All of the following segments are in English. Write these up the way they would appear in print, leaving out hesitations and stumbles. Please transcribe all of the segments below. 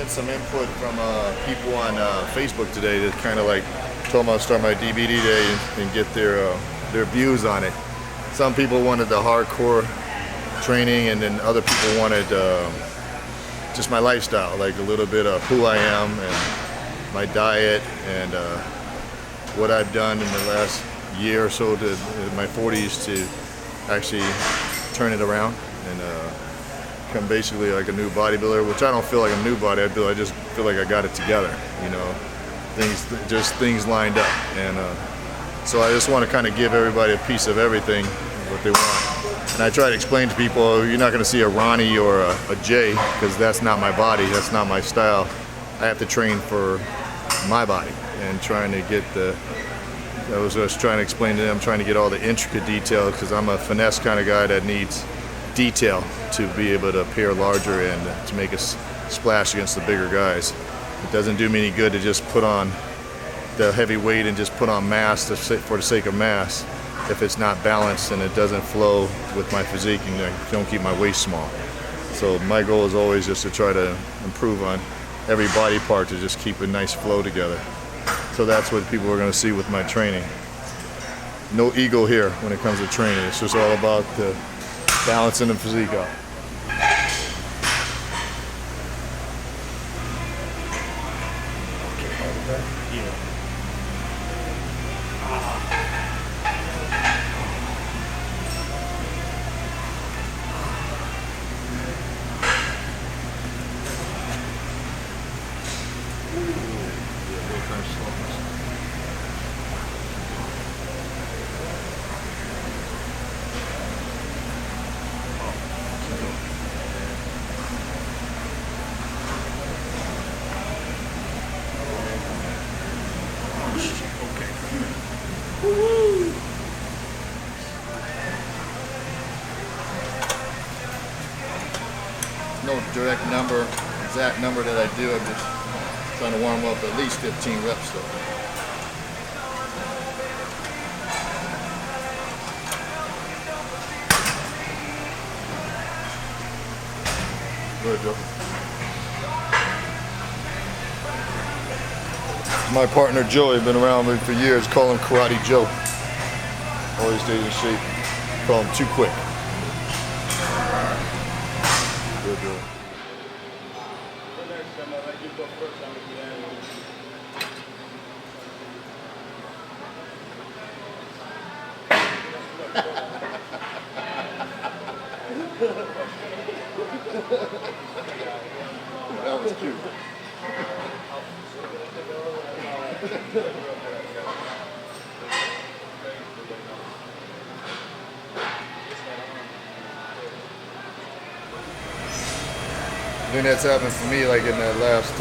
had some input from people on Facebook today that kind of like told me I'll start my DVD day and get their views on it. Some people wanted the hardcore training, and then other people wanted just my lifestyle, like a little bit of who I am and my diet and what I've done in the last year or so to in my 40s to actually turn it around and become basically like a new bodybuilder, which I don't feel like a new bodybuilder. I just feel like I got it together, you know, things lined up. And so I just want to kind of give everybody a piece of everything, what they want. And I try to explain to people, oh, you're not going to see a Ronnie or a Jay, because that's not my body, that's not my style. I have to train for my body, and trying to get I was just trying to explain to them, trying to get all the intricate details, because I'm a finesse kind of guy that needs detail to be able to appear larger and to make a splash against the bigger guys. It doesn't do me any good to just put on the heavy weight and just put on mass for the sake of mass if it's not balanced and it doesn't flow with my physique and I don't keep my waist small. So my goal is always just to try to improve on every body part to just keep a nice flow together. So that's what people are going to see with my training. No ego here when it comes to training. It's just all about the balancing the physique out. No direct number, exact number that I do. I'm just trying to warm up at least 15 reps though. Good, Joe. My partner Joey, been around me for years, call him Karate Joe. Always stays in shape. Call him too quick. Good, Joe. That was cute. I think that's happened for me like in the last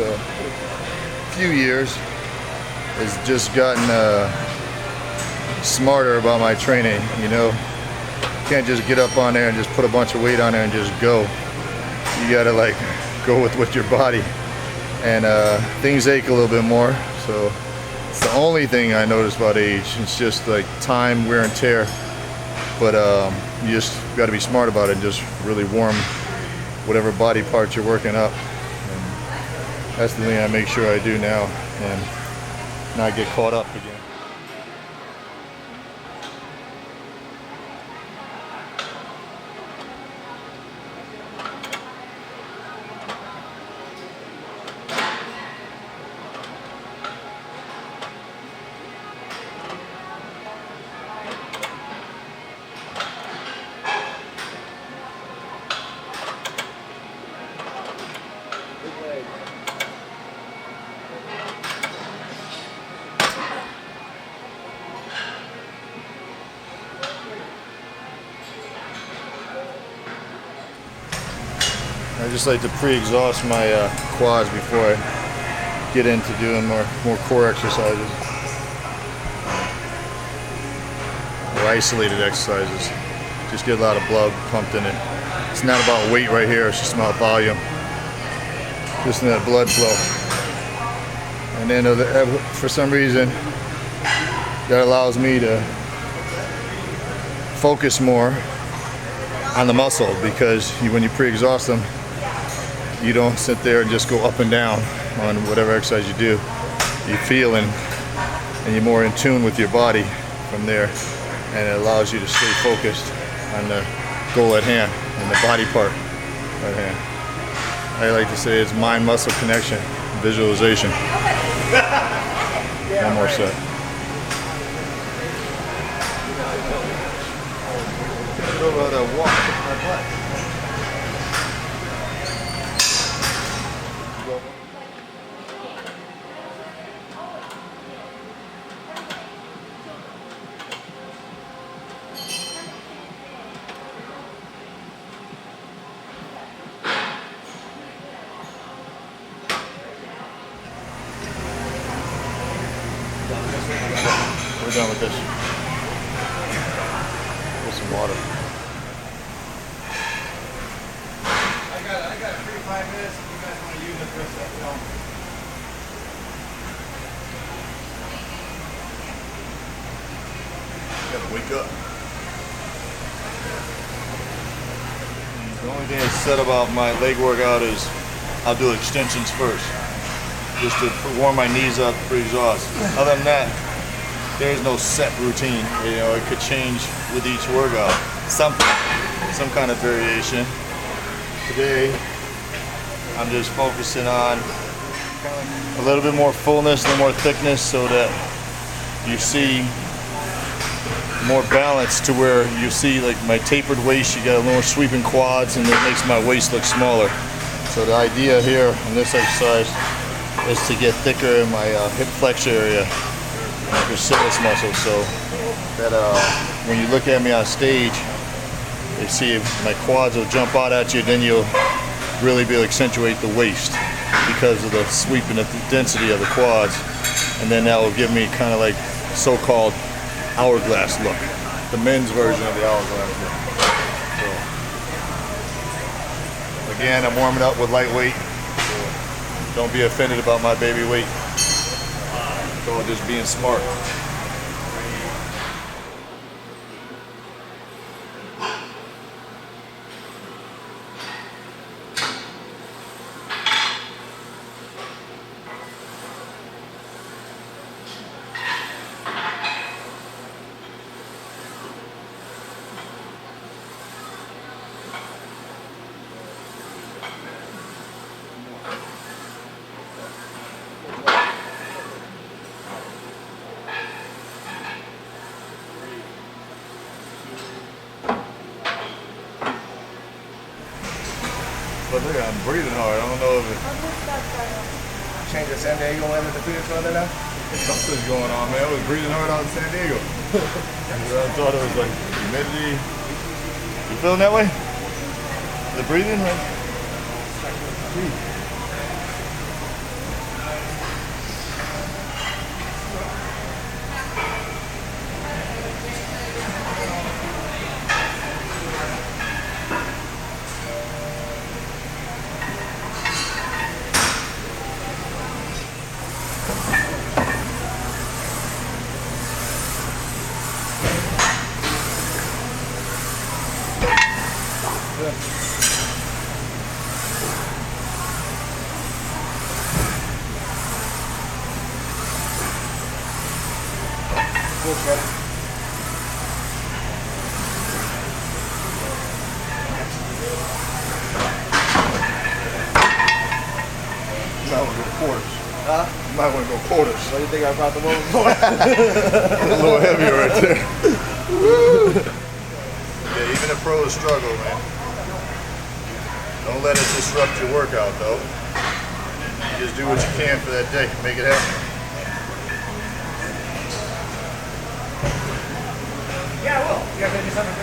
few years, is just gotten smarter about my training, you know. You can't just get up on there and just put a bunch of weight on there and just go. You gotta like go with your body, and things ache a little bit more. So it's the only thing I notice about age. It's just like time, wear and tear. But you just got to be smart about it and just really warm whatever body part you're working up. And that's the thing I make sure I do now and not get caught up again. I just like to pre-exhaust my quads before I get into doing more core exercises or isolated exercises. Just get a lot of blood pumped in it. It's not about weight right here, it's just about volume. Just in that blood flow. And then for some reason that allows me to focus more on the muscle, because when you pre-exhaust them, you don't sit there and just go up and down on whatever exercise you do. You feel and you're more in tune with your body from there, and it allows you to stay focused on the goal at hand and the body part at hand. I like to say it's mind-muscle connection, visualization. One more set. Over the walk my butt. We're done with this. Get some water. I got 3 to 5 minutes if you guys want to use it for stuff. Gotta wake up. The only thing that's said about my leg workout is I'll do extensions first, just to warm my knees up for exhaust. Other than that, there is no set routine. You know, it could change with each workout. Some kind of variation. Today, I'm just focusing on a little bit more fullness, a little more thickness, so that you see more balance to where you see like my tapered waist, you got a little more sweeping quads, and it makes my waist look smaller. So the idea here in this exercise is to get thicker in my hip flexor area, my gracilis muscle, so that when you look at me on stage, you see if my quads will jump out at you, then you'll really be able to accentuate the waist because of the sweep and the density of the quads, and then that will give me kind of like so-called hourglass look, the men's version of the hourglass look. So, again, I'm warming up with lightweight. So don't be offended about my baby weight. It's all just being smart. But look, I'm breathing hard. I don't know if it... Change the San Diego weather to Phoenix weather now? Something's going on, man. I was breathing hard out in San Diego. I thought it was like humidity. You feeling that way? The breathing? You might want to go quarters. Huh? You might want to go quarters. What do you think I brought the moment for? A little heavier right there. Yeah, even the pros struggle, man. Don't let it disrupt your workout, though. You just do what you can for that day. Make it happen. Yeah, I will. You guys ready to do something?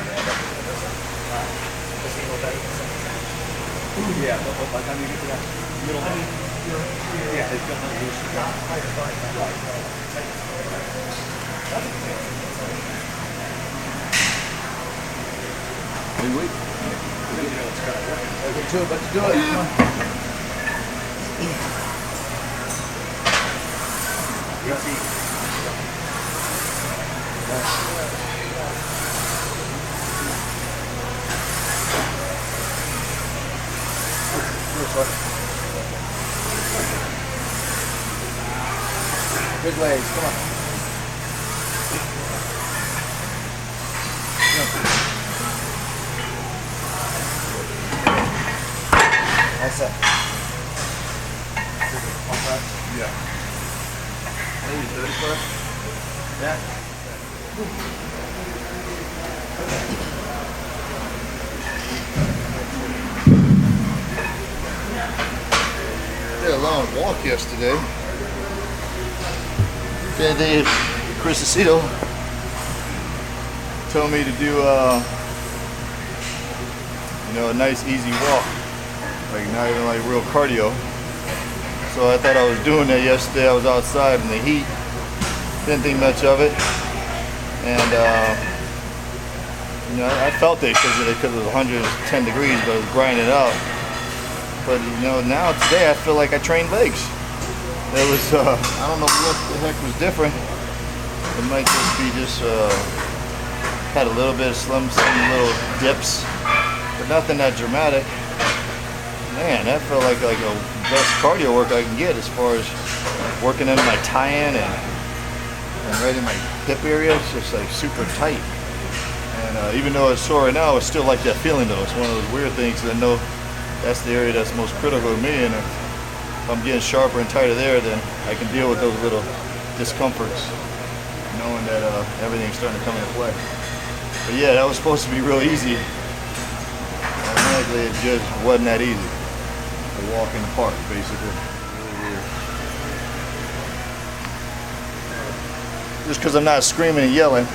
Yeah, but by the time you get to that middle one, yeah, it's gonna lose. Wait. Okay, too, but do it. Come on. This one. Good legs, come on. That's it. Yeah. Maybe 30 plus? Yeah. Did a long walk yesterday. Then Dave Cristocito told me to do you know, a nice easy walk, like not even like real cardio. So I thought I was doing that yesterday. I was outside in the heat, didn't think much of it, and you know, I felt it because it was 110 degrees, but I was grinding it out. But you know, now today I feel like I trained legs. It was I don't know what the heck was different. It might just be had a little bit of some little dips, but nothing that dramatic. Man, that felt like a best cardio work I can get as far as working in my tie-in and right in my hip area. It's just like super tight. And even though it's sore right now, it's still like that feeling though. It's one of those weird things that I know that's the area that's most critical to me, and if I'm getting sharper and tighter there, then I can deal with those little discomforts, knowing that everything's starting to come into play. But yeah, that was supposed to be real easy. Ironically, it just wasn't that easy. A walk in the park, basically. Really weird. Just because I'm not screaming and yelling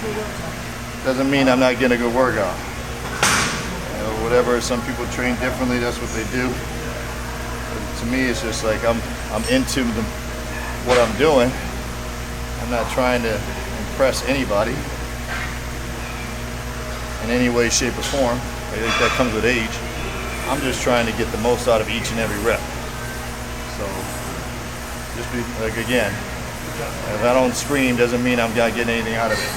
doesn't mean I'm not getting a good workout. You know, whatever, some people train differently, that's what they do. But to me, it's just like I'm into what I'm doing. I'm not trying to impress anybody in any way, shape, or form. I think that comes with age. I'm just trying to get the most out of each and every rep. So, just be like, again, if I don't scream, doesn't mean I'm not getting anything out of it.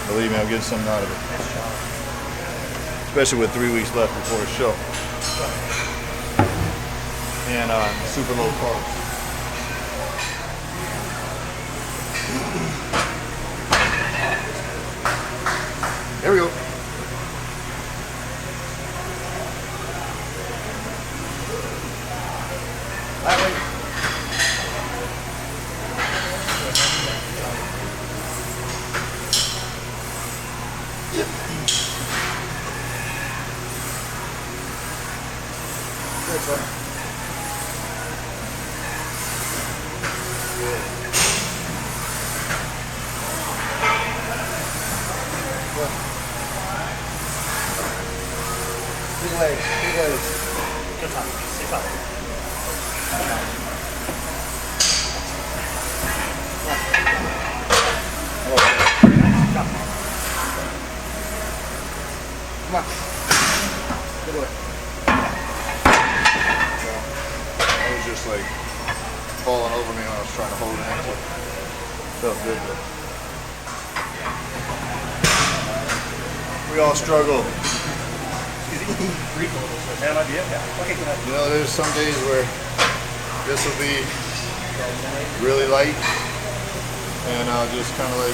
Believe me, I'm getting something out of it. Especially with 3 weeks left before a show. And super low carbs. There we go. Big legs, big legs. Good time. Sit up. Come on. Good work. I was just like falling over me when I was trying to hold it in. Felt good though. We all struggle. Breathe a little bit. That might be it. Yeah. Okay, go ahead. You know, there's some days where this will be really light, and I'll just kind of like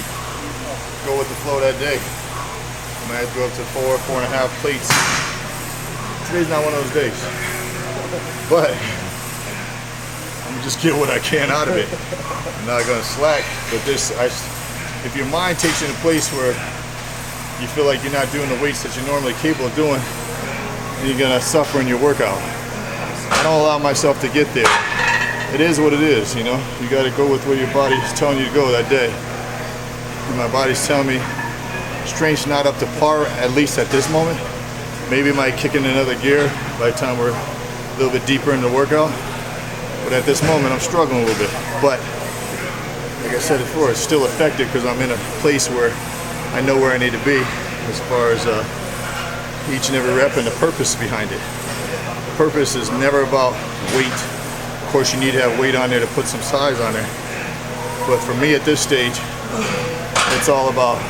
go with the flow that day. I might have to go up to 4.5 plates. Today's not one of those days, but I'm just get what I can out of it. I'm not gonna slack, but if your mind takes you in a place where you feel like you're not doing the weights that you're normally capable of doing, you're gonna suffer in your workout. I don't allow myself to get there. It is what it is, you know. You gotta go with where your body's telling you to go that day. And my body's telling me strength's not up to par, at least at this moment. Maybe it might kick in another gear by the time we're a little bit deeper in the workout. But at this moment, I'm struggling a little bit. But like I said before, it's still effective because I'm in a place where I know where I need to be as far as each and every rep and the purpose behind it. The purpose is never about weight. Of course, you need to have weight on there to put some size on there. But for me at this stage, it's all about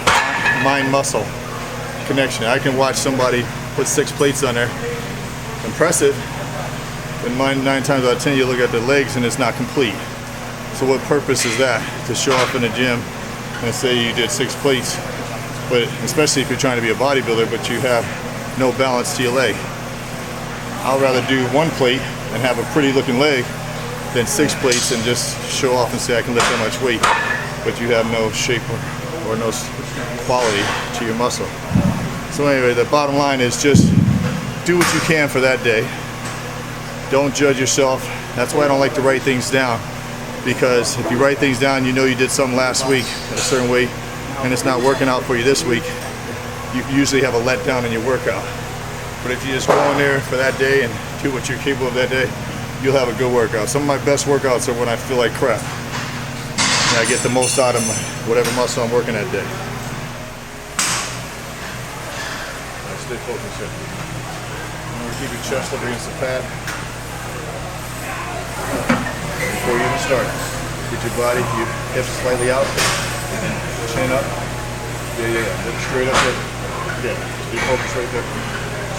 mind-muscle connection. I can watch somebody put 6 plates on there, impressive, but 9 times out of 10 you look at their legs and it's not complete. So what purpose is that? To show up in the gym and say you did 6 plates, but especially if you're trying to be a bodybuilder, but you have no balance to your leg. I'd rather do 1 plate and have a pretty looking leg than 6 plates and just show off and say I can lift that much weight, but you have no shape or no quality to your muscle. So anyway, the bottom line is just do what you can for that day. Don't judge yourself. That's why I don't like to write things down, because if you write things down, you know you did something last week at a certain weight and it's not working out for you this week, you usually have a letdown in your workout. But if you just go in there for that day and do what you're capable of that day, you'll have a good workout. Some of my best workouts are when I feel like crap. And I get the most out of whatever muscle I'm working that day. Stay focused here. Remember to keep your chest up against the pad. Before you even start, get your body, your hips slightly out, chin up. Yeah. Look straight up there. Yeah, be focused right there.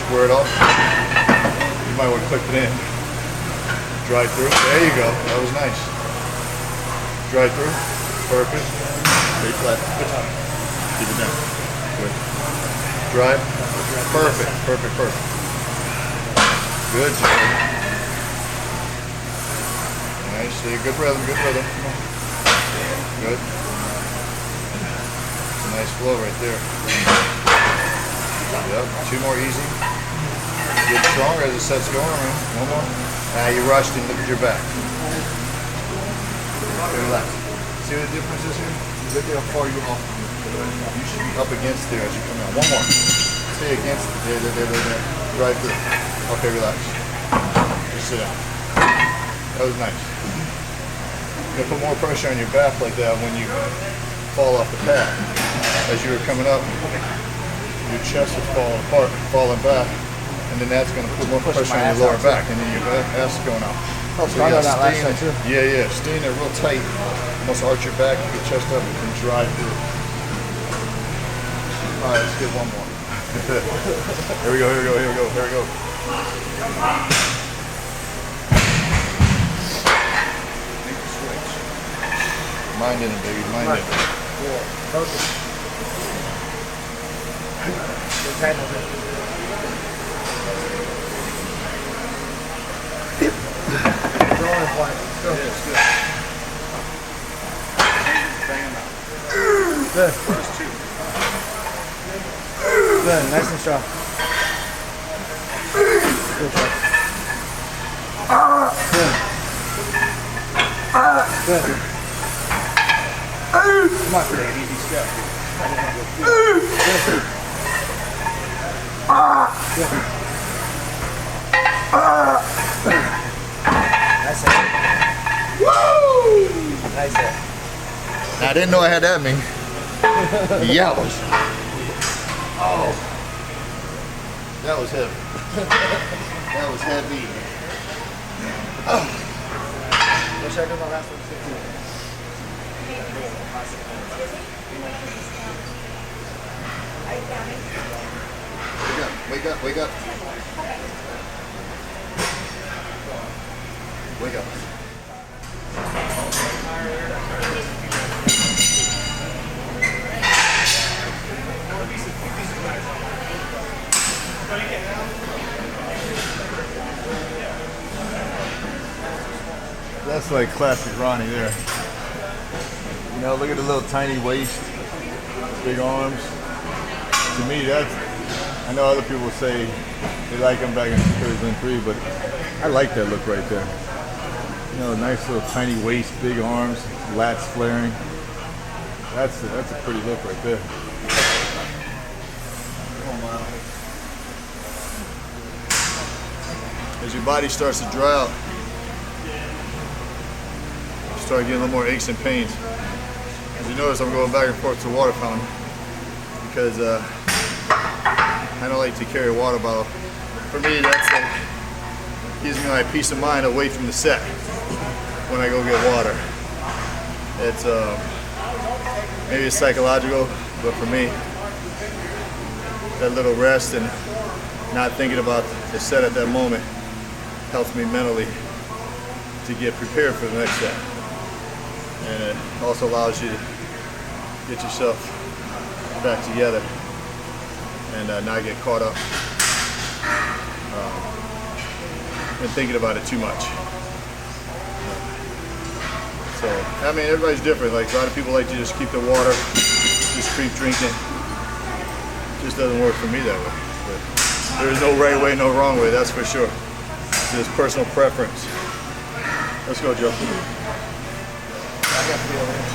Square it off. You might want to click it in. Drive through. There you go. That was nice. Drive through. Perfect. Stay flat. Keep it down. Good. Drive. Perfect. Good job. Nice. Stay good rhythm. Good. It's a nice flow right there. Yep. 2 more easy. Get stronger as the set's going around. 1 more. Now you rushed and look at your back. Relax. See what the difference is here? Look at how far you're off. You should be up against there as you come out. 1 more. Stay against it. There. Drive through. Okay, relax. Just sit down. That was nice. You're gonna put more pressure on your back like that when you fall off the pad. As you were coming up, your chest is falling apart, falling back, and then that's gonna put more pressure on your lower back, and then your ass is going out. Oh, so I got that last time too. Yeah. Stay in there real tight. Almost arch your back, get your chest up, and drive through. All right, let's get 1 more. Here we go. Mind in it, baby. Mind in it. Yeah, perfect. Good time of it. Drawing point. It's good. Bang them out. Good. First 2. Good. Nice and strong. Good job. Good. Come on, baby. Easy step. Good. Nice hit. Woo! Nice hit. I didn't know I had that many. Yells. Oh. That was heavy. That was heavy. Oh. Wish I did my last one too. Wake up. Wake up. That's like classic Ronnie there. You know, look at the little tiny waist, big arms. To me, that's, I know other people say they like him back in 2003, but I like that look right there. You know, nice little tiny waist, big arms, lats flaring. That's a pretty look right there. As your body starts to dry out, you start getting a little more aches and pains. As you notice, I'm going back and forth to the water fountain because I don't like to carry a water bottle. For me, that's like, gives me my peace of mind away from the set when I go get water. It's maybe it's psychological, but for me, that little rest and not thinking about the set at that moment helps me mentally to get prepared for the next set. and it also allows you to get yourself back together and not get caught up in thinking about it too much. So, I mean, everybody's different. Like, a lot of people like to just keep the water, just keep drinking. It just doesn't work for me that way. But there's no right way, no wrong way, that's for sure. It's just personal preference. Let's go, Joe. I got to be over here.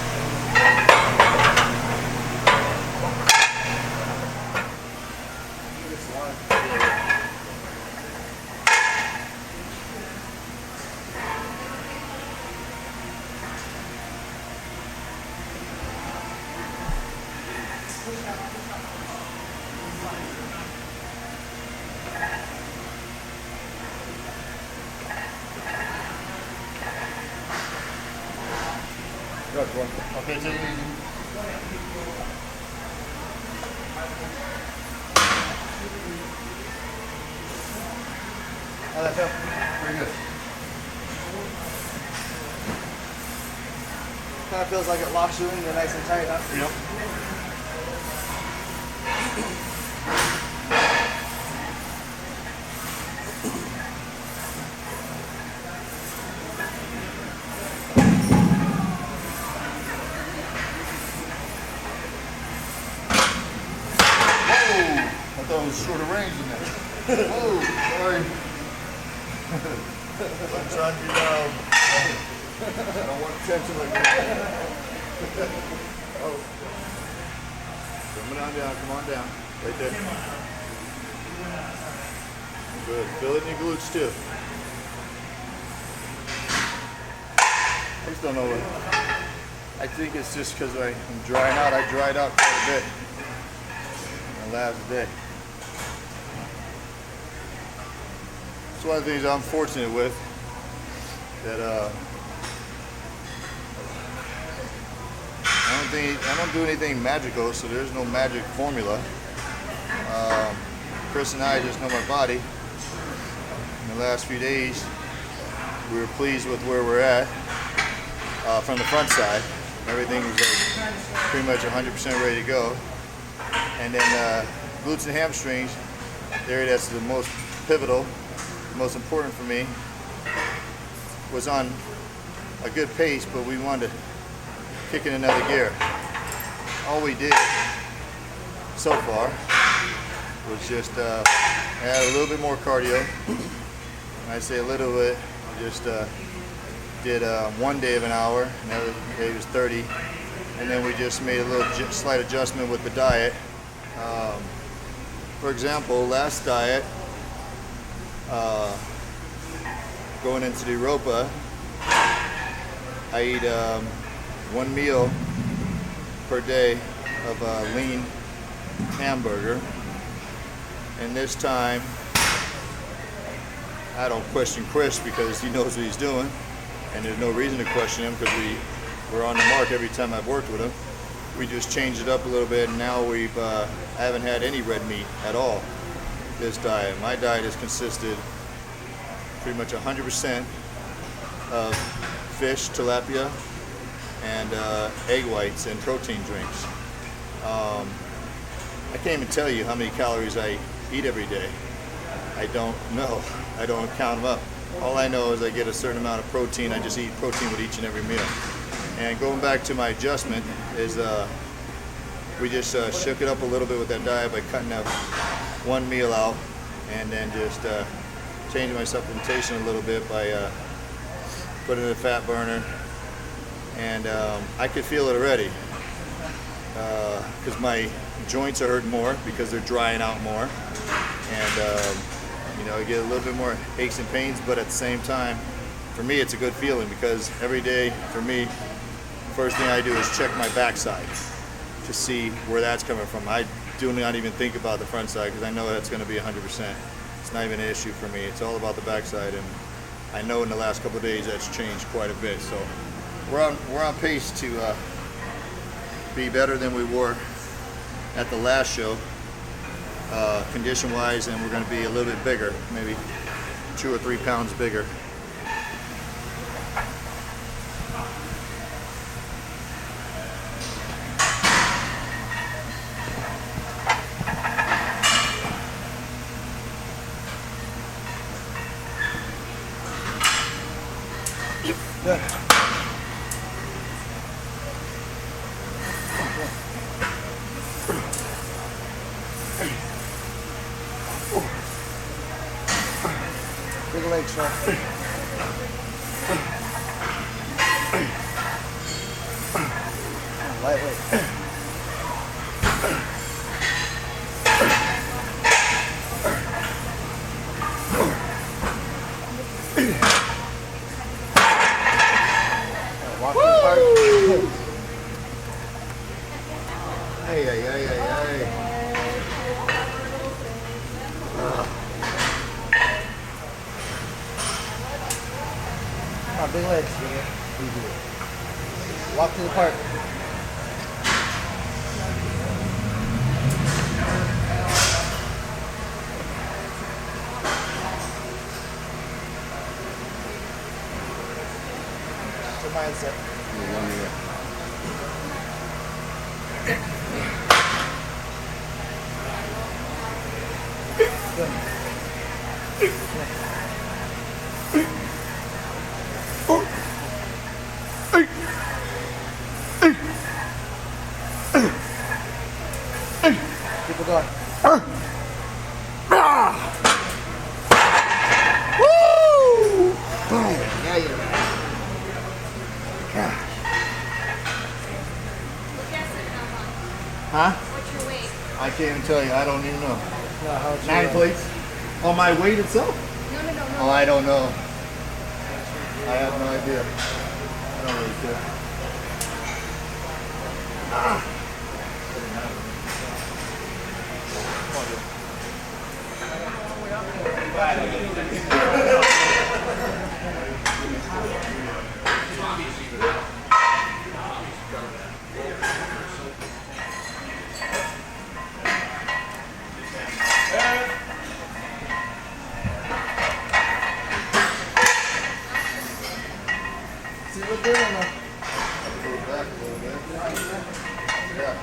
Okay, take it easy. How'd that feel? Pretty good. Kind of feels like it locks you in. You're nice and tight, huh? Yep. I thought it was shorter range than that. Oh, sorry. I'm trying to be loud. I don't want attention like that. Oh. Come on down, come on down. Right there. Good. Feel it in your glutes too. I just don't know what. I think it's just because I'm drying out. I dried out quite a bit the last day. It's one of the things I'm fortunate with, that I don't do anything magical, so there's no magic formula. Chris and I just know my body. In the last few days, we were pleased with where we're at from the front side. Everything was like pretty much 100% ready to go. And then glutes and hamstrings, the area that's the most pivotal, the most important for me, was on a good pace, but we wanted to kick in another gear. All we did so far was just add a little bit more cardio. When I say a little bit, just did 1 day of an hour, another day was 30, and then we just made a little slight adjustment with the diet. For example, last diet, going into the Europa, I eat 1 meal per day of a lean hamburger, and this time I don't question Chris because he knows what he's doing, and there's no reason to question him because we're on the mark every time I've worked with him. We just changed it up a little bit, and now I haven't had any red meat at all this diet. My diet has consisted pretty much 100% of fish, tilapia, and egg whites and protein drinks. I can't even tell you how many calories I eat every day. I don't know. I don't count them up. All I know is I get a certain amount of protein. I just eat protein with each and every meal. And going back to my adjustment is we just shook it up a little bit with that diet by cutting that 1 meal out, and then just changing my supplementation a little bit by putting in a fat burner. And I could feel it already because my joints are hurting more because they're drying out more, and I get a little bit more aches and pains, but at the same time, for me, it's a good feeling because every day for me, first thing I do is check my backside to see where that's coming from. I do not even think about the front side because I know that's going to be 100%. It's not even an issue for me. It's all about the backside, and I know in the last couple of days that's changed quite a bit. So we're on pace to be better than we were at the last show, condition-wise, and we're going to be a little bit bigger, maybe 2 or 3 pounds bigger. Good. Big legs, man. Lightweight. Walk in the park. Hey, hey, hey, hey, hey. Come on, big legs. Walk to the park. It's your mindset. Keep it going. Woo! Yeah, yeah. Huh? What's your weight? I can't even tell you. I don't even know. No, how it's 9 plates. On my weight itself? No. Oh, I don't know. I have no idea. I don't really care. See what they're doing now. Go back a little bit. Yeah.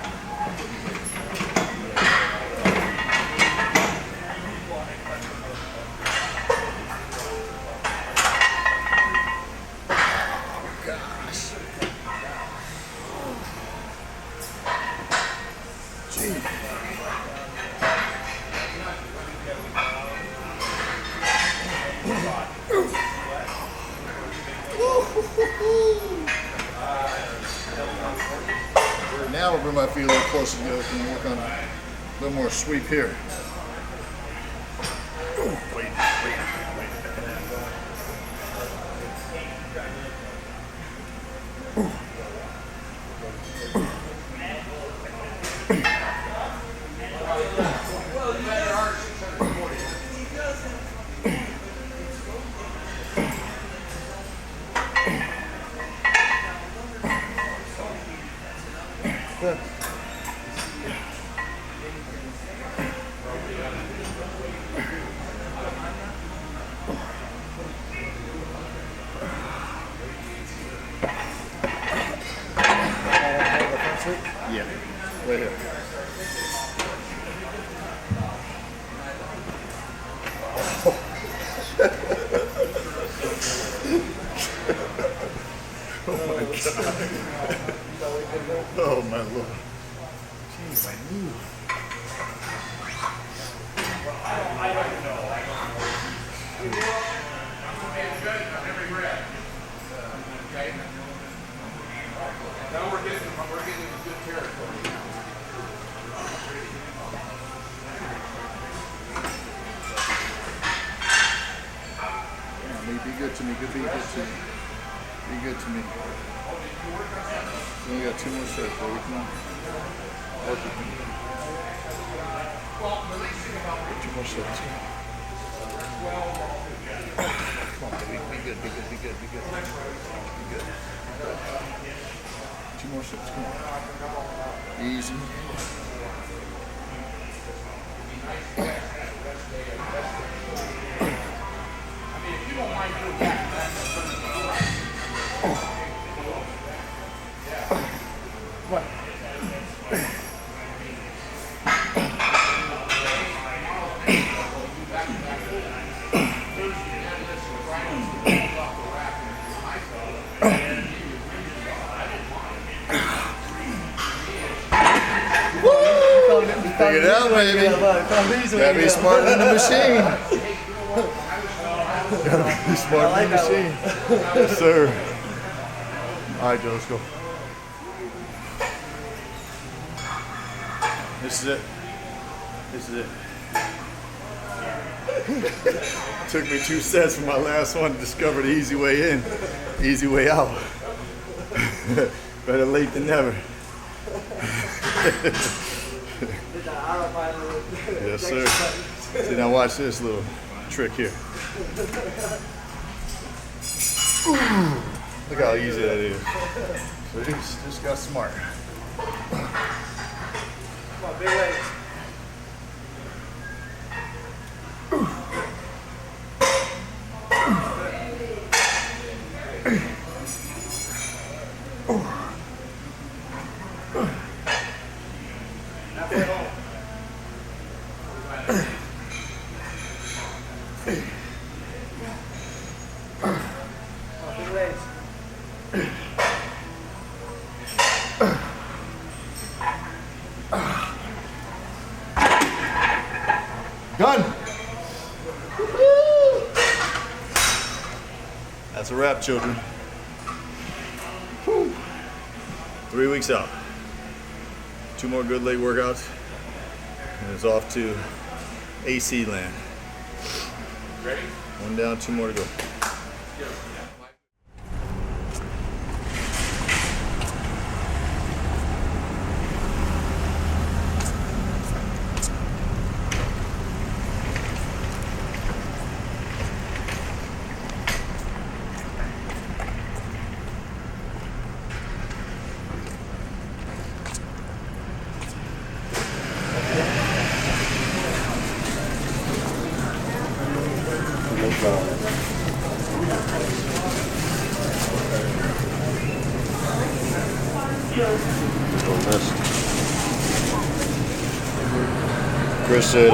Now I'll bring my feet a little closer together and work on a little more sweep here. Wait. Good. Yeah, right here. Oh my God. Oh my Lord. Jeez, I knew. Now we're getting into good territory. Be good to me. Be good to me. Be good to me. We only got 2 more sets, baby. Come on. Work with me. 2 more sets. Come on, baby. Be good. Be good. Be good. Be good. Be good. 2 more sets. Come on. Easy. What? Figure it out, baby. Gotta be smarter than the machine. Gotta be smarter than the machine. Yes, sir. All right, Joe, let's go. This is it. This is it. Took me 2 sets from my last one to discover the easy way in, easy way out. Better late than never. Yes, sir. See, now watch this little trick here. Look how easy that is. So just got smart. Come on, big legs. Halfway home. Come on, big legs. Done. That's a wrap, children. Whew. 3 weeks out. 2 more good leg workouts, and it's off to AC land. Ready? 1 down, 2 more to go. Chris said,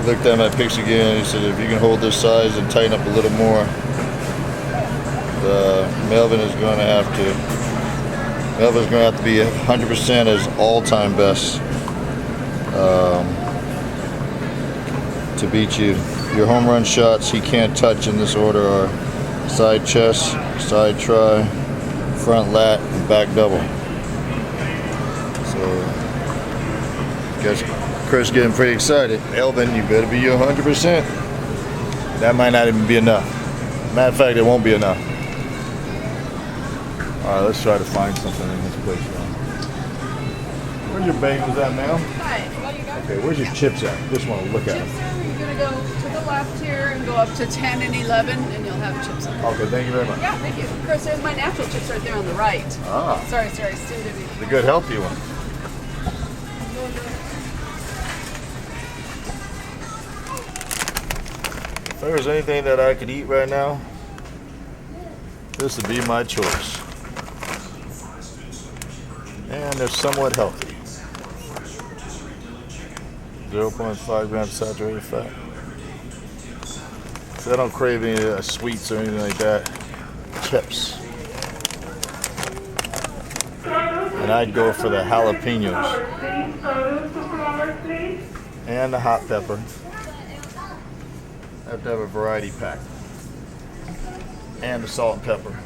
looked at my pics again, he said if you can hold this size and tighten up a little more, Melvin's going to have to be 100% his all-time best to beat you. Your home run shots he can't touch in this order are side chest, side try, front lat, and back double. So, guess Chris getting pretty excited. Elvin, you better be your 100%. That might not even be enough. Matter of fact, it won't be enough. All right, let's try to find something in this place now. Where's your bagels at, ma'am? Hi, well, you got Okay, where's your chips at? Just want to look at chips them. are, you're going to go to the left here and go up to 10 and 11, and you'll have chips on. Okay, thank you very much. Yeah, thank you. Of course, there's my natural chips right there on the right. Ah, Sorry, soon to be. the good healthy one. If there was anything that I could eat right now, this would be my choice. And they're somewhat healthy. 0.5 grams saturated fat. So I don't crave any sweets or anything like that. Chips. And I'd go for the jalapenos. And the hot pepper. I have to have a variety pack. And the salt and pepper.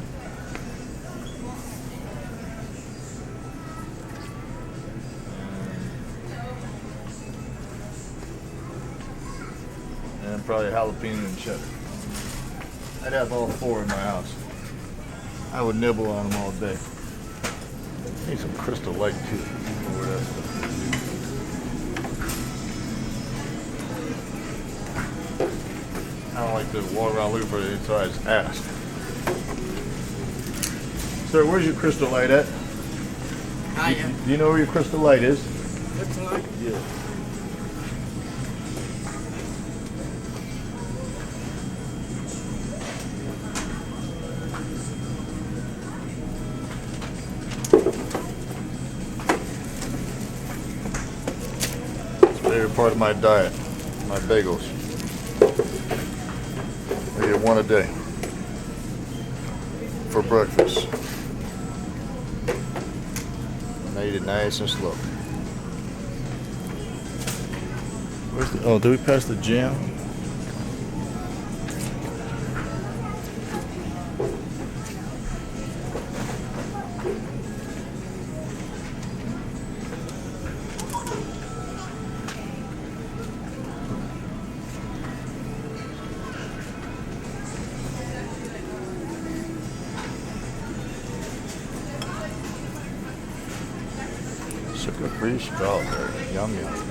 And probably jalapeno and cheddar. I'd have all 4 in my house. I would nibble on them all day. I need some Crystal Light too. Where that stuff is. I don't like to walk around looking for it until I just ask. Sir, where's your Crystal Light at? Hiya. Do you know where your Crystal Light is? Looks like. Yeah. It's a favorite part of my diet, my bagels. I eat 1 a day for breakfast. And I eat it nice and slow. Where's the, oh, did we pass the gym? Sugar-free strawberry, yum yum.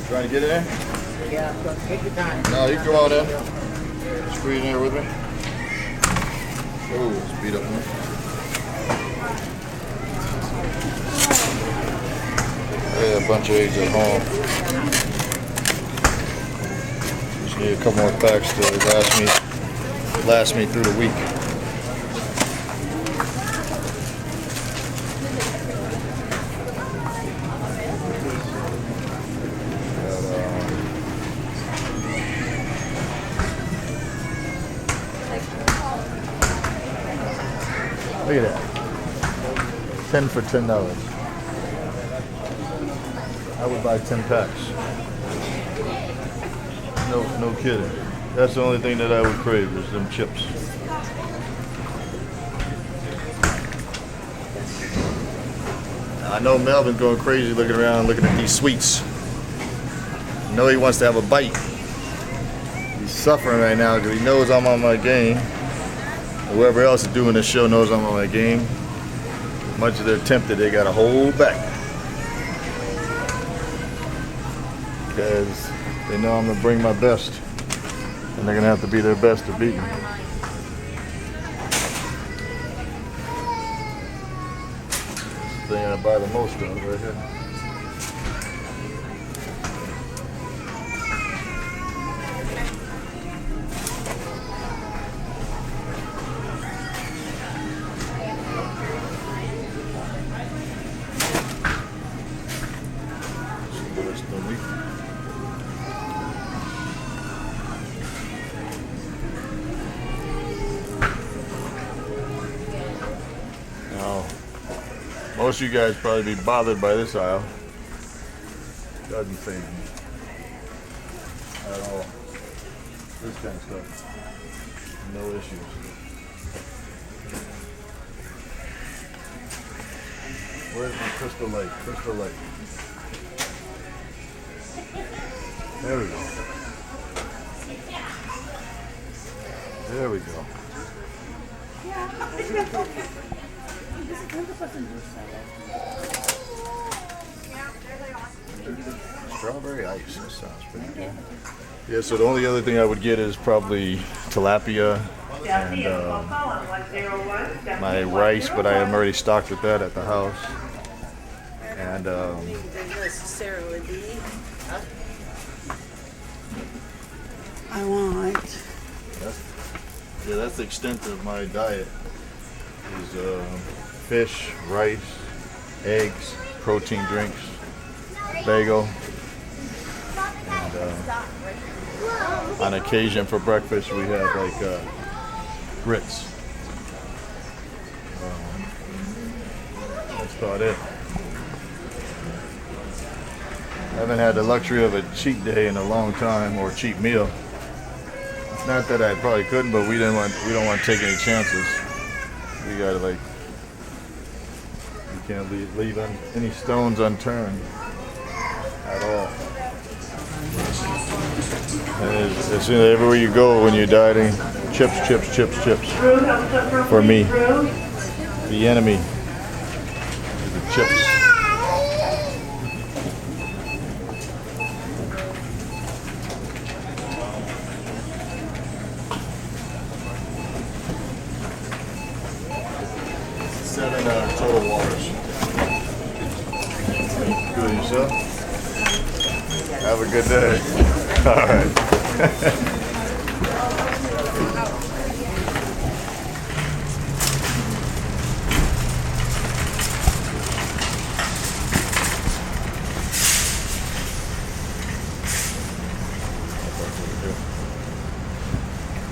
Trying to get in there? Yeah, so take your time. No, you can go on in. Squeeze in there with me. Oh, speed up, man. I got a bunch of eggs at home. Just need a couple more packs to last me through the week. Look at that. 10 for $10. I would buy 10 packs. No kidding. That's the only thing that I would crave is them chips. I know Melvin's going crazy looking around, looking at these sweets. I know he wants to have a bite. He's suffering right now because he knows I'm on my game. Whoever else is doing this show knows I'm on my game. Much as they're tempted, they gotta hold back. Because they know I'm gonna bring my best. And they're gonna have to be their best to beat me. This is the thing I buy the most of right here. Most of you guys probably be bothered by this aisle. Doesn't phase me at all. This kind of stuff, no issues. Where's my Crystal Lake? Crystal Lake. There we go. There we go. Strawberry ice, that sounds pretty good. Yeah, so the only other thing I would get is probably tilapia and my rice, but I am already stocked with that at the house. And I want. that's the extent of my diet. Is fish, rice, eggs, protein drinks, bagel, and on occasion for breakfast we have like grits. That's about it. I haven't had the luxury of a cheat day in a long time, or a cheat meal. It's not that I probably couldn't, but we don't want to take any chances. We gotta you can't leave any stones unturned at all. And it's everywhere you go when you're dieting, chips. For me, the enemy is the chips. Total waters. Good yourself. Have a good day. All right.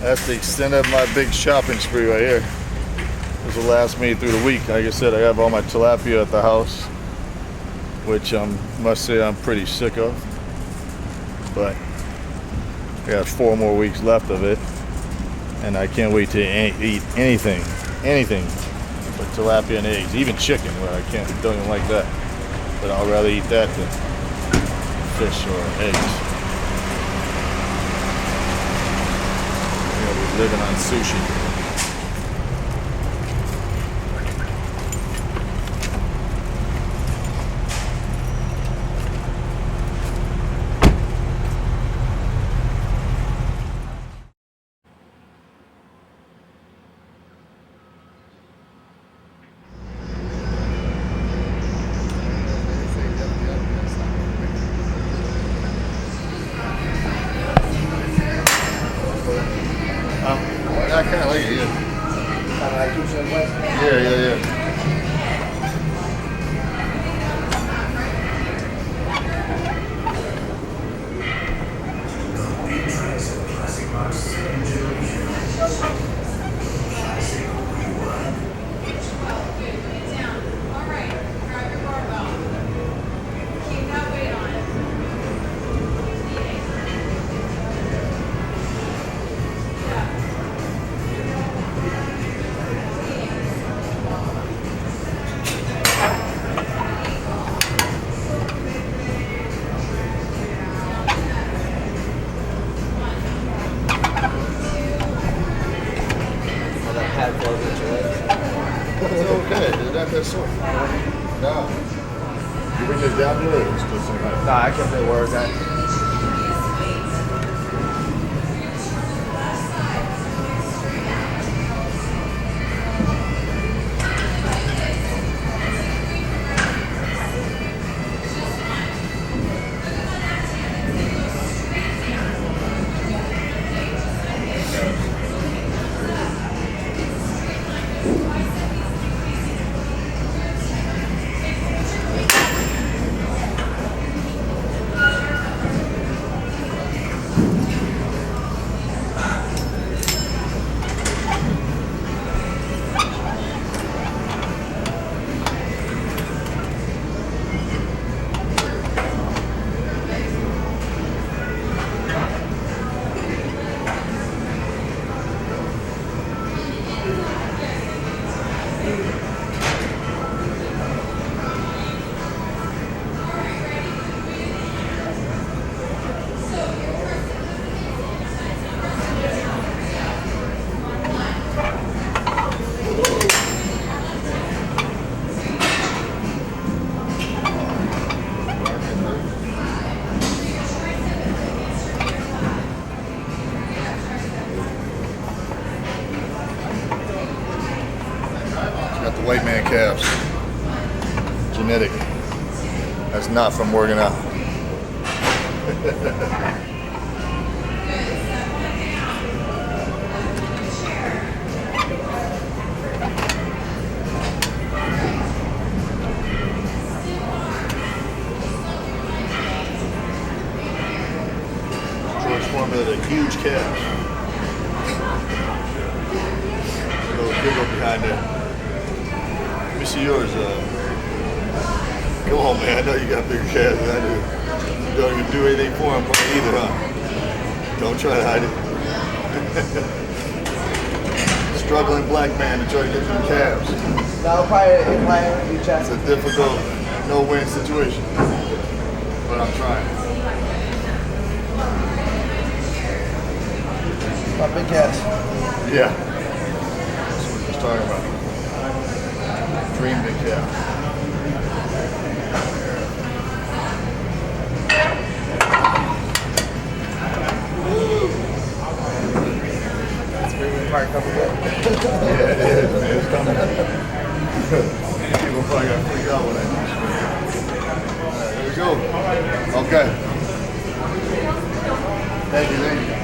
That's the extent of my big shopping spree right here. This will last me through the week. Like I said, I have all my tilapia at the house, which I must say I'm pretty sick of. But I got 4 more weeks left of it, and I can't wait to eat anything but tilapia and eggs, even chicken, where I don't even like that. But I'll rather eat that than fish or eggs. Living on sushi. I kind of like it, yeah. Kind of like you said, West. Yeah. It's okay, they're not that sore. No. You bring this down to it, it's still so high. Nah, I can't say words. White man calves. Genetic. That's not from working out. George Foreman had a huge calves. A little giggle behind there. Let me see yours. Come on, man. I know you got bigger calves than I do. You don't even do anything for them either, huh? Don't try to hide it. Struggling black man to try to get some calves. No, probably incline each It's other. a difficult, no-win situation. But I'm trying. My big cats. Yeah. That's what we're just talking about. Dream big calves. Mark up a bit. Yeah, it is, man. It's coming. People probably got to freak out when I do this. All right, here we go. Okay. Thank you, thank you.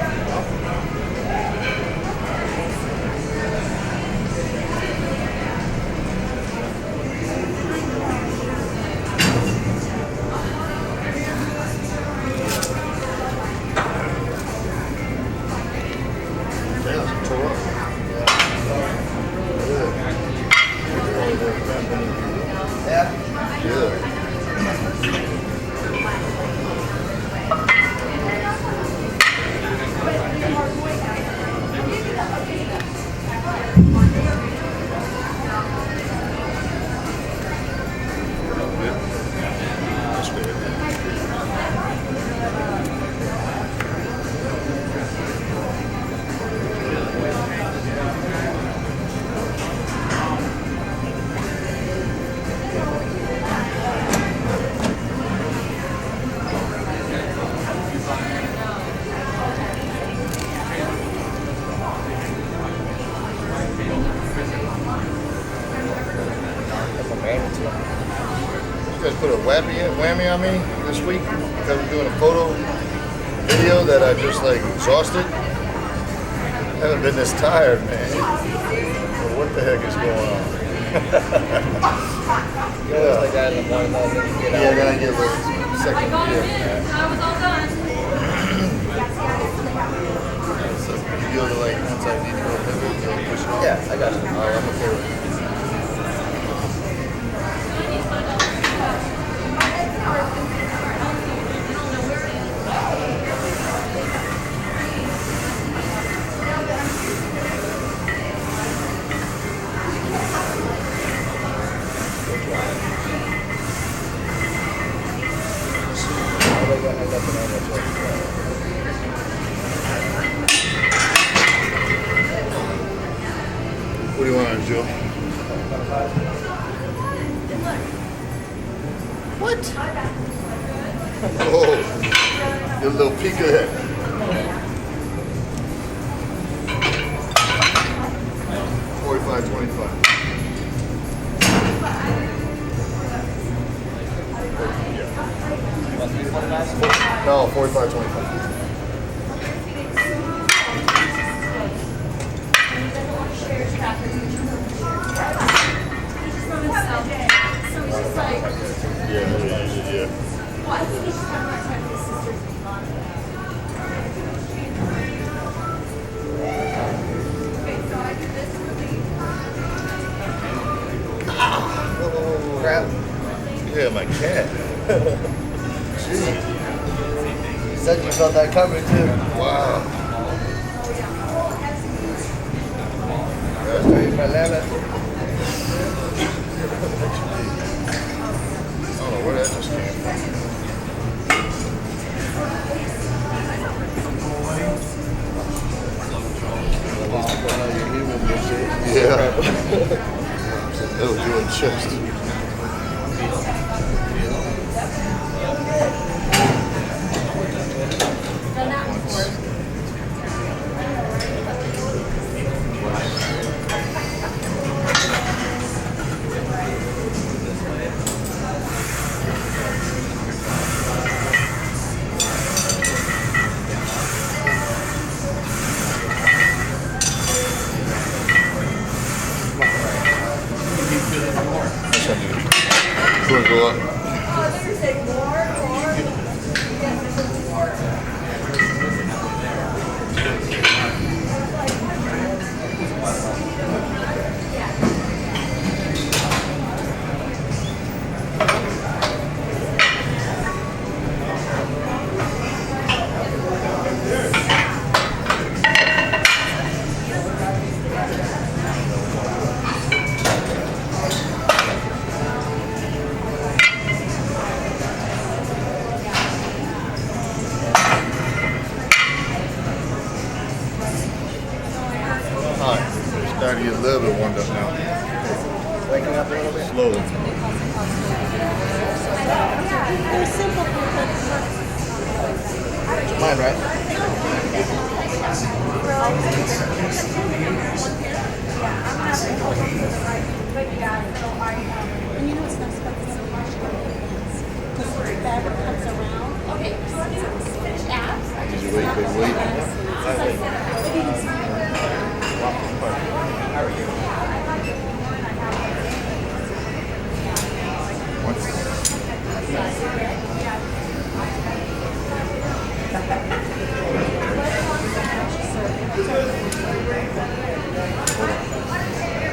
You guys put a whammy on me this week because we're doing a photo video that I just like exhausted. I haven't been this tired, man. But what the heck is going on? You always like that in the morning, though, then you get out. Yeah, then I get a little second gear. I was all done. So you go to like once I need to go to pivot, you'll push it off. Yeah, I got you. Oh, I'm okay with it. What do you want, Joe? What? Oh, your little peek of that. 45-25. No, 45-25. Yeah. Crap. Yeah, my cat. Jeez. You said you felt that coming, too. Wow. That's great, my lemon. I don't know where that just came from. Yeah. It'll do in chest. Go up. Starting to get a little bit warmed up now. Waking up a little bit. Slowly. They're simple, Mine, right? and you know it's not supposed to be much because the fabric comes around. Okay, so abs. Big weight.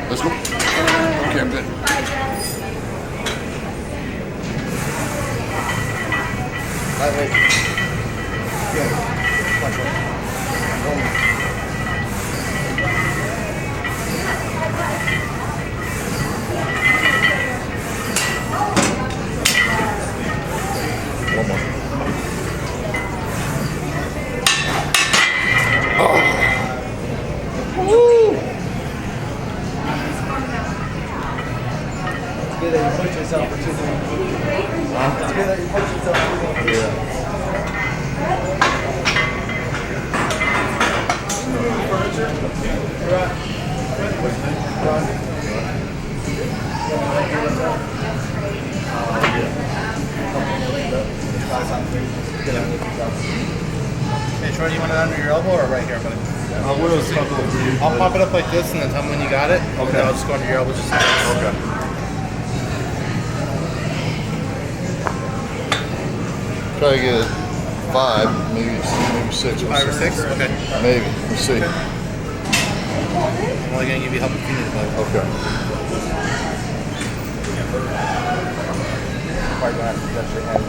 Let's go. Okay, I'm good. Lightweight. Yeah. Watch one. One more. It's good that you push yourself for too long. It's good that you push yourself for too long. Yeah. Hey, Troy, you want it under your elbow or right here, buddy? I will see. I'll pop it up like this and then tell me when you got it. Okay. And I'll just go under your elbow just like this. Okay. Try to get 5, maybe 6. 5 or 6? Okay. Maybe. We'll see. I'm only going to give you help if you need it, buddy. Okay. Probably gonna have to adjust your hands.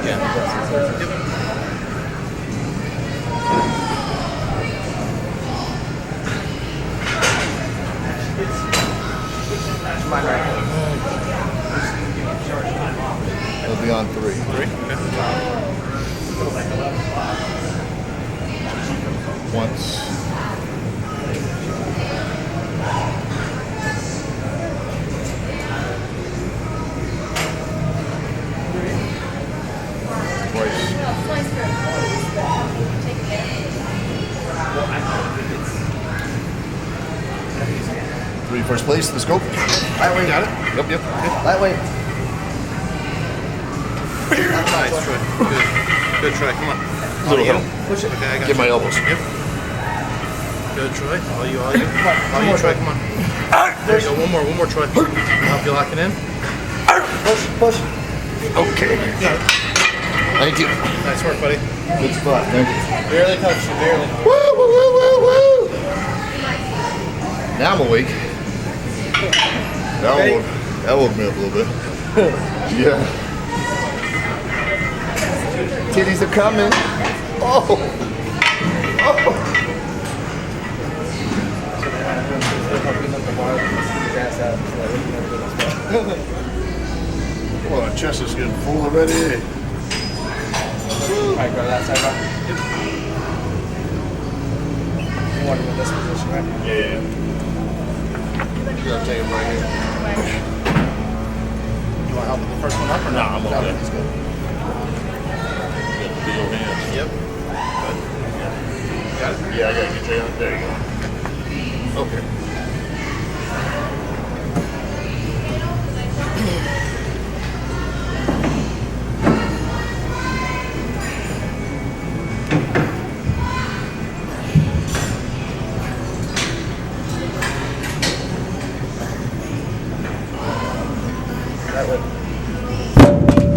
Yeah. Mine right here. It'll be on 3. 3? Okay. Once. Twice. 3 first place. Let's go. Lightweight. Got it? Yep. Lightweight. Nice, Troy. Good. Good, Troy. Come on. Little you. help. Push it. Okay, I got Get you. my elbows. Yep. Good, Troy. All you. All you, Troy. Come on. There you go. One more, Troy. I'll help you lock it in. Push. Okay. Thank you. Nice work, buddy. Good spot. Thank you. Barely touched you, barely. Woo, woo, woo, woo, woo. Now I'm awake. That woke me up a little bit. Yeah. Titties are coming. Oh. Oh, my chest is getting full already. Alright, go to that side, bro. You want him in this position, right? Yeah. I'll take him right here. You want help with the first one up or no? Nah, I'm okay. He's good. Big old hands. Yep. Good. Got it? Yeah, I got you, Jay. There you go. Okay.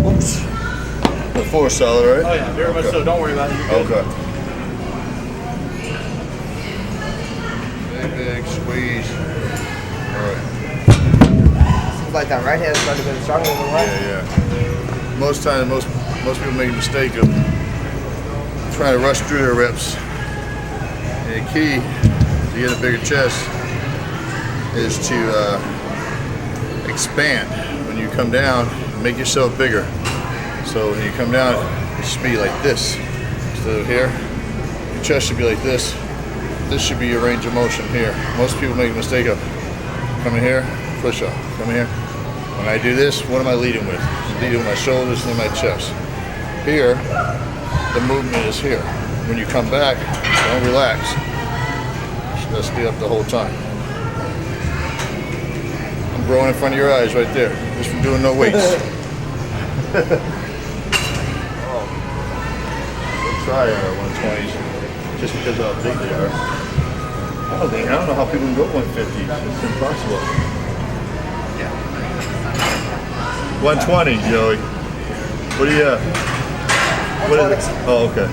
Oops. The 4 solid, right? Oh yeah, very much so. Don't worry about it. You're good. Okay. Big squeeze. All right. Seems like that right hand is starting to get stronger than the left. Yeah. Most times, most people make a mistake of trying to rush through their reps. And the key to get a bigger chest is to expand. When you come down, make yourself bigger. So when you come down, it should be like this instead of here. Your chest should be like this. This should be your range of motion here. Most people make a mistake of coming here, push up, come here. When I do this, what am I leading with? I'm leading with my shoulders and my chest. Here, the movement is here. When you come back, don't relax. You gotta stay up the whole time. I'm growing in front of your eyes right there, just from doing no weights. Good try 120s just because of how big they are. I don't know how people can go 150. It's impossible. 120, Joey. What do you have? What is it? Oh, okay.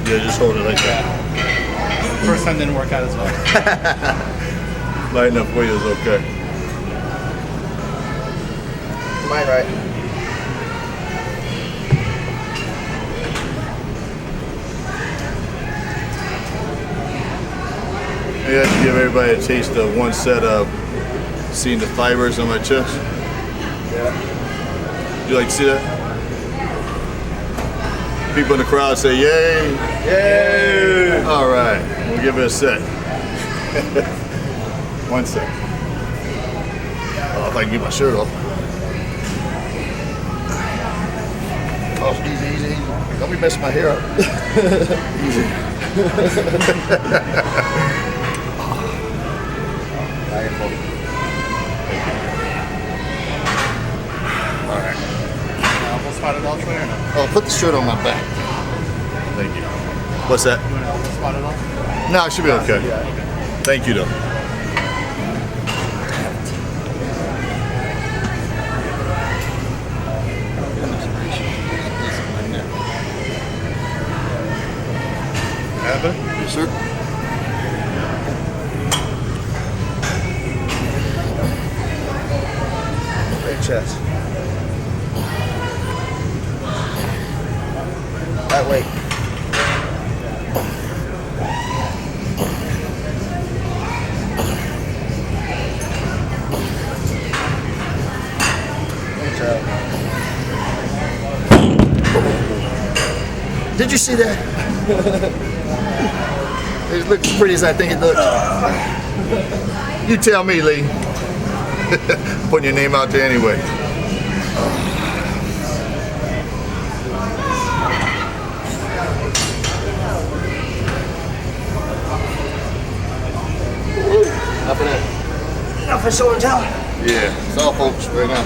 Yeah, just hold it like that. First time didn't work out as well. Light enough weight is okay. Mine right. Maybe I should give everybody a taste of one set of seeing the fibers on my chest. Yeah. You like to see that? People in the crowd say, yay! Yay! All right, we'll give it a set. 1 sec. Oh, if I can get my shirt off. Oh, easy, easy, easy. Don't be messing my hair up. Easy. All right. Elbow spotted all, Troy, or no? Oh, put the shirt on my back. Thank you. What's that? You want an elbow spotted all? No, it should be okay. Thank you, though. Have it? Yes, sir. Big chest. That weight. Did you see that? It looks as pretty as I think it looks. You tell me, Lee. Putting your name out there anyway. Up in it. Enough for show and tell. Yeah, it's all folks right now.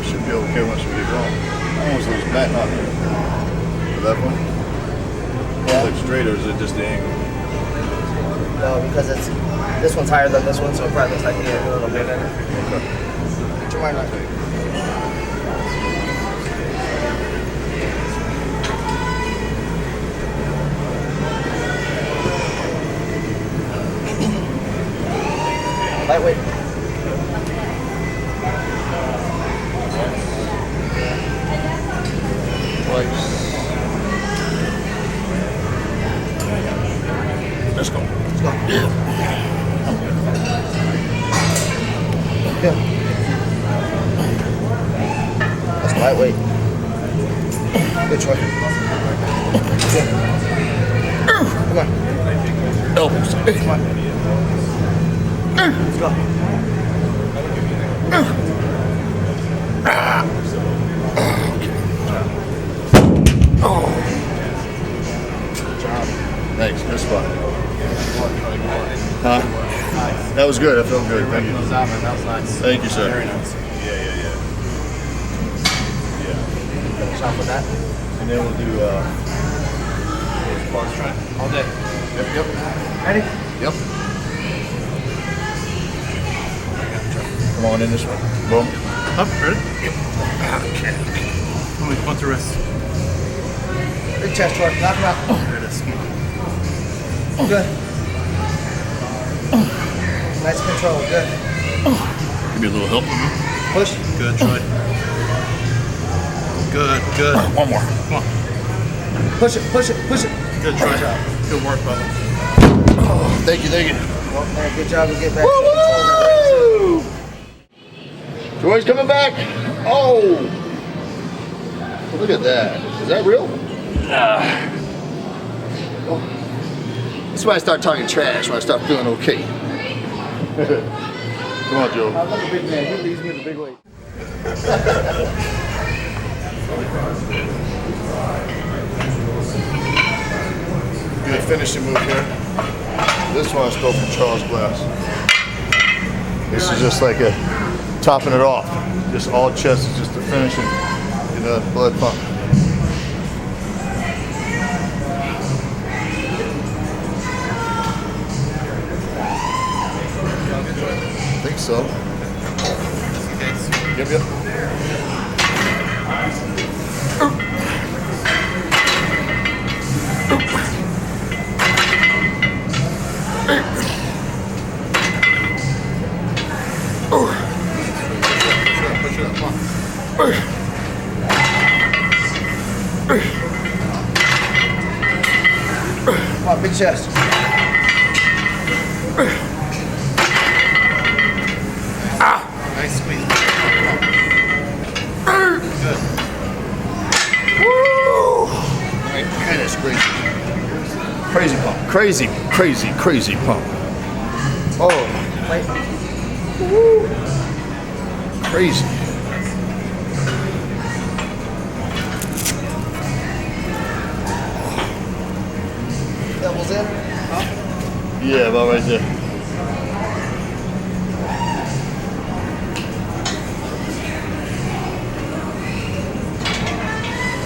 Should be okay once we get going. I almost lose that up. That one? Yeah. Like straight, or is it just the angle? No, because it's this one's higher than this one, so it probably looks like a little bit in it. Okay. Get your mind right. Lightweight. Let's go. Let's go. Yeah. Yeah. That's lightweight. Good choice. Yeah. Come on. Elbows. Come on. Let's go. Oh. Thanks. Good spot. Huh? That was good. I felt good. Thank you. That was nice. Thank you, sir. Very nice. Yeah. Finish off with that. And then we'll do Let's try it all day. Yep. Ready? Yep. Come on in this way. Boom. Up, ready? Okay. Let me punch the wrist. Big chest work. Knock him out. There it is. Good. Nice control, good. Give me a little help. Push. Good, Troy. Good, good. One more. Come on. Push it, push it, push it. Good, Troy. Good work, brother. Oh, thank you, thank you. Well, man, good job to get back. Woo! Troy's coming back. Oh! Look at that. Is that real? Oh. That's why I start talking trash, when I start feeling okay. Come on, Joe. I'm like a big man. He leaves me with a big weight. Good finishing move here. This one I stole from Charles Glass. This is just like a topping it off. Just all chest is just the finishing, you know, blood pump. I think so. Yep, yep. Push it up, come on. Come on, big chest. Nice squeeze. Good. Woo! Man, that's crazy. Crazy pump. Crazy, crazy, crazy pump. Oh, Wait. woo. Crazy. Elbows in. Yeah, about right there.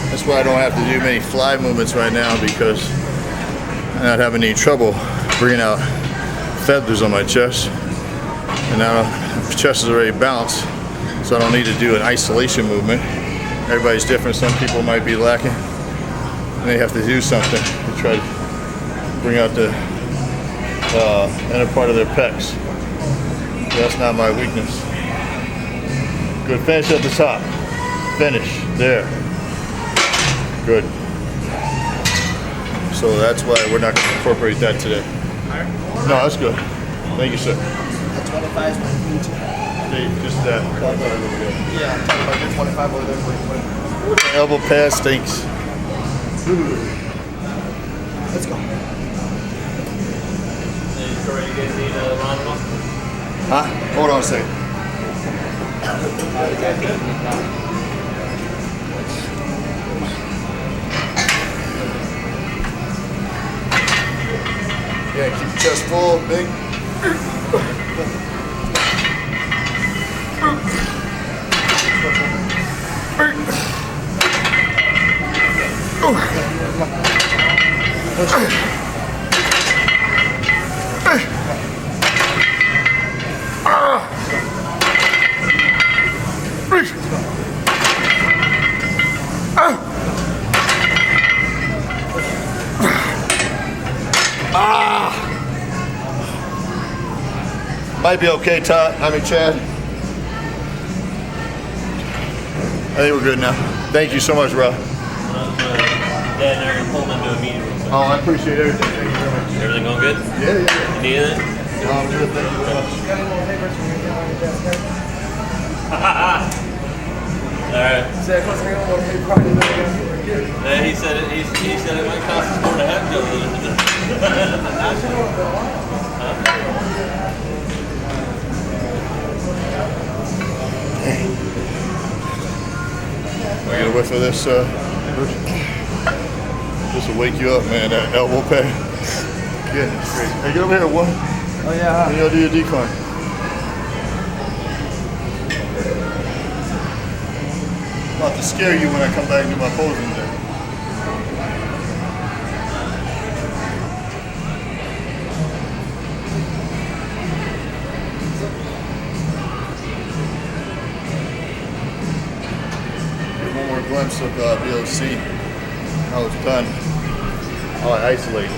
That's why I don't have to do many fly movements right now, because I'm not having any trouble bringing out feathers on my chest. And now the chest is already balanced, so I don't need to do an isolation movement. Everybody's different. Some people might be lacking, and they have to do something to try to bring out the inner part of their pecs. That's not my weakness. Good, finish at the top. Finish, there. Good. So that's why we're not going to incorporate that today. No, that's good. Thank you, sir. The 25 is my feet. Hey, just that. Yeah, I'm talking about the 25 over there. Elbow pass stinks. Let's go. Huh? Hold on a second. Yeah, keep your chest full, big. Might be okay, Todd. Chad. I think we're good now. Thank you so much, Rob. Dad and I are going to pull them into a meeting room. Oh, I appreciate everything. Thank you very much. Everything going good? Yeah, yeah. You need anything? I'm good. Thank you very much. Alright. Yeah, he said it might cost us more to have to I get a whiff of this, this will wake you up, man, that elbow pad. Goodness gracious. Hey, get over here, one. Oh, yeah. You gotta do your decline. I'm about to scare you when I come back and do my posing there. One more glimpse of be able to see how it's done, how I isolate.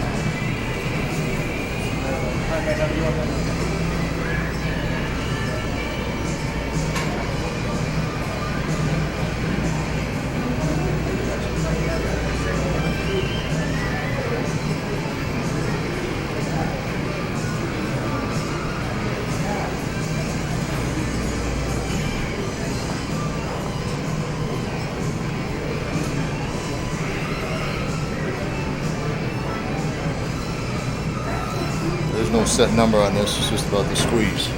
set number on this. It's just about the squeeze.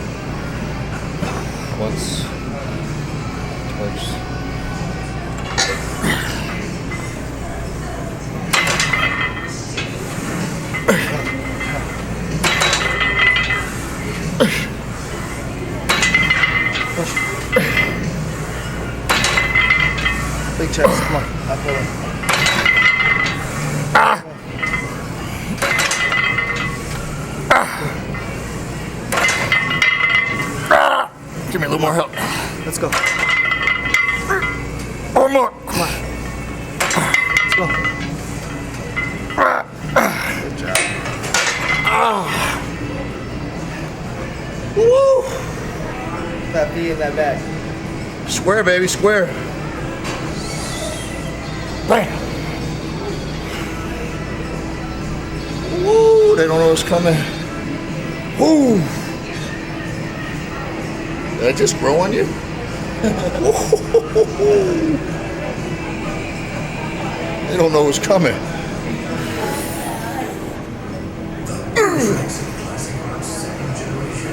Once, twice. Big chest, come on. I feel it. Give me a little more help. Let's go. One more. Come on. Let's go. Good job. Woo! That V in that back. Square, baby, square. Bam. Woo! They don't know what's coming. Woo! Did I just grow on you? They don't know what's coming.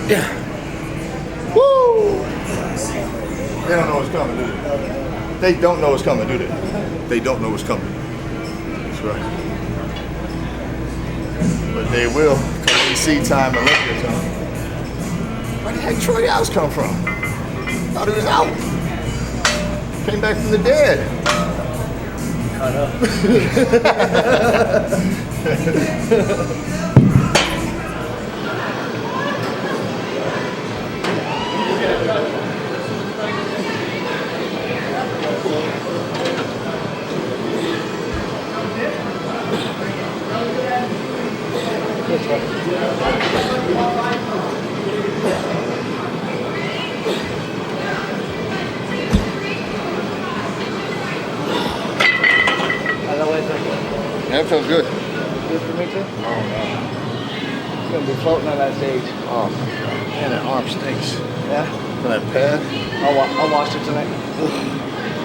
Yeah. Woo! They don't know what's coming, do they? They don't know what's coming, do they? They don't know what's coming. That's right. But they will come EC time, Olympia time. Where the heck Troy Alves come from? Thought he was out. Came back from the dead. Caught up. That felt good. Good for me too? Oh, no. It's gonna be floating on that stage. Oh, man, that arm stinks. Yeah? Can I pad? I'll wash it tonight.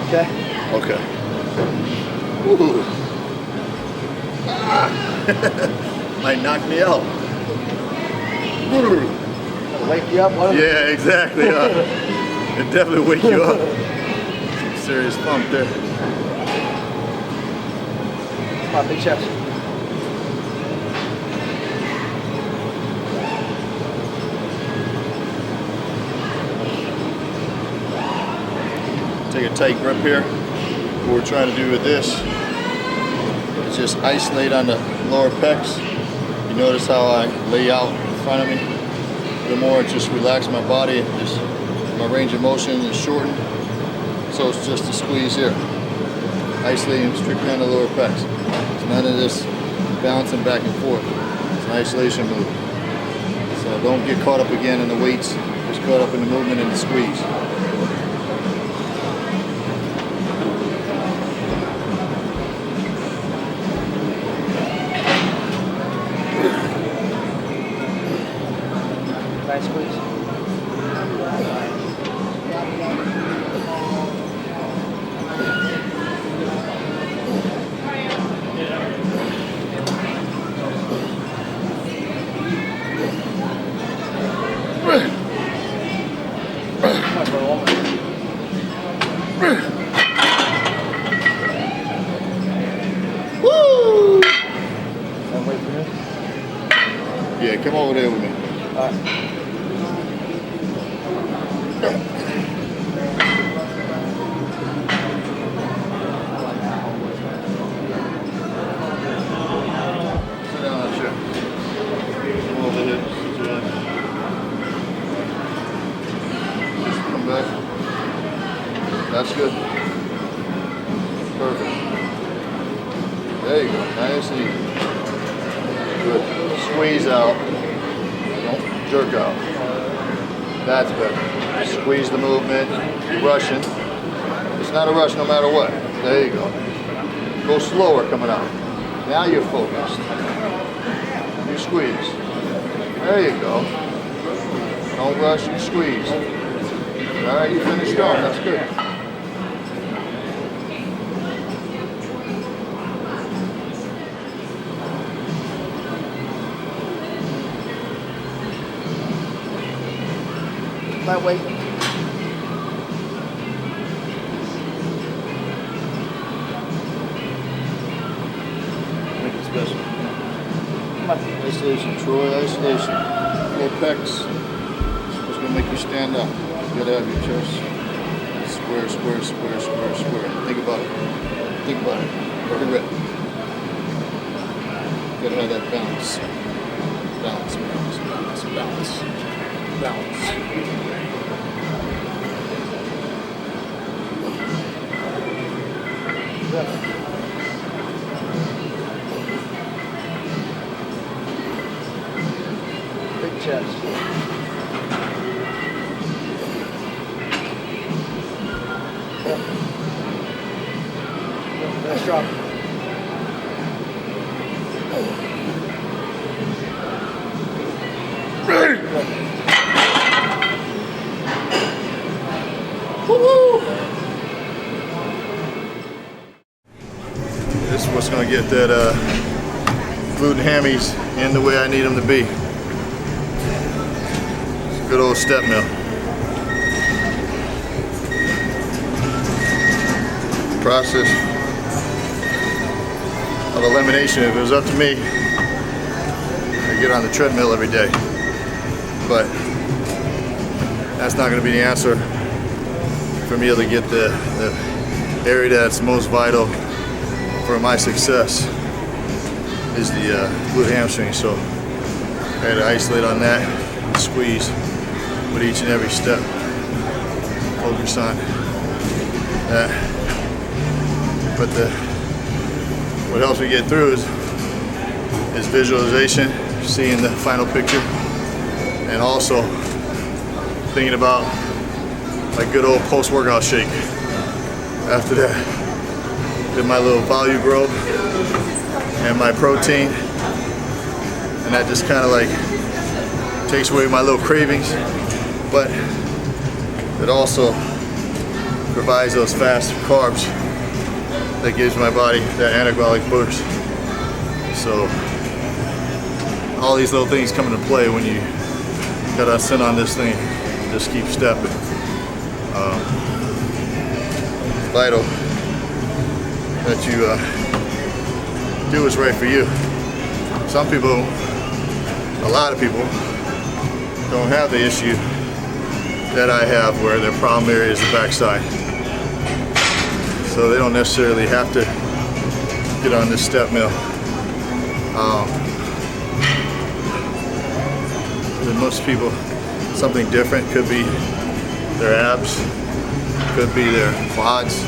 Okay? Okay. Ooh. Ah. Might knock me out. That'll wake you up. Yeah, exactly. It definitely wake you up. Some serious bump there. Come on, big chest. Take a tight grip here. What we're trying to do with this is just isolate on the lower pecs. You notice how I lay out in front of me? The more I just relax my body, just my range of motion is shortened. So it's just a squeeze here. Isolating strictly on the lower pecs. It's none of this bouncing back and forth. It's an isolation move. So don't get caught up again in the weights. Just caught up in the movement and the squeeze. Nice squeeze. Woo! And wait for him. Yeah, come over there with me. All right. Sit down on that chair. Come over here. Sit down. Just come back. That's good. Perfect. There you go. Nice and easy. Good. Squeeze out. Don't jerk out. That's better. Squeeze the movement. You're rushing. It's not a rush no matter what. There you go. Go slower coming out. Now you're focused. You squeeze. There you go. Don't rush, you squeeze. All right, you finished strong. That's good. Light weight. Make it special. Come on. Isolation, Troy, isolation. More pecs. It's gonna make you stand up. You gotta have your chest square, square, square, square, square. Think about it. Think about it. Every rep. You gotta have that balance. Balance, balance, balance, balance. Balance. Big chest. Nice drop. This is what's gonna get that glute and hammies in the way I need them to be. Good old step mill. Process of elimination. If it was up to me, I'd get on the treadmill every day. But that's not going to be the answer for me to get the area that's most vital for my success is the glute hamstring. So I had to isolate on that and squeeze with each and every step. Focus on that. But what helps me get through is visualization, seeing the final picture, and also thinking about my good old post-workout shake. After that, did my little volume growth and my protein, and that just kind of like takes away my little cravings, but it also provides those fast carbs that gives my body that anabolic boost. So all these little things come into play when you gotta sit on this thing, just keep stepping. Vital that you do what's right for you. Some people, a lot of people, don't have the issue that I have where their problem area is the backside. So they don't necessarily have to get on this step mill. With most people, something different. Could be their abs, could be their quads,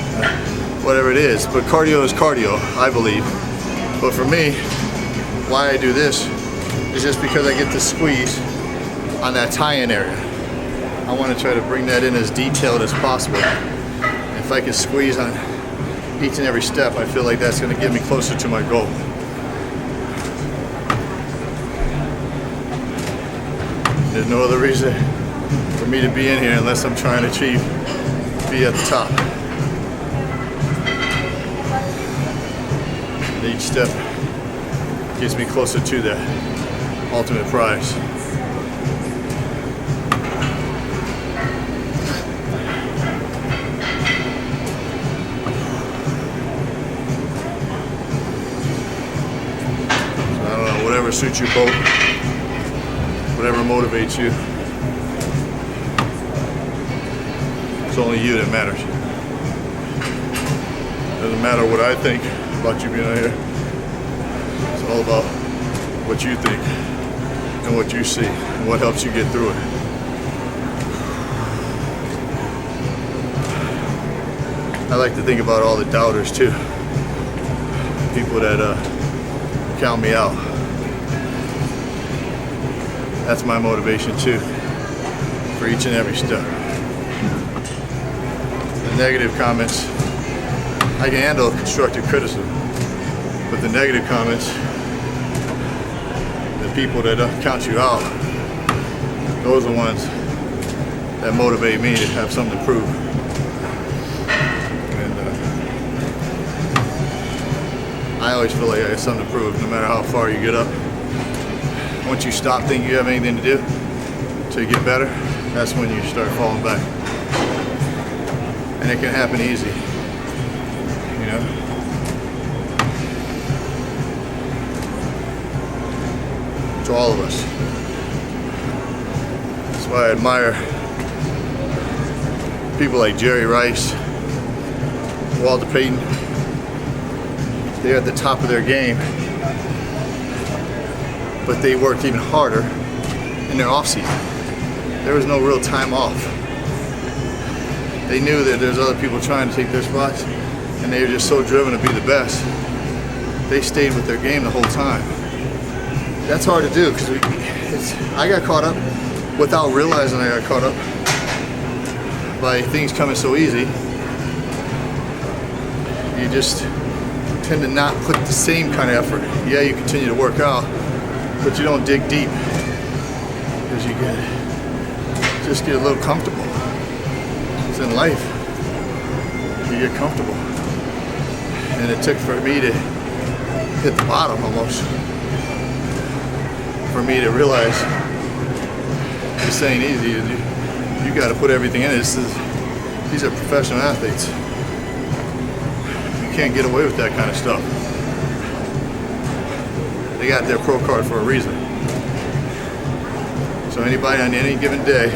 whatever it is. But cardio is cardio, I believe. But for me, why I do this is just because I get to squeeze on that tie-in area. I want to try to bring that in as detailed as possible. If I can squeeze on each and every step, I feel like that's going to get me closer to my goal. There's no other reason for me to be in here unless I'm trying to be at the top. And each step gets me closer to that ultimate prize. Whatever suits your boat, whatever motivates you. It's only you that matters. Doesn't matter what I think about you being out here. It's all about what you think and what you see and what helps you get through it. I like to think about all the doubters too. People that count me out. That's my motivation too, for each and every step. The negative comments, I can handle constructive criticism, but the negative comments, the people that count you out, those are the ones that motivate me to have something to prove. And I always feel like I have something to prove, no matter how far you get up. Once you stop thinking you have anything to do to get better, that's when you start falling back. And it can happen easy, you know? To all of us. That's why I admire people like Jerry Rice, Walter Payton. They're at the top of their game, but they worked even harder in their off season. There was no real time off. They knew that there's other people trying to take their spots, and they were just so driven to be the best. They stayed with their game the whole time. That's hard to do because I got caught up without realizing I got caught up by things coming so easy. You just tend to not put the same kind of effort. Yeah, you continue to work out, but you don't dig deep because you just get a little comfortable. It's in life. You get comfortable. And it took for me to hit the bottom almost. For me to realize this ain't easy. You got to put everything in it. These are professional athletes. You can't get away with that kind of stuff. They got their pro card for a reason. So anybody on any given day,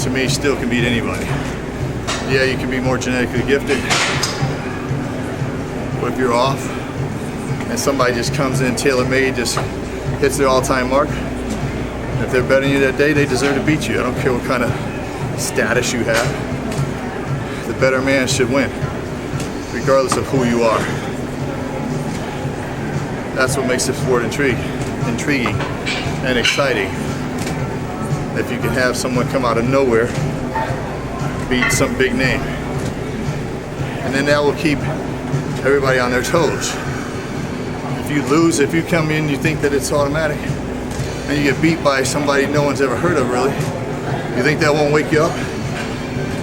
to me, still can beat anybody. Yeah, you can be more genetically gifted, but if you're off and somebody just comes in tailor-made, just hits their all-time mark, if they're better than you that day, they deserve to beat you. I don't care what kind of status you have. The better man should win, regardless of who you are. That's what makes this sport intriguing and exciting. If you can have someone come out of nowhere, beat some big name, and then that will keep everybody on their toes. If you lose, if you come in, you think that it's automatic, and you get beat by somebody no one's ever heard of really, you think that won't wake you up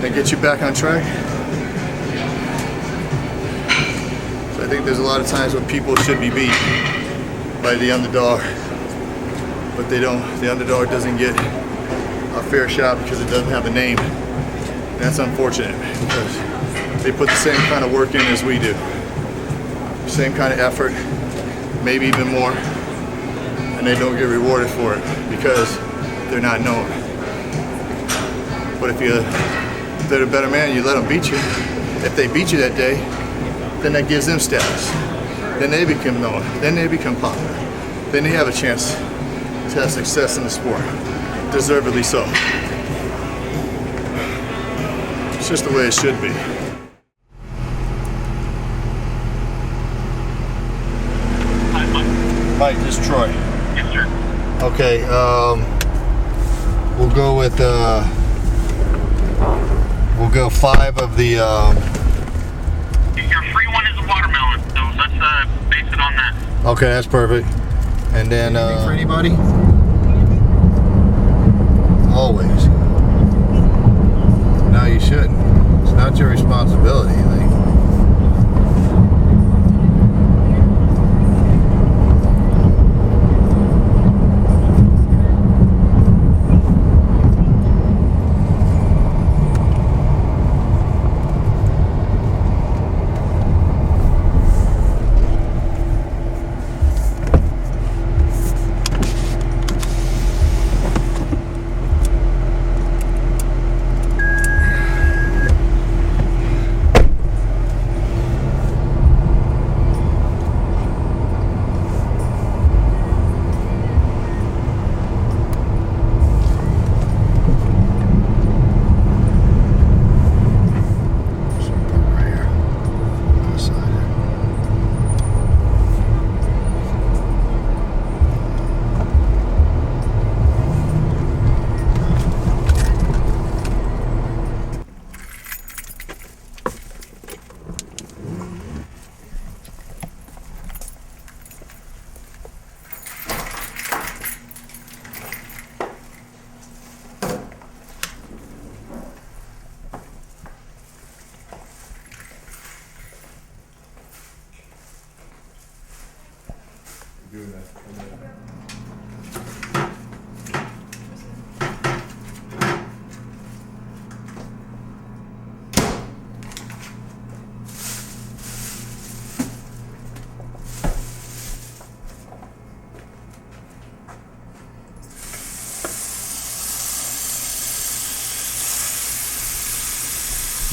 and get you back on track? So I think there's a lot of times when people should be beat by the underdog, but they don't. The underdog doesn't get a fair shot because it doesn't have a name. And that's unfortunate because they put the same kind of work in as we do. Same kind of effort, maybe even more, and they don't get rewarded for it because they're not known. But if they're a better man, you let them beat you. If they beat you that day, then that gives them status. Then they become known. Then they become popular. Then they have a chance to have success in the sport. Deservedly so. It's just the way it should be. Hi, Mike. Mike, this is Troy. Yes, sir. Okay, we'll go with we'll go 5 of the Your free one is a watermelon, so let's base it on that. okay, that's perfect. And then for anybody? Always. No, you shouldn't. It's not your responsibility.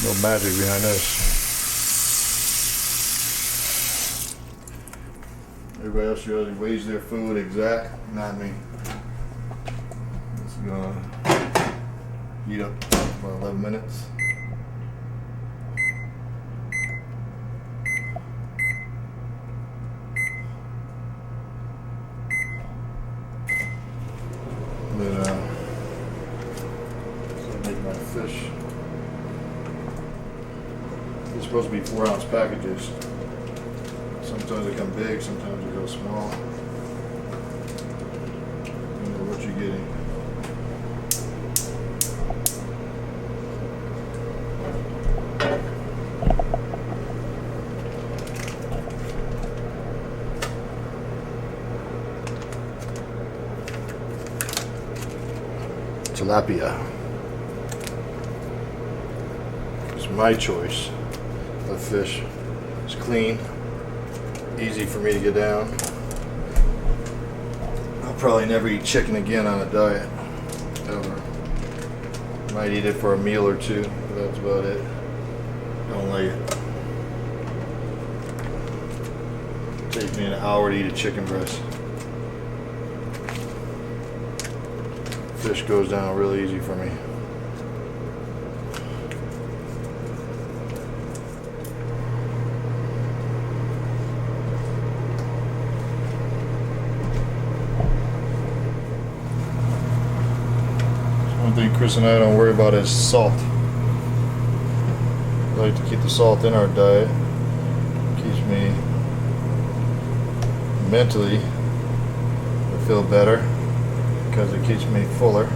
No magic behind this. Everybody else usually weighs their food exact, not me. It's gonna heat up for about 11 minutes. And then so make my fish. They're supposed to be 4-ounce packages. Sometimes they come big, sometimes they go small. You know what you're getting. Tilapia. It's my choice of fish. It's clean, easy for me to get down. I'll probably never eat chicken again on a diet, ever. Might eat it for a meal or two, but that's about it. Don't like it. Takes me an hour to eat a chicken breast. Fish goes down real easy for me. One thing Chris and I don't worry about is salt. We like to keep the salt in our diet. Keeps me mentally, I feel better because it keeps me fuller,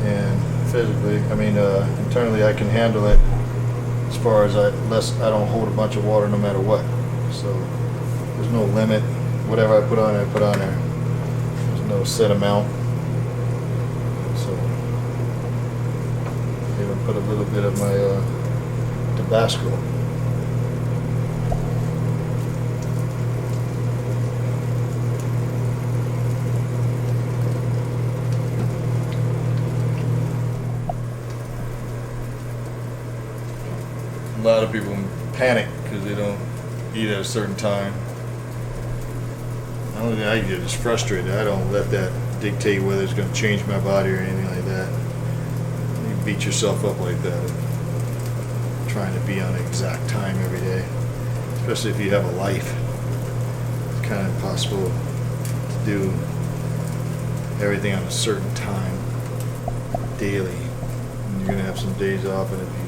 and physically, internally I can handle it as far as I don't hold a bunch of water no matter what. So there's no limit. Whatever I put on there, I put on there. There's no set amount. So I even put a little bit of my Tabasco. A lot of people panic because they don't eat at a certain time. The only thing I get is frustrated. I don't let that dictate whether it's going to change my body or anything like that. You beat yourself up like that, trying to be on an exact time every day, especially if you have a life. It's kind of impossible to do everything on a certain time daily. And you're going to have some days off, and if you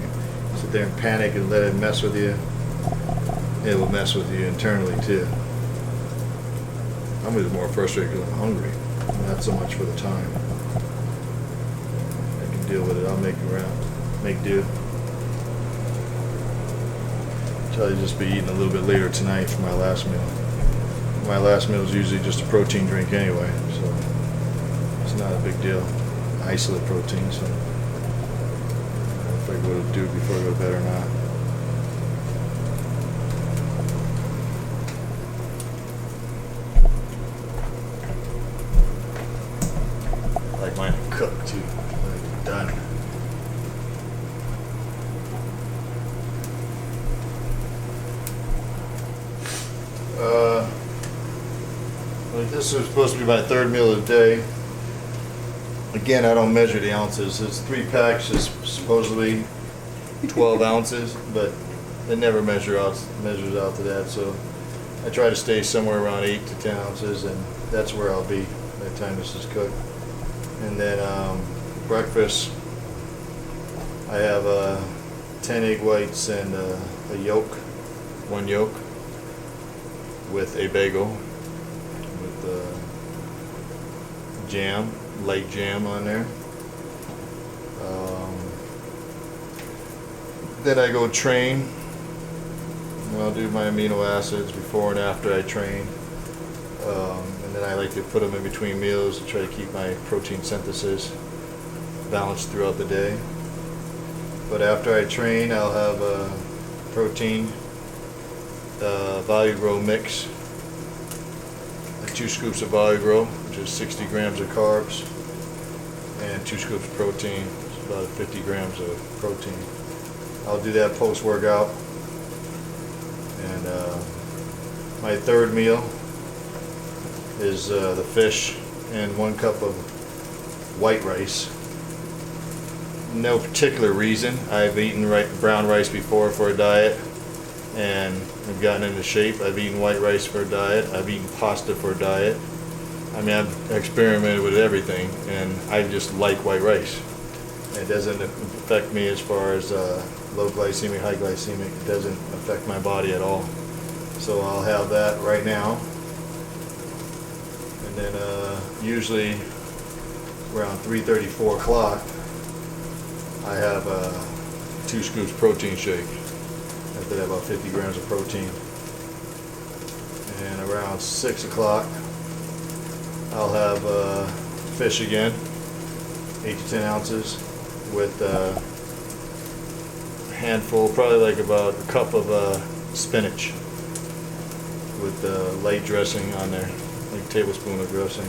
sit there and panic and let it mess with you, it will mess with you internally too. I'm just more frustrated because I'm hungry, not so much for the time. I can deal with it. I'll make do. Try to just be eating a little bit later tonight for my last meal. My last meal is usually just a protein drink anyway, so it's not a big deal. Isolate protein, so if I go to do it before I go to bed or not. I like mine to cook too. Like it's done. Like this is supposed to be my third meal of the day. Again, I don't measure the ounces. It's 3 packs, is supposedly 12 ounces, but it never measures out to that. So I try to stay somewhere around 8 to 10 ounces, and that's where I'll be by the time this is cooked. And then breakfast, I have 10 egg whites and a yolk, 1 yolk, with a bagel, with jam. Light jam on there. Then I go train. I'll do my amino acids before and after I train. And then I like to put them in between meals to try to keep my protein synthesis balanced throughout the day. But after I train, I'll have a protein Value Grow mix. 2 scoops of Value Grow, which is 60 grams of carbs, and 2 scoops of protein, it's about 50 grams of protein. I'll do that post-workout. And my third meal is the fish and 1 cup of white rice. No particular reason. I've eaten brown rice before for a diet and I've gotten into shape. I've eaten white rice for a diet. I've eaten pasta for a diet. I mean, I've experimented with everything and I just like white rice. It doesn't affect me as far as low glycemic, high glycemic. It doesn't affect my body at all. So I'll have that right now. And then usually around 3:30, 4 o'clock, I have 2 scoops protein shake. After that, about 50 grams of protein. And around 6 o'clock, I'll have fish again, 8 to 10 ounces, with a handful, probably like about a cup of spinach with light dressing on there, like a tablespoon of dressing.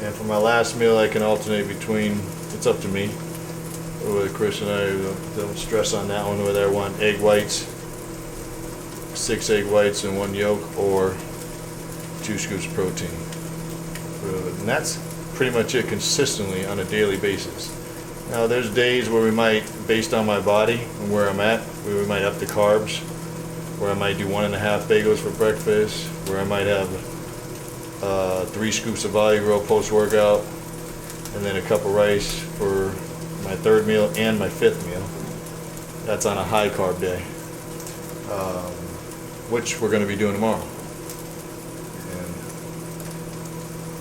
And for my last meal, I can alternate between, it's up to me, with Chris and I don't stress on that one, whether I want egg whites, 6 egg whites and 1 yolk, or 2 scoops of protein. And that's pretty much it consistently on a daily basis. Now there's days where we might, based on my body and where I'm at, we might up the carbs, where I might do 1.5 bagels for breakfast, where I might have 3 scoops of Valley Grow post-workout, and then a cup of rice for my 3rd meal and my 5th meal. That's on a high carb day, which we're going to be doing tomorrow.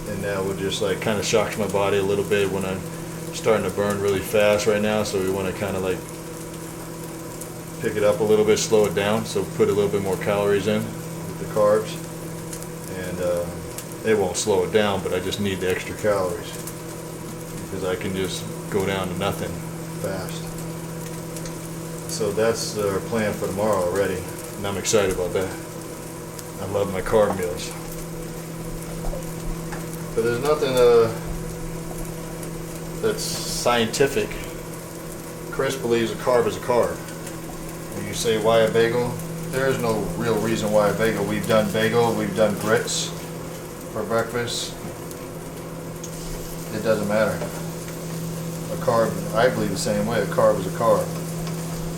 And that would just like kind of shocks my body a little bit when I'm starting to burn really fast right now, so we want to kind of like pick it up a little bit, slow it down, so put a little bit more calories in with the carbs, and it won't slow it down, but I just need the extra calories because I can just go down to nothing fast. So that's our plan for tomorrow already, and I'm excited about that. I love my carb meals. But there's nothing that's scientific. Chris believes a carb is a carb. When you say why a bagel, there is no real reason why a bagel. We've done bagel, we've done grits for breakfast. It doesn't matter. A carb, I believe the same way. A carb is a carb.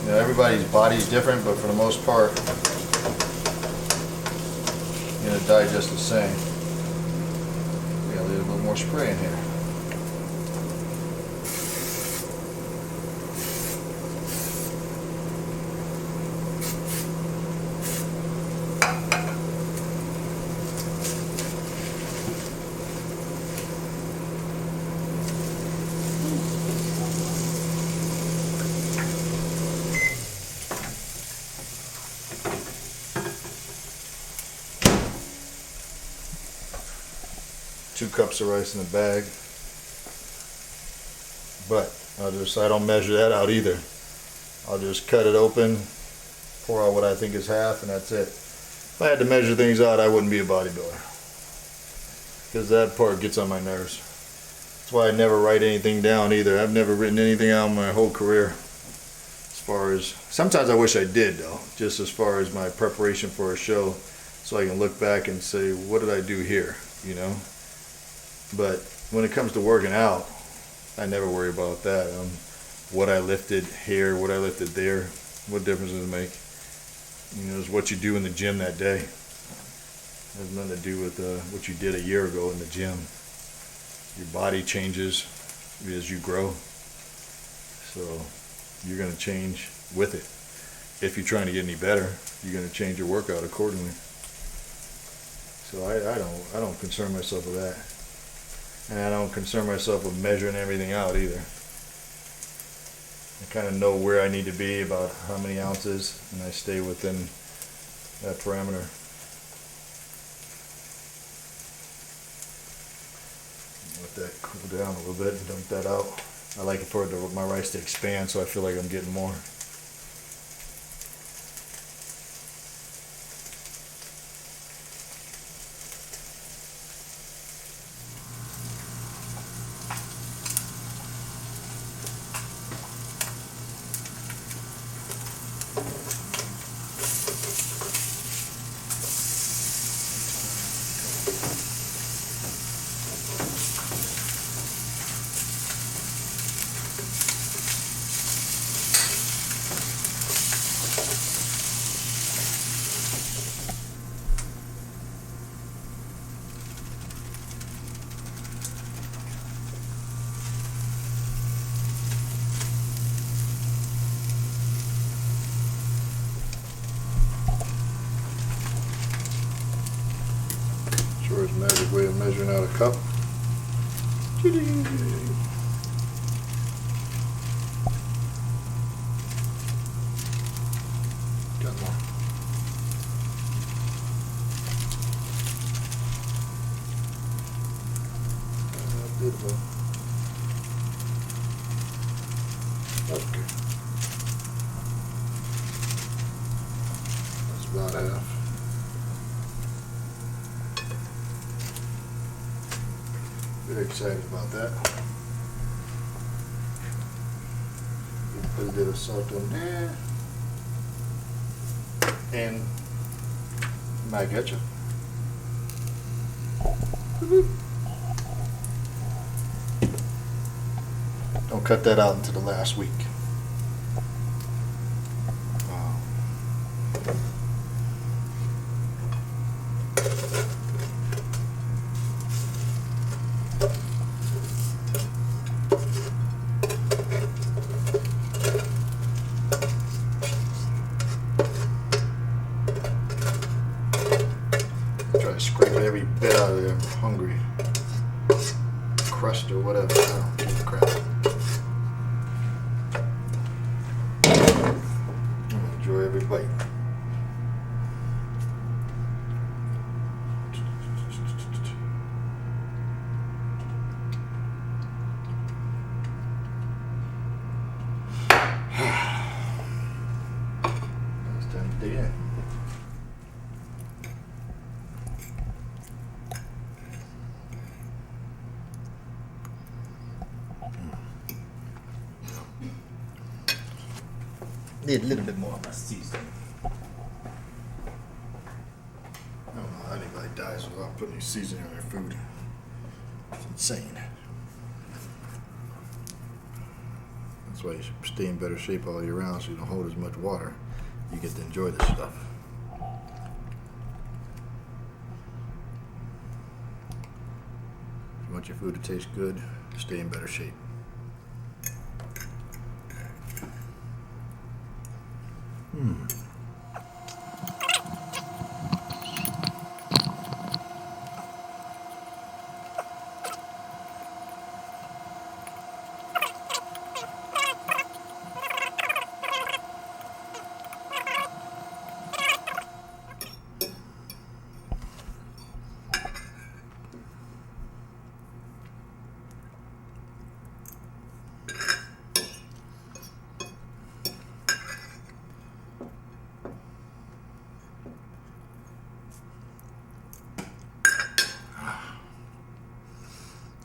You know, everybody's body's different, but for the most part, you're gonna digest the same. We got a little bit more spray in here. Two cups of rice in the bag, but I don't measure that out either. I'll just cut it open, pour out what I think is half, and that's it. If I had to measure things out, I wouldn't be a bodybuilder, because that part gets on my nerves. That's why I never write anything down either. I've never written anything out my whole career. As far as, sometimes I wish I did though, just as far as my preparation for a show, so I can look back and say, what did I do here, you know? But when it comes to working out, I never worry about that. What I lifted here, what I lifted there, what difference does it make? You know, it's what you do in the gym that day. It has nothing to do with what you did a year ago in the gym. Your body changes as you grow. So you're going to change with it. If you're trying to get any better, you're going to change your workout accordingly. So I don't concern myself with that. And I don't concern myself with measuring everything out either. I kind of know where I need to be, about how many ounces, and I stay within that parameter. Let that cool down a little bit and dump that out. I like it for my rice to expand, so I feel like I'm getting more. scientific way of measuring out a cup. Got more. Beautiful. Okay. That's about half. Very excited about that. Put a little salt on there. And my ketchup. Don't cut that out until the last week. Try to scrape every bit out of there. I'm hungry. Crust or whatever. I don't give a crap. Enjoy every bite. It's time to dig in. Need a little bit more of my seasoning. I don't know how anybody dies without putting any seasoning on their food. It's insane. That's why you should stay in better shape all year round so you don't hold as much water. You get to enjoy this stuff. If you want your food to taste good, stay in better shape.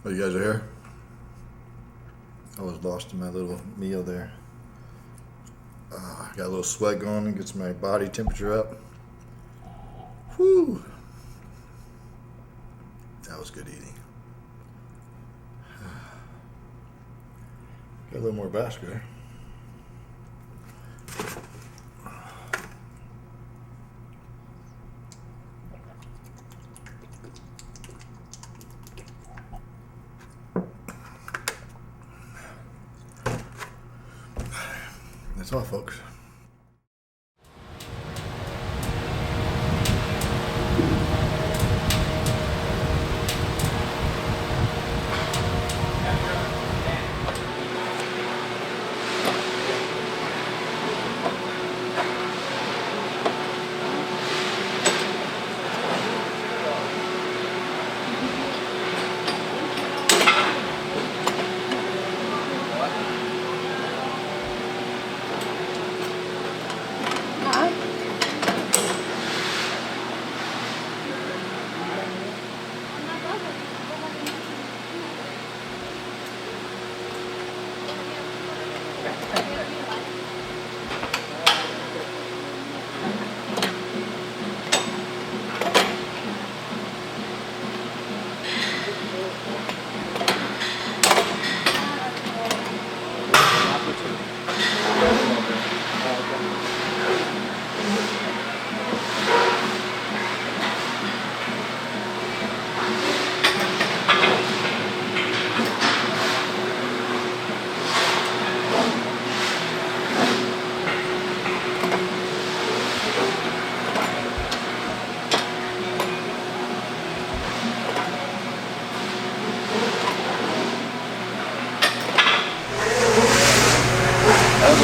Oh, you guys are here? I was lost in my little meal there. Got a little sweat going and gets my body temperature up. Whew. That was good eating. Got a little more basket there. That's all, folks.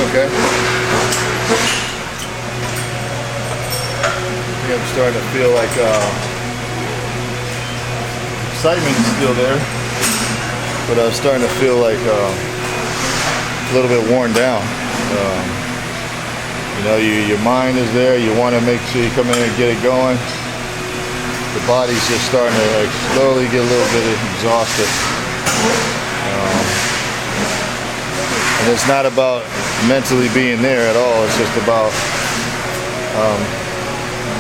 Okay. I'm starting to feel like excitement's still there, but I'm starting to feel like a little bit worn down. You know, your mind is there. You want to make sure you come in and get it going. The body's just starting to like slowly get a little bit exhausted. And it's not about mentally being there at all. It's just about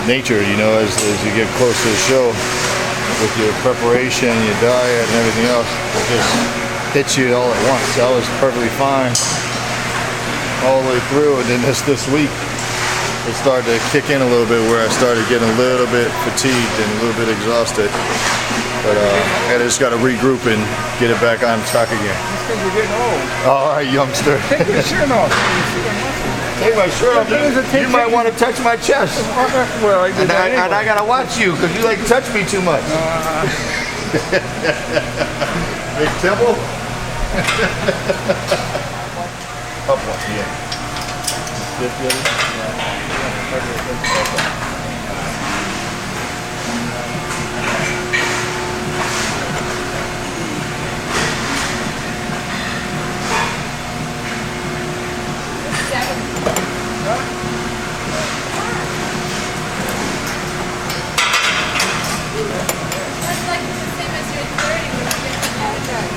nature, you know, as you get close to the show, with your preparation, your diet, and everything else, it just hits you all at once. I was perfectly fine all the way through, and then this week, it started to kick in a little bit where I started getting a little bit fatigued and a little bit exhausted. But I just got to regroup and get it back on track again. That's because you're getting old. All right, youngster. Take your shirt off. Take my shirt off. You might want to touch my chest. Well, I did that and I got to watch you because you like to touch me too much. Big temple? Up one, yeah. Dip the other? That's like the same as your 30 when you get the haircut.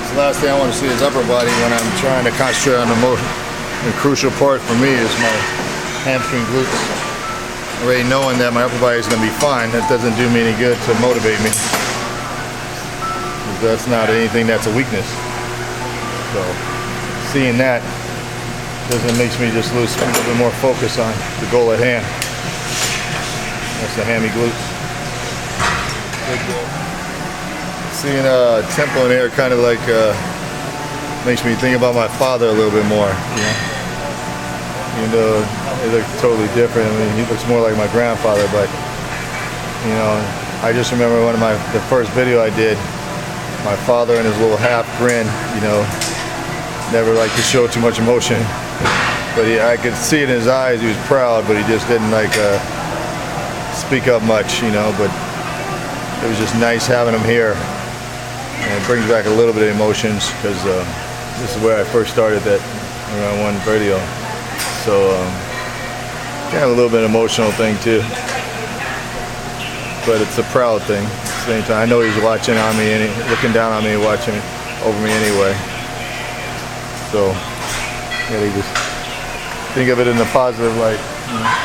The last thing I want to see is upper body when I'm trying to concentrate on the crucial part for me is my hamstring glutes. Already knowing that my upper body is going to be fine, that doesn't do me any good to motivate me. That's not anything that's a weakness. So seeing that makes me just lose a little bit more focus on the goal at hand. That's the hammy glutes. Big goal. Seeing tempo in here kind of like makes me think about my father a little bit more, you know. Even though they look totally different. I mean, he looks more like my grandfather, but you know, I just remember the first video I did, my father and his little half grin, you know, never liked to show too much emotion. But I could see it in his eyes, he was proud, but he just didn't like speak up much, you know, but it was just nice having him here. And it brings back a little bit of emotions because this is where I first started that around one video. So kind of a little bit emotional thing too. But it's a proud thing at the same time. I know he's watching on me, looking down on me, watching over me anyway. So yeah, you just think of it in a positive light. You know?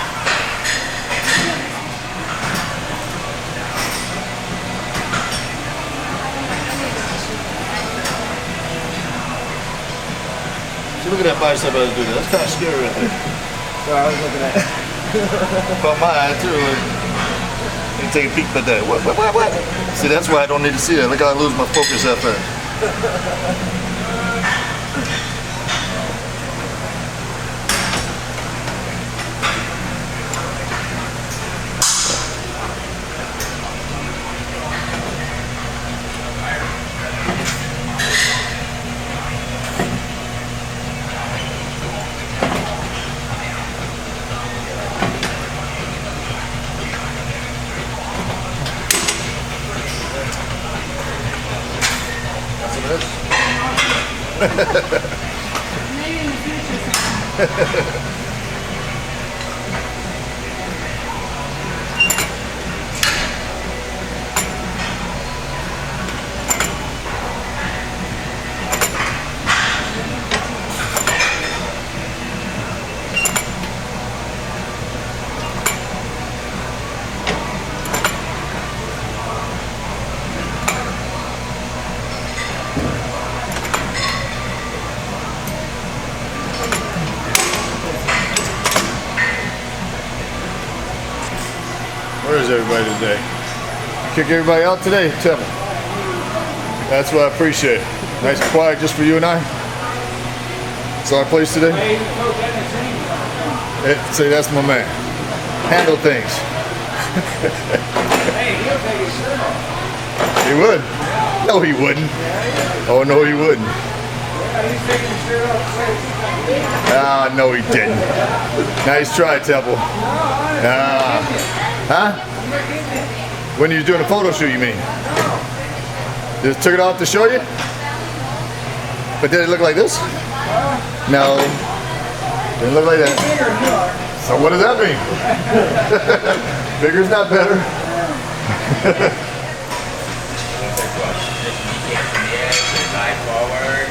Look at that bicep I was doing. That's kind of scary right there. So I was looking at it. But my eye too. Let me take a peek at that. What? See, that's why I don't need to see that. Look how I lose my focus that fast. Maybe in the future. is everybody today? Kick everybody out today, tell me. That's what I appreciate. Nice and quiet just for you and I. It's our place today. Say that's my man. Handle things. He would. No, he wouldn't. Oh, no, he wouldn't. Ah, no, he didn't. Nice try, Temple. Huh? When you were doing a photo shoot, you mean? Just took it off to show you? But did it look like this? No. Didn't look like that. So what does that mean? Bigger's not better. Slide forward,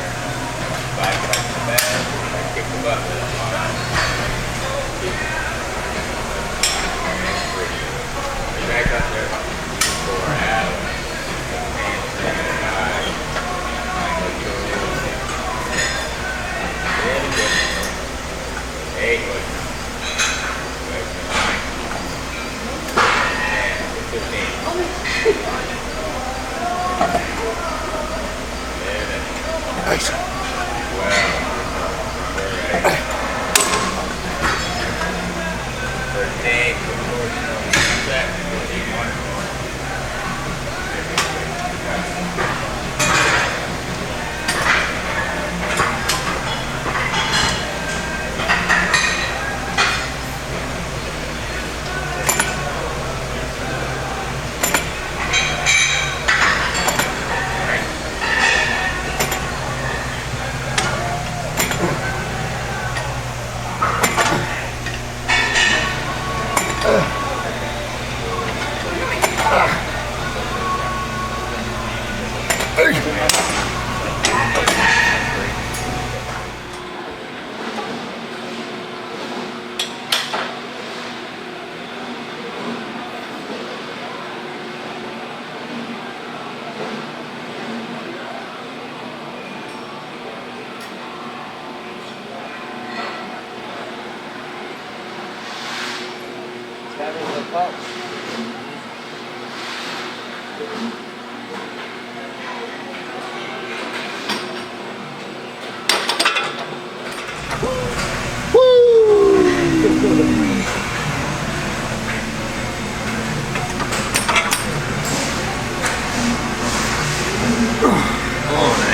slide back to the back, kick the butt with it. Back up there. Forward out. Hey, good. 15. Nice.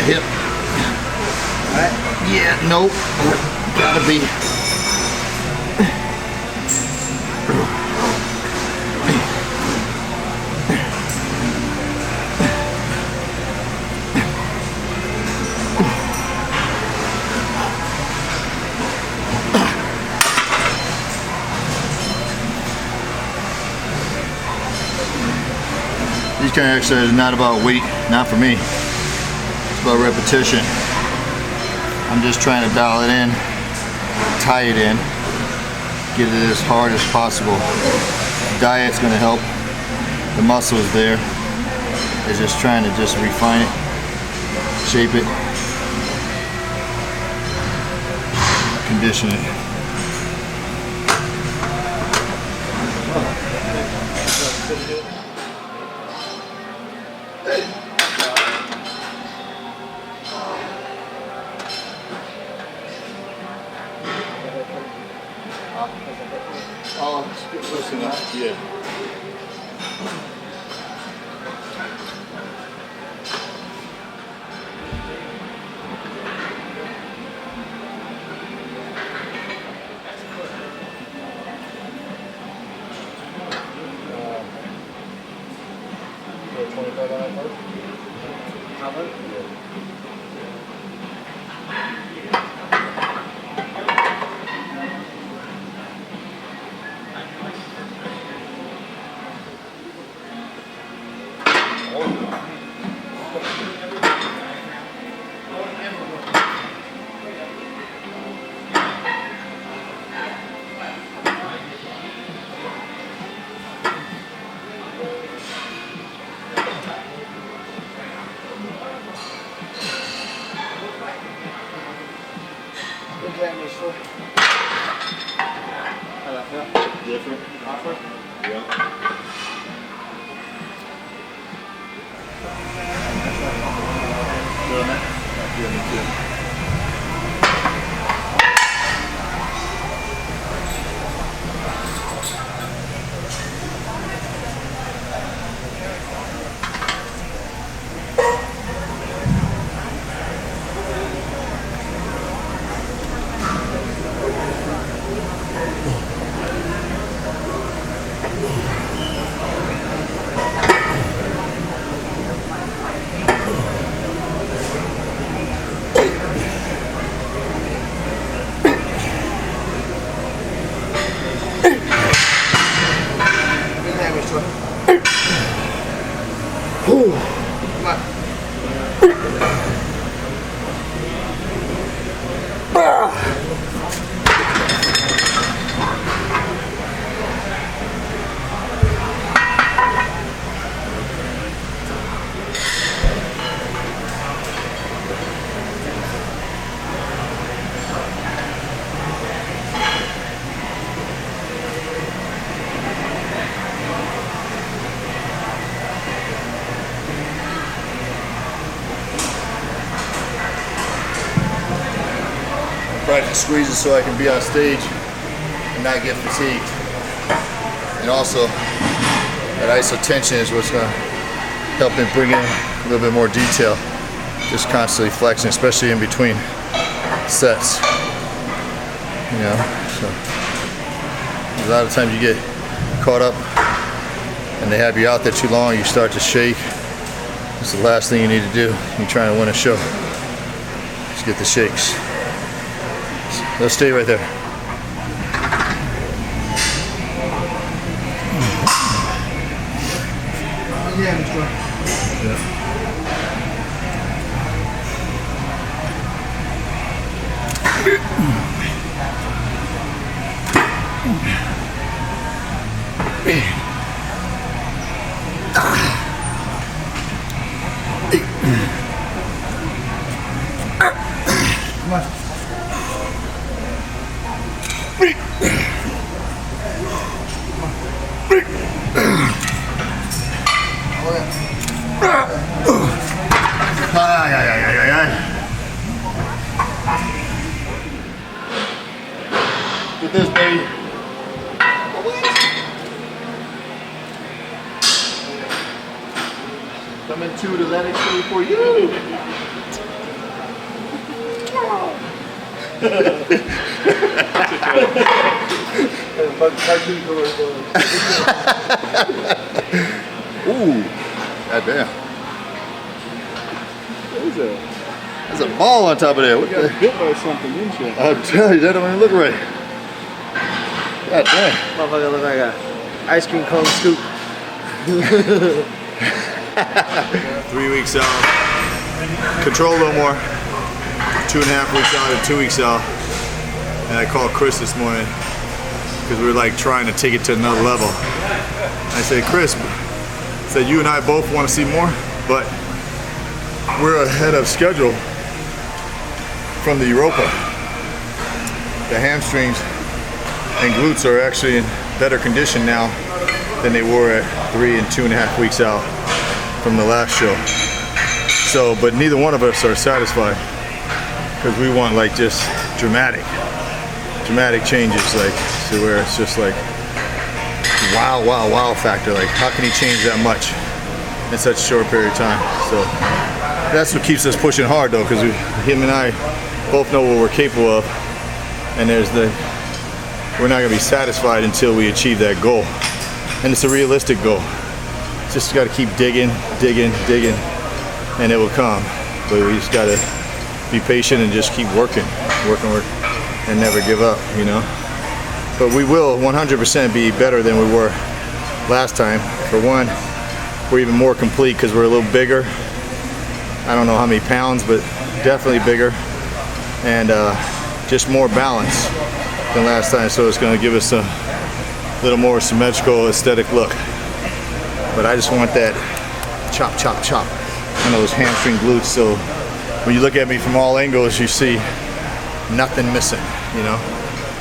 Hip. Yeah, nope. Gotta be. These kind of exercises are not about weight, not for me. It's about repetition. I'm just trying to dial it in, tie it in, get it as hard as possible. Diet's gonna help. The muscle is there. It's just trying to just refine it, shape it, condition it. Yeah. Different offer? Yeah. squeeze it so I can be on stage and not get fatigued. And also, that iso tension is what's gonna help me bring in a little bit more detail. Just constantly flexing, especially in between sets. You know, so a lot of times you get caught up and they have you out there too long, you start to shake. It's the last thing you need to do when you're trying to win a show. Just get the shakes. Let's stay right there. Yeah, Mr. Yeah. Come on. Get this, baby. Coming to the Atlantic City for you. Ooh, goddamn. There's a ball on top of there. What You the? got bit by something, didn't you? I'm telling you, that don't even look right. God damn. Motherfucker look like a ice cream cone scoop. 3 weeks out. Control a little more. 2.5 weeks out and 2 weeks out. And I called Chris this morning because we were like trying to take it to another level. I said, Chris, said you and I both want to see more, but we're ahead of schedule from the Europa. The hamstrings and glutes are actually in better condition now than they were at 3 and 2.5 weeks out from the last show. So, but neither one of us are satisfied because we want like just dramatic changes, like so where it's just like wow factor. Like how can he change that much in such a short period of time? So that's what keeps us pushing hard though, because him and I both know what we're capable of, and we're not gonna be satisfied until we achieve that goal. And it's a realistic goal. Just gotta keep digging, and it will come. But we just gotta be patient and just keep working, and never give up, you know. But we will 100% be better than we were last time. For one, we're even more complete because we're a little bigger. I don't know how many pounds, but definitely bigger, and just more balance than last time. So it's going to give us a little more symmetrical, aesthetic look. But I just want that chop on those hamstring glutes. So when you look at me from all angles, you see nothing missing, you know.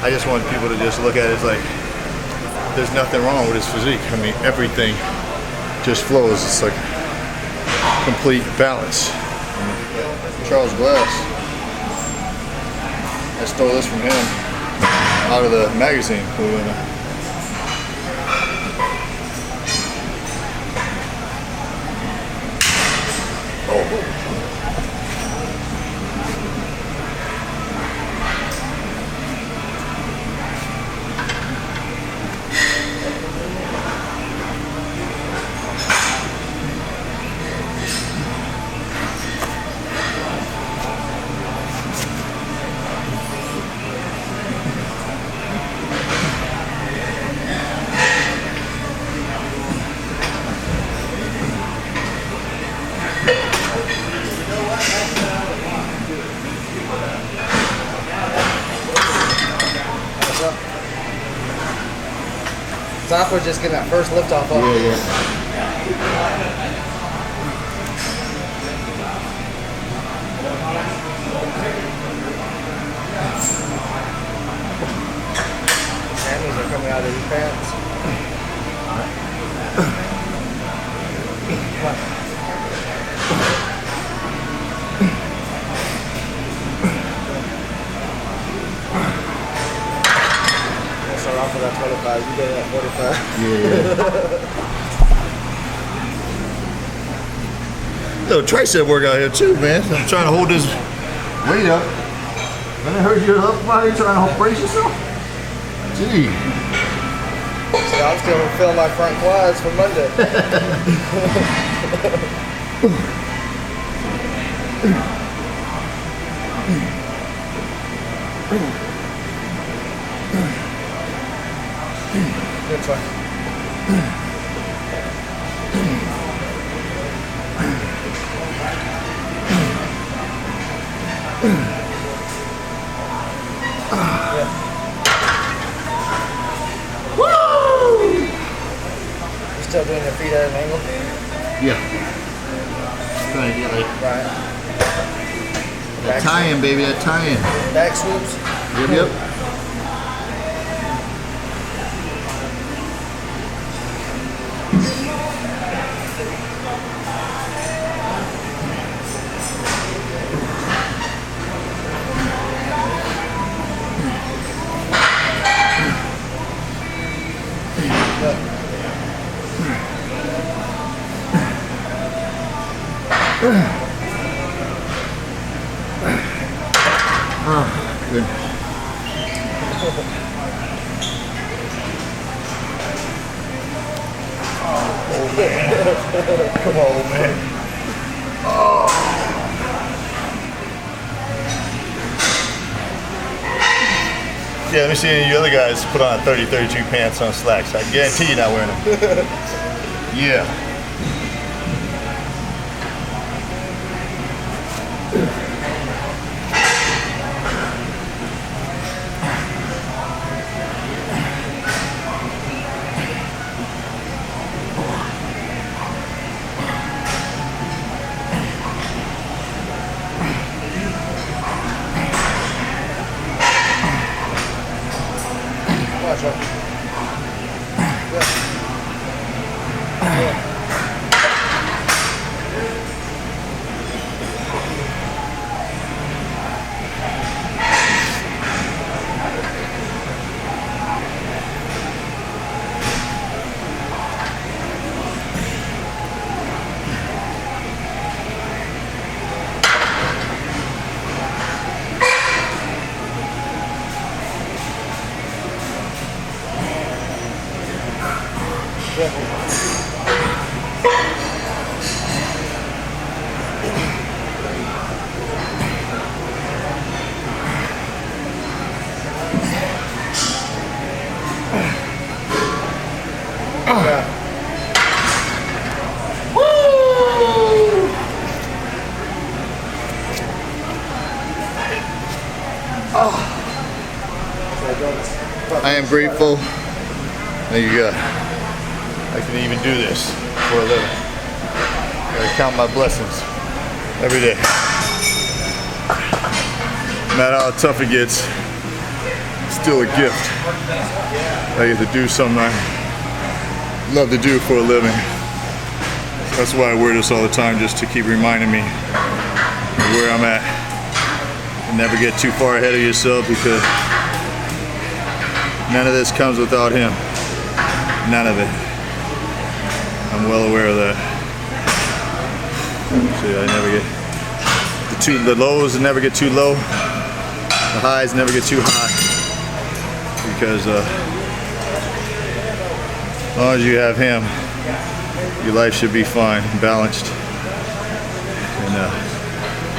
I just want people to just look at it as like there's nothing wrong with his physique. I mean, everything just flows. It's like complete balance. Charles Glass, I stole this from him out of the magazine. Oh. Top was just getting that first lift off of. Yeah. Sandals are coming out of his pants. start off with that 25. You get it at 45. Yeah. Little tricep workout here too, man. I'm trying to hold this weight up. And I heard your upper body trying to brace yourself. Gee. See, I'm still feeling my front quads for Monday. Good try. Still doing your feet at an angle? Yeah. Trying to get like Right. that tie-in, baby, that tie-in. Back swoops? Yep. Good. Come on, man. Yeah, let me see any of you other guys put on 30, 32 pants on slacks. I guarantee you're not wearing them. Yeah. Watch out. I am grateful that I can even do this for a living. I count my blessings every day. No matter how tough it gets, it's still a gift. I get to do something I love to do for a living. That's why I wear this all the time, just to keep reminding me of where I'm at. And never get too far ahead of yourself, because none of this comes without him. None of it. I'm well aware of that. See, I never get the lows never get too low. The highs never get too high. Because as long as you have him, your life should be fine, balanced, and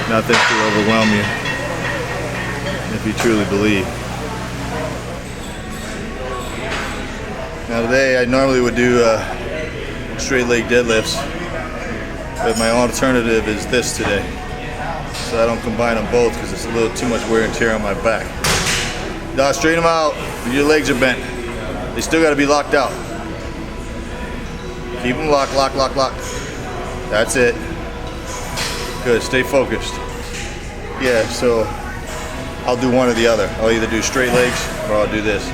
nothing to overwhelm you if you truly believe. Now today I normally would do straight leg deadlifts, but my alternative is this today. So I don't combine them both because it's a little too much wear and tear on my back. Now straighten them out. Your legs are bent. They still got to be locked out. Keep them locked, lock, lock, lock. That's it. Good, stay focused. Yeah, so I'll do one or the other. I'll either do straight legs or I'll do this.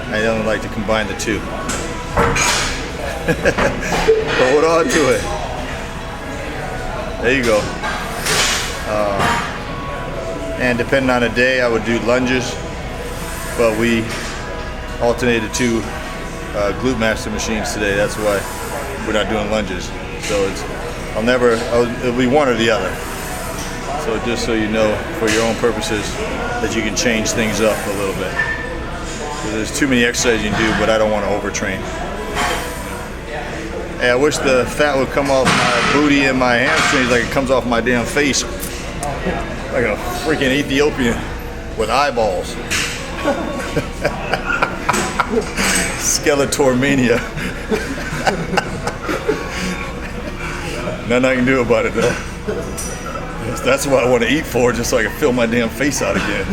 I don't like to combine the two. But hold on to it. There you go. And depending on the day, I would do lunges. But we alternated 2 glute master machines today. That's why we're not doing lunges. So it'll be one or the other. So just so you know, for your own purposes, that you can change things up a little bit. So there's too many exercises you can do, but I don't want to overtrain. Hey, I wish the fat would come off my booty and my hamstrings like it comes off my damn face. Like a freaking Ethiopian with eyeballs. Skeletor mania. Nothing I can do about it though. That's what I want to eat for, just so I can fill my damn face out again.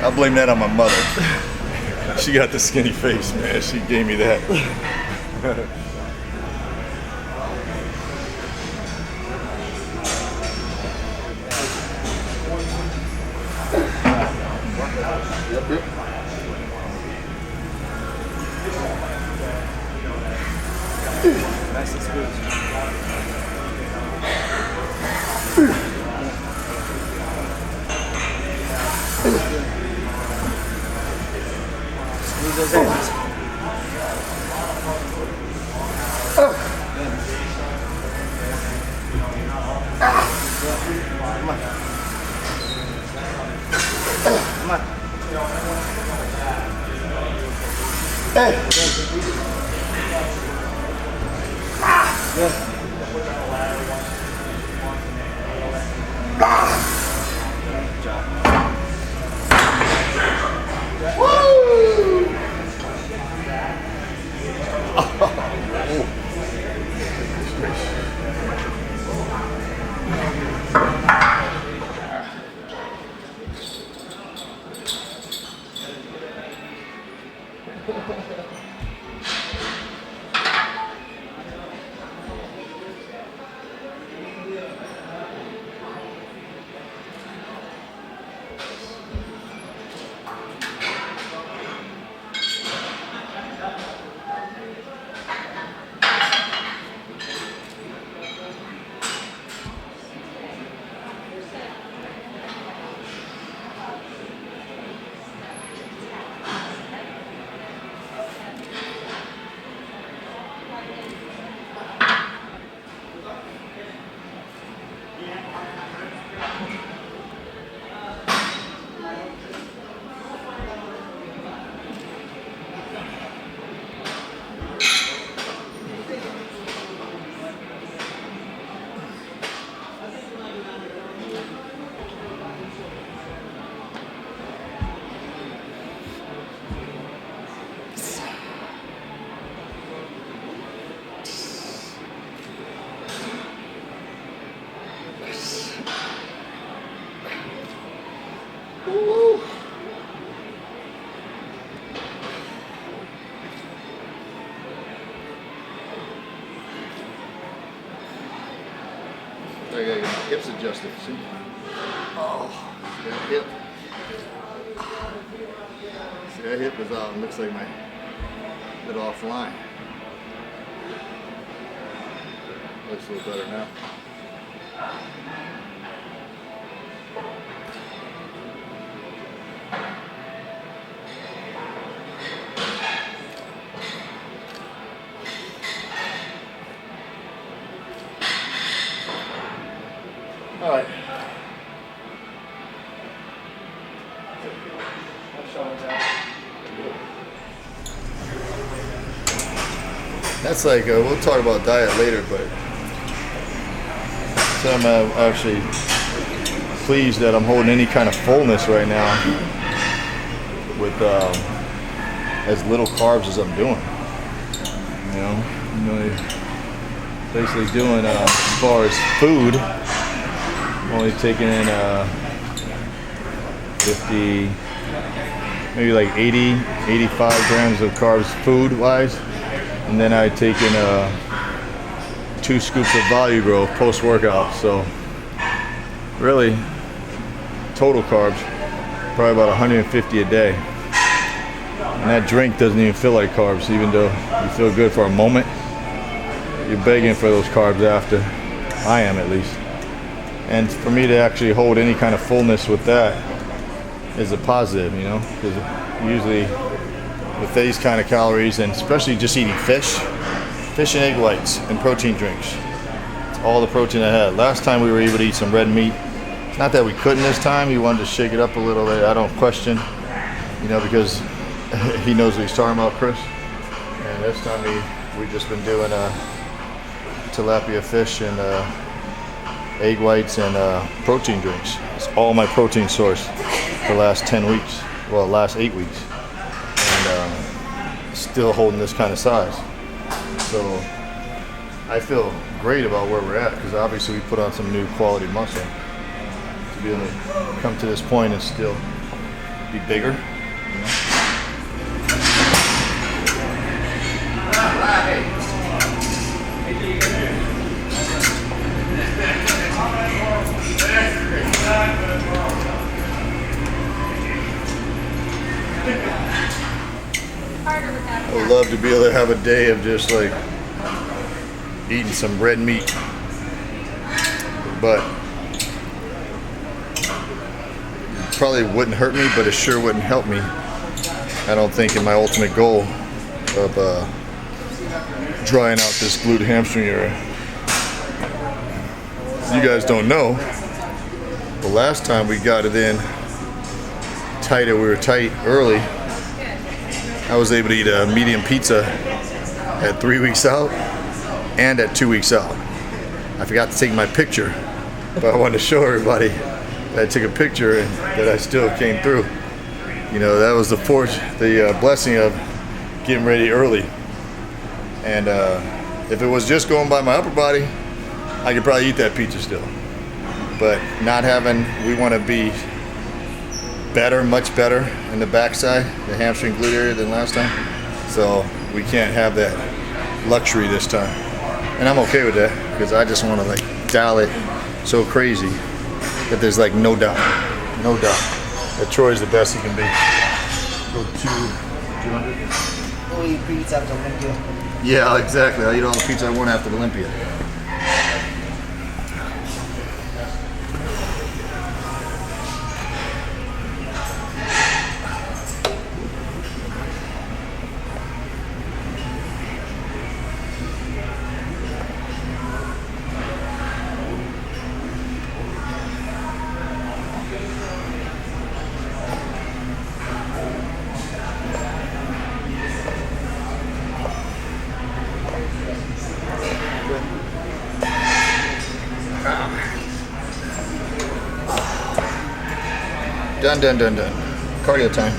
I blame that on my mother. She got the skinny face, man. She gave me that. Nice and smooth. Smooth those edges. Come on. Come on. I gotta get my hips adjusted, see? Oh, that hip. See, that hip is out and looks like my bit offline. Looks a little better now. All right. That's like, we'll talk about diet later, but so I'm actually pleased that I'm holding any kind of fullness right now with as little carbs as I'm doing. You know, basically doing as far as food, only taking in 50, maybe like 80, 85 grams of carbs food-wise, and then I take in 2 scoops of Value Growth post-workout. So really, total carbs, probably about 150 a day. And that drink doesn't even feel like carbs, even though you feel good for a moment. You're begging for those carbs after. I am, at least. And for me to actually hold any kind of fullness with that is a positive, you know, because usually with these kind of calories, and especially just eating fish and egg whites and protein drinks, it's all the protein I had. Last time we were able to eat some red meat. It's not that we couldn't this time. He wanted to shake it up a little bit. I don't question, you know, because he knows what he's talking about, Chris. And this time we've just been doing tilapia fish and egg whites and protein drinks. It's all my protein source for the last 10 weeks. Well, last 8 weeks. And still holding this kind of size. So I feel great about where we're at, because obviously we put on some new quality muscle to be able to come to this point and still be bigger. You know? I would love to be able to have a day of just like eating some red meat, but it probably wouldn't hurt me, but it sure wouldn't help me, I don't think, in my ultimate goal of drying out this glute hamstring area. You guys don't know, the last time we got it in tighter, we were tight early, I was able to eat a medium pizza at 3 weeks out and at 2 weeks out. I forgot to take my picture, but I wanted to show everybody that I took a picture and that I still came through. You know, that was the blessing of getting ready early. And if it was just going by my upper body, I could probably eat that pizza still. But not having, we want to be better, much better in the backside, the hamstring glute area, than last time. So we can't have that luxury this time. And I'm okay with that, because I just want to like dial it so crazy that there's like no doubt that Troy's the best he can be. Go 200. We'll eat pizza after Olympia. Yeah, exactly. I'll eat all the pizza I want after Olympia. Done. Cardio time.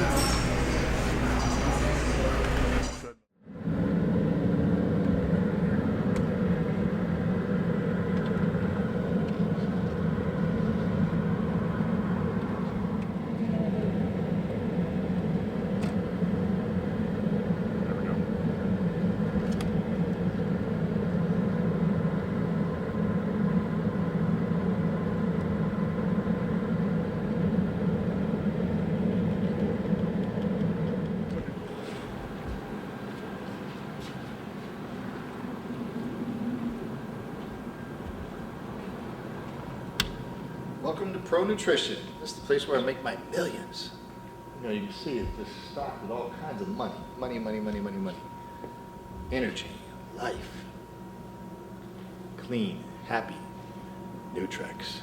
Welcome to Pro Nutrition. This is the place where I make my millions. You know, you can see it just stocked with all kinds of money. Money. Energy, life, clean, happy, Nutrex.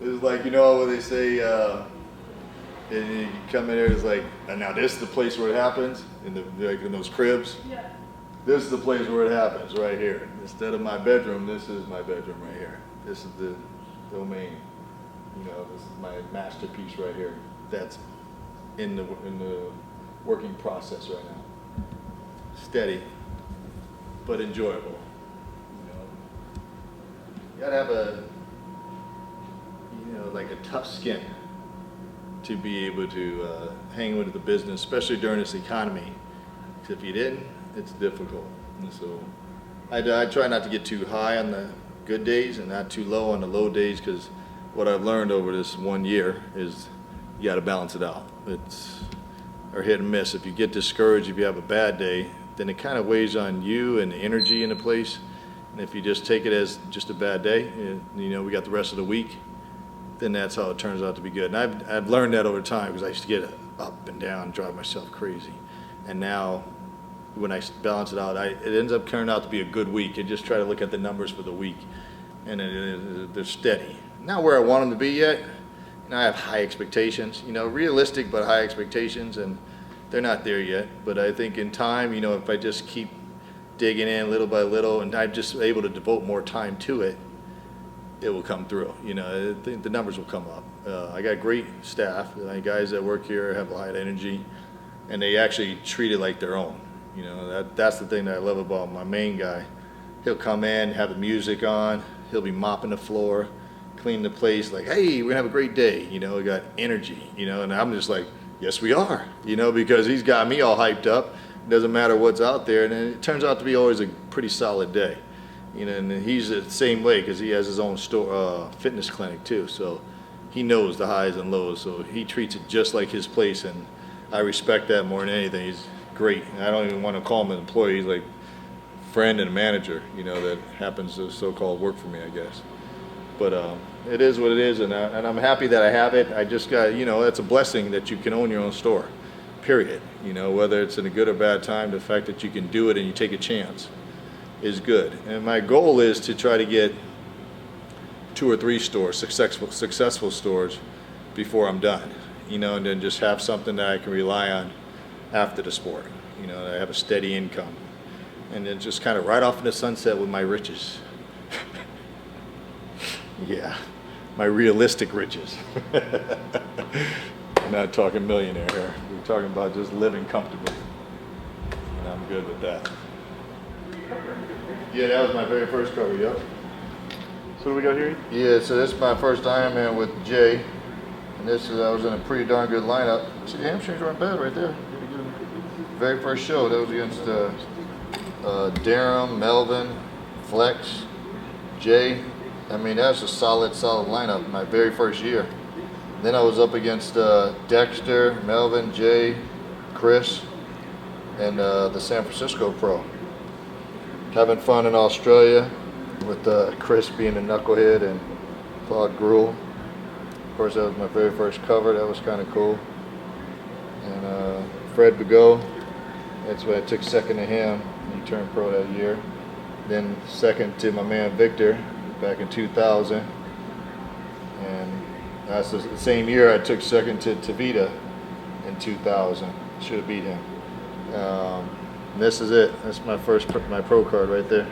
It's like, you know what they say, and you come in there, it's like, and now this is the place where it happens, in those cribs. Yeah. This is the place where it happens, right here. Instead of my bedroom, this is my bedroom right here. This is the domain. You know, this is my masterpiece right here. That's in the working process right now. Steady, but enjoyable. You know, you gotta have like a tough skin to be able to hang with the business, especially during this economy. Because if you didn't, it's difficult. And so I try not to get too high on the good days and not too low on the low days, because what I've learned over this 1 year is you got to balance it out. It's or hit and miss. If you get discouraged, if you have a bad day, then it kind of weighs on you and the energy in the place. And if you just take it as just a bad day, you know, we got the rest of the week, then that's how it turns out to be good. And I've learned that over time, because I used to get up and down, drive myself crazy. And now, when I balance it out, it ends up turning out to be a good week. You just try to look at the numbers for the week, and they're steady. Not where I want them to be yet. And I have high expectations, you know, realistic but high expectations, and they're not there yet. But I think in time, you know, if I just keep digging in little by little, and I'm just able to devote more time to it, it will come through. You know, the numbers will come up. I got great staff. The guys that work here have a high energy, and they actually treat it like their own. You know, that's the thing that I love about my main guy. He'll come in, have the music on, he'll be mopping the floor, clean the place, like, hey, we're gonna have a great day. You know, we got energy, you know, and I'm just like, yes, we are, you know, because he's got me all hyped up. It doesn't matter what's out there, and it turns out to be always a pretty solid day. You know, and he's the same way, because he has his own store, fitness clinic too, so he knows the highs and lows, so he treats it just like his place, and I respect that more than anything. He's great. I don't even want to call him an employee. He's like a friend and a manager, you know, that happens to so-called work for me, I guess. But it is what it is, and I'm happy that I have it. I just got, you know, it's a blessing that you can own your own store, period. You know, whether it's in a good or bad time, the fact that you can do it and you take a chance is good. And my goal is to try to get 2 or 3 stores, successful stores, before I'm done. You know, and then just have something that I can rely on after the sport. You know, I have a steady income, and then just kind of ride off in the sunset with my riches. Yeah, my realistic riches. I'm not talking millionaire here. We're talking about just living comfortably, and I'm good with that. Yeah, that was my very first cover, yep. So what do we got here? Yeah, so this is my first Ironman with Jay. And this is, I was in a pretty darn good lineup. See, the hamstrings weren't bad right there. Very first show, that was against Darren, Melvin, Flex, Jay. I mean, that's a solid lineup my very first year. Then I was up against Dexter, Melvin, Jay, Chris, and the San Francisco Pro. Having fun in Australia with Chris being a knucklehead and Claude Gruel. Of course, that was my very first cover. That was kind of cool. And Fred Begot, that's when I took second to him. He turned pro that year. Then second to my man Victor back in 2000. And that's the same year I took second to Tavita in 2000. Should have beat him. This is it. That's my pro card right there.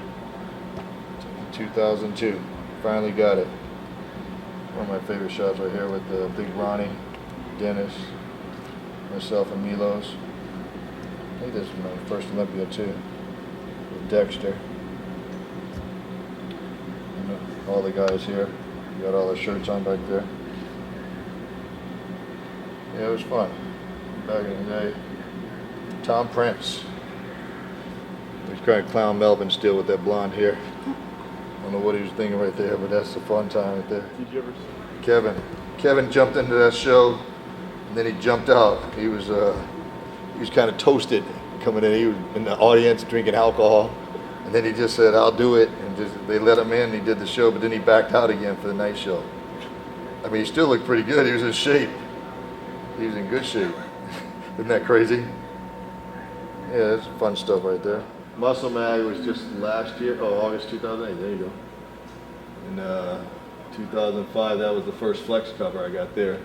2002. Finally got it. One of my favorite shots right here with Big Ronnie, Dennis, myself, and Milos. I think this is my first Olympia too. With Dexter. And all the guys here. You got all their shirts on back there. Yeah, it was fun. Back in the day. Tom Prince. He's kind of clown Melvin still with that blonde hair. I don't know what he was thinking right there, but that's the fun time right there. Did you ever see? Kevin jumped into that show, and then he jumped out. He was kind of toasted coming in. He was in the audience drinking alcohol, and then he just said, "I'll do it," and they let him in. And he did the show, but then he backed out again for the night show. I mean, he still looked pretty good. He was in shape. He was in good shape. Isn't that crazy? Yeah, that's fun stuff right there. Muscle Mag was just last year, August 2008, there you go. In 2005, that was the first Flex cover I got there.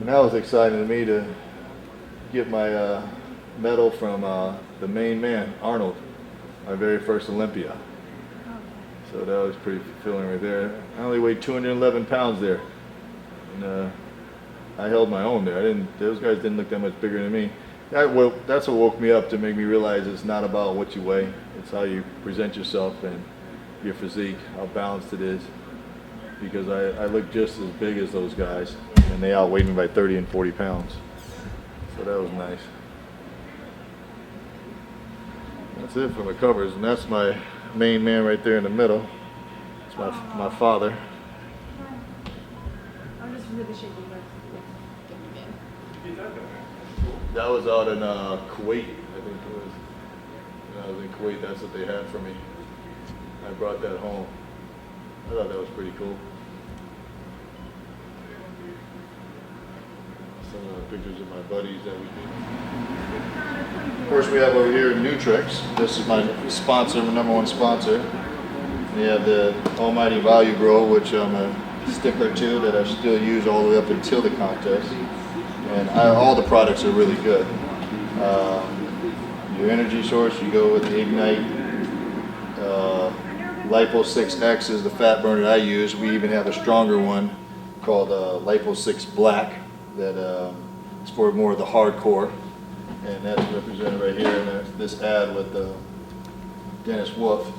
And that was exciting to me to get my medal from the main man, Arnold, my very first Olympia. So that was pretty fulfilling right there. I only weighed 211 pounds there. And I held my own there. Those guys didn't look that much bigger than me. That's what woke me up to make me realize it's not about what you weigh. It's how you present yourself and your physique, how balanced it is. Because I look just as big as those guys, and they outweighed me by 30 and 40 pounds. So that was nice. That's it for my covers, and that's my main man right there in the middle. It's my father. I'm just really shaking my That was out in Kuwait, I think it was. When I was in Kuwait, that's what they had for me. I brought that home. I thought that was pretty cool. some of the pictures of my buddies that we did. Of course, we have over here Nutrix. This is my sponsor, my #1 sponsor. We have the Almighty Value Grow, which I'm a stickler to, that I still use all the way up until the contest. And all the products are really good. Your energy source, you go with the Ignite. Lipo 6X is the fat burner I use. We even have a stronger one called Lipo 6 Black that is for more of the hardcore. And that's represented right here in this ad with Dennis Wolf.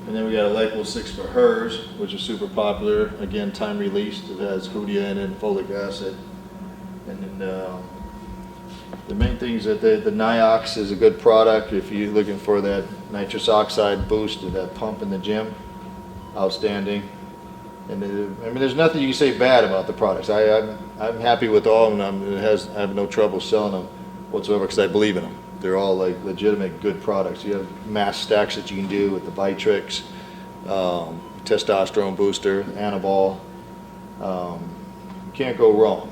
And then we got a Lipo 6 for hers, which is super popular. Again, time released. It has Hoodia in it and folic acid. And then the main thing is that the Niox is a good product if you're looking for that nitrous oxide boost or that pump in the gym. Outstanding. And I mean, there's nothing you can say bad about the products. I'm happy with all of them. I have no trouble selling them whatsoever because I believe in them. They're all like legitimate good products. You have mass stacks that you can do with the Vitrix, testosterone booster, Anabol. You can't go wrong.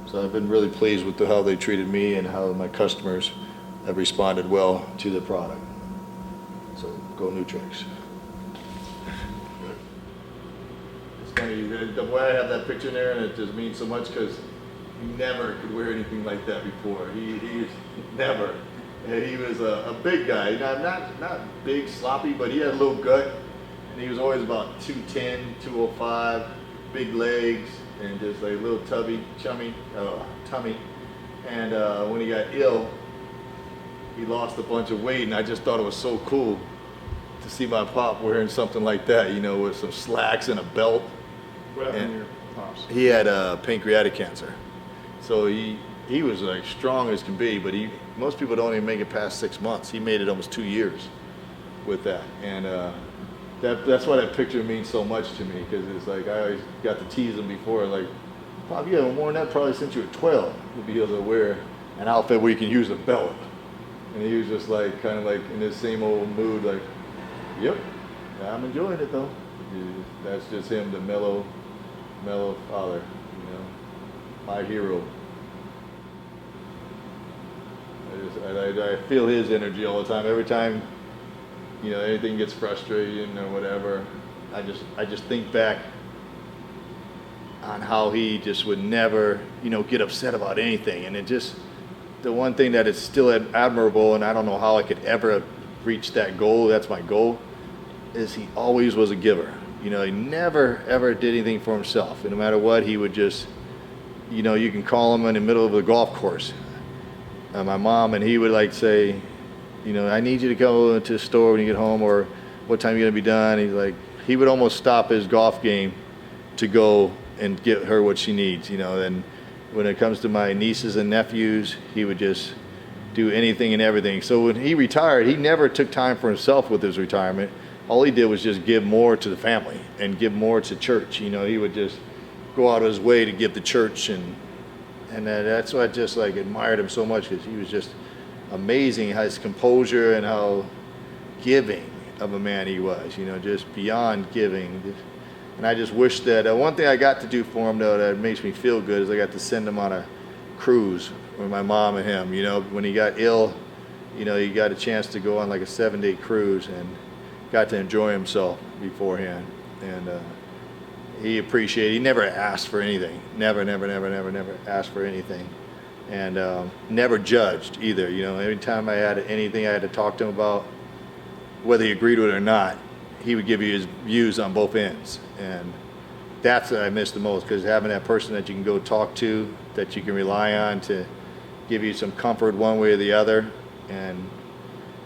So I've been really pleased with how they treated me and how my customers have responded well to the product. So go Nutrix. It's funny, the way I have that picture in there, and it just means so much because he never could wear anything like that before. He never. And he was a big guy, not big, sloppy, but he had a little gut. And he was always about 210, 205, big legs, and just like a little tummy. And when he got ill, he lost a bunch of weight, and I just thought it was so cool to see my pop wearing something like that, you know, with some slacks and a belt. What happened to your pops? He had pancreatic cancer, so he was like strong as can be, but most people don't even make it past 6 months. He made it almost 2 years with that, and that's why that picture means so much to me, because it's like I always got to tease him before, like, Pop, you haven't worn that probably since you were 12 to be able to wear an outfit where you can use a belt. And he was just like, kind of like in this same old mood, like, yep, I'm enjoying it though. That's just him, the mellow father, you know, my hero. I feel his energy all the time. Every time, you know, anything gets frustrating or whatever, I just think back on how he just would never, you know, get upset about anything. And it just, the one thing that is still admirable, and I don't know how I could ever reach that goal, that's my goal, is he always was a giver. You know, he never ever did anything for himself. And no matter what, he would just, you know, you can call him in the middle of a golf course. My mom, and he would like say, you know, I need you to go to the store when you get home, or what time are you gonna be done? He's like, he would almost stop his golf game to go and get her what she needs, you know. And when it comes to my nieces and nephews, he would just do anything and everything. So when he retired, he never took time for himself with his retirement. All he did was just give more to the family and give more to church. You know, he would just go out of his way to give to church, and that's why I just like admired him so much, because he was just amazing, his composure and how giving of a man he was, you know, just beyond giving. And I just wish that, one thing I got to do for him though that makes me feel good is I got to send him on a cruise with my mom and him. You know, when he got ill, you know, he got a chance to go on like a 7-day cruise and got to enjoy himself beforehand. And he appreciated, he never asked for anything. Never asked for anything. And never judged either. You know, every time I had anything I had to talk to him about, whether he agreed with it or not, he would give you his views on both ends. And that's what I miss the most, because having that person that you can go talk to, that you can rely on to give you some comfort one way or the other, and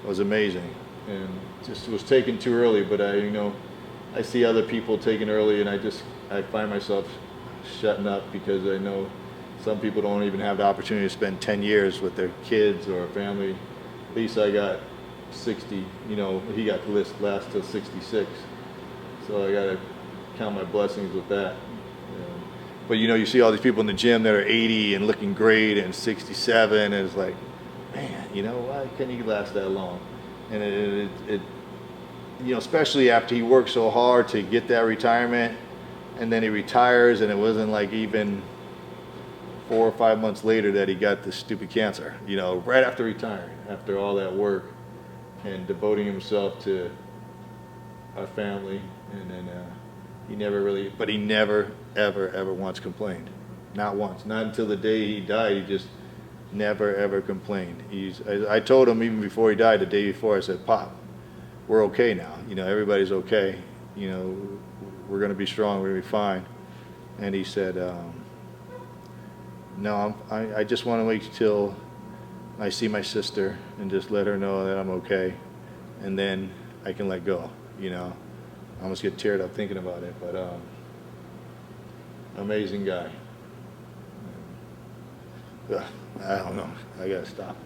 it was amazing. And just was taken too early, but I see other people taken early, and I find myself shutting up, because I know some people don't even have the opportunity to spend 10 years with their kids or family. At least I got 60, you know, he got the list last till 66. So I gotta count my blessings with that. But you know, you see all these people in the gym that are 80 and looking great, and 67, and it's like, man, you know, why can you last that long? And it you know, especially after he worked so hard to get that retirement, and then he retires, and it wasn't like even 4 or 5 months later that he got this stupid cancer, you know, right after retiring, after all that work and devoting himself to our family. And then he never, ever once complained. Not once. Not until the day he died. He just never, ever complained. I told him even before he died, the day before, I said, Pop, we're okay now. You know, everybody's okay. You know, we're going to be strong. We're going to be fine. And he said, no, I just want to wait till I see my sister and just let her know that I'm okay. And then I can let go, you know. I almost get teared up thinking about it, but amazing guy. I don't know. I gotta stop.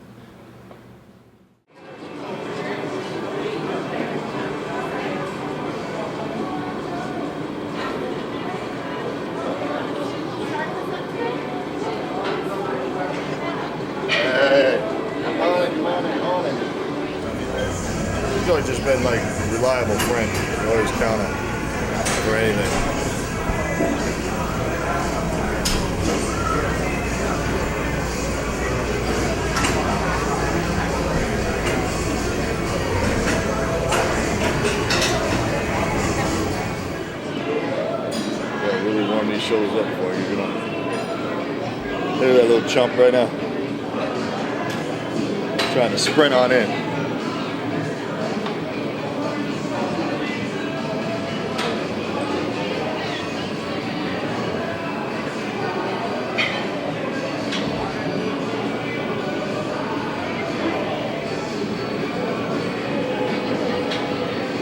Hey, on it. He's always just been like a reliable friend. You always count on for anything. Really warm these shoulders up for you, you know. Look at that little chump right now. Trying to sprint on in.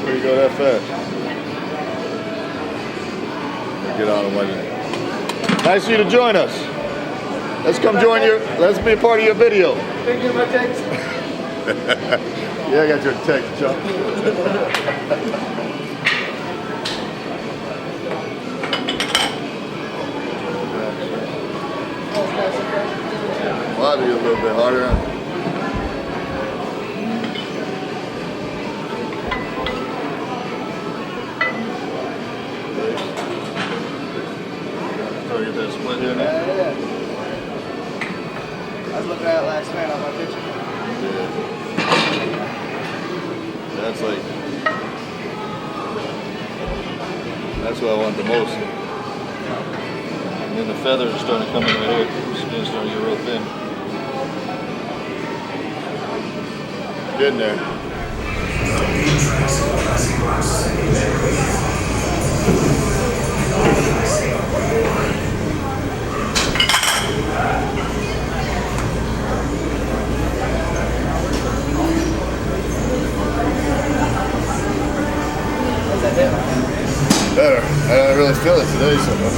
Where you go that fast? Get on and win. Nice of you to join us. Let's come join you. Let's be a part of your video. Thank you, my text. Yeah, I got your text, Chuck. Well, that'll be a little bit harder. Huh? Get that split here now? Yeah. I was looking at it last night on my picture. Yeah. That's what I want the most. And then the feathers are starting to come in right here. The skin's starting to get real thin. Getting there. Better. I don't really feel it today so much.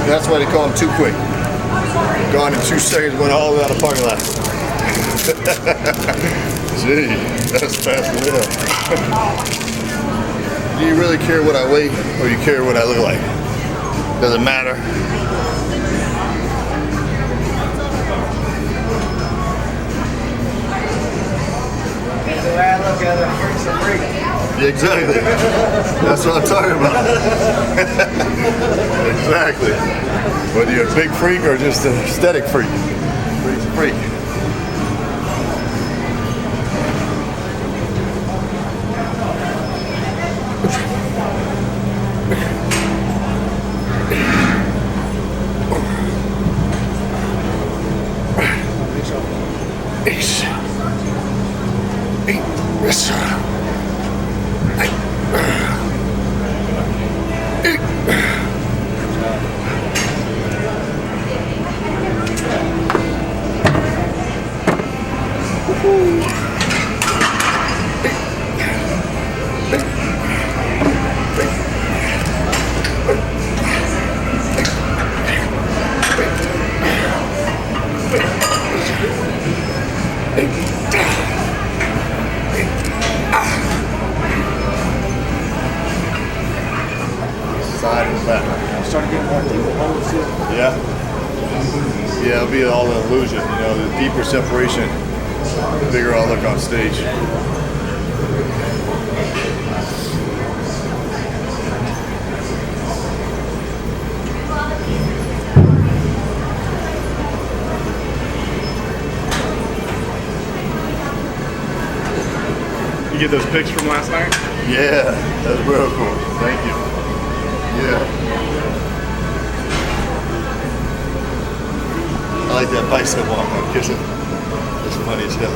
That's why they call them too quick. Gone in 2 seconds, went all the way out of the parking lot. Gee, that's fast enough. Do you really care what I weigh or you care what I look like? Does it matter? The way I look at it, freak's a freak. Yeah, exactly. That's what I'm talking about. Exactly. Whether you're a big freak or just an aesthetic freak. Freak's a freak. Side and back. I'm starting to get more deep holes too. Yeah? Yeah, it'll be all an illusion, you know, the deeper separation, the bigger I'll look on stage. You get those pics from last night? Yeah, that's real cool. Thank you. Yeah. I like that bicep walk I'm kissing. It's funny as hell.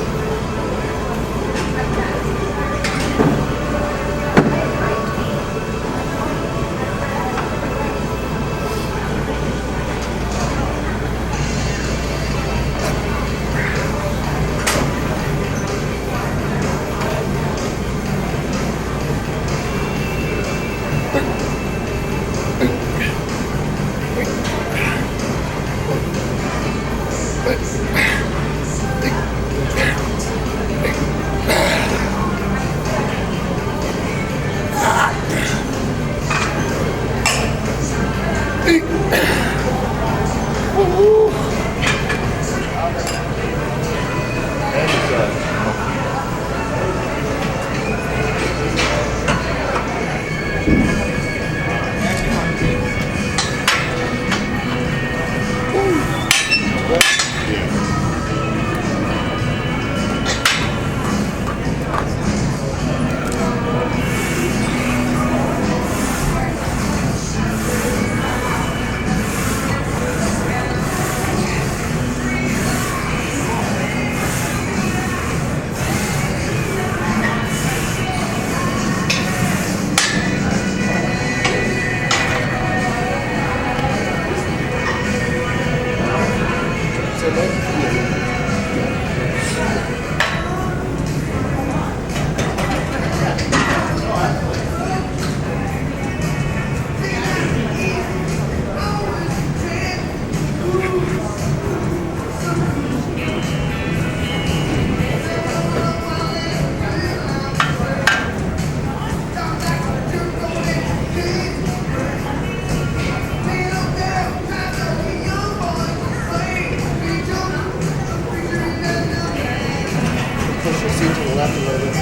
Push your seat to the left a little bit.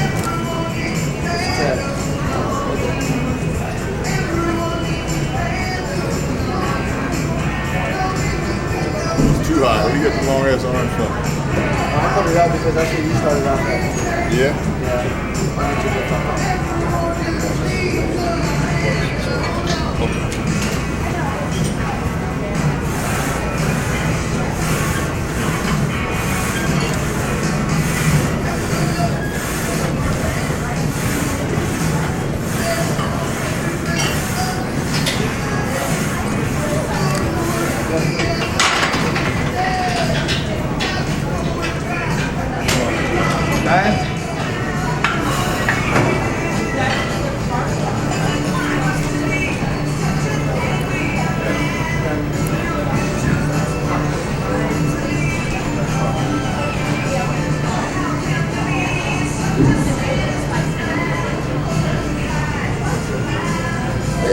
It's too high. Where do you get the long ass arms from? I put it out because that's what you started off at. Yeah? Yeah. I need to get that.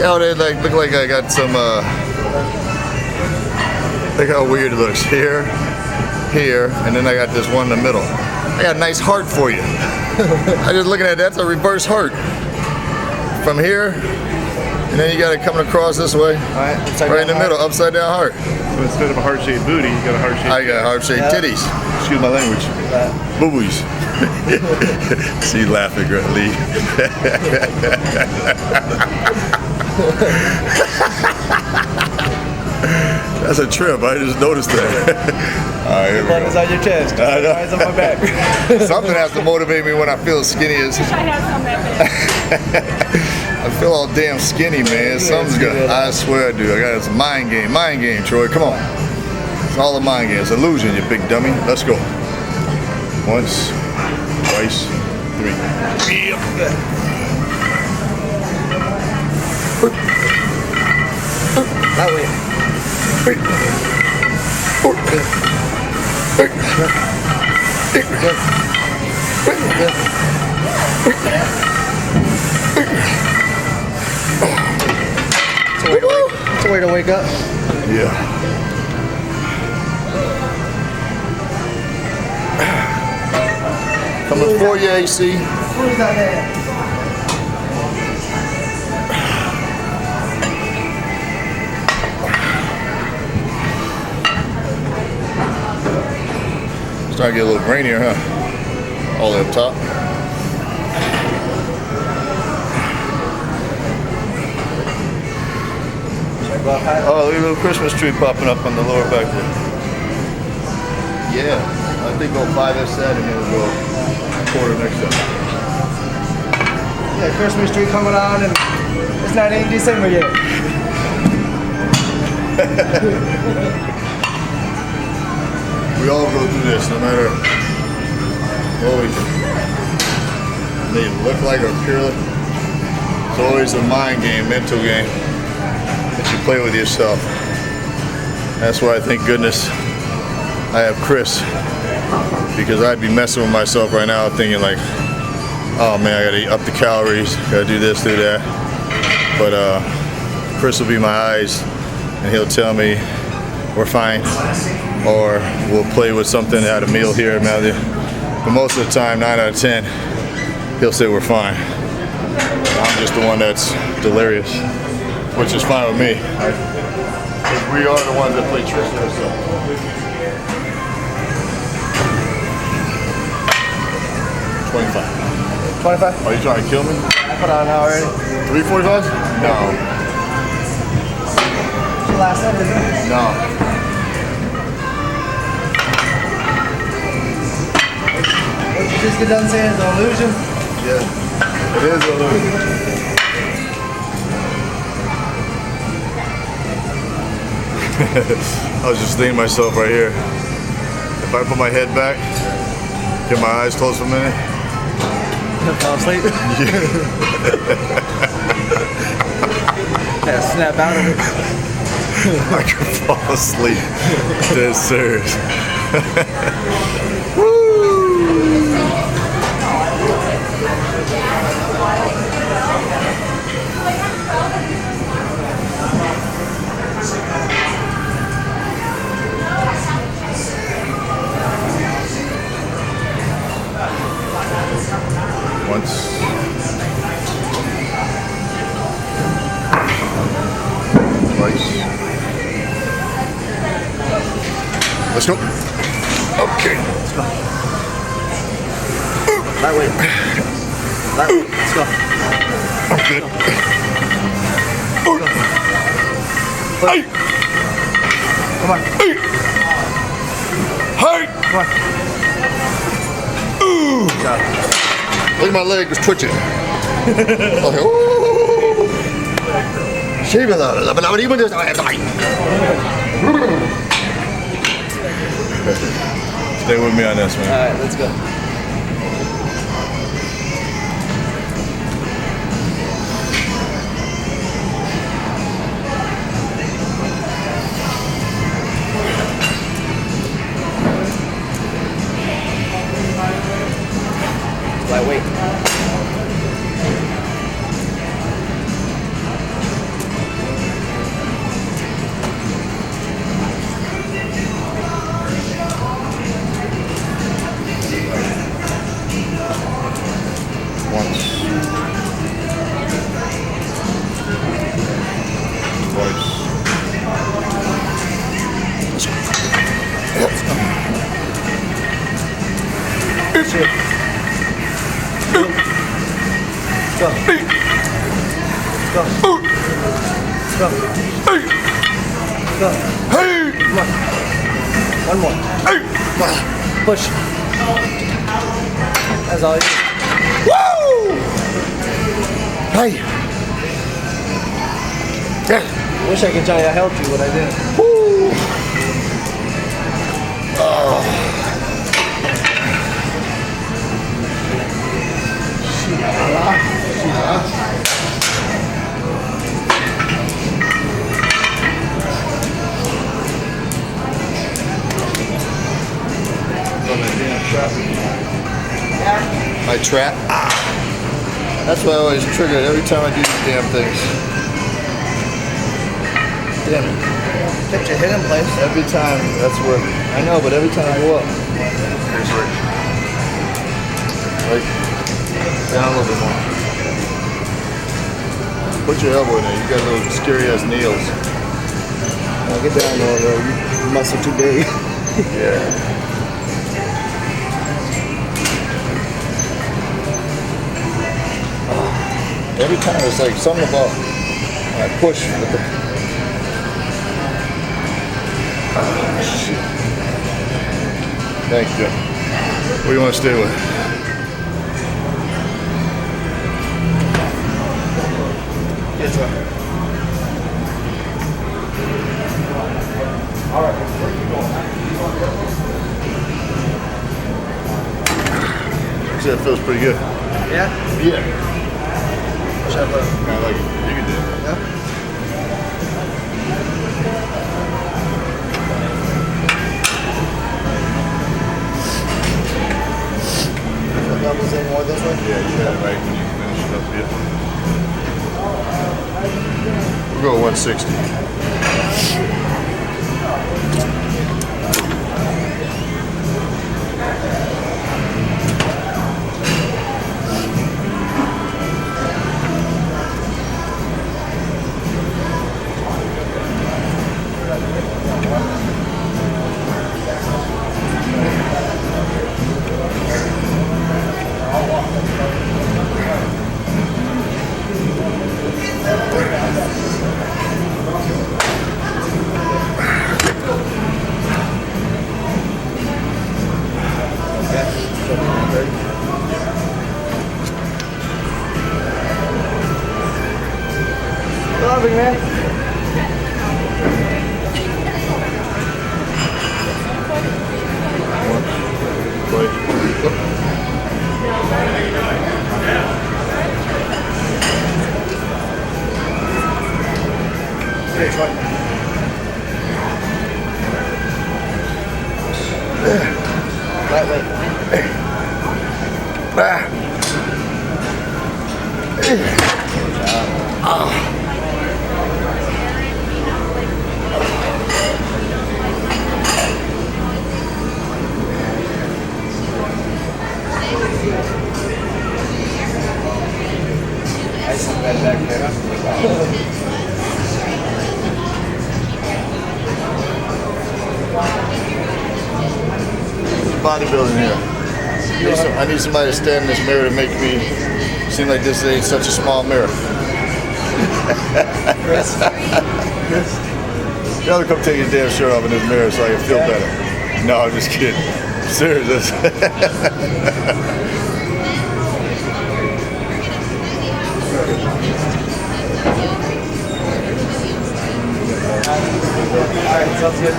how they like look like I got some look how weird it looks. Here, and then I got this one in the middle. I got a nice heart for you. I just looking at that, that's a reverse heart. From here, and then you got it coming across this way. Alright, right in the middle, upside down heart. So instead of a heart-shaped booty, you got a heart-shaped. I got heart-shaped titties. Excuse my language. Boo-boos. See you laughing, Lee. That's a trip. I just noticed that. All right, here we go. Is on your chest. Eyes on my back. Something has to motivate me when I feel skinny as. I have some that I feel all damn skinny, man. Something's good. I swear I do. I got it's a mind game, Troy. Come on. It's all a mind game. It's an illusion, you big dummy. Let's go. Once, twice, three. Yep. That way. It's a way to wake up. Yeah. Coming for you, AC. Who's that there? Starting to get a little grainier, huh? All the way up top. Oh, look at a little Christmas tree popping up on the lower back there. Yeah, I think go 5 this set and then we'll go quarter next set. Yeah, Christmas tree coming on and it's not even December yet. We all go through this, no matter what we may look like or appear like. It's always a mind game, mental game that you play with yourself. That's why I thank goodness I have Chris, because I'd be messing with myself right now thinking like, oh man, I gotta up the calories, gotta do this, do that. But Chris will be my eyes and he'll tell me we're fine, or we'll play with something at a meal here, but most of the time, 9 out of 10, he'll say we're fine. I'm just the one that's delirious, which is fine with me. We are the ones that play tricks with ourselves. 25. 25? Are you trying to kill me? I put on already. 345? No. The last set, isn't it? No. What you just get done saying is an illusion? Yeah. It is an illusion. I was just thinking to myself right here, if I put my head back, get my eyes closed for a minute. Fall asleep? Yeah, snap out of it. I could fall asleep. Dead serious. Once. Twice. Let's go. Okay. Let's go. That way. That way. Let's go. I'm good. Hey. Come on. Hey. Come on. Ooh. Look at my leg was twitching. Okay. Ooh. Stay with me on this, man. Alright, let's go. Lightweight. Go. Go. Go. Go. Come on. One more. Push. That's all you do. Woo! Hey. Wish I could tell you I helped you, but I didn't. Woo! Oh. My trap? Ah. That's why I always trigger it every time I do these damn things. Damn. Kept your head in place. Every time, that's where, I know, but every time I go up, it's like down a little bit more. Put your elbow in there, you got little scary ass nails. Now get down there, though. Your muscle too big. Yeah. Every time it's like something about I push with the shit. Thanks, Joe. What do you want to stay with? Good try. All right, where are you going? See, that feels pretty good. Yeah? Yeah. I like it. I like it. You can do it. Yeah? Doubles in more this way? Yeah, you got it right when you finish it up here. We'll go 160. Loving, man. Lightweight. Nice and bad back there, huh? Bodybuilding here. I need somebody to stand in this mirror to make me seem like this ain't such a small mirror. Chris? You ought to come take your damn shirt off in this mirror so I can feel better. No, I'm just kidding. Serious. Alright, sounds good.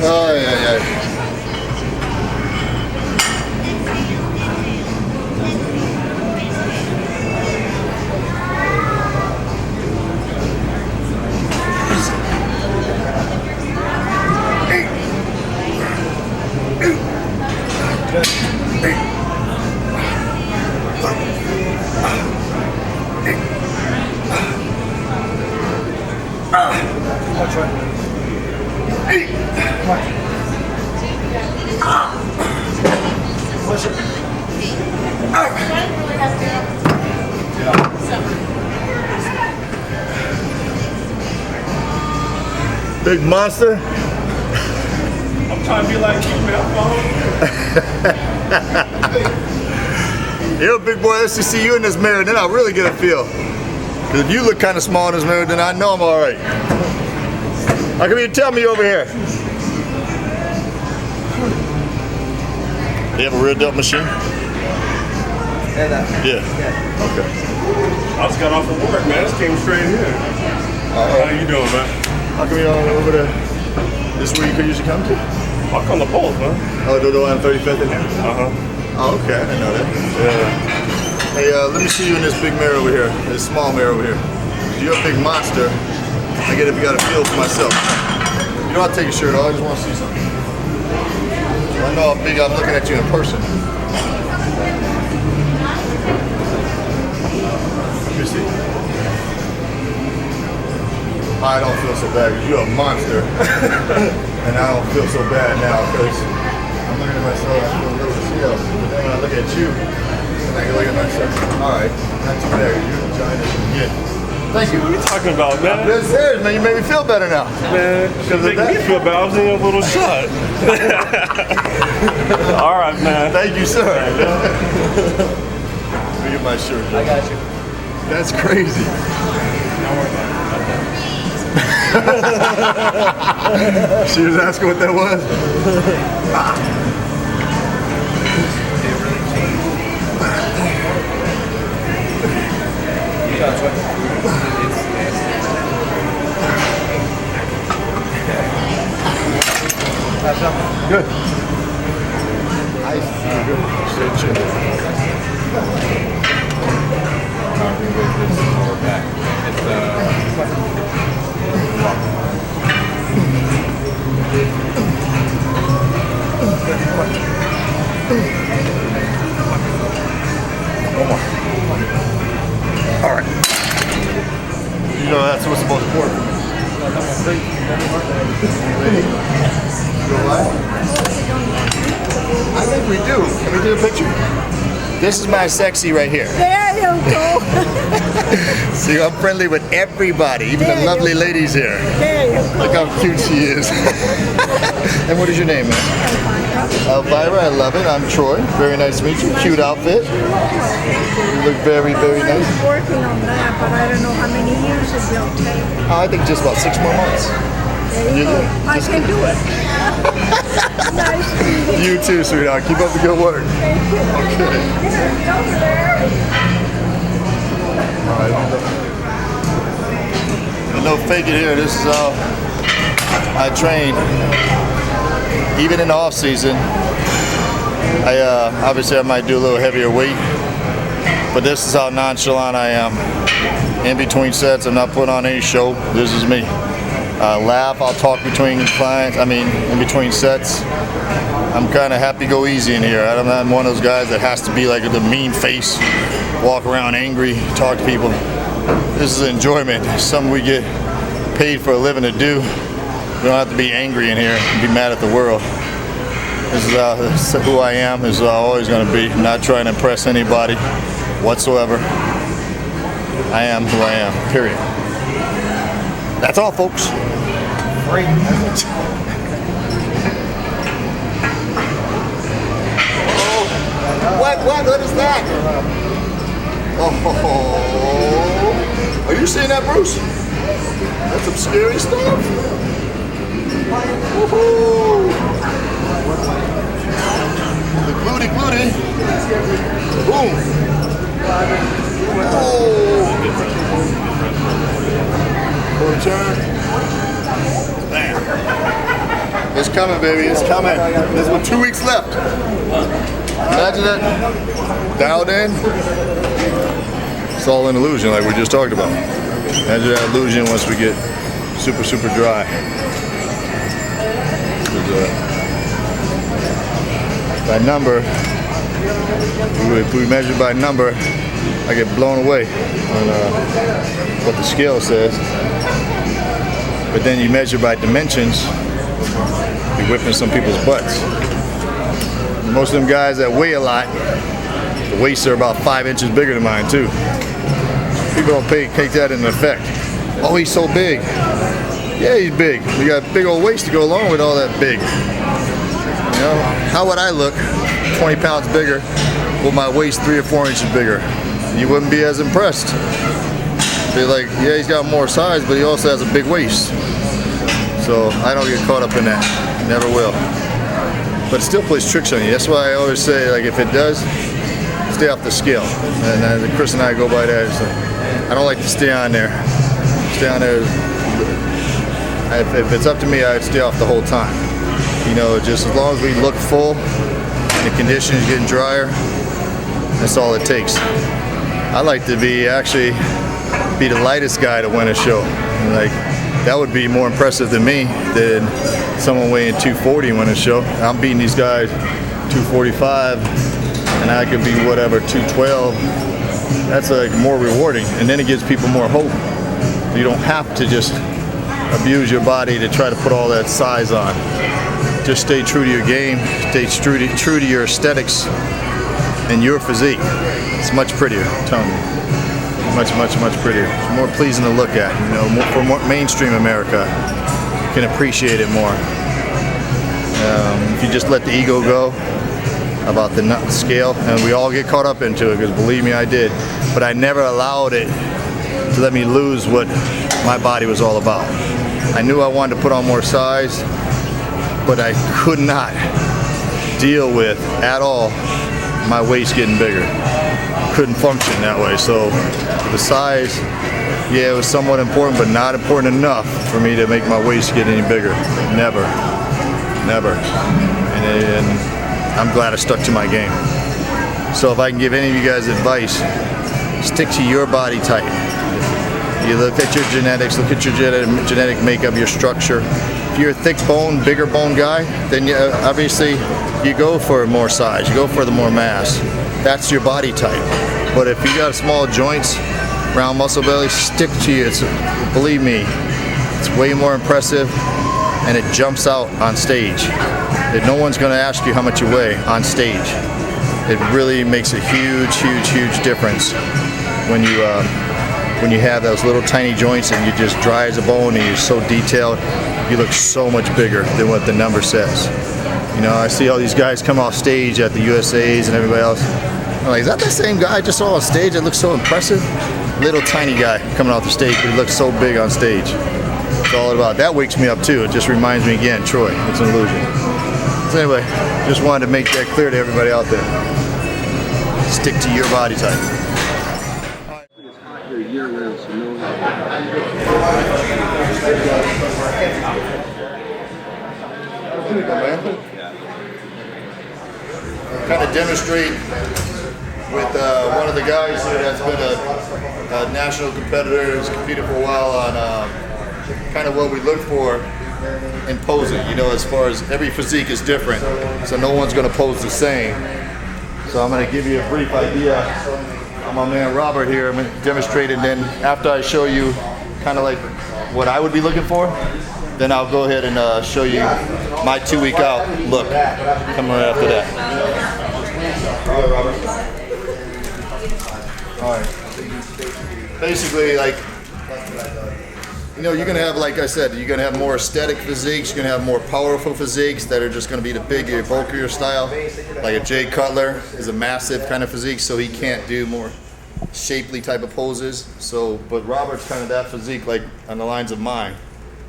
Oh, yeah, yeah. Big monster. I'm trying to be like you, man. Yo, big boy, let's just see you in this mirror, then I'll really get a feel. Because if you look kind of small in this mirror, then I know I'm all right. How come you tell me over here? You have a real dope machine? Yeah. Okay. I just got off of work, man. I just came straight here. How you doing, man? How come you don't over there? This is where you could usually come to? I'll come to both, man. Oh, the one on 35th in here? Uh-huh. Oh, okay. I didn't know that. Yeah. Hey, let me see you in this big mirror over here. This small mirror over here. You're a big monster. I get if you got a feel for myself. You know, I'll take your shirt off. I just want to see something. So I know how big I'm looking at you in person. Let me see. I don't feel so bad because you're a monster. And I don't feel so bad now because I'm looking at myself, I feel a little still. But then when I look at you, I can look at myself. Alright, not too bad. You're a giant as you get. Thank you. What are you talking about, man? That's serious, man. You made me feel better now. Man, you make me feel better. I was in a little shot. All right, man. Thank you, sir. Let me get my shirt. I got you. That's crazy. She was asking what that was. Good. Nice. Good. Straight chin. All right. You know that's what's supposed to work. Ready? Go live? I think we do. Can we do a picture? This is my sexy right here. There you go. See, I'm friendly with everybody, even the lovely ladies here. There you go. Look how cute she is. And what is your name, man? Elvira, I love it. I'm Troy. Very nice to meet you. Cute outfit. You look very, very nice. I'm working on that, but I don't know how many years it will take. I think just about 6 more months. There you go. I can do it. Nice to meet you. You too, sweetheart. Keep up the good work. Thank you. Okay. Over there. All right. No faking here. This is how I train. Even in the off season, obviously I might do a little heavier weight, but this is how nonchalant I am. In between sets, I'm not putting on any show. This is me. Laugh. I'll talk between clients. In between sets. I'm kind of happy go easy in here. I'm not one of those guys that has to be like the mean face, walk around angry, talk to people. This is enjoyment. It's something we get paid for a living to do. We don't have to be angry in here and be mad at the world. This is who I am. This is who I'm always going to be. I'm not trying to impress anybody whatsoever. I am who I am, period. That's all, folks. What is that? Oh, are you seeing that, Bruce? That's some scary stuff. Woohoo! The glooty. Boom. Oh. Full turn. Bam. It's coming, baby. It's coming. There's 2 weeks left. Imagine that. Dialed in. It's all an illusion, like we just talked about. Imagine that illusion once we get super, super dry. By number, if we measure by number, I get blown away on what the scale says. But then you measure by dimensions, you're whipping some people's butts. Most of them guys that weigh a lot, the waists are about 5 inches bigger than mine too. People don't take that into effect. Oh, he's so big. Yeah, he's big. You got big old waist to go along with all that big. You know, how would I look 20 pounds bigger with my waist 3 or 4 inches bigger? You wouldn't be as impressed. Be like, yeah, he's got more size, but he also has a big waist. So I don't get caught up in that. Never will. But it still plays tricks on you. That's why I always say, like, if it does, stay off the scale. And Chris and I go by that. So I don't like to stay on there. Stay on there. If it's up to me, I'd stay off the whole time. You know, just as long as we look full and the conditions getting drier, that's all it takes. I like to be the lightest guy to win a show. Like, that would be more impressive than me than someone weighing 240 and win a show. I'm beating these guys 245 and I could be whatever 212. That's like more rewarding, and then it gives people more hope. You don't have to just abuse your body to try to put all that size on. Just stay true to your game, stay true to your aesthetics and your physique. It's much prettier, I'm telling you. Much, much, much prettier. It's more pleasing to look at. You know, for more mainstream America can appreciate it more. If you just let the ego go about the scale, and we all get caught up into it, because believe me, I did. But I never allowed it to let me lose what my body was all about. I knew I wanted to put on more size, but I could not deal with at all my waist getting bigger. Couldn't function that way. So the size, yeah, it was somewhat important, but not important enough for me to make my waist get any bigger. Never, never. And I'm glad I stuck to my game. So if I can give any of you guys advice, stick to your body type. You look at your genetics, look at your genetic makeup, your structure. If you're a thick bone, bigger bone guy, then obviously you go for more size, you go for the more mass. That's your body type. But if you got small joints, round muscle belly, stick to it. Believe me, it's way more impressive, and it jumps out on stage. No one's going to ask you how much you weigh on stage. It really makes a huge, huge, huge difference when you have those little tiny joints and you're just dry as a bone and you're so detailed. You look so much bigger than what the number says. You know, I see all these guys come off stage at the USAs and everybody else. I'm like, is that the same guy I just saw on stage that looks so impressive? Little tiny guy coming off the stage, but he looks so big on stage. It's all about that. Wakes me up too. It just reminds me again, Troy, it's an illusion. So anyway, just wanted to make that clear to everybody out there. Stick to your body type. Kind of demonstrate with one of the guys here that's been a national competitor, who's competed for a while on kind of what we look for in posing. You know, as far as every physique is different, so no one's going to pose the same. So I'm going to give you a brief idea. I'm my man Robert here. I'm going to demonstrate, and then after I show you kind of like what I would be looking for, then I'll go ahead and show you my 2-week out look coming right after that. All right, Robert. All right. Basically, like, you know, you're going to have, like I said, you're going to have more aesthetic physiques, you're going to have more powerful physiques that are just going to be the bigger, bulkier style. Like a Jay Cutler is a massive kind of physique, so he can't do more shapely type of poses. So, but Robert's kind of that physique, like on the lines of mine.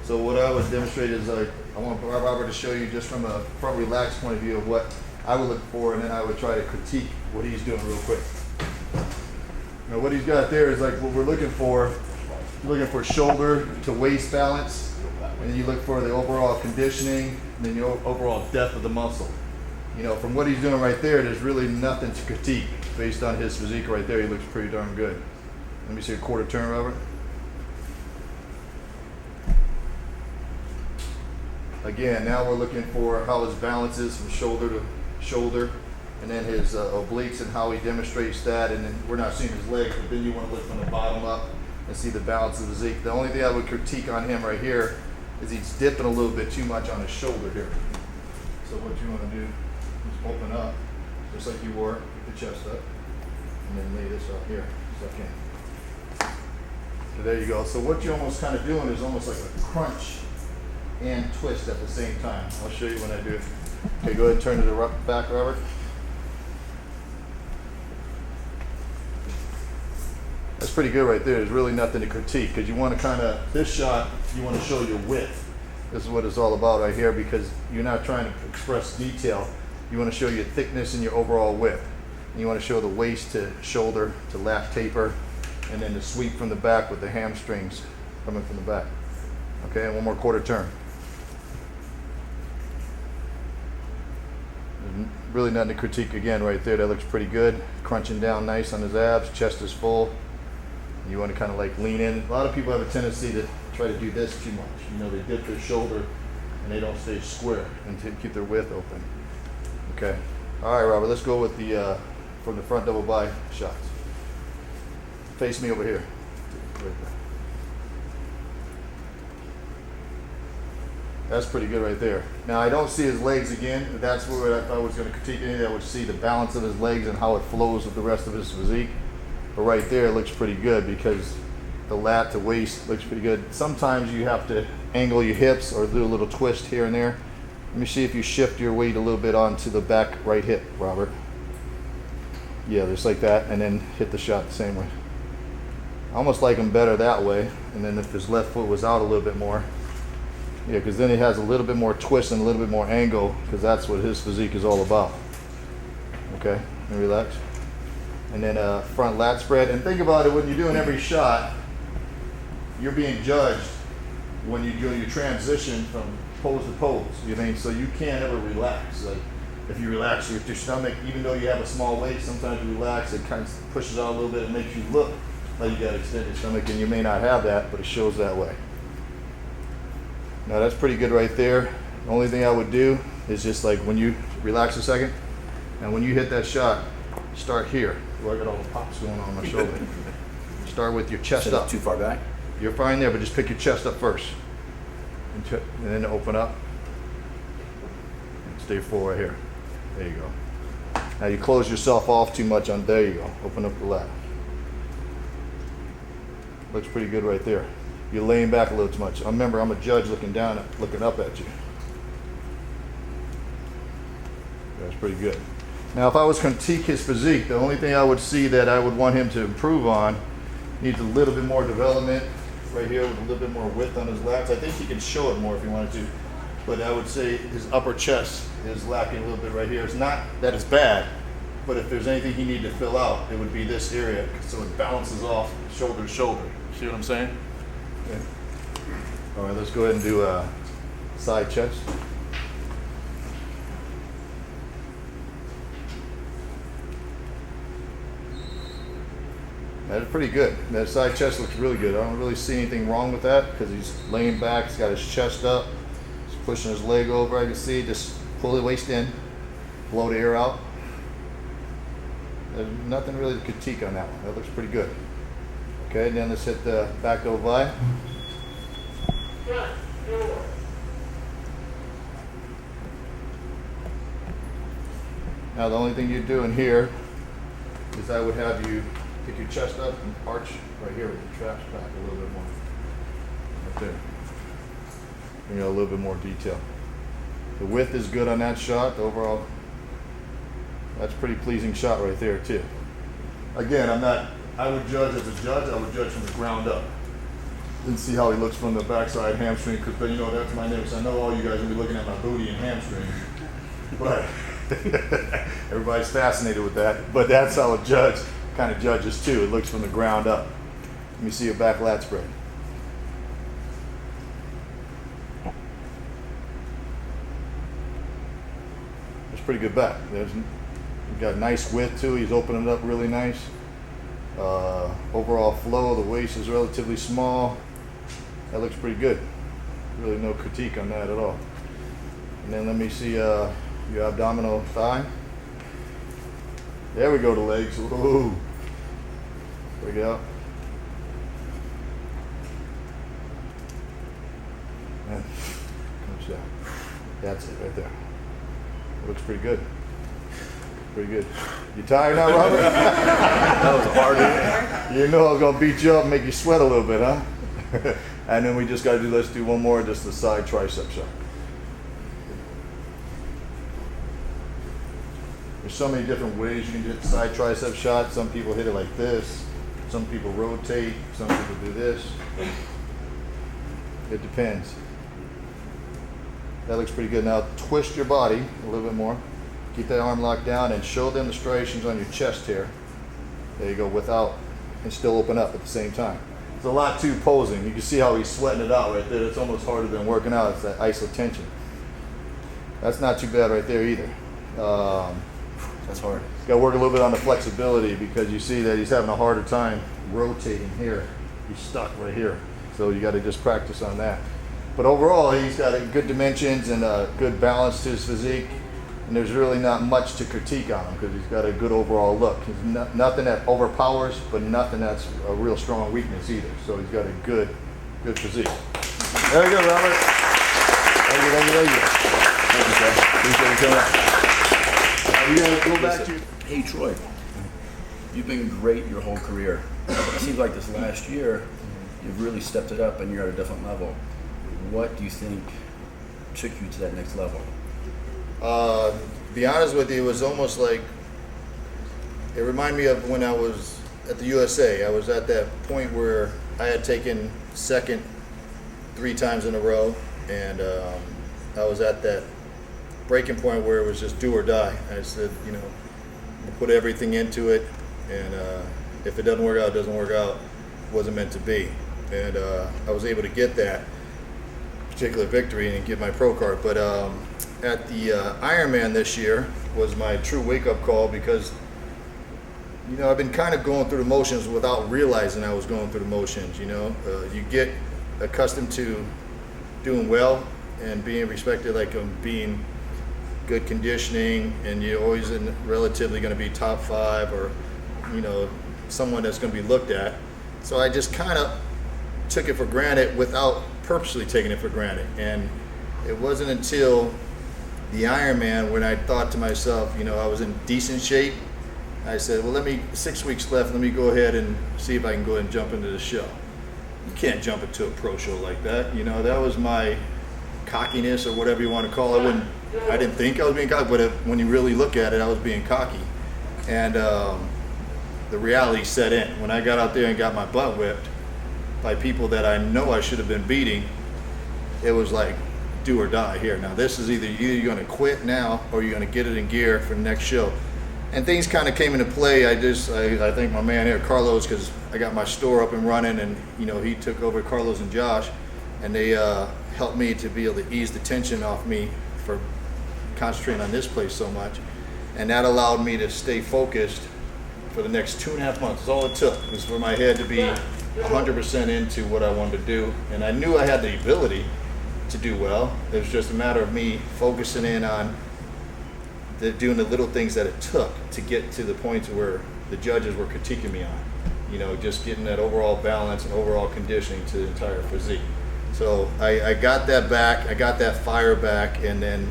So what I would demonstrate is, like, I want Robert to show you just from a front relaxed point of view of what I would look for, and then I would try to critique what he's doing real quick. Now what he's got there is like what we're looking for. You're looking for shoulder to waist balance And you look for the overall conditioning and then your overall depth of the muscle. You know, from what he's doing right there, there's really nothing to critique. Based on his physique right there, he looks pretty darn good. Let me see a quarter turn, Robert. Again, now we're looking for how his balance is from shoulder to shoulder, and then his obliques and how he demonstrates that. And then we're not seeing his legs, but then you want to look from the bottom up and see the balance of the physique. The only thing I would critique on him right here is he's dipping a little bit too much on his shoulder here. So what you want to do is open up, just like you were, get the chest up, and then lay this up here, so I can. So there you go. So what you're almost kind of doing is almost like a crunch and twist at the same time. I'll show you when I do it. Okay, go ahead and turn to the back, Robert. That's pretty good right there. There's really nothing to critique because you want to kind of, this shot, you want to show your width. This is what it's all about right here because you're not trying to express detail. You want to show your thickness and your overall width. And you want to show the waist to shoulder to lat taper and then the sweep from the back with the hamstrings coming from the back. Okay, and one more quarter turn. Really nothing to critique again right there. That looks pretty good. Crunching down nice on his abs, chest is full. You want to kind of like lean in. A lot of people have a tendency to try to do this too much. You know, they dip their shoulder and they don't stay square and to keep their width open. Okay. All right, Robert, let's go with the from the front double bi shots. Face me over here. Right there. That's pretty good right there. Now I don't see his legs again. That's where if I was going to critique anything, I would see the balance of his legs and how it flows with the rest of his physique. But right there it looks pretty good because the lat to waist looks pretty good. Sometimes you have to angle your hips or do a little twist here and there. Let me see if you shift your weight a little bit onto the back right hip, Robert. Yeah, just like that, and then hit the shot the same way. I almost like him better that way. And then if his left foot was out a little bit more, yeah, because then he has a little bit more twist and a little bit more angle because that's what his physique is all about. Okay, and relax. And then front lat spread. And think about it, when you're doing every shot, you're being judged when you're doing your transition from pose to pose. You know, so you can't ever relax. Like if you relax with your stomach, even though you have a small waist, sometimes you relax, it kind of pushes out a little bit and makes you look like you got extended stomach, and you may not have that, but it shows that way. Now that's pretty good right there. The only thing I would do is just like when you relax a second, and when you hit that shot, start here. Well, I got all the pops going on my shoulder. Start with your chest up. Too far back? You're fine there, but just pick your chest up first. And then open up. And stay full right here. There you go. Now you close yourself off too much on, there you go. Open up the lat. Looks pretty good right there. You're laying back a little too much. Remember, I'm a judge looking down, looking up at you. That's pretty good. Now, if I was going to critique his physique, the only thing I would see that I would want him to improve on needs a little bit more development right here with a little bit more width on his lats. I think he can show it more if he wanted to, but I would say his upper chest is lacking a little bit right here. It's not that it's bad, but if there's anything he needed to fill out, it would be this area so it balances off shoulder to shoulder. See what I'm saying? Okay. All right, let's go ahead and do a side chest. That's pretty good. That side chest looks really good. I don't really see anything wrong with that because he's laying back. He's got his chest up. He's pushing his leg over. I can see. Just pull the waist in, blow the air out. There's nothing really to critique on that one. That looks pretty good. Okay, then let's hit the back double bi. Now the only thing you're doing here is I would have you pick your chest up and arch right here with the traps back a little bit more. Right there. Bring out a little bit more detail. The width is good on that shot. The overall, that's a pretty pleasing shot right there too. Again, I would judge as a judge, I would judge from the ground up. Didn't see how he looks from the backside hamstring, because you know that's my name. So I know all you guys will be looking at my booty and hamstring. But everybody's fascinated with that. But that's how a judge kind of judges too. It looks from the ground up. Let me see your back lat spread. pretty good back. He's got nice width too. He's opening it up really nice. Overall flow, the waist is relatively small. That looks pretty good. Really no critique on that at all. And then let me see your abdominal thigh. There we go, the legs. Whoa. There we go. And comes down. That's it right there. Looks pretty good. Pretty good. You tired now, Robert? That was hard. You know I was gonna beat you up and make you sweat a little bit, huh? And then we just gotta let's do one more, just the side tricep shot. There's so many different ways you can get the side tricep shot. Some people hit it like this. Some people rotate. Some people do this. It depends. That looks pretty good. Now twist your body a little bit more. Keep that arm locked down and show them the striations on your chest here. There you go, without, and still open up at the same time. It's a lot too posing. You can see how he's sweating it out right there. It's almost harder than working out. It's that iso tension. That's not too bad right there either. That's hard. He's got to work a little bit on the flexibility because you see that he's having a harder time rotating here. He's stuck right here. So you got to just practice on that. But overall, he's got good dimensions and a good balance to his physique. And there's really not much to critique on him because he's got a good overall look. He's nothing that overpowers, but nothing that's a real strong weakness either. So he's got a good physique. There you go, Robert. Thank you. Thank you, sir. Appreciate you coming out. We're going to go back to... Hey, Troy. You've been great your whole career. It seems like this last year, you've really stepped it up and you're at a different level. What do you think took you to that next level? To be honest with you, it was almost like, it reminded me of when I was at the USA. I was at that point where I had taken second 3 times in a row, and I was at that breaking point where it was just do or die. I said, you know, put everything into it, and if it doesn't work out, it doesn't work out. It wasn't meant to be. And I was able to get that particular victory and get my pro card. But at the Ironman this year was my true wake-up call because, you know, I've been kind of going through the motions without realizing I was going through the motions, you know. You get accustomed to doing well and being respected, like being good conditioning, and you're always relatively going to be top 5 or, you know, someone that's going to be looked at. So I just kind of took it for granted without purposely taking it for granted. And it wasn't until the Ironman when I thought to myself, you know, I was in decent shape. I said, well, 6 weeks left, let me go ahead and see if I can go ahead and jump into the show. You can't jump into a pro show like that. You know, that was my cockiness or whatever you want to call it. I didn't think I was being cocky, but when you really look at it, I was being cocky. And the reality set in. When I got out there and got my butt whipped by people that I know I should have been beating, it was like, do or die here. Now this is either you're going to quit now or you're going to get it in gear for the next show. And things kind of came into play. I thank my man here, Carlos, because I got my store up and running, and you know, he took over, Carlos and Josh, and they helped me to be able to ease the tension off me for concentrating on this place so much. And that allowed me to stay focused for the next 2.5 months. That's all it took, was for my head to be 100% into what I wanted to do. And I knew I had the ability to do well. It was just a matter of me focusing in on doing the little things that it took to get to the point where the judges were critiquing me on. You know, just getting that overall balance and overall conditioning to the entire physique. So I got that back, I got that fire back, and then,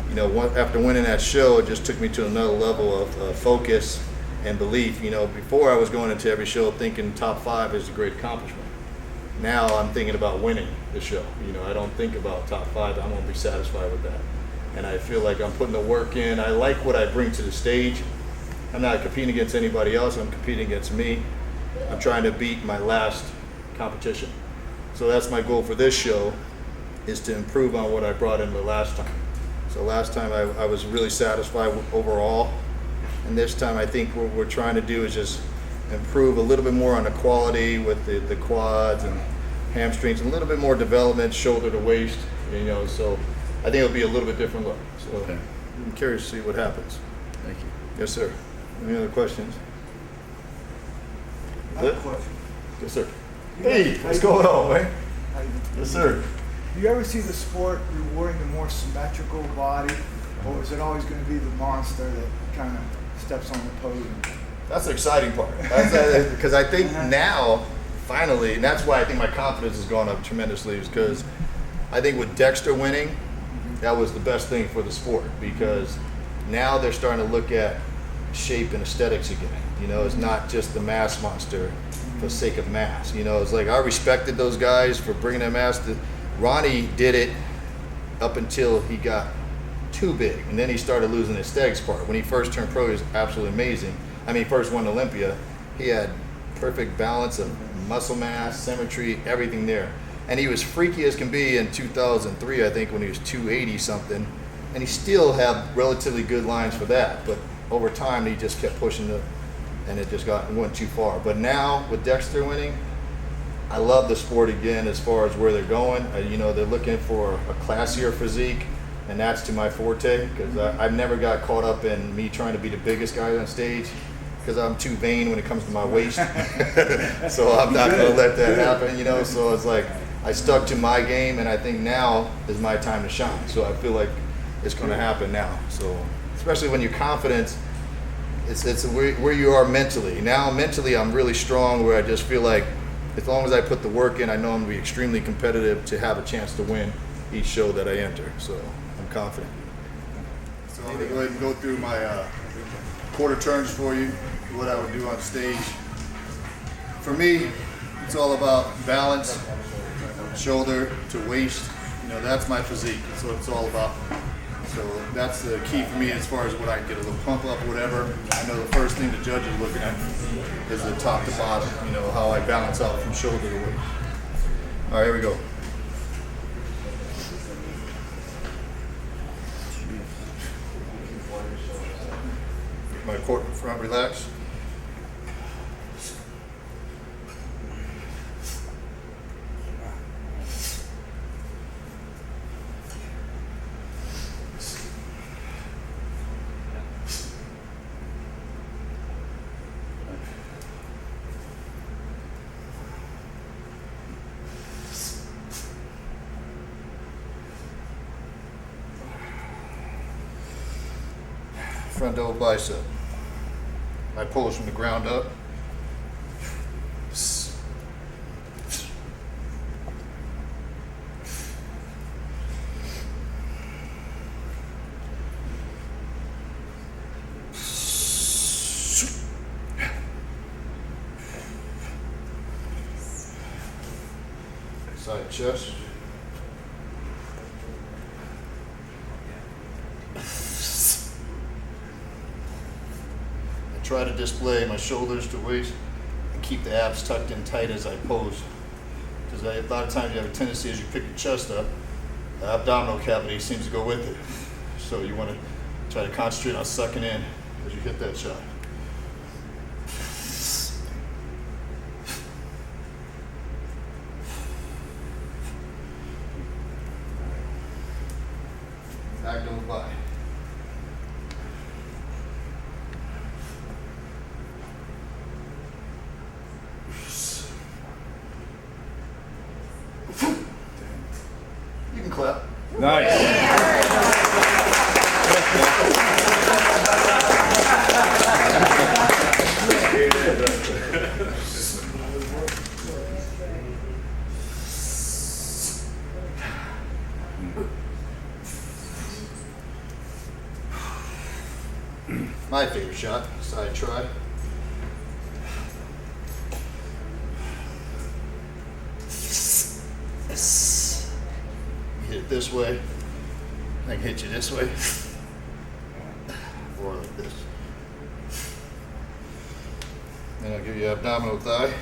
you know, after winning that show, it just took me to another level of focus and belief. You know, before I was going into every show thinking top 5 is a great accomplishment. Now I'm thinking about winning the show. You know, I don't think about top 5. I won't be satisfied with that. And I feel like I'm putting the work in. I like what I bring to the stage. I'm not competing against anybody else. I'm competing against me. I'm trying to beat my last competition. So that's my goal for this show, is to improve on what I brought in the last time. So last time I was really satisfied with overall. And this time I think what we're trying to do is just improve a little bit more on the quality with the quads and hamstrings, and a little bit more development, shoulder to waist, you know, so I think it'll be a little bit different look. So okay. I'm curious to see what happens. Thank you. Yes, sir. Any other questions? I have a question. Yes, sir. Hey, what's going on, man? How you doing? Yes, sir. Do you ever see the sport rewarding the more symmetrical body, or is it always going to be the monster that kind of steps on the podium? That's the exciting part. Because I think now, finally, and that's why I think my confidence has gone up tremendously, is because I think with Dexter winning, that was the best thing for the sport, because now they're starting to look at shape and aesthetics again. You know, it's not just the mass monster for the sake of mass. You know, it's like I respected those guys for bringing that mass. Ronnie did it up until he got too big, and then he started losing the aesthetics part. When he first turned pro, he was absolutely amazing. I mean, first won Olympia, he had perfect balance of muscle mass, symmetry, everything there. And he was freaky as can be in 2003, I think, when he was 280 something. And he still had relatively good lines for that. But over time, he just kept pushing and it just went too far. But now, with Dexter winning, I love the sport again as far as where they're going. You know, they're looking for a classier physique, and that's to my forte, because I've never got caught up in me trying to be the biggest guy on stage, because I'm too vain when it comes to my waist. So I'm not going to let that happen, you know. So it's like I stuck to my game, and I think now is my time to shine. So I feel like it's going to happen now. So especially when you're confident, it's where you are mentally. Now mentally, I'm really strong, where I just feel like as long as I put the work in, I know I'm going to be extremely competitive to have a chance to win each show that I enter. So I'm confident. So I'm going to go ahead and go through my quarter turns for you, what I would do on stage. For me, it's all about balance, shoulder to waist. You know, that's my physique. That's what it's all about. So that's the key for me as far as what I can get a little pump up, whatever. I know the first thing the judge is looking at is the top to bottom, you know, how I balance out from shoulder to waist. All right, here we go. My core front relax. Front double bicep. I pulls from the ground up. Side chest. Try to display my shoulders to waist and keep the abs tucked in tight as I pose. Because a lot of times you have a tendency as you pick your chest up, the abdominal cavity seems to go with it. So you want to try to concentrate on sucking in as you hit that shot. Back double by. You can clap. Nice. My favorite shot, side try. Hit it this way. I can hit you this way. Or like this. Then I'll give you abdominal thigh.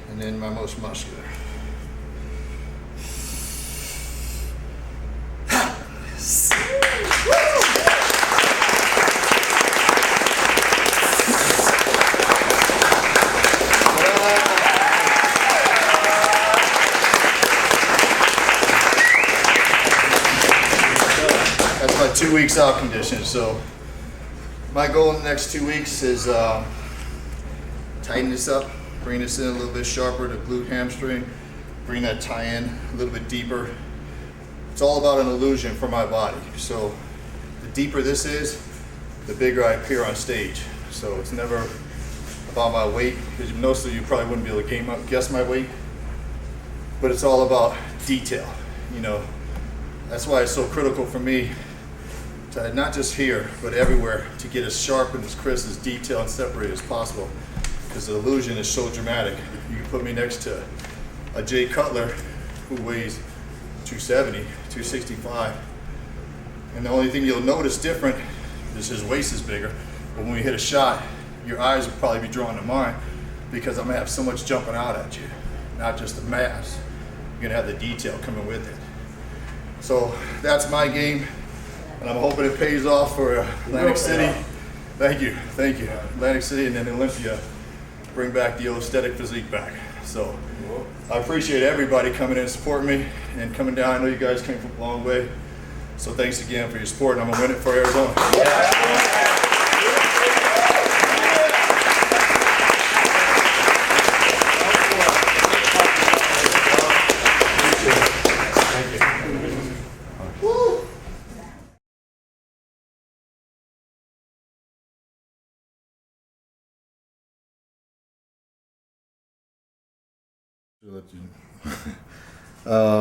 And then my most muscular. 2 weeks out conditioned. So my goal in the next 2 weeks is tighten this up, bring this in a little bit sharper, the glute hamstring, bring that tie in a little bit deeper. It's all about an illusion for my body. So the deeper this is, the bigger I appear on stage. So it's never about my weight, because most of you probably wouldn't be able to guess my weight, but it's all about detail. You know, that's why it's so critical for me to, not just here, but everywhere, to get as sharp and as crisp, as detailed and separated as possible, because the illusion is so dramatic. You can put me next to a Jay Cutler who weighs 270, 265, and the only thing you'll notice different is his waist is bigger, but when we hit a shot, your eyes will probably be drawn to mine, because I'm gonna have so much jumping out at you, not just the mass. You're gonna have the detail coming with it. So that's my game, and I'm hoping it pays off for Atlantic City. Thank you, Atlantic City, and then Olympia, bring back the old aesthetic physique back. So I appreciate everybody coming in and supporting me and coming down. I know you guys came from a long way, so thanks again for your support, and I'm gonna win it for Arizona.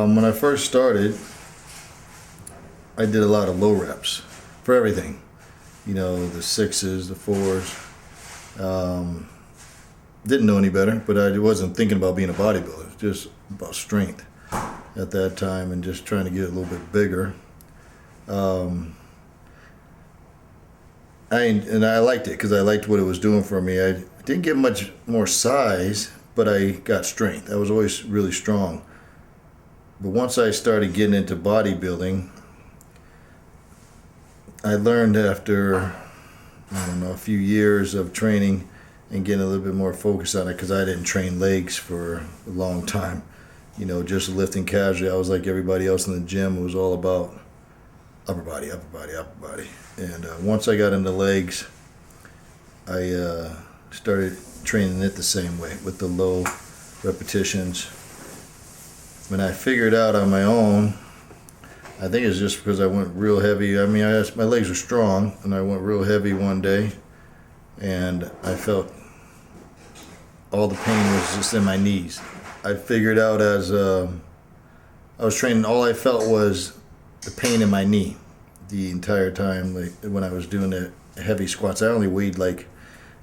When I first started, I did a lot of low reps for everything. You know, the 6s, the 4s. Didn't know any better, but I wasn't thinking about being a bodybuilder. It was just about strength at that time and just trying to get a little bit bigger. I liked it because I liked what it was doing for me. I didn't get much more size, but I got strength. I was always really strong. But once I started getting into bodybuilding, I learned after, I don't know, a few years of training and getting a little bit more focus on it, because I didn't train legs for a long time. You know, just lifting casually. I was like everybody else in the gym. It was all about upper body, upper body, upper body. And once I got into legs, I started training it the same way with the low repetitions. When I figured out on my own, I think it's just because I went real heavy. I mean, my legs were strong, and I went real heavy one day, and I felt all the pain was just in my knees. I figured out as I was training, all I felt was the pain in my knee the entire time. Like when I was doing the heavy squats, I only weighed, like,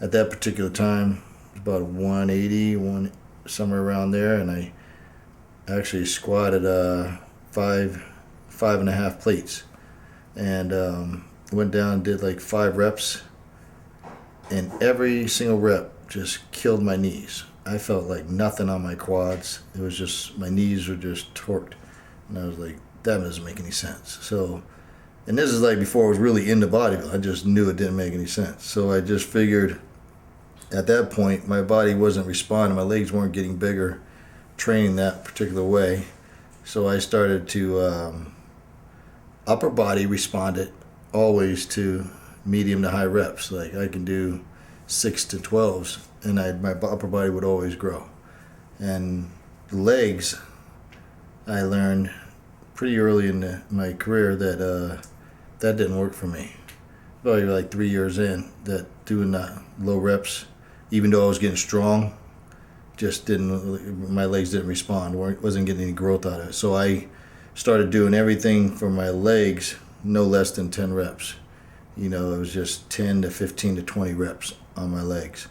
at that particular time, about 180, somewhere around there, and I actually squatted 5.5 plates, and went down and did like 5 reps, and every single rep just killed my knees. I felt like nothing on my quads. It was just, my knees were just torqued, and I was like, that doesn't make any sense. So, and this is like before I was really into bodybuilding. I just knew it didn't make any sense. So I just figured at that point my body wasn't responding, my legs weren't getting bigger training that particular way. So I started to upper body responded always to medium to high reps. Like I can do 6 to 12s, and my upper body would always grow. And the legs, I learned pretty early in my career that that didn't work for me. Probably like 3 years in, that doing low reps, even though I was getting strong, just didn't, my legs didn't respond, wasn't getting any growth out of it. So I started doing everything for my legs no less than 10 reps. You know, it was just 10 to 15 to 20 reps on my legs.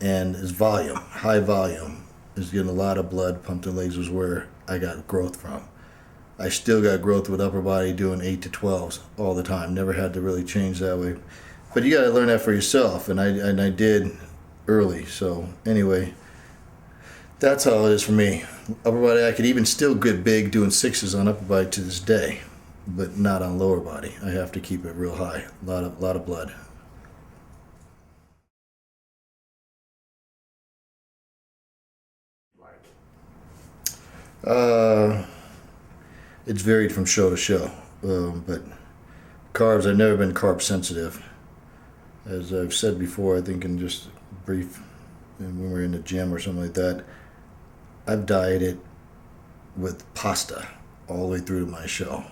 And it's volume, high volume, is getting a lot of blood pumped in the legs was where I got growth from. I still got growth with upper body doing 8 to 12s all the time. Never had to really change that way. But you got to learn that for yourself, and I did early. So anyway, that's how it is for me. Upper body, I could even still get big doing 6s on upper body to this day, but not on lower body. I have to keep it real high. A lot of blood. It's varied from show to show, but carbs, I've never been carb sensitive. As I've said before, I think in just brief, when we're in the gym or something like that, I've dieted with pasta all the way through to my show.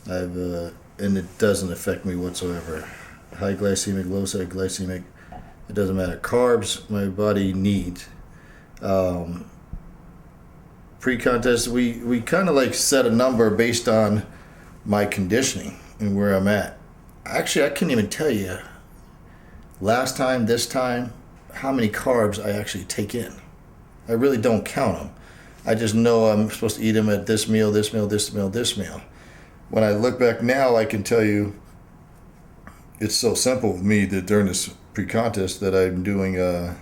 And it doesn't affect me whatsoever. High glycemic, low side glycemic, it doesn't matter. Carbs, my body needs. Pre-contest, we kind of like set a number based on my conditioning and where I'm at. Actually, I can't even tell you last time, this time, how many carbs I actually take in. I really don't count them. I just know I'm supposed to eat them at this meal, this meal, this meal, this meal. When I look back now, I can tell you it's so simple with me that during this pre-contest that I'm doing, I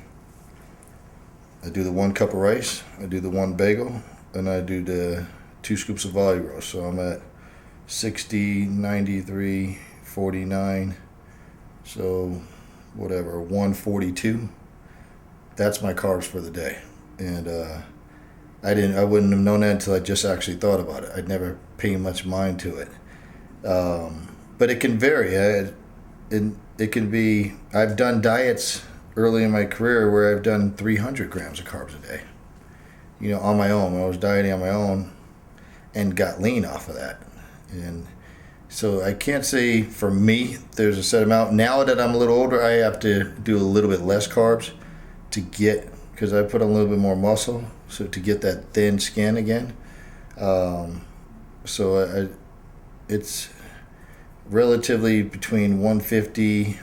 do the 1 cup of rice, I do the 1 bagel, and I do the 2 scoops of volley roast. So I'm at 60, 93, 49, so whatever, 142. That's my carbs for the day. And I wouldn't have known that until I just actually thought about it. I'd never paid much mind to it. But it can vary. It can be, I've done diets early in my career where I've done 300 grams of carbs a day. You know, on my own. When I was dieting on my own and got lean off of that. And so I can't say for me there's a set amount. Now that I'm a little older, I have to do a little bit less carbs to get, because I put on a little bit more muscle, so to get that thin skin again. It's relatively between 150,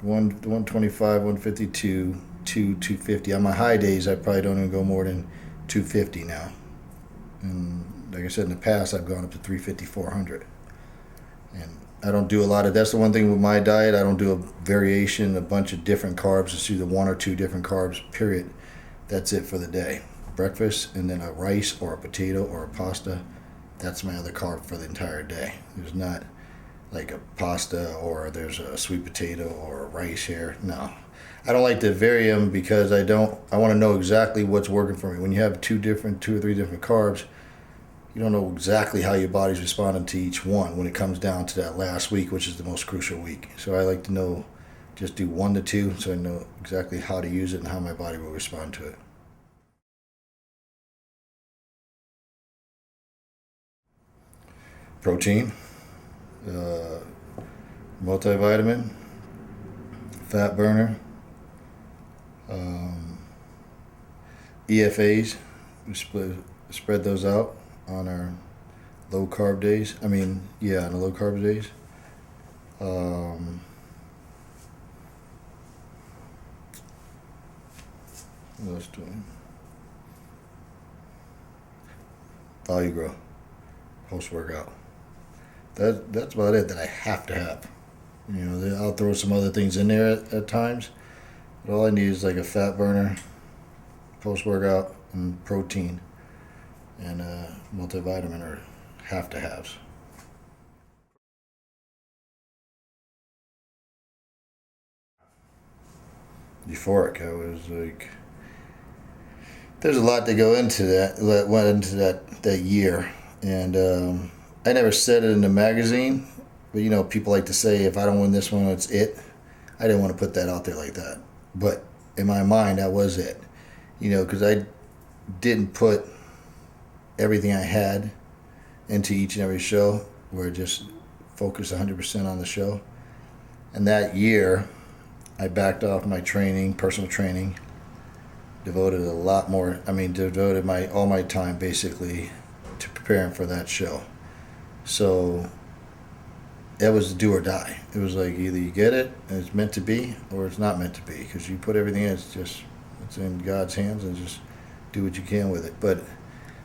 125, 152, 250. On my high days, I probably don't even go more than 250 now. And like I said, in the past, I've gone up to 350, 400. And I don't do a lot of, that's the one thing with my diet, I don't do a variation, a bunch of different carbs. It's either 1 or 2 different carbs, period. That's it for the day. Breakfast, and then a rice or a potato or a pasta. That's my other carb for the entire day. There's not like a pasta or there's a sweet potato or a rice here. No. I don't like to vary them because I want to know exactly what's working for me. When you have 2 or 3 different carbs, you don't know exactly how your body's responding to each one when it comes down to that last week, which is the most crucial week. So I like to know, just do 1 to 2 so I know exactly how to use it and how my body will respond to it. Protein, multivitamin, fat burner, EFAs. We spread those out on our low carb days. On the low carb days. What else do Value Grow, post workout. That's about it that I have to have. You know, I'll throw some other things in there at times, but all I need is like a fat burner, post workout, and protein, and multivitamin are have to haves. Euphoric. I was like, there's a lot to go into that went into that year, and I never said it in the magazine, but you know, people like to say, if I don't win this one, it's it. I didn't want to put that out there like that, but in my mind, that was it. You know, because I didn't put everything I had into each and every show, where I just focused 100% on the show. And that year, I backed off my training, personal training, devoted a lot more, devoted all my time basically to preparing for that show. So that was do or die. It was like either you get it and it's meant to be, or it's not meant to be, because you put everything in, it's in God's hands, and just do what you can with it. But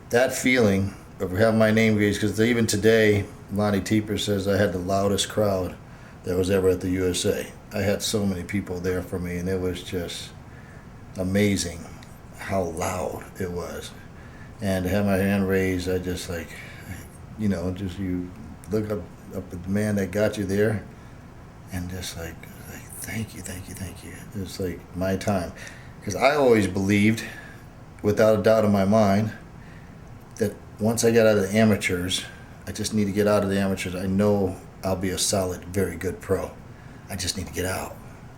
that feeling of having my name raised, because even today, Lonnie Teeper says I had the loudest crowd that was ever at the USA. I had so many people there for me, and it was just amazing how loud it was. And to have my hand raised, I just like, you know, just you look up at the man that got you there, and just like thank you. It's like my time. Because I always believed, without a doubt in my mind, that once I got out of the amateurs, I just need to get out of the amateurs. I know I'll be a solid, very good pro. I just need to get out.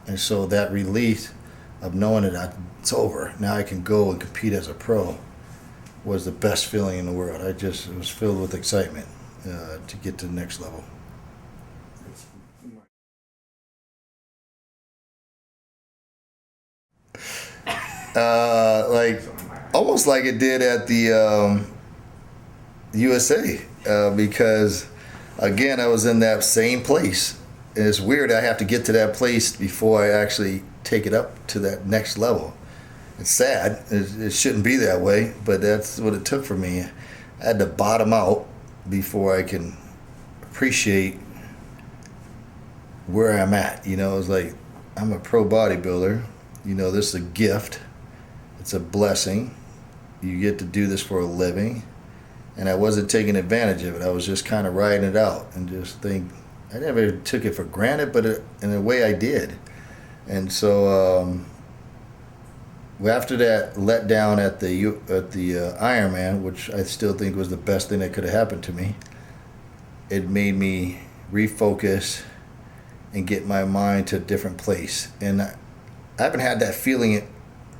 And so that relief of knowing that it's over, now I can go and compete as a pro, was the best feeling in the world. It was filled with excitement to get to the next level. Like almost like it did at the USA, because again I was in that same place, and it's weird I have to get to that place before I actually take it up to that next level. It's sad, it shouldn't be that way, but that's what it took for me. I had to bottom out before I can appreciate where I'm at. You know, it's like, I'm a pro bodybuilder, you know, this is a gift, it's a blessing, you get to do this for a living, and I wasn't taking advantage of it. I was just kind of riding it out and just think, I never took it for granted, but in a way I did. And so after that letdown at the Ironman, which I still think was the best thing that could have happened to me, it made me refocus and get my mind to a different place. And I haven't had that feeling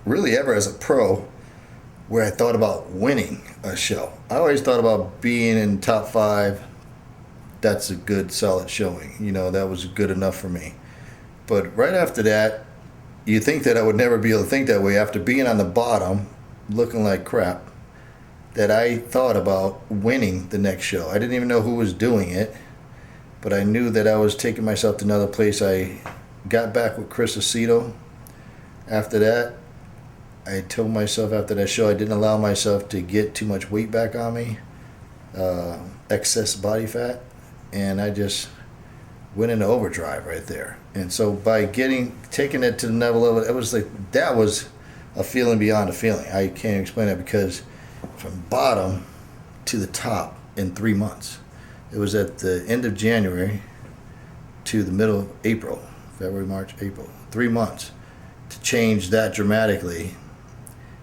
really ever as a pro, where I thought about winning a show. I always thought about being in top 5. That's a good, solid showing. You know, that was good enough for me. But right after that, you think that I would never be able to think that way after being on the bottom, looking like crap, that I thought about winning the next show. I didn't even know who was doing it, but I knew that I was taking myself to another place. I got back with Chris Aceto. After that, I told myself after that show I didn't allow myself to get too much weight back on me, excess body fat, and I just went into overdrive right there. And so by taking it to the level of it, was like, that was a feeling beyond a feeling. I can't explain it, because from bottom to the top in 3 months. It was at the end of January to the middle of April, February, March, April, 3 months to change that dramatically,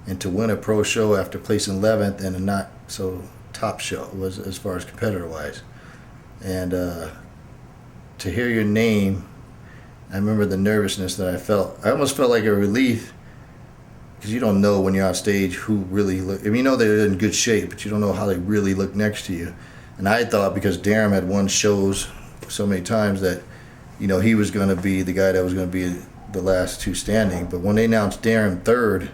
and to win a pro show after placing 11th in a not so top show, was as far as competitor wise. And to hear your name, I remember the nervousness that I felt. I almost felt like a relief, because you don't know when you're on stage who really look. I mean, you know they're in good shape, but you don't know how they really look next to you. And I thought, because Darren had won shows so many times, that, you know, he was going to be the guy that was going to be the last 2 standing. But when they announced Darren third,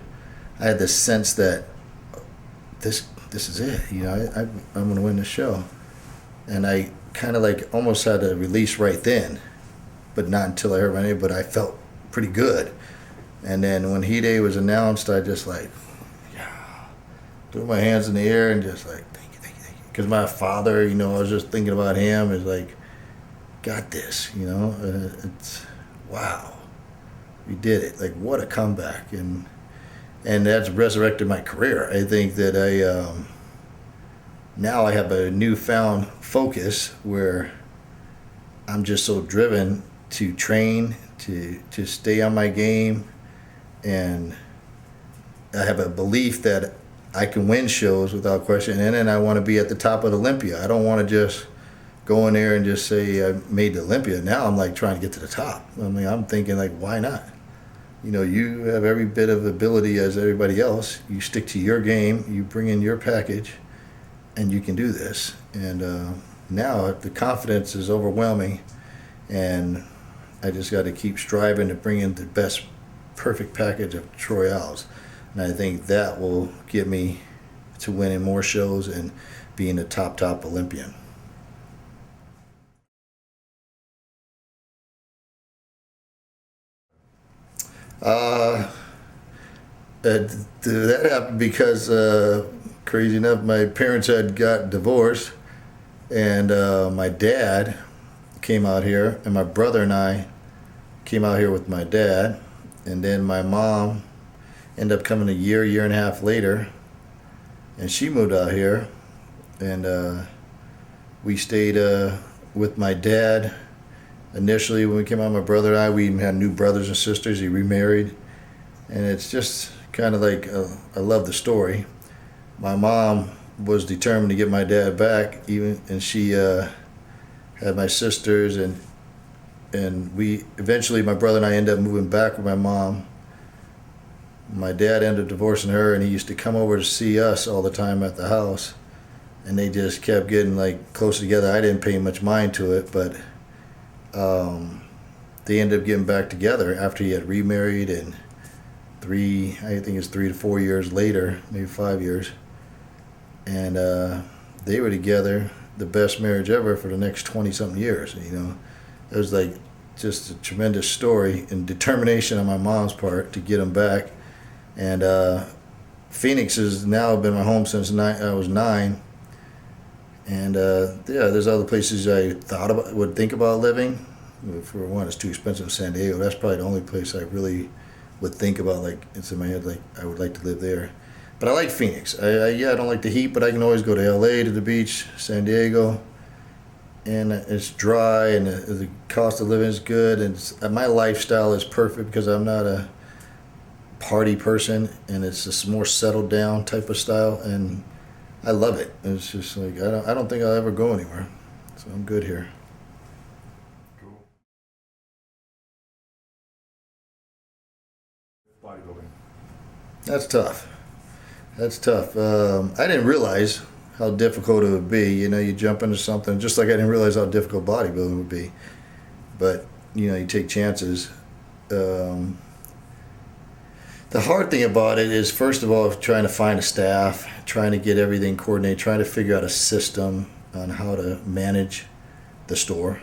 I had this sense that this is it. You know, I'm going to win this show. And I kind of like almost had a release right then, but not until I heard my name, but I felt pretty good. And then when Heat Day was announced, I just like, yeah, threw my hands in the air and just like, thank you. Because my father, you know, I was just thinking about him, is like, got this, you know, it's, wow, we did it. Like, what a comeback. And that's resurrected my career. I think that now I have a newfound focus where I'm just so driven to train, to stay on my game, and I have a belief that I can win shows without question, and then I want to be at the top of Olympia. I don't want to just go in there and just say I made the Olympia. Now I'm like trying to get to the top. I mean, I'm thinking like, why not? You know, you have every bit of ability as everybody else. You stick to your game, you bring in your package, and you can do this. And now the confidence is overwhelming, and I just got to keep striving to bring in the best perfect package of Troy Alves. And I think that will get me to winning more shows and being a top Olympian. That happened because, crazy enough, my parents had got divorced, and my dad came out here, and my brother and I came out here with my dad, and then my mom ended up coming a year and a half later, and she moved out here, and we stayed with my dad. Initially, when we came out, my brother and I, we even had new brothers and sisters. He remarried, and it's just kind of like, I love the story. My mom was determined to get my dad back, and she had had my sisters, and we eventually, my brother and I ended up moving back with my mom. My dad ended up divorcing her, and he used to come over to see us all the time at the house, and they just kept getting like closer together. I didn't pay much mind to it, but they ended up getting back together after he had remarried, and I think it's 3 to 4 years later, maybe 5 years, and they were together, the best marriage ever for the next 20-something years. You know, it was like just a tremendous story and determination on my mom's part to get them back. And Phoenix has now been my home since I was 9. And yeah, there's other places I would think about living. For one, it's too expensive in San Diego. That's probably the only place I really would think about, like, it's in my head, like, I would like to live there. But I like Phoenix. I don't like the heat, but I can always go to LA, to the beach, San Diego. And it's dry, and the cost of living is good, and my lifestyle is perfect because I'm not a party person, and it's just more settled down type of style, and I love it. It's just like I don't think I'll ever go anywhere, so I'm good here. Cool. Bodybuilding. That's tough. That's tough. I didn't realize how difficult it would be. You know, you jump into something just like I didn't realize how difficult bodybuilding would be. But you know, you take chances. The hard thing about it is, first of all, trying to find a staff, trying to get everything coordinated, trying to figure out a system on how to manage the store.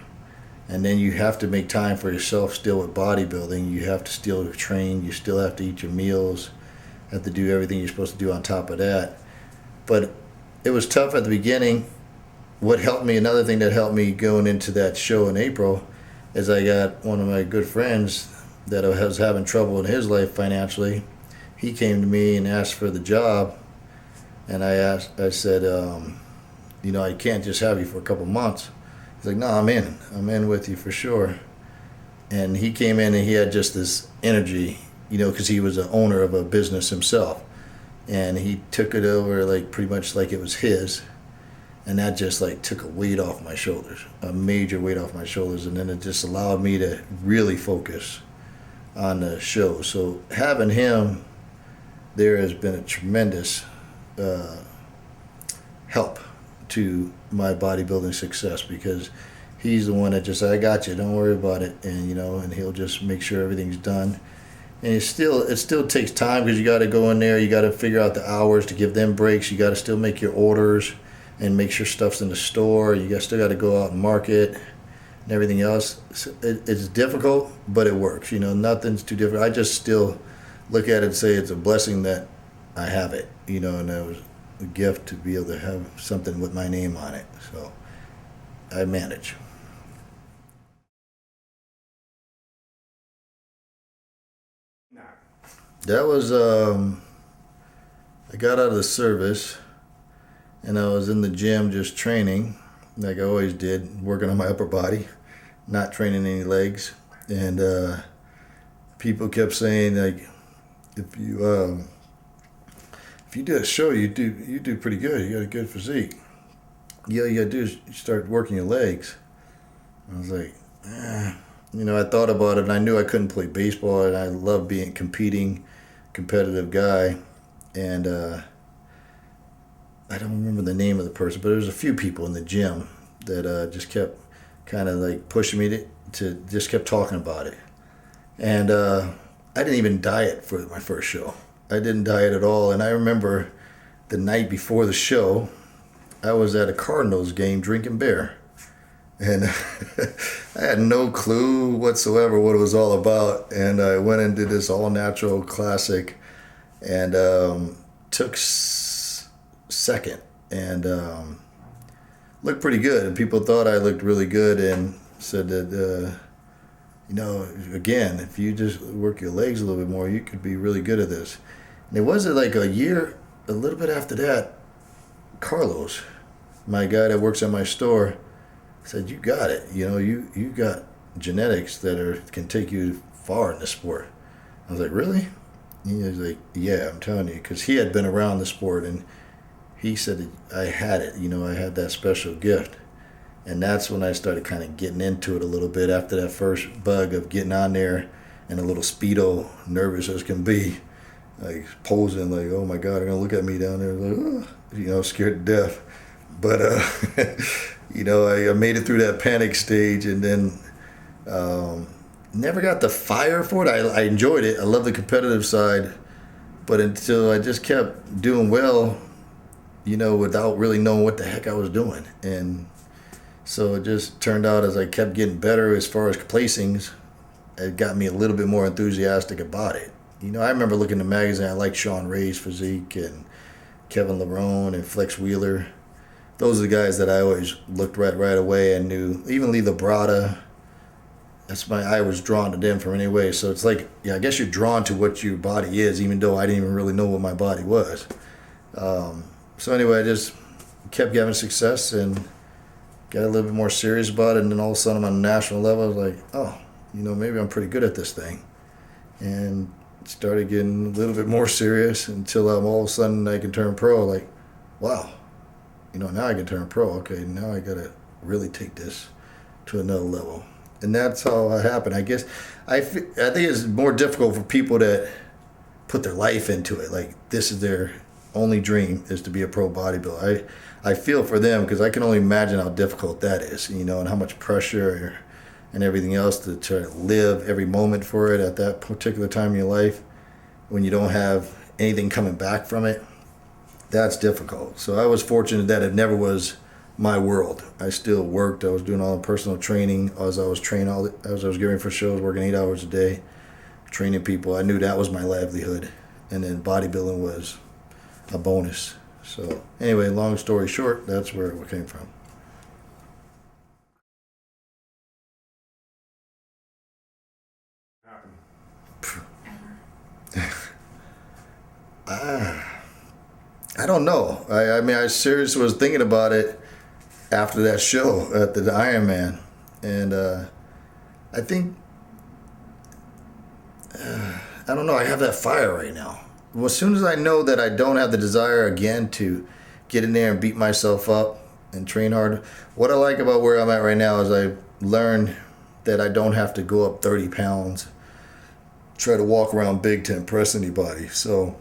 And then you have to make time for yourself still with bodybuilding. You have to still train. You still have to eat your meals. Have to do everything you're supposed to do on top of that. But it was tough at the beginning. What helped me, another thing that helped me going into that show in April, is I got one of my good friends that was having trouble in his life financially. He came to me and asked for the job, and I said, you know, I can't just have you for a couple months. He's like, no, I'm in with you for sure. And he came in and he had just this energy, you know, because he was the owner of a business himself, and he took it over like pretty much like it was his, and that just like took a weight off my shoulders, a major weight off my shoulders, and then it just allowed me to really focus on the show. So having him there has been a tremendous help to my bodybuilding success, because he's the one that just said, I got you, don't worry about it, and you know, and he'll just make sure everything's done. And it still takes time, because you got to go in there, you got to figure out the hours to give them breaks, you got to still make your orders and make sure stuff's in the store, still got to go out and market and everything else. It's difficult, but it works. You know, nothing's too difficult. I just still look at it and say it's a blessing that I have it, you know, and it was a gift to be able to have something with my name on it. So I manage. That was, I got out of the service, and I was in the gym just training, like I always did, working on my upper body, not training any legs. And people kept saying, like, if you do a show, you do pretty good. You got a good physique. Yeah, you gotta do is you start working your legs. I was like, you know, I thought about it, and I knew I couldn't play baseball, and I love being competitive guy. And I don't remember the name of the person, but there was a few people in the gym that just kept kind of like pushing me to just kept talking about it. And I didn't even diet for my first show. I didn't diet at all. And I remember the night before the show, I was at a Cardinals game drinking beer. And I had no clue whatsoever what it was all about. And I went and did this all-natural classic, and took second, and looked pretty good. And people thought I looked really good, and said that, you know, again, if you just work your legs a little bit more, you could be really good at this. And it wasn't like a little bit after that, Carlos, my guy that works at my store, said, you got it. You know, you got genetics that can take you far in the sport. I was like, really? He was like, yeah, I'm telling you, because he had been around the sport, and he said that I had it. You know, I had that special gift. And that's when I started kind of getting into it a little bit after that first bug of getting on there and a little speedo, nervous as can be, like posing like, oh my God, they're gonna look at me down there, like, oh, scared to death. But, I made it through that panic stage, and then never got the fire for it. I enjoyed it. I love the competitive side, but until I just kept doing well, without really knowing what the heck I was doing. And so it just turned out as I kept getting better as far as placings, it got me a little bit more enthusiastic about it. I remember looking in the magazine, I liked Sean Ray's physique and Kevin Larone and Flex Wheeler. Those are the guys that I always looked right away and knew. Even Lee Labrada, I was drawn to them from anyway. So it's like, I guess you're drawn to what your body is, even though I didn't even really know what my body was. So anyway, I just kept having success and got a little bit more serious about it. And then all of a sudden, on a national level, I was like, oh, maybe I'm pretty good at this thing. And started getting a little bit more serious until all of a sudden I can turn pro. Like, wow, now I can turn pro. Okay, now I got to really take this to another level. And that's how it happened. I guess I think it's more difficult for people that put their life into it. Like, this is their only dream, is to be a pro bodybuilder. I feel for them, because I can only imagine how difficult that is, and how much pressure and everything else to try to live every moment for it at that particular time in your life when you don't have anything coming back from it. That's difficult. So I was fortunate that it never was my world. I still worked. I was doing all the personal training as I was training, as I was getting for shows, working 8 hours a day, training people. I knew that was my livelihood, and then bodybuilding was a bonus. So anyway, long story short, that's where it came from. I don't know. I mean, I seriously was thinking about it after that show at the Ironman, and I think I don't know. I have that fire right now. Well, as soon as I know that I don't have the desire again to get in there and beat myself up and train hard, what I like about where I'm at right now is I've learned that I don't have to go up 30 pounds, try to walk around big to impress anybody. So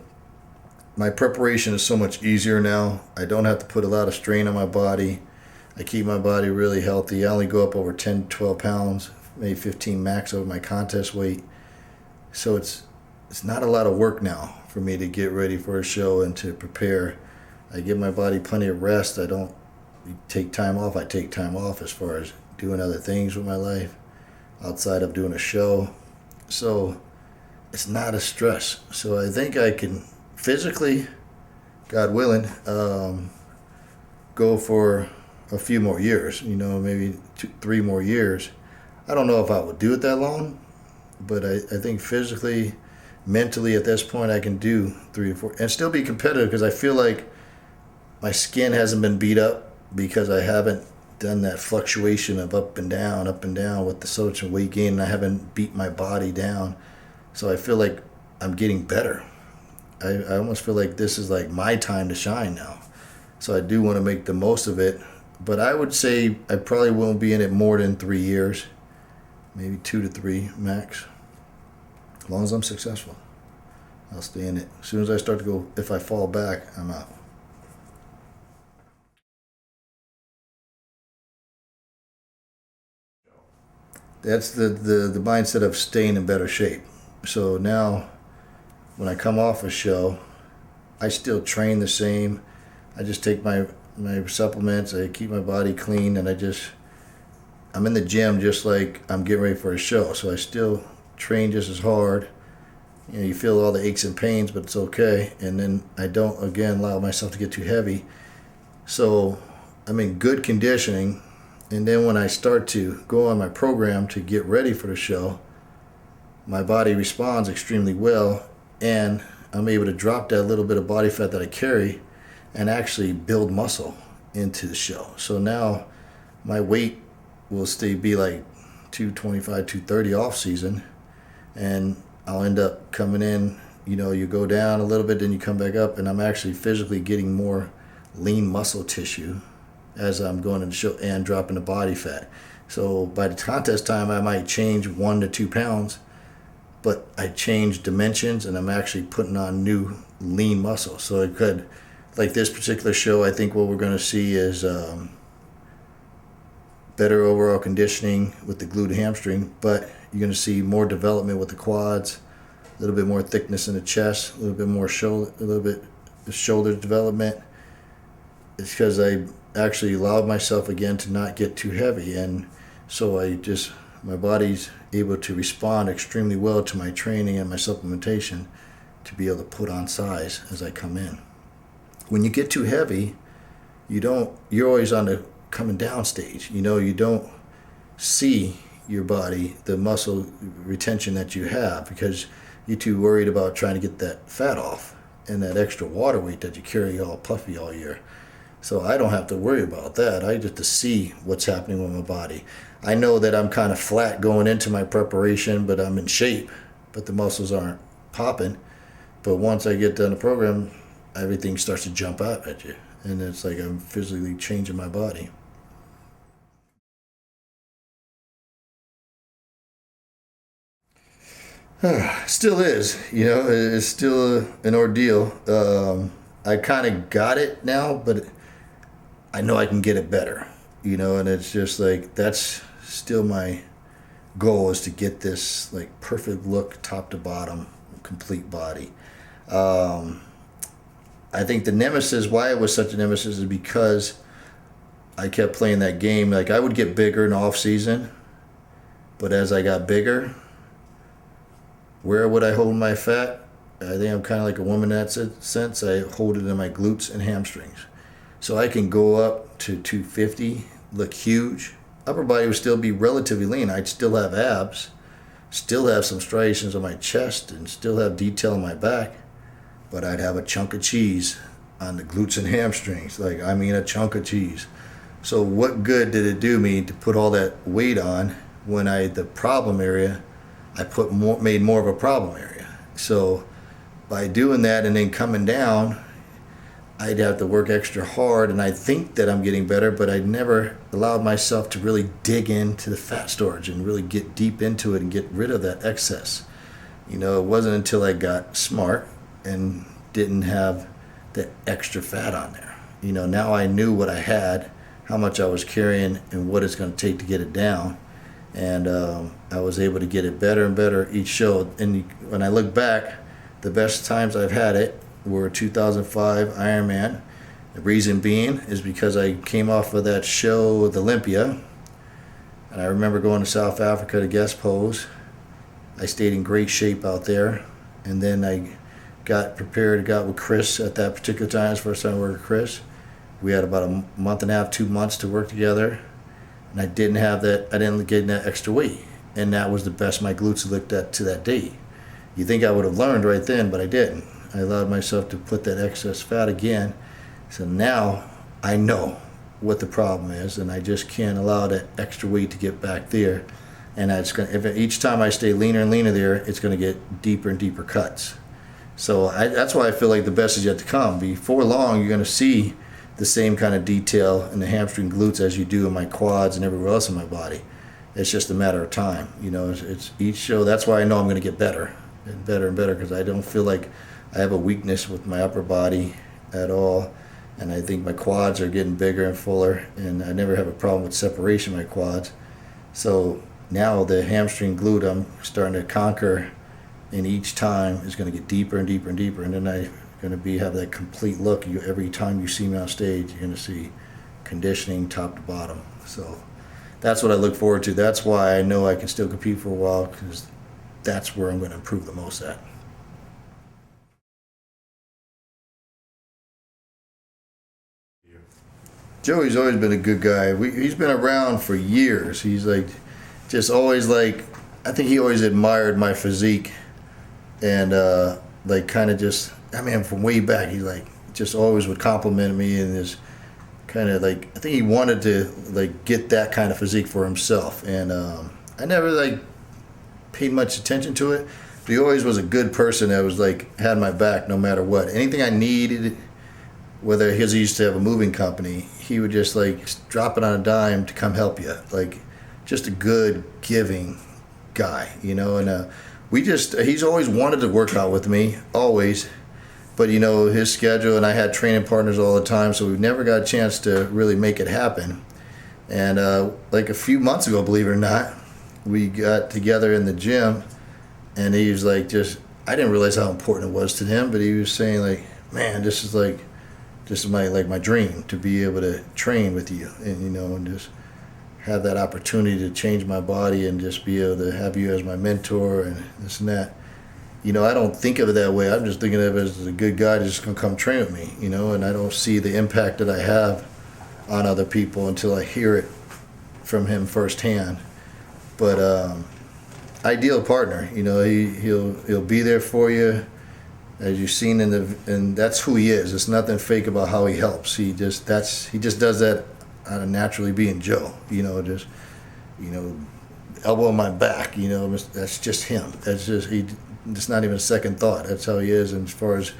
my preparation is so much easier now. I don't have to put a lot of strain on my body. I keep my body really healthy. I only go up over 10, 12 pounds, maybe 15 max over my contest weight. So it's not a lot of work now for me to get ready for a show and to prepare. I give my body plenty of rest. I don't take time off. I take time off as far as doing other things with my life outside of doing a show. So it's not a stress. So I think I can physically, God willing, go for a few more years, maybe 2-3 more years. I don't know if I would do it that long, but I think physically, mentally at this point, I can do 3 or 4 and still be competitive, because I feel like my skin hasn't been beat up because I haven't done that fluctuation of up and down with the such and weight gain, and I haven't beat my body down. So I feel like I'm getting better. I almost feel like this is like my time to shine now. So I do want to make the most of it. But I would say I probably won't be in it more than 3 years, maybe 2 to 3 max. As long as I'm successful, I'll stay in it. As soon as I start to go, if I fall back, I'm out. That's the mindset of staying in better shape. So now, when I come off a show, I still train the same. I just take my supplements, I keep my body clean, and I'm in the gym just like I'm getting ready for a show. So I still train just as hard. You feel all the aches and pains, but it's okay. And then I don't, again, allow myself to get too heavy. So I'm in good conditioning. And then when I start to go on my program to get ready for the show, my body responds extremely well, and I'm able to drop that little bit of body fat that I carry and actually build muscle into the show. So now my weight will be like 225, 230 off season, and I'll end up coming in, you go down a little bit, then you come back up, and I'm actually physically getting more lean muscle tissue as I'm going to show and dropping the body fat. So by the contest time, I might change 1 to 2 pounds, but I change dimensions and I'm actually putting on new lean muscle. So it could, like this particular show, I think what we're going to see is better overall conditioning with the glute and hamstring, but you're going to see more development with the quads, a little bit more thickness in the chest, a little bit more shoulder development. It's because I actually allowed myself again to not get too heavy, and so my body's able to respond extremely well to my training and my supplementation to be able to put on size as I come in. When you get too heavy, you're always on the coming down stage. You don't see your body, the muscle retention that you have, because you're too worried about trying to get that fat off and that extra water weight that you carry all puffy all year. So I don't have to worry about that. I just to see what's happening with my body. I know that I'm kind of flat going into my preparation, but I'm in shape, but the muscles aren't popping. But once I get done the program, everything starts to jump out at you, and it's like I'm physically changing my body. Still is, it's still an ordeal. I kind of got it now, but I know I can get it better, and it's just like, that's still my goal, is to get this like perfect look, top to bottom, complete body. I think the nemesis, why it was such a nemesis, is because I kept playing that game. Like, I would get bigger in off season, but as I got bigger, where would I hold my fat? I think I'm kind of like a woman in that sense. I hold it in my glutes and hamstrings. So I can go up to 250, look huge. Upper body would still be relatively lean. I'd still have abs, still have some striations on my chest, and still have detail on my back. But I'd have a chunk of cheese on the glutes and hamstrings. A chunk of cheese. So what good did it do me to put all that weight on when the problem area, I made more of a problem area. So by doing that and then coming down, I'd have to work extra hard, and I think that I'm getting better, but I never allowed myself to really dig into the fat storage and really get deep into it and get rid of that excess. It wasn't until I got smart and didn't have that extra fat on there. Now I knew what I had, how much I was carrying, and what it's going to take to get it down. And I was able to get it better and better each show. And when I look back, the best times I've had it were 2005 Ironman. The reason being is because I came off of that show with Olympia, and I remember going to South Africa to guest pose. I stayed in great shape out there, and then I got prepared, got with Chris at that particular time. It's the first time I worked with Chris. We had about a month and a half, 2 months to work together, and I didn't get that extra weight, and that was the best my glutes looked at to that date. You think I would have learned right then, but I didn't. I allowed myself to put that excess fat again. So now I know what the problem is, and I just can't allow that extra weight to get back there. And each time I stay leaner and leaner there, it's going to get deeper and deeper cuts. So that's why I feel like the best is yet to come. Before long, you're going to see the same kind of detail in the hamstring glutes as you do in my quads and everywhere else in my body. It's just a matter of time. It's each show. That's why I know I'm going to get better and better and better, because I don't feel like I have a weakness with my upper body at all. And I think my quads are getting bigger and fuller, and I never have a problem with separation of my quads. So now the hamstring glute I'm starting to conquer, and each time is going to get deeper and deeper and deeper, and then I'm going to have that complete look. Every time you see me on stage, you're going to see conditioning top to bottom. So that's what I look forward to. That's why I know I can still compete for a while, because that's where I'm going to improve the most at. Joey's always been a good guy. He's been around for years. He's just always I think he always admired my physique, and from way back, he just always would compliment me, and is kind of I think he wanted to get that kind of physique for himself, and I never paid much attention to it, but he always was a good person that was had my back no matter what. Anything I needed, whether he used to have a moving company, he would just like drop it on a dime to come help you. Like, just a good, giving guy, you know. And he's always wanted to work out with me, always. But, you know, his schedule, and I had training partners all the time, so we never got a chance to really make it happen. And like a few months ago, believe it or not, we got together in the gym, and he was like, I didn't realize how important it was to him, but he was saying like, man, this is my dream, to be able to train with you, and, you know, and just have that opportunity to change my body and just be able to have you as my mentor and this and that. You know, I don't think of it that way. I'm just thinking of it as a good guy that's just gonna come train with me, you know, and I don't see the impact that I have on other people until I hear it from him firsthand. But ideal partner, you know, he'll be there for you, as you've seen and that's who he is. There's nothing fake about how he helps. He just does that out of naturally being Joe, you know, just, you know, elbow in my back, you know, that's just him. It's not even a second thought. That's how he is. And as far as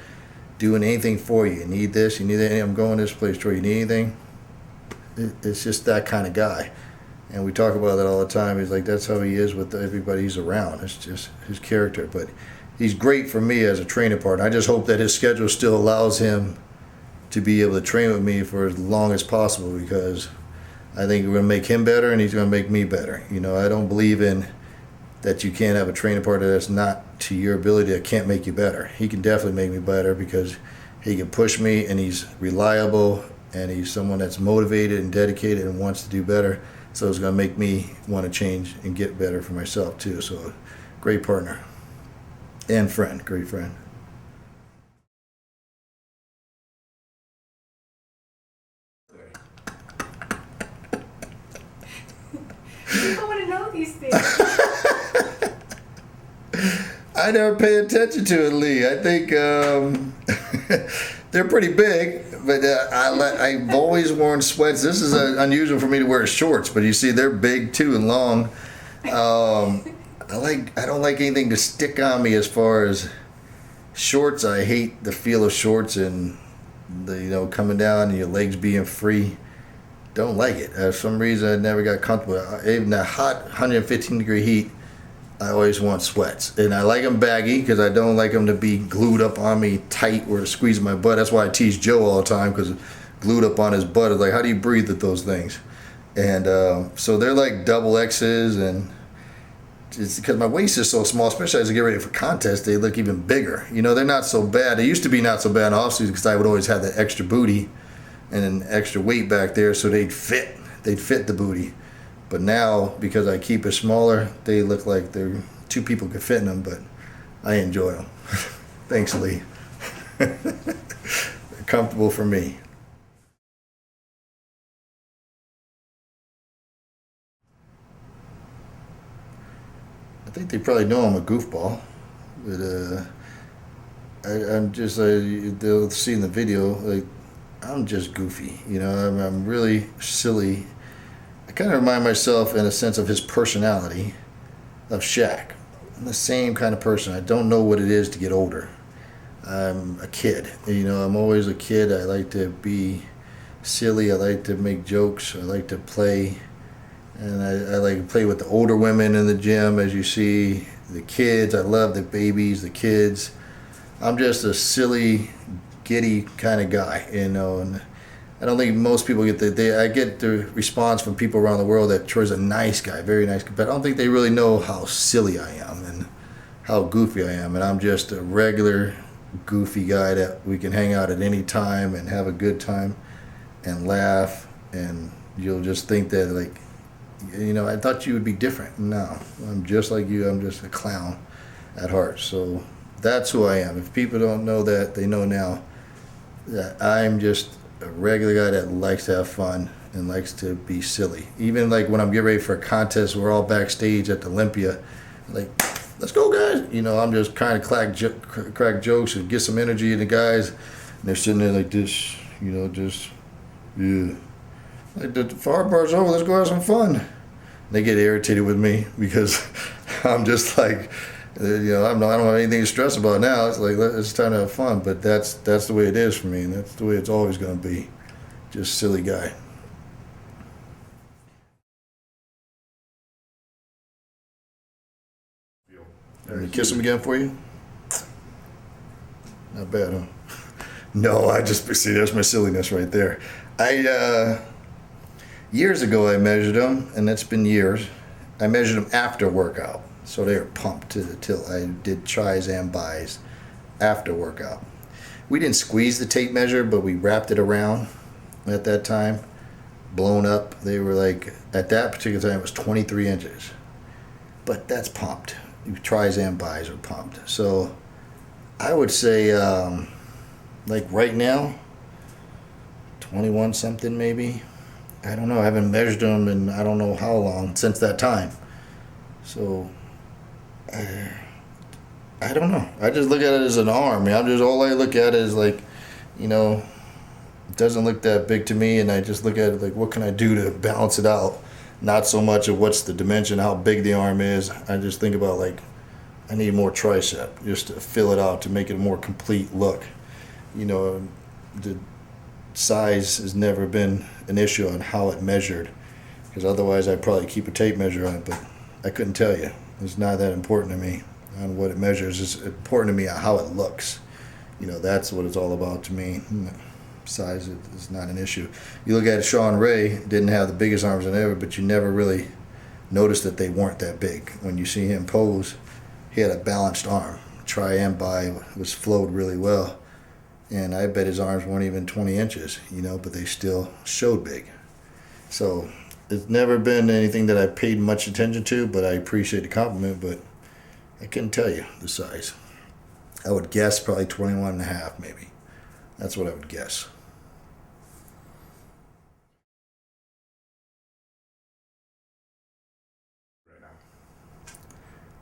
doing anything for you, you need this, you need that, I'm going this place, Troy, you need anything? It's just that kind of guy. And we talk about that all the time. He's like, that's how he is with everybody he's around. It's just his character. But he's great for me as a training partner. I just hope that his schedule still allows him to be able to train with me for as long as possible, because I think we're going to make him better and he's going to make me better. You know, I don't believe in that you can't have a training partner that's not to your ability, that can't make you better. He can definitely make me better because he can push me, and he's reliable, and he's someone that's motivated and dedicated and wants to do better. So it's going to make me want to change and get better for myself too. So great partner and friend, great friend. People want to know these things. I never pay attention to it, Lee. I think they're pretty big, but I've always worn sweats. This is unusual for me to wear shorts, but you see, they're big too and long. I don't like anything to stick on me as far as shorts. I hate the feel of shorts and coming down and your legs being free. Don't like it. For some reason, I never got comfortable. Even the hot 115-degree heat, I always want sweats. And I like them baggy because I don't like them to be glued up on me tight or squeezing my butt. That's why I tease Joe all the time, because glued up on his butt is like, how do you breathe with those things? And so they're like double X's, and it's because my waist is so small, especially as I get ready for contests, they look even bigger. You know, they're not so bad. They used to be not so bad in off-season because I would always have that extra booty and an extra weight back there, so they'd fit the booty. But now, because I keep it smaller, they look like they're two people could fit in them, but I enjoy them. Thanks, Lee. They're comfortable for me. I think they probably know I'm a goofball, but I'm just, they'll see in the video, like, I'm just goofy, you know, I'm really silly. I kind of remind myself, in a sense, of his personality, of Shaq. I'm the same kind of person. I don't know what it is to get older. I'm a kid, you know, I'm always a kid. I like to be silly, I like to make jokes, I like to play, and I like to play with the older women in the gym, as you see, the kids. I love the babies, the kids. I'm just a silly, giddy kind of guy, you know, and I don't think most people get I get the response from people around the world that Troy's a nice guy, very nice guy, but I don't think they really know how silly I am and how goofy I am. And I'm just a regular goofy guy that we can hang out at any time and have a good time and laugh, and you'll just think that, like, you know, I thought you would be different. No, I'm just like you. I'm just a clown at heart. So that's who I am. If people don't know that, they know now that I'm just a regular guy that likes to have fun and likes to be silly. Even like when I'm getting ready for a contest, we're all backstage at the Olympia, like, let's go, guys. You know, I'm just kind of crack jokes and get some energy in the guys, and they're sitting there like this, you know, just, yeah. Like, the far bar's over, let's go have some fun. They get irritated with me because I'm just like, I don't have anything to stress about now. It's like, it's time to have fun. But that's the way it is for me, and that's the way it's always going to be. Just silly guy. Let me kiss him again for you. Not bad, huh? No, I just see there's my silliness right there. Years ago I measured them, and it's been years. I measured them after workout, so they were pumped to the tilt. I did tries and bis after workout. We didn't squeeze the tape measure, but we wrapped it around at that time, blown up. They were like, at that particular time, it was 23 inches, but that's pumped. Tries and bis are pumped. So I would say, like right now, 21 something maybe. I don't know. I haven't measured them in I don't know how long since that time. So I don't know. I just look at it as an arm. All I look at it is like, it doesn't look that big to me, and I just look at it like, what can I do to balance it out? Not so much of what's the dimension, how big the arm is. I just think about like, I need more tricep just to fill it out, to make it a more complete look. The size has never been an issue on how it measured, because otherwise I'd probably keep a tape measure on it, but I couldn't tell you. It's not that important to me on what it measures. It's important to me on how it looks. That's what it's all about to me. Size is not an issue. You look at Sean Ray, didn't have the biggest arms in ever, but you never really noticed that they weren't that big. When you see him pose, he had a balanced arm. Try and bi was flowed really well. And I bet his arms weren't even 20 inches, but they still showed big. So it's never been anything that I paid much attention to, but I appreciate the compliment, but I couldn't tell you the size. I would guess probably 21 and a half maybe. That's what I would guess.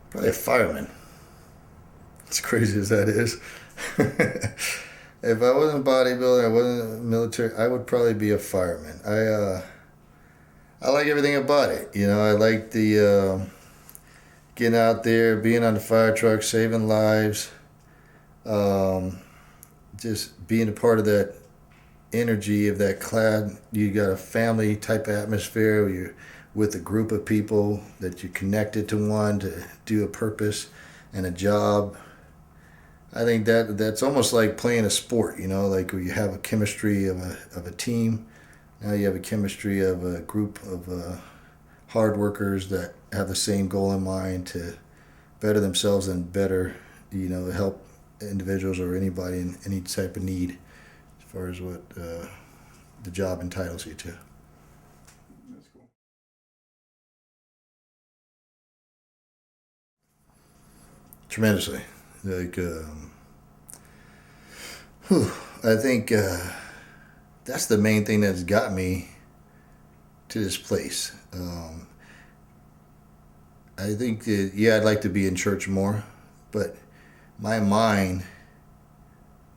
Probably a fireman. As crazy as that is. If I wasn't a bodybuilder, I wasn't military, I would probably be a fireman. I like everything about it. I like the getting out there, being on the fire truck, saving lives, just being a part of that energy of that clan. You got a family type of atmosphere where you're with a group of people that you're connected to one to do a purpose and a job. I think that's almost like playing a sport, like where you have a chemistry of a team. Now you have a chemistry of a group of hard workers that have the same goal in mind to better themselves and better, help individuals or anybody in any type of need as far as what the job entitles you to. That's cool. Tremendously. Like, I think that's the main thing that's got me to this place. I think that, I'd like to be in church more, but my mind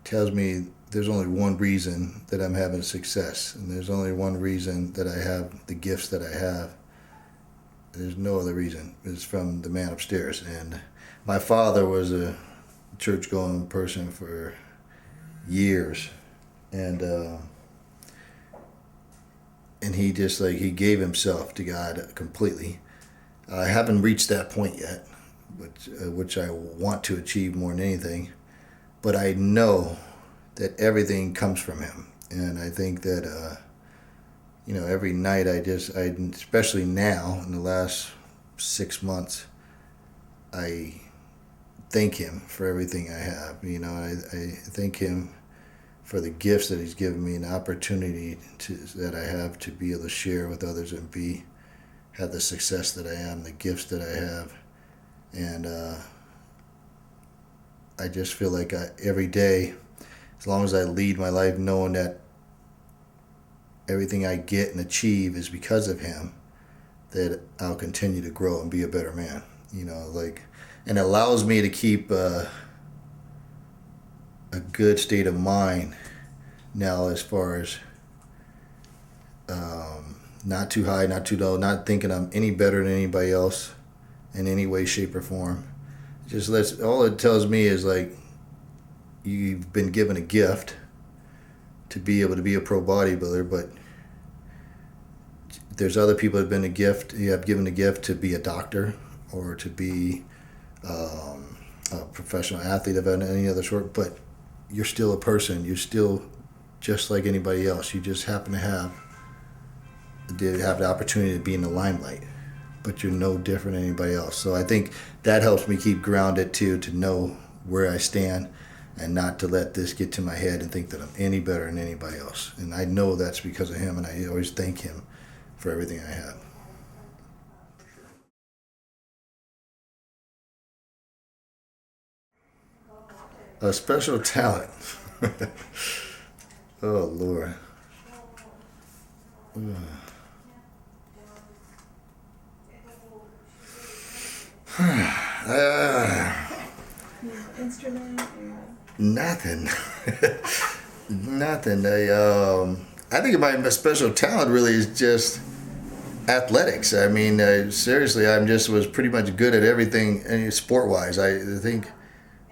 tells me there's only one reason that I'm having success, and there's only one reason that I have the gifts that I have. There's no other reason. It's from the man upstairs. And my father was a church-going person for years, and he just he gave himself to God completely. I haven't reached that point yet, which I want to achieve more than anything, but I know that everything comes from him. And I think that every night I especially now in the last 6 months, I thank him for everything I have. I thank him for the gifts that he's given me and the opportunity that I have to be able to share with others and have the success that I am, the gifts that I have. And I just feel like every day, as long as I lead my life knowing that everything I get and achieve is because of him, that I'll continue to grow and be a better man. And it allows me to keep a good state of mind now, as far as not too high, not too low, not thinking I'm any better than anybody else in any way, shape, or form. all it tells me is like you've been given a gift to be able to be a pro bodybuilder, but there's other people that have been a gift. You have given a gift to be a doctor or to be a professional athlete of any other sort, but you're still a person. You're still just like anybody else. You just happen to have the opportunity to be in the limelight, but you're no different than anybody else. So I think that helps me keep grounded too, to know where I stand and not to let this get to my head and think that I'm any better than anybody else. And I know that's because of him, and I always thank him for everything I have. A special talent. Oh, Lord. Instrument? Nothing. Nothing. I think my special talent really is just athletics. I mean, seriously, was pretty much good at everything, sport-wise. I think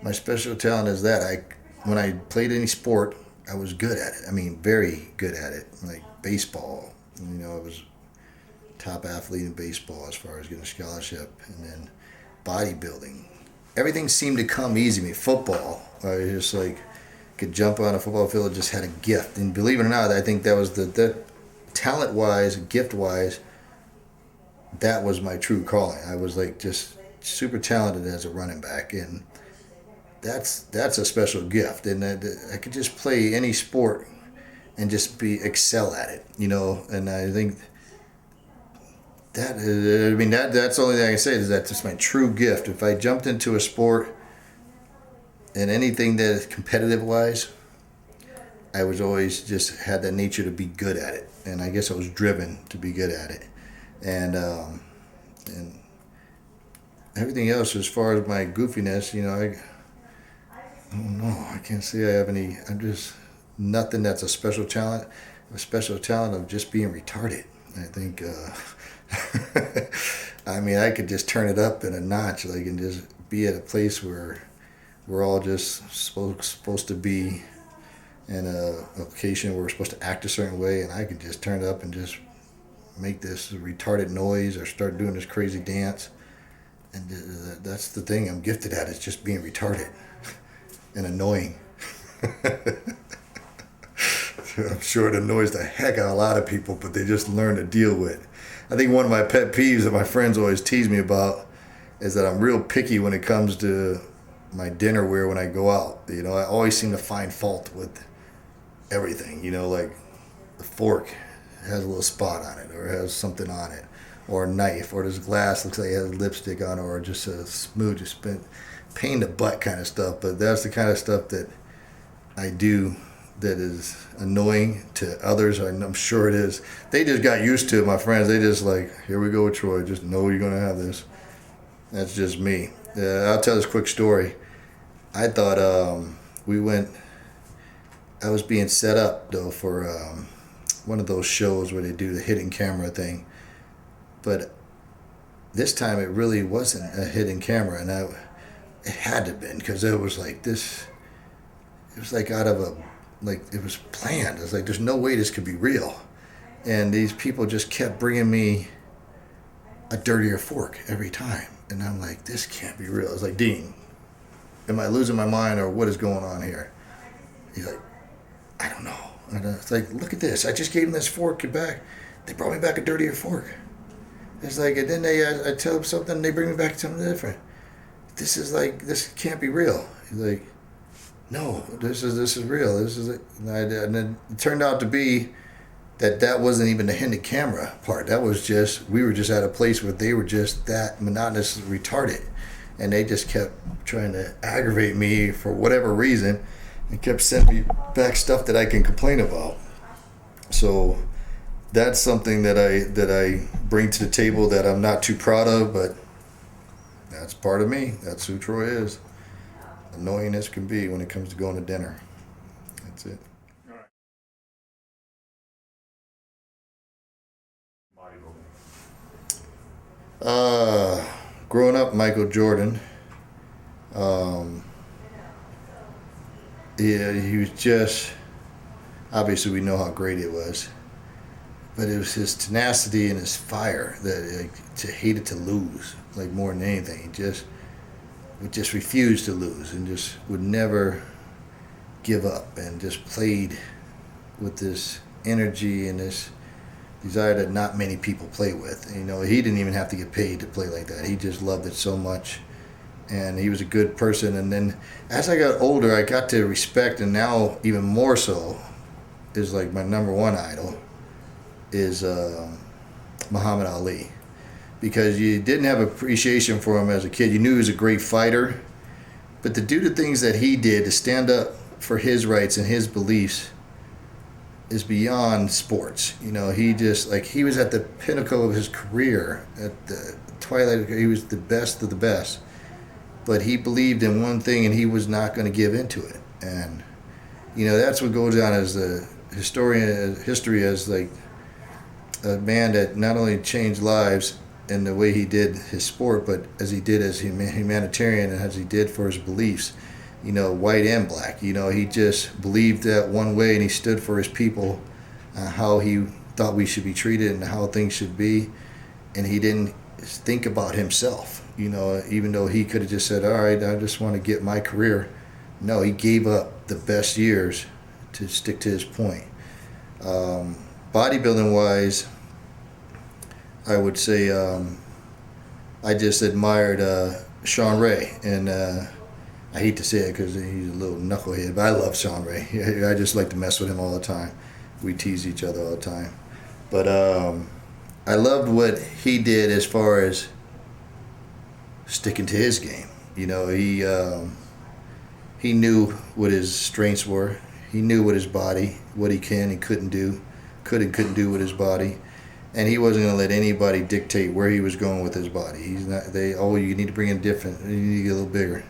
my special talent is that when I played any sport, I was good at it. I mean, very good at it. Like baseball, I was top athlete in baseball as far as getting a scholarship, and then bodybuilding. Everything seemed to come easy to me. Football, I just could jump on a football field, just had a gift. And believe it or not, I think that was the talent-wise, gift-wise, that was my true calling. I was just super talented as a running back, and that's a special gift. And I could just play any sport and just excel at it, And I think that's the only thing I can say is that's my true gift. If I jumped into a sport and anything that is competitive-wise, I was always just had that nature to be good at it, and I guess I was driven to be good at it, and everything else as far as my goofiness, I don't know. I can't say I have any. I'm just nothing that's a special talent. A special talent of just being retarded. I think. I mean, I could just turn it up in a notch, and just be at a place where we're all just supposed to be in a location where we're supposed to act a certain way, and I could just turn it up and just make this retarded noise or start doing this crazy dance. And that's the thing I'm gifted at, is just being retarded and annoying. I'm sure it annoys the heck out of a lot of people, but they just learn to deal with. I think one of my pet peeves that my friends always tease me about is that I'm real picky when it comes to my dinner wear when I go out. I always seem to find fault with everything. Like the fork has a little spot on it, or has something on it, or a knife, or this glass looks like it has lipstick on it, or just a smooth, just pain in the butt kind of stuff. But that's the kind of stuff that I do that is annoying to others. I'm sure it is. They just got used to it, my friends. They just here we go with Troy. Just know you're going to have this. That's just me. I'll tell this quick story. I thought I was being set up, though, for one of those shows where they do the hidden camera thing. But this time it really wasn't a hidden camera, and it had to have been, because it was this. It was out of it was planned. It was there's no way this could be real. And these people just kept bringing me a dirtier fork every time. And I'm this can't be real. It's Dean, am I losing my mind, or what is going on here? He's I don't know. And it's look at this. I just gave him this fork back. They brought me back a dirtier fork. It's and then I tell them something, and they bring me back something different. This is this can't be real. He's no, this is real. This is it. And then it turned out to be that wasn't even the hidden camera part. That was we were just at a place where they were just that monotonous retarded, and they just kept trying to aggravate me for whatever reason, and kept sending me back stuff that I can complain about. So that's something that I bring to the table that I'm not too proud of, but that's part of me. That's who Troy is. Annoying as can be when it comes to going to dinner. That's it. Growing up, Michael Jordan. Yeah, he was just, obviously we know how great it was, but it was his tenacity and his fire that hated to lose, like more than anything. He would just refuse to lose and just would never give up, and just played with this energy and this desire that not many people play with. You know, he didn't even have to get paid to play like that. He just loved it so much, and he was a good person. And then as I got older, I got to respect, and now even more so, is like my number one idol is Muhammad Ali, because you didn't have appreciation for him as a kid. You knew he was a great fighter, but to do the things that he did to stand up for his rights and his beliefs is beyond sports. You know, he just, like, he was at the pinnacle of his career, at the twilight. He was the best of the best, but he believed in one thing and he was not going to give into it. And you know, that's what goes down as the history as like a man that not only changed lives in the way he did his sport, but as he did as humanitarian and as he did for his beliefs, you know, white and black. You know, he just believed that one way, and he stood for his people, how he thought we should be treated and how things should be, and he didn't think about himself. You know, even though he could have just said, all right, I just want to get my career. No, he gave up the best years to stick to his point. Bodybuilding wise, I would say I just admired Sean Ray, and I hate to say it because he's a little knucklehead, but I love Sean Ray. I just like to mess with him all the time. We tease each other all the time. But I loved what he did as far as sticking to his game. You know, he knew what his strengths were. He knew what his body, what he can and couldn't do, couldn't do with his body. And he wasn't going to let anybody dictate where he was going with his body. He's not, you need to bring in different, you need to get a little bigger.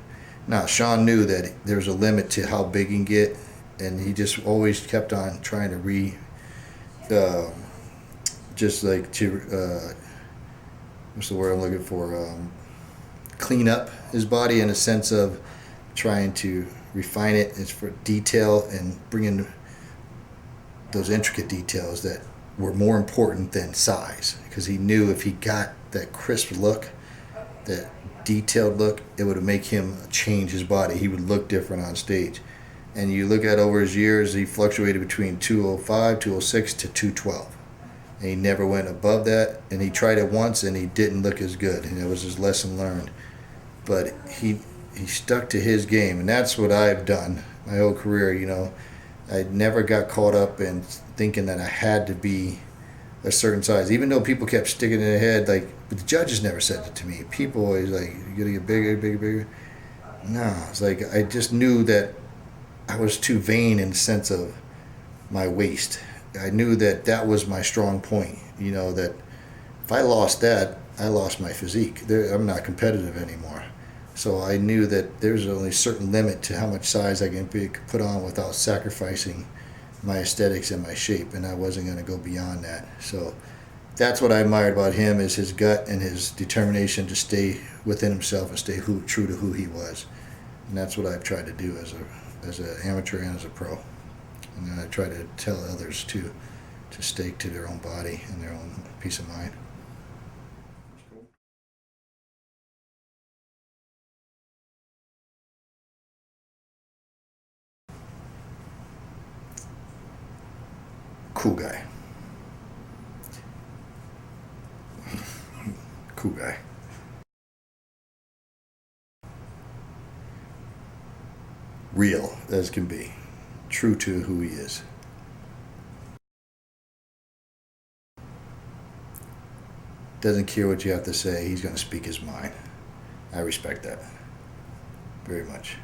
Now, Sean knew that there was a limit to how big he can get, and he just always kept on trying to what's the word I'm looking for? Clean up his body in a sense of trying to refine it. It's for detail and bring in those intricate details that were more important than size, because he knew if he got that crisp look, that detailed look, it would make him change his body. He would look different on stage. And you look at over his years, he fluctuated between 205, 206 to 212. And he never went above that. And he tried it once and he didn't look as good. And it was his lesson learned. But he stuck to his game. And that's what I've done my whole career. You know, I never got caught up in thinking that I had to be a certain size, even though people kept sticking in their head, like, but the judges never said it to me. People always like, you gotta get bigger, bigger, bigger. No, it's like, I just knew that I was too vain in the sense of my waist. I knew that that was my strong point, you know, that if I lost that, I lost my physique. I'm not competitive anymore. So I knew that there's only a certain limit to how much size I can put on without sacrificing my aesthetics and my shape, and I wasn't going to go beyond that. So that's what I admired about him, is his gut and his determination to stay within himself and stay true to who he was. And that's what I've tried to do as an amateur and as a pro. And then I try to tell others to stick to their own body and their own peace of mind. Cool guy. Cool guy. Real as can be. True to who he is. Doesn't care what you have to say. He's going to speak his mind. I respect that very much.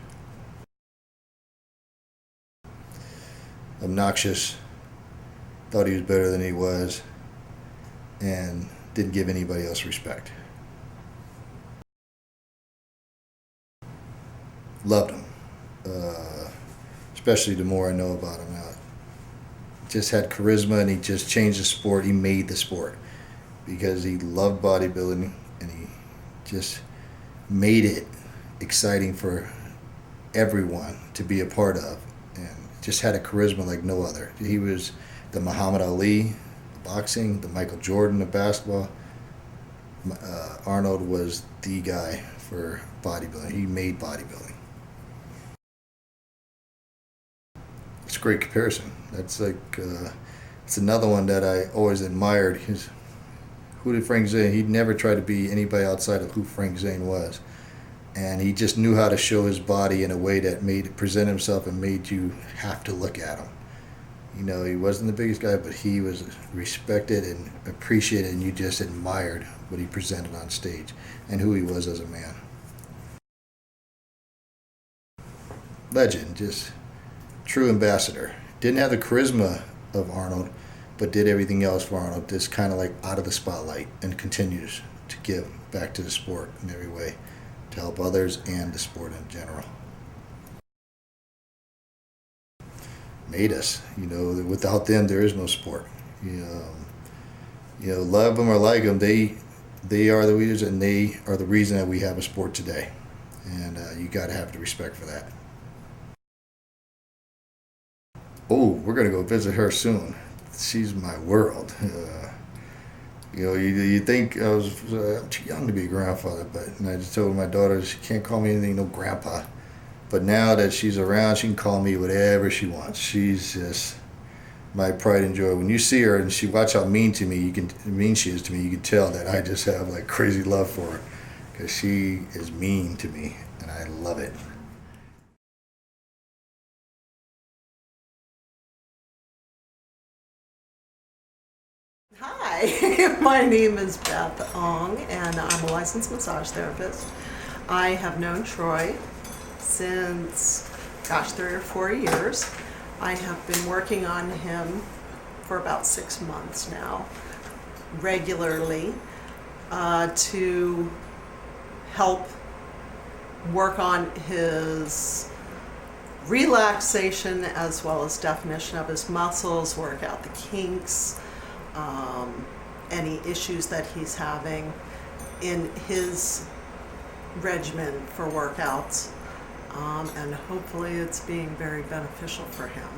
Obnoxious. Thought he was better than he was, and didn't give anybody else respect. Loved him, especially the more I know about him now. Just had charisma, and he just changed the sport. He made the sport because he loved bodybuilding, and he just made it exciting for everyone to be a part of, and just had a charisma like no other. He was the Muhammad Ali of boxing, the Michael Jordan of basketball. Arnold was the guy for bodybuilding. He made bodybuilding. It's a great comparison. That's like it's another one that I always admired. Who did Frank Zane? He'd never try to be anybody outside of who Frank Zane was. And he just knew how to show his body in a way that present himself and made you have to look at him. You know, he wasn't the biggest guy, but he was respected and appreciated, and you just admired what he presented on stage and who he was as a man. Legend, just true ambassador. Didn't have the charisma of Arnold, but did everything else for Arnold, just kind of like out of the spotlight, and continues to give back to the sport in every way, to help others and the sport in general. Made us, you know, without them there is no sport. You know, love them or like them, they are the leaders, and they are the reason that we have a sport today. And you got to have the respect for that. Oh, we're going to go visit her soon. She's my world. You know, you think I'm too young to be a grandfather, and I just told my daughter she can't call me anything, no grandpa. But now that she's around, she can call me whatever she wants. She's just my pride and joy. When you see her and she watch how mean she is to me, you can tell that I just have like crazy love for her, because she is mean to me, and I love it. Hi, my name is Beth Ong, and I'm a licensed massage therapist. I have known Troy since, 3 or 4 years. I have been working on him for about 6 months now, regularly, to help work on his relaxation as well as definition of his muscles, work out the kinks, any issues that he's having in his regimen for workouts, and hopefully it's being very beneficial for him.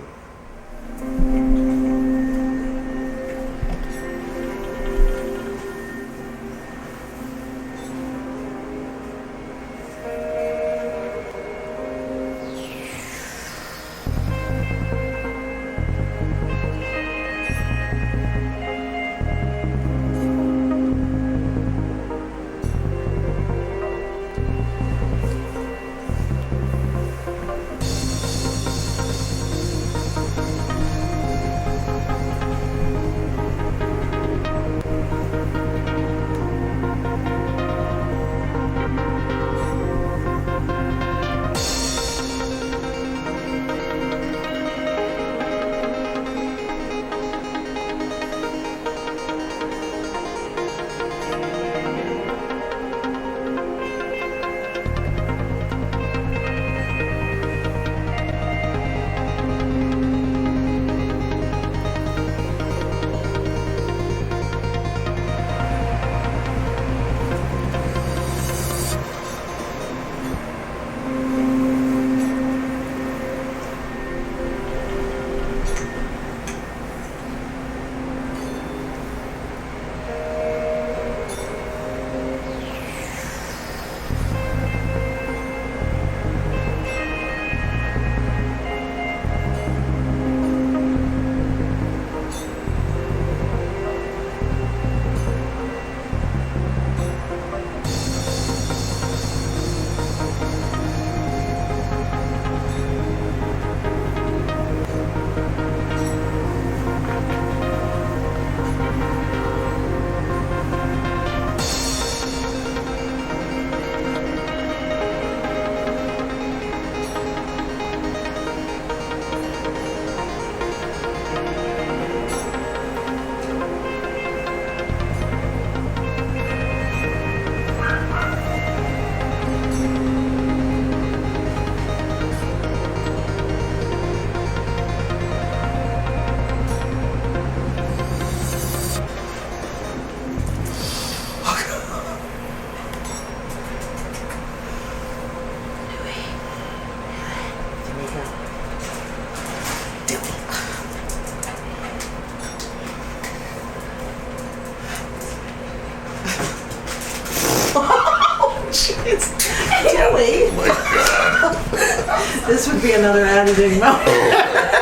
would be another editing moment.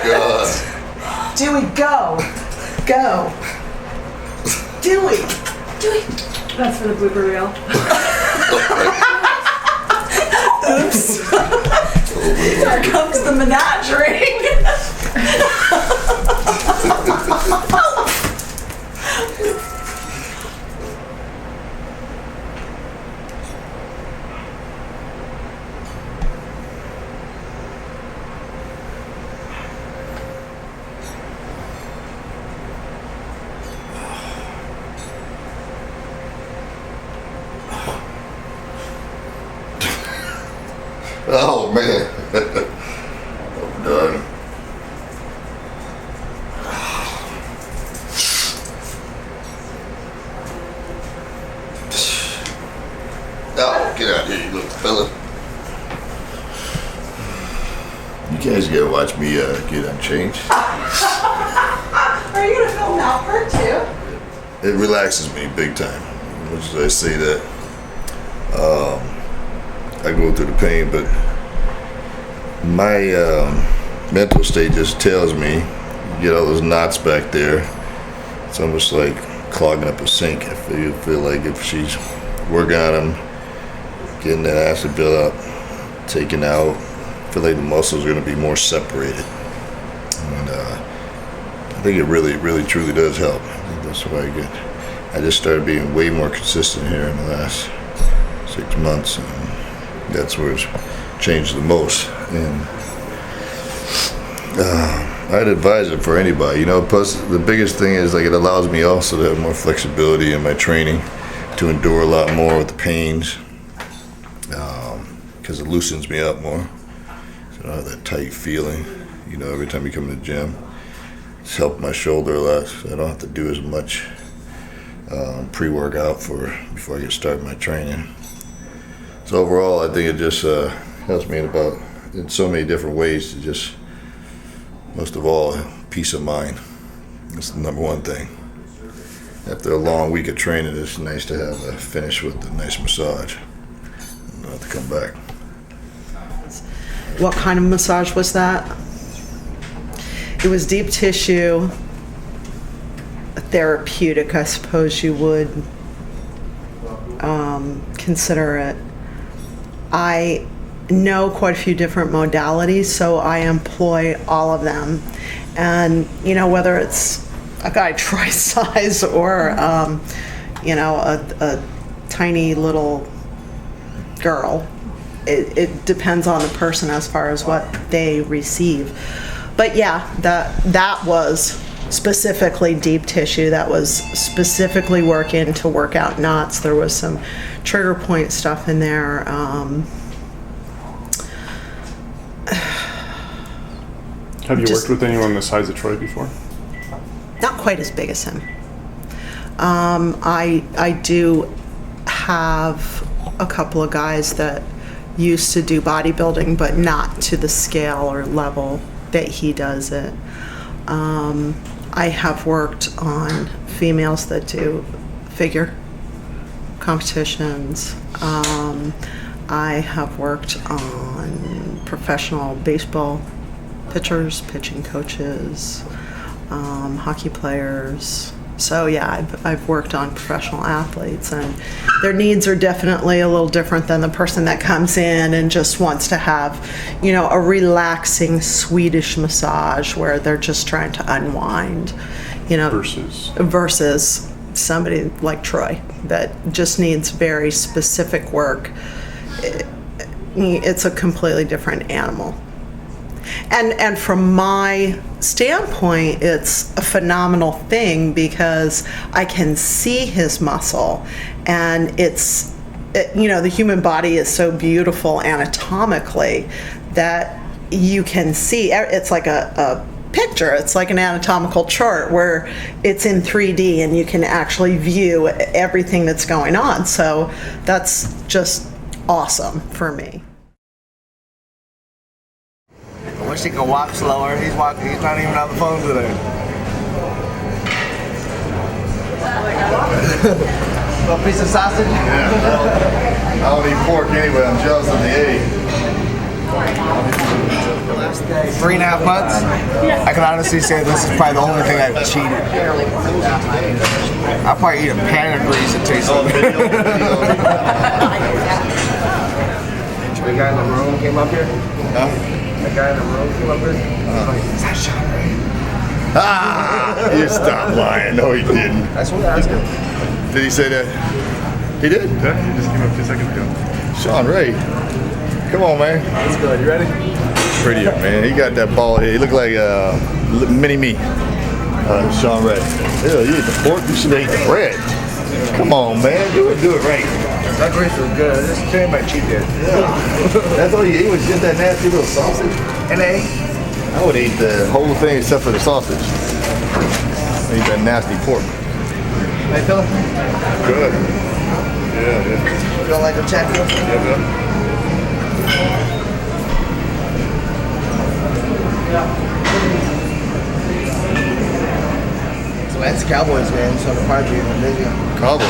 God. Dewey, go. Go. Dewey. Dewey. That's for the blooper reel. Oops. Here comes the menagerie. Oh man. I'm done. Oh, get out of here, you little fella. You guys gotta watch me get unchanged. Are you gonna film that part too? It relaxes me big time. Which is I say that I go through the pain, but my mental state just tells me, you get all those knots back there. It's almost like clogging up a sink. I feel like if she's working on them, getting that acid build up, taken out, I feel like the muscles are going to be more separated. And I think it really, really, truly does help. I think that's why I just started being way more consistent here in the last 6 months. And that's where it's changed the most. And I'd advise it for anybody, you know. Plus the biggest thing is like it allows me also to have more flexibility in my training, to endure a lot more with the pains, because it loosens me up more, so I don't have that tight feeling, you know, every time you come to the gym. It's helped my shoulder a lot, so I don't have to do as much pre-workout before I get started my training. So overall, I think it just helps me in so many different ways to just, most of all, peace of mind. That's the number one thing. After a long week of training, it's nice to have a finish with a nice massage and not have to come back. What kind of massage was that? It was deep tissue, therapeutic, I suppose you would consider it. I know quite a few different modalities, so I employ all of them. And, you know, whether it's a guy Troy size or, you know, a tiny little girl, it depends on the person as far as what they receive. But yeah, that was specifically deep tissue. That was specifically working to work out knots. There was some trigger point stuff in there. Have you worked with anyone the size of Troy before? Not quite as big as him. I do have a couple of guys that used to do bodybuilding, but not to the scale or level that he does it. I have worked on females that do figure competitions. I have worked on professional baseball pitchers, pitching coaches, hockey players. So yeah, I've worked on professional athletes, and their needs are definitely a little different than the person that comes in and just wants to have, you know, a relaxing Swedish massage where they're just trying to unwind, you know, versus somebody like Troy that just needs very specific work. It's a completely different animal. And from my standpoint, it's a phenomenal thing because I can see his muscle, and you know, the human body is so beautiful anatomically that you can see, it's like a picture, it's like an anatomical chart where it's in 3D and you can actually view everything that's going on. So that's just awesome for me. I wish he could walk slower. He's not even on the phone today. A piece of sausage? Yeah, I don't eat pork anyway. I'm jealous of the egg. 3.5 months, I can honestly say this is probably the only thing I've cheated. I'll probably eat a pan of grease that tastes like it. The guy in the room came up here? Huh? The guy in the room came up here? Is that Sean Ray? Ah! You stop lying. No, he didn't. That's what I asked him. Did he say that? He did? Yeah, he just came up 2 seconds ago. Sean Ray. Come on, man. Let's go. You ready? Prettier, man. He got that bald head. He looked like mini me. Sean Ray. Ew, you ate the pork. You should have ate the bread. Come on, man. Do it right. That grease was good. This came by cheat day. Yeah. That's all you ate was just that nasty little sausage? And egg? I would eat the whole thing except for the sausage. I eat that nasty pork. Hey, Philip? Good. Yeah. You don't like the champion? Yeah. So that's Cowboys, man. So the party in the video. Cowboys.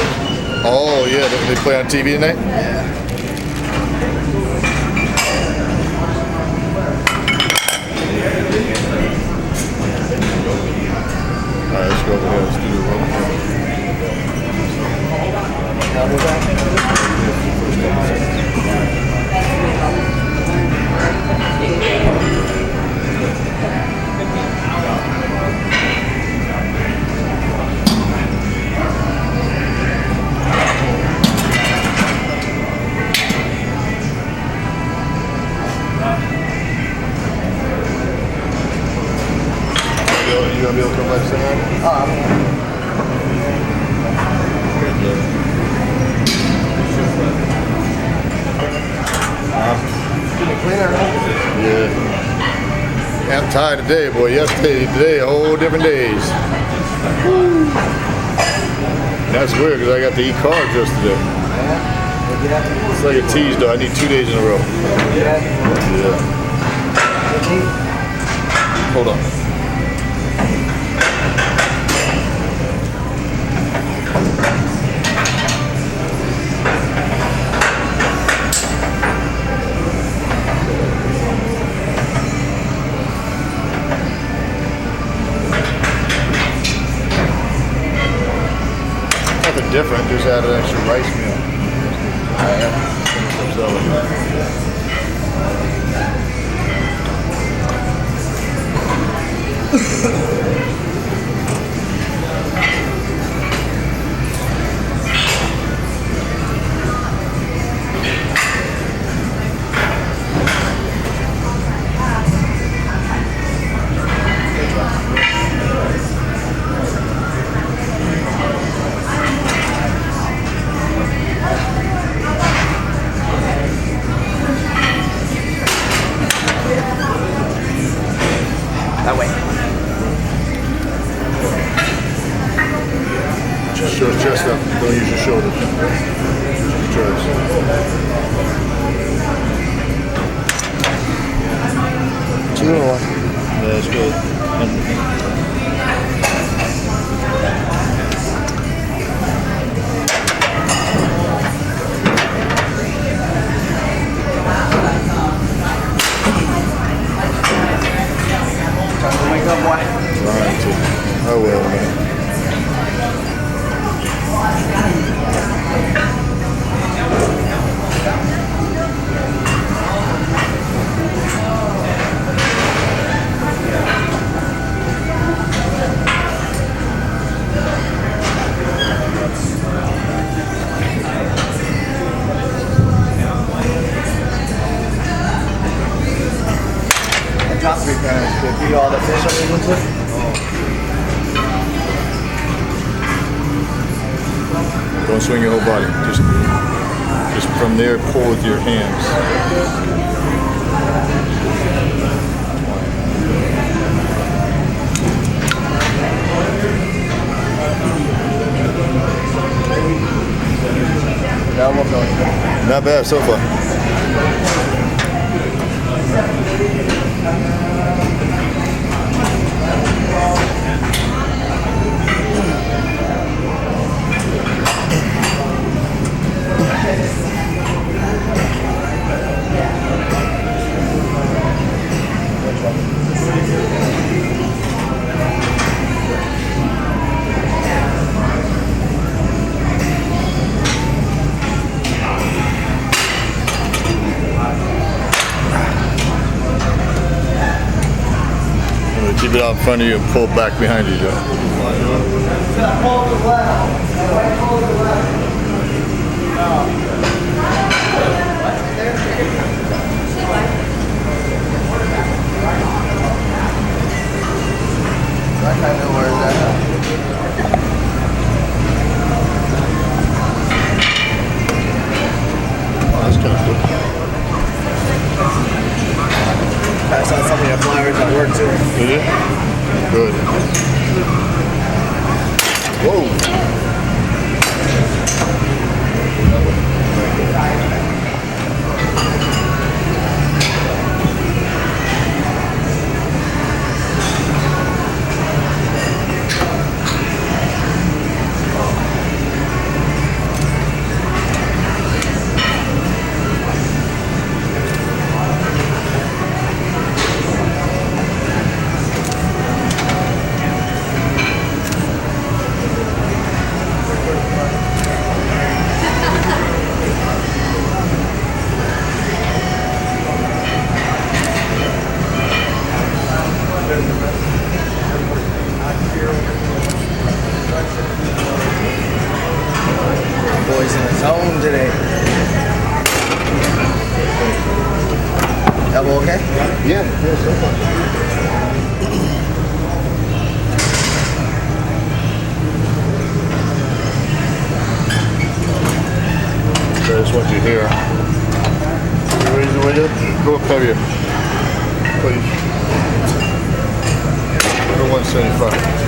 Oh, yeah. They play on TV tonight? Yeah. All right, let's go over here. Let's do the room. You gonna be able to come back to center? Yeah. I'm tired today, boy. Today, a whole different days. That's weird because I got to eat carbs yesterday. It's like a tease, though. I need 2 days in a row. Yeah. Hold on. Different, just add an extra rice meal. That way. Just show chest up. Don't use your shoulders. Use your chest. Two or one? Yeah, that's good. Wake up, boy. Right. I will, man. Top 3 pounds. Could be all the fish I'm able to. Don't swing your whole body. Just from there, pull with your hands. Not bad so far. Keep it out in front of you and pull back behind you, Joe. I kind of know where that That's kind of cool. Pass out some of your flyers at work too. Did you? Good. Whoa. Boys in the zone today. Elbow okay? Yeah, so far. I just want you here. Raise the weight up. Go up heavier. Please. Go to 175.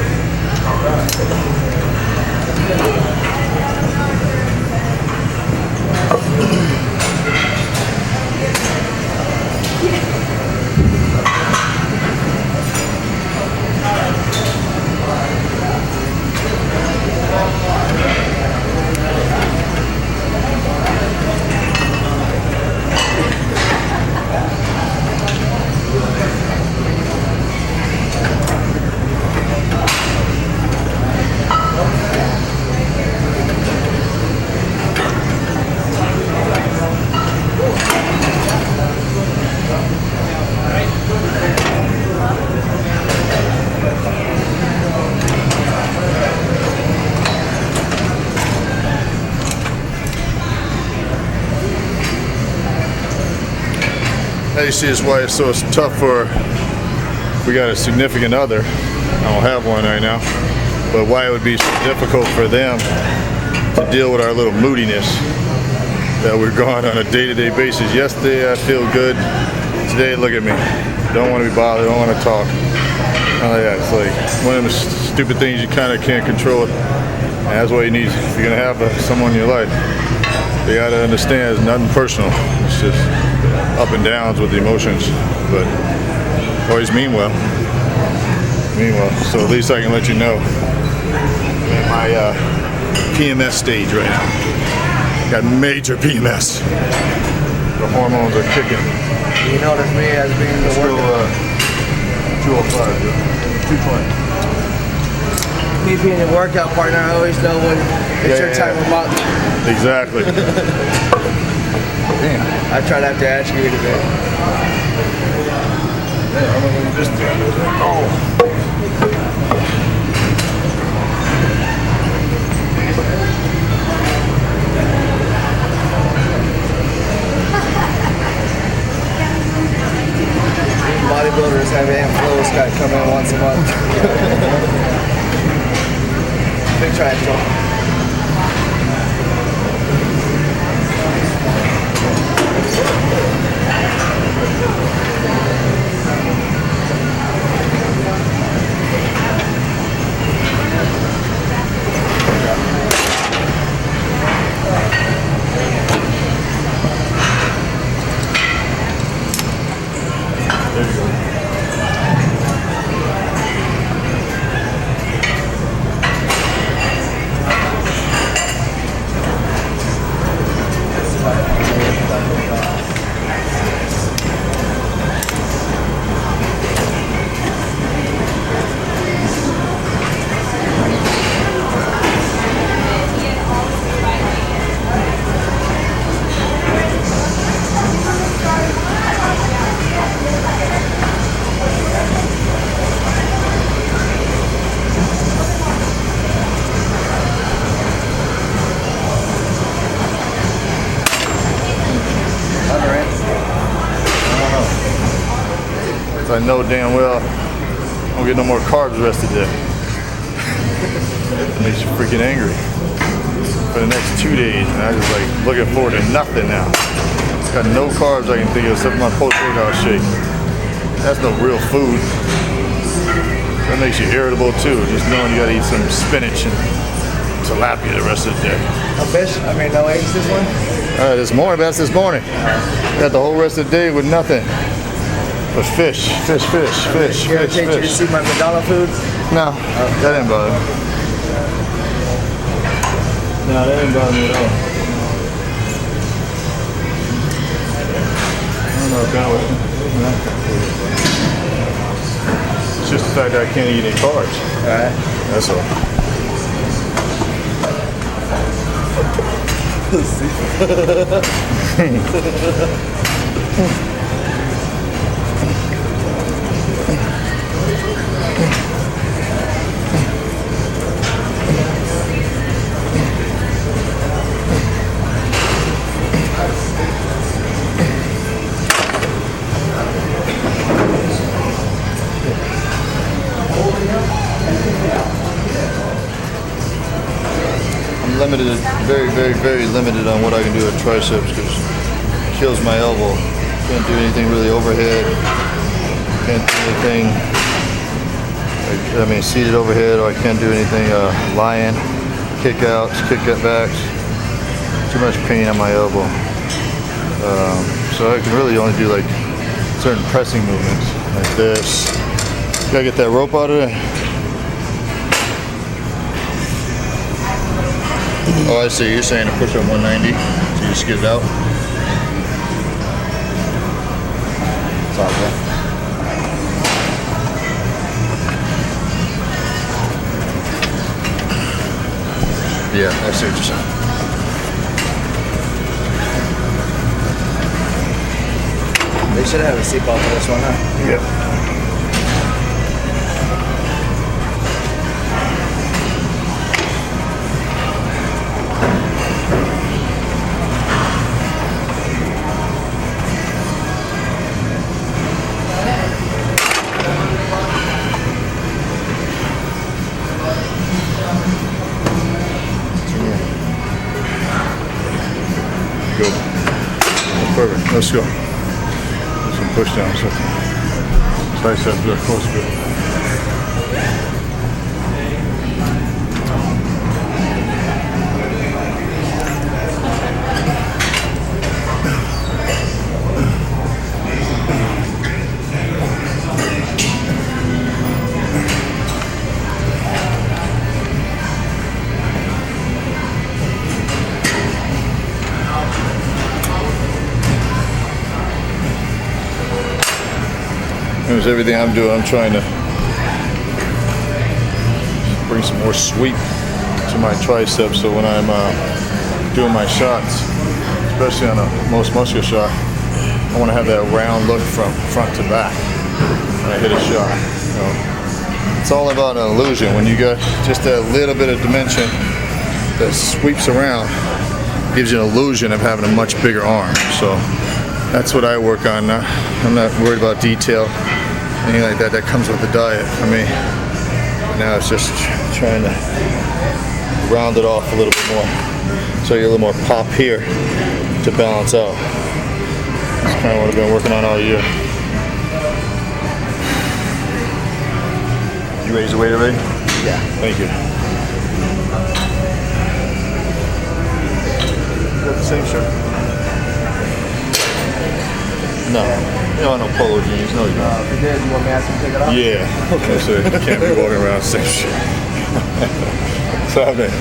Now you see, is why it's so tough for, we got a significant other. I don't have one right now, but why it would be so difficult for them to deal with our little moodiness that we're going on a day-to-day basis. Yesterday I feel good. Today, look at me. Don't want to be bothered. Don't want to talk. It's like one of the stupid things you kind of can't control. And that's what you need. If you're gonna have someone in your life, you gotta understand it's nothing personal. It's just up and downs with the emotions, but always mean well. So at least I can let you know I'm in my PMS stage right now. Got major PMS. The hormones are kicking. You notice me as being the Still 205, 220. Me being a workout partner, I always know when it's your time of month. Exactly. Damn. I try not to ask you today. Yeah, I'm gonna just Bodybuilders have Aunt Flo's guy come in once a month. Big triathlon. know damn well I don't get no more carbs the rest of the day. It makes you freaking angry. For the next 2 days, and I just like looking forward to nothing now. Got no carbs I can think of except my post-workout shake. That's no real food. That makes you irritable too, just knowing you gotta eat some spinach and tilapia the rest of the day. No fish? I mean, no eggs this morning? This morning, that's this morning. Got the whole rest of the day with nothing. But fish. You see my McDonald's food? No, that didn't bother me. No, that didn't bother me at all. I don't know about it's just the fact that I can't eat any carbs. Alright. That's all. Limited, very limited on what I can do at triceps because it kills my elbow. Can't do anything really overhead. Can't do anything, I mean seated overhead, or I can't do anything lying, kick outs, kick backs. Too much pain on my elbow. So I can really only do like certain pressing movements like this. Gotta get that rope out of there. Oh, I see. You're saying to push up 190, so you just get it out? It's all good. Yeah, I see what you're saying. They should have a seatbelt for this one, huh? Yep. Go. Perfect. Let's go. Some push down. So triceps are close to it. Here's everything I'm doing. I'm trying to bring some more sweep to my triceps, so when I'm doing my shots, especially on a most muscular shot, I want to have that round look from front to back when I hit a shot. You know, it's all about an illusion. When you got just that little bit of dimension that sweeps around, gives you an illusion of having a much bigger arm. So that's what I work on. I'm not worried about detail, anything like that. That comes with the diet for me. Now it's just trying to round it off a little bit more, so you get a little more pop here to balance out. That's kind of what I've been working on all year. You raise the weight already? Yeah. Thank you. Is that the same shirt? No. You don't have no polo jeans, no you don't. If you did, you want me to ask you to take it off? Yeah. Okay. So you can't be walking around the same shit. What's happening?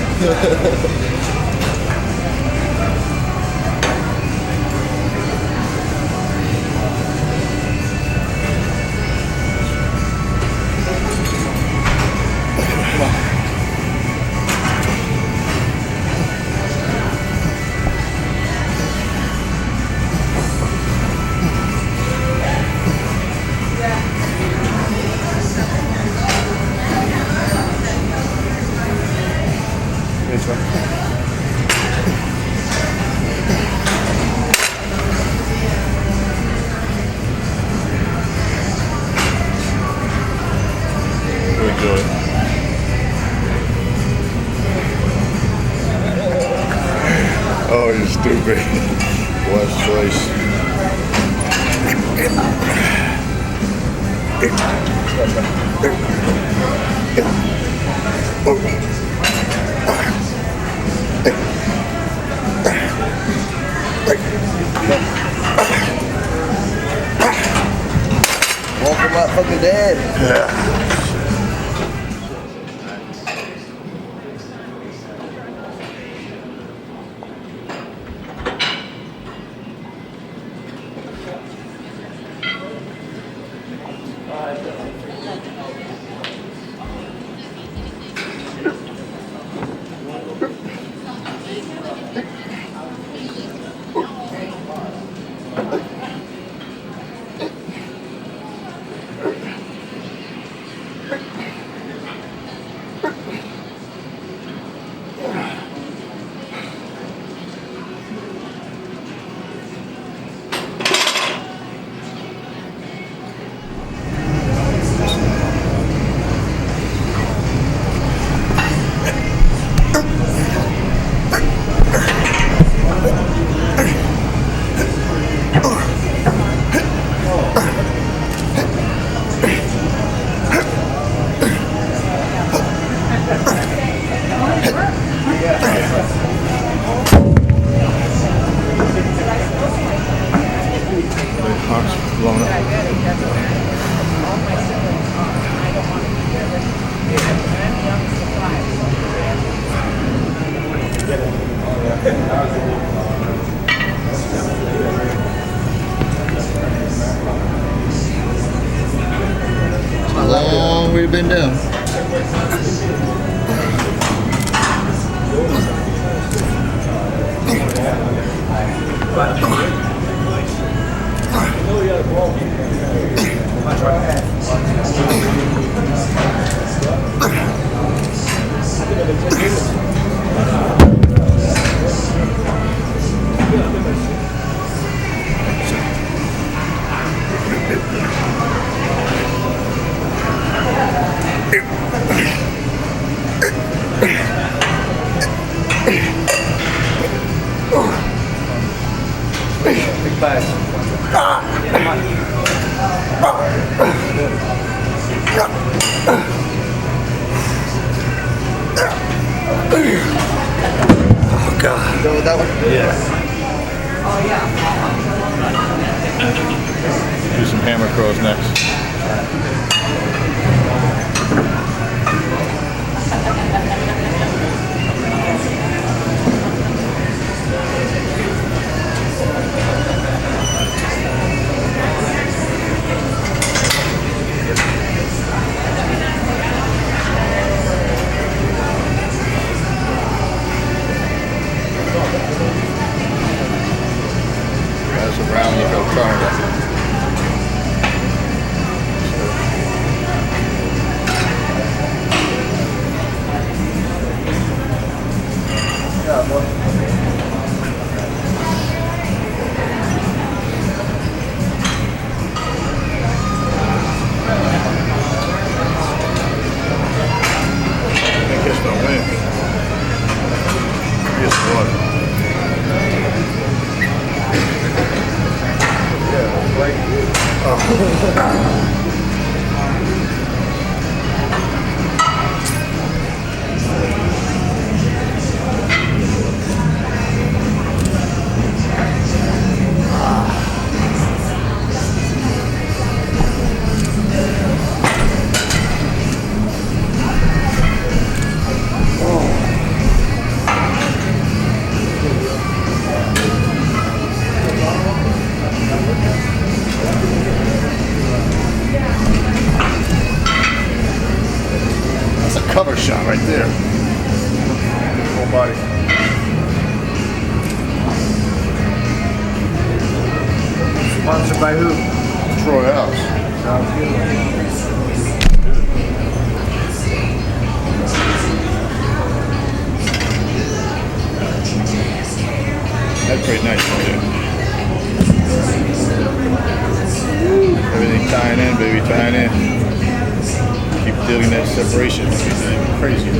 Which one? Stupid. Wise choice. Walking my fucking dead. Yeah. How long we've been down? Big bags. Oh God. Go with that one? Yes. Do some hammer curls next. That's around you feel stronger. Cover shot right there. Whole body. Sponsored by who? Troy Alves. Sounds good. That's pretty nice right there. Everything tying in, baby, tying in. Keep feeling that separation. It's crazy.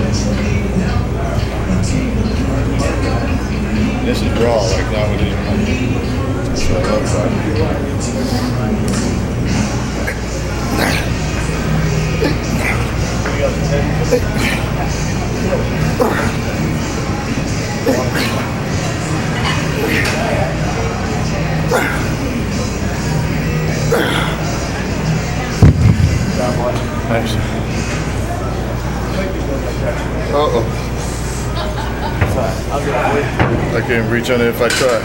This is raw, like not with any punch. So I love that. Nice. Uh-oh. I can't reach on it if I try.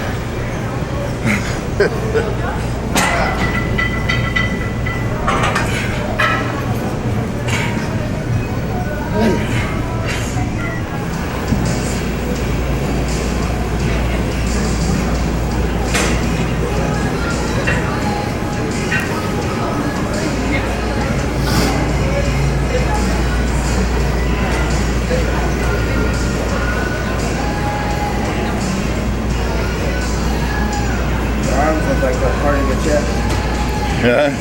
Like that part of the chest. Yeah.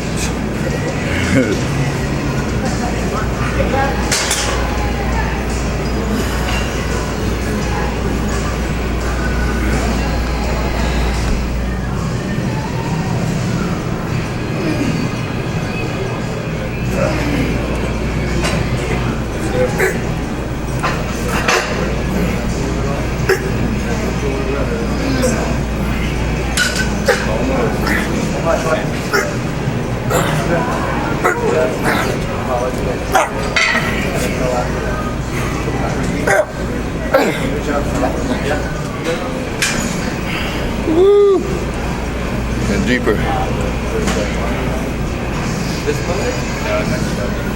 Woo! And deeper. This Monday? No, next Monday.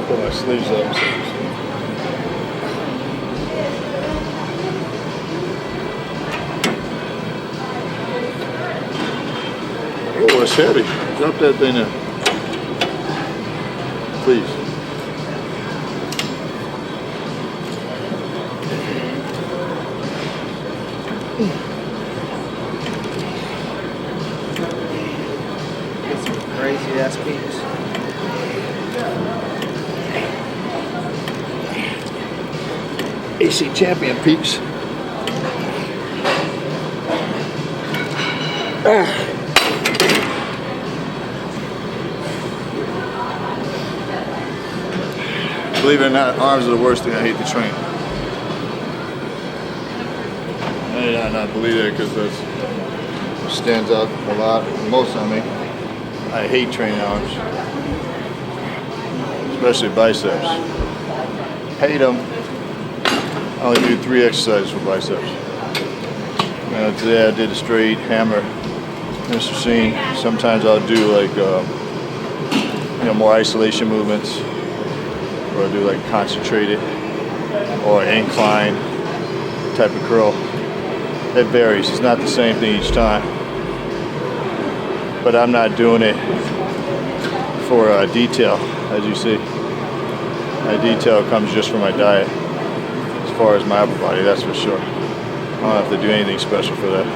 Put my sleeves up. Oh, it's heavy. Drop that thing in. Please. Get some crazy ass peaks. AC champion peaks. Believe it or not, arms are the worst thing I hate to train. I may not believe that because that stands out a lot. Most of me, I hate training arms, especially biceps. Hate them. I only do 3 exercises for biceps. Today I did a straight hammer, Mr. Scene. Sometimes I'll do like more isolation movements, or I'll do like concentrated or incline type of curl. It varies. It's not the same thing each time. But I'm not doing it for detail, as you see. My detail comes just from my diet. As far as my upper body, that's for sure. I don't have to do anything special for that.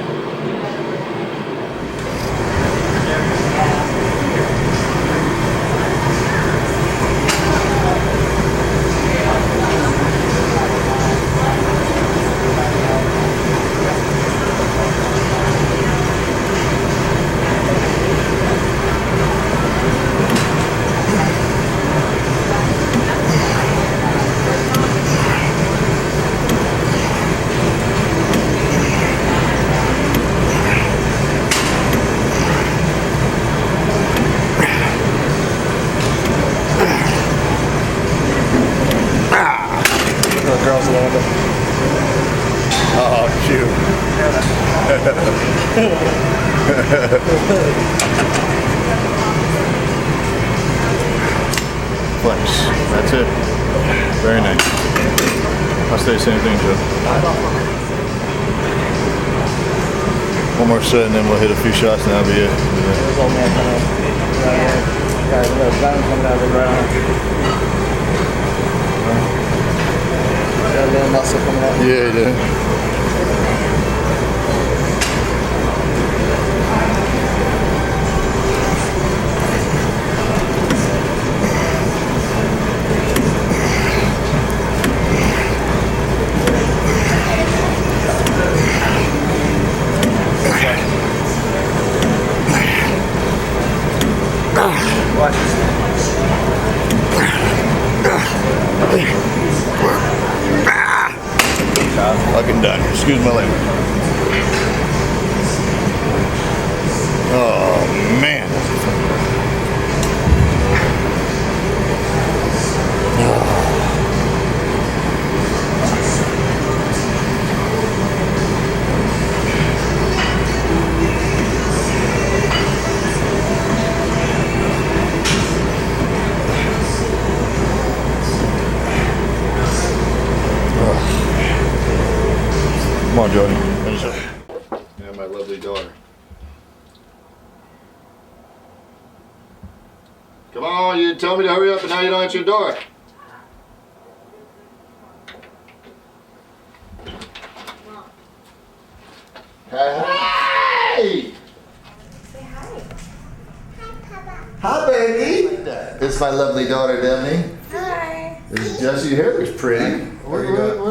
Flex. That's it. Very nice. I'll say the same thing, Joe. One more set and then we'll hit a few shots and that'll be it. Got a little bone coming out of the ground. Got a little muscle coming out. Yeah, he did. Excuse my language. Oh man. Come on, Jody. Finish up. And my lovely daughter. Come on, you tell me to hurry up and now you don't answer your door. Hey! Say hi. Hi, baby. It's my lovely daughter, Demi. Hi. This is Jesse. Your hair looks pretty. Where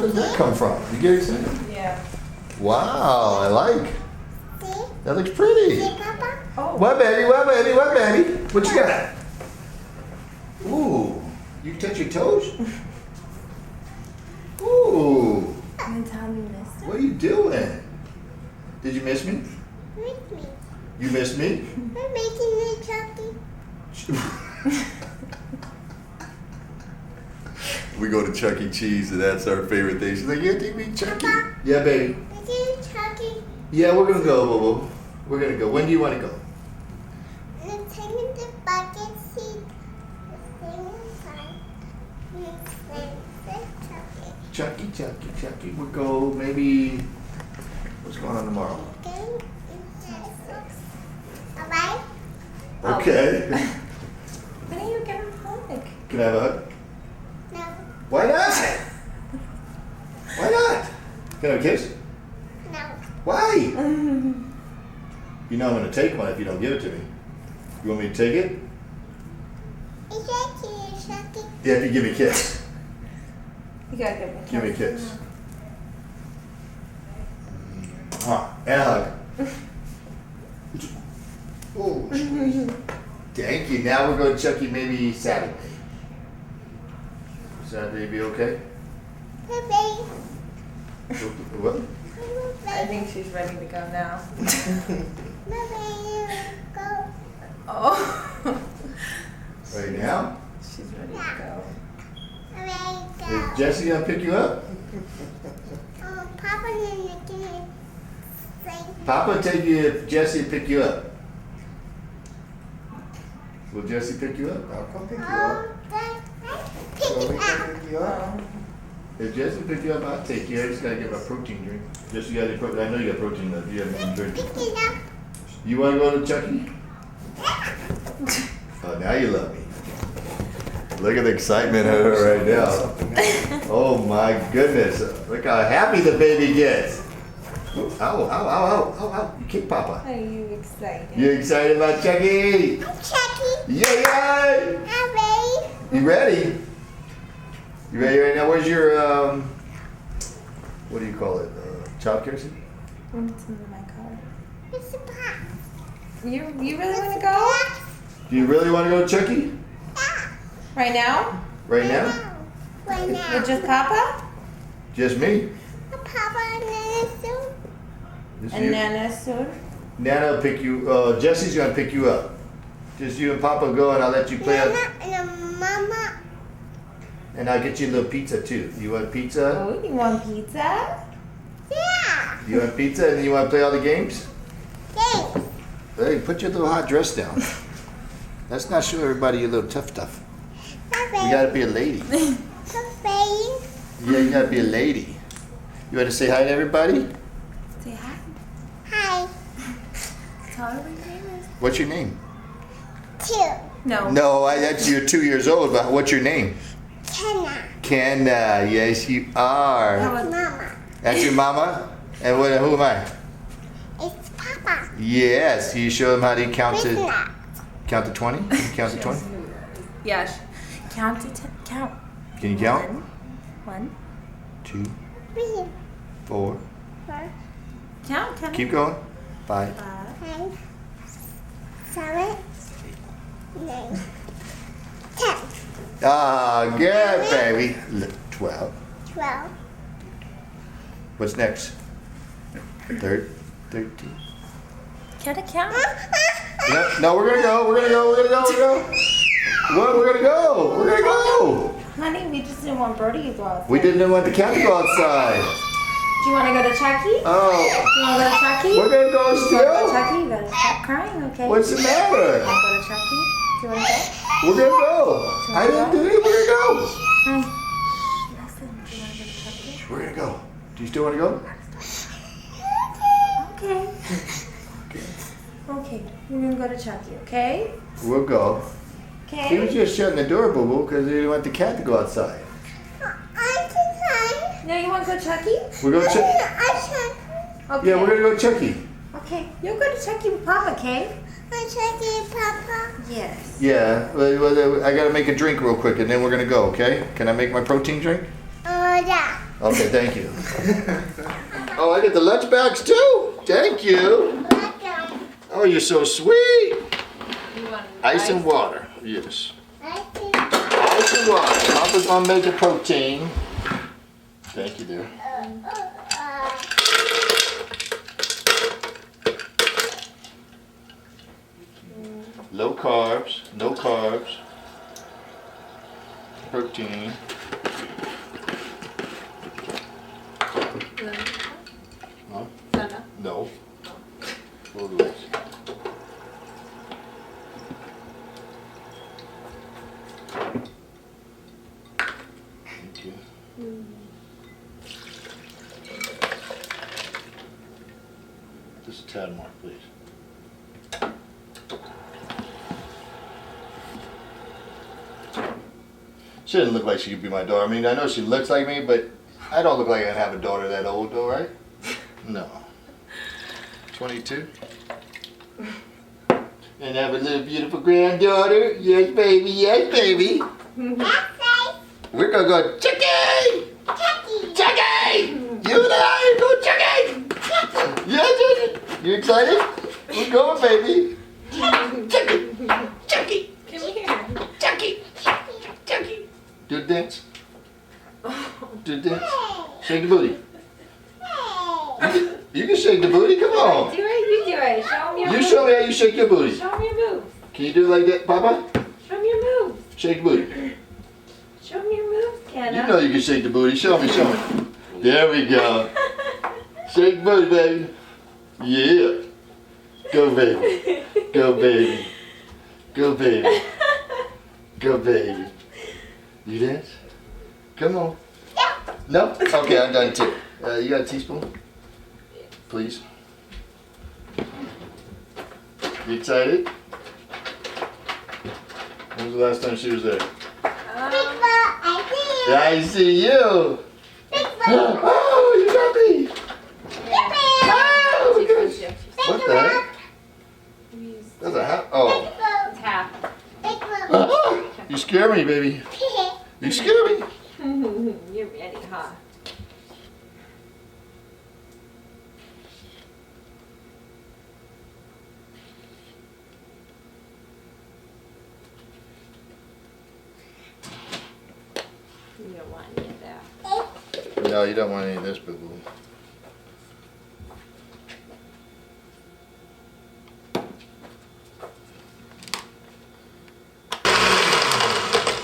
did that come from? You get excited? Yeah. Wow, I like. That looks pretty. Oh. What, baby? What, baby? What, baby? What you got? Ooh, you can touch your toes? Ooh. Mr. What are you doing? Did you miss me? You missed me? We're making a chucky. We go to Chuck E. Cheese, and that's our favorite thing. She's like, "Yeah, take me, Chucky." Yeah, baby. Chucky. Yeah, we're gonna go, Boo Boo. We're gonna go. When do you want to go? Let's take the bucket seat. Chucky. We'll go maybe. What's going on tomorrow? Alright? Okay. When are you getting home? Can I have a hug? No. Why not? Why not? Can I have a kiss? No. Why? You know I'm gonna take one if you don't give it to me. You want me to take it? Is that you, Chucky? Yeah, if you give me a kiss. You gotta give me a kiss. Give me a kiss. And a hug. Oh, thank you. Now we're going to Chucky maybe Saturday. Saturday be okay? Hey, babe. What? I think she's ready to go now. Go. Oh. Right now? She's ready to go. Is Jesse gonna pick you up? Papa didn't say. Papa take you if Jesse pick you up. Will Jesse pick you up? I'll come pick you up. Pick you up. If Jesse pick you up, I'll take you. I just gotta get my protein drink. Just you gotta. I know you got protein left. You haven't drink. You wanna go to Chucky? Oh, now you love me. Look at the excitement of her right now. Oh my goodness. Look how happy the baby gets. Ow. You kick Papa. Are you excited? You excited about Chucky? Chucky. Yay! I'm ready. You ready? You ready right now? Where's your, what do you call it? Child care seat? It's in my car. It's a box. You really want to go? Do you really want to go to Chucky? Right now? Right now? Right now. With just Papa? Just me. Papa and Nana soon. Just And you. Nana soon? Nana will pick you, Jesse's gonna pick you up. Just you and Papa go and I'll let you play. Nana and Mama. And I'll get you a little pizza too. You want pizza? Oh, you want pizza? Yeah. You want pizza and you want to play all the games? Thanks. Hey, put your little hot dress down. Let's not show everybody your little tough stuff. You gotta be a lady. Yeah, you gotta be a lady. You want to say hi to everybody? Say hi. Hi. Tell her what your name is. What's your name? 2. No. No, you're 2 years old, but what's your name? Kenna. Kenna, yes you are. That's Mama. That's your mama? And who am I? It's Papa. Yes, you show them how to count With to that. count to 20? Can you count to 20? Yeah. Count to 10. Count. Can you count? 1, 2, 3, 4. 4, Count. Keep going. 5. 5, 7, 9, 10, Ah, good, baby. 12. 12, What's next? 13. Can I count? No, we're gonna go. We're gonna go. What? We're gonna go. Honey, we just didn't want Brody to go outside. We didn't want the cat to go outside. Do you want to go to Chucky? Oh. You want to go to Chucky? We're gonna go You still. go to Chucky? You gotta stop crying, okay? What's the matter? You want to go to Chucky? Do you want to go? We're gonna go. I didn't do it. We're gonna go. Hi. Listen, do you want to go to Chucky? We're gonna go. Do you still want to go? Okay. Okay, we're gonna go to Chucky, okay? We'll go. Okay. He was just shutting the door, boo boo, because he didn't want the cat to go outside. No, you want to go to Chucky? We're going to Chucky. Okay. Yeah, we're gonna go to Chucky. Okay, you'll go to Chucky with Papa, okay? Chucky, Papa. Yes. Yeah, well, I gotta make a drink real quick, and then we're gonna go. Okay? Can I make my protein drink? Yeah. Okay, thank you. Oh, I get the lunch bags too. Thank you. Oh, you're so sweet. Ice and water. Yes. Ice and water. Papa's gonna make a protein. Thank you, dear. Low carbs, no carbs. Protein. Huh? No. Hold on. Thank you. Just a tad more, please. She doesn't look like she could be my daughter. I mean, I know she looks like me, but I don't look like I have a daughter that old, though, right? No. 22. And have a little beautiful granddaughter. Yes, baby. Yes, baby. We're gonna go Chucky! Chucky! You and I are going Chucky! Yes, you excited? We're going, baby. Chucky! Chucky! Come here. Chucky! Chucky! Do the dance. Do the dance. Shake the booty. You can shake the booty. Come on. Do it. You do it. Show me your You moves. show me how you shake your booty. Show me your moves. Can you do it like that, Papa? Show me your moves. Shake the booty. Show me your moves, Kenna. You know you can shake the booty. Show me, show me. There we go. Shake the booty, baby. Yeah. Go, baby. Go, baby. Go, baby. Go, baby. You dance? Come on. No? Okay, I'm done too. You got a teaspoon? Please. You excited? When was the last time she was there? Yeah, I see you. Oh, you got me. Oh, gosh. What the heck? That's a half. Oh. It's half. Oh, you scare me, baby. You scare me. You're ready, huh? You don't want any of that. No, you don't want any of this, boo boo.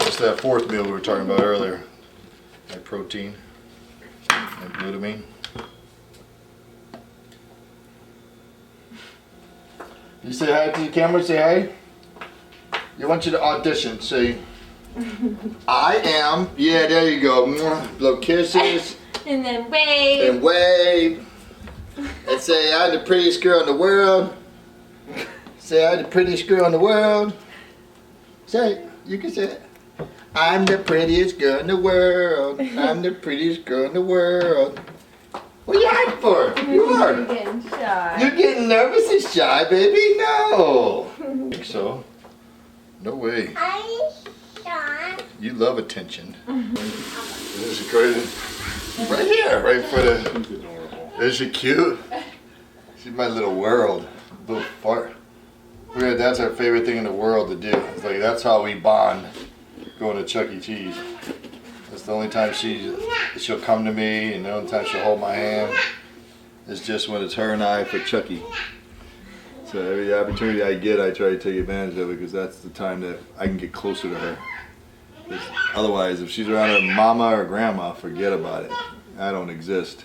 It's that fourth meal we were talking about earlier. That protein and glutamine. You say hi to the camera, say hi. I want you to audition, say, I am, yeah, there you go. Blow kisses. And then wave. And wave. And say, I'm the prettiest girl in the world. Say, I'm the prettiest girl in the world. Say it. You can say it. I'm the prettiest girl in the world. I'm the prettiest girl in the world. What are you hiding for? You are. You're getting shy. You're getting nervous and shy, baby? No. I think so. No way. You love attention. This is crazy. Right here, right in front of. Is she cute? She's my little world. Little fart. That's our favorite thing in the world to do. It's like that's how we bond. Going to Chuck E. Cheese. That's the only time she'll come to me, and the only time she'll hold my hand. It's just when it's her and I for Chucky. So every opportunity I get, I try to take advantage of it because that's the time that I can get closer to her. Otherwise, if she's around her mama or grandma, forget about it. I don't exist.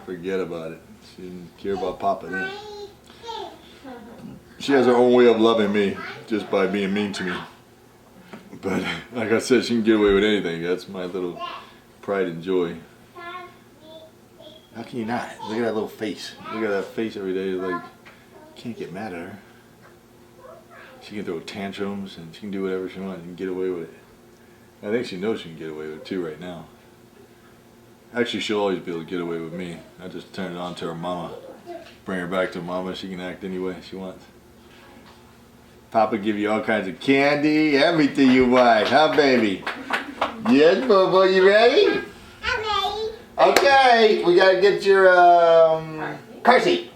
Forget about it. She didn't care about Papa then. She has her own way of loving me just by being mean to me. But like I said, she can get away with anything. That's my little pride and joy. How can you not? Look at that little face. Look at that face every day. Like, you can't get mad at her. She can throw tantrums and she can do whatever she wants and get away with it. I think she knows she can get away with it too right now. Actually, she'll always be able to get away with me. I just turn it on to her mama. Bring her back to her mama. She can act any way she wants. Papa give you all kinds of candy, everything you want, huh, baby? Yes, Bobo, you ready? I'm ready. Okay, we gotta get your car seat.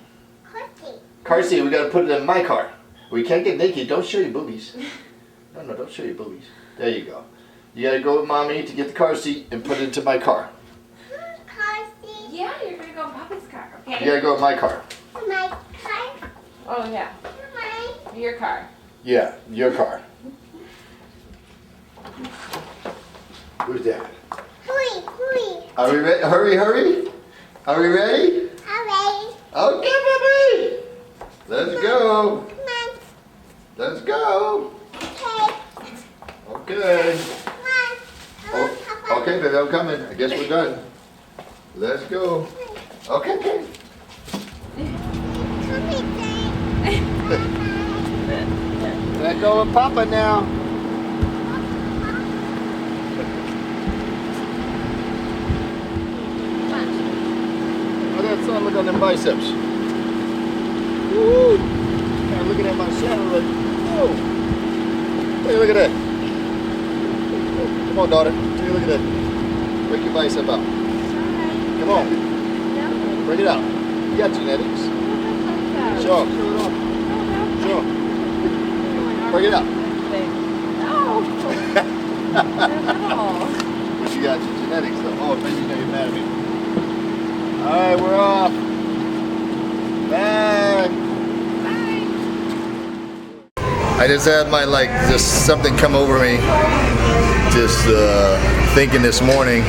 Car seat, we gotta put it in my car. We can't get naked. Don't show your boobies. No, don't show your boobies. There you go. You gotta go with mommy to get the car seat and put it into my car. Yeah, you're gonna go in Papa's car, okay? You gotta go with my car. My car? Oh, yeah. Your car. Yeah, your car. Who's that? Hurry. Are we ready? Hurry. Are we ready? I'm ready. Okay, baby. Let's go. Let's go. Okay. Oh, okay, baby, I'm coming. I guess we're done. Let's go. Okay. Let's go with Papa now. Oh, that son, look on them biceps. Woo! Kind of looking at my shadow like, whoa. Hey, look at that. Come on, daughter. Hey, look at that. Break your bicep out. Come on. Break it out. You got genetics. Show them. Show them. Break it out. No. But you got your genetics though. Oh, maybe you're mad at me. Alright, we're off. Bye. I just had my just something come over me. Just thinking this morning,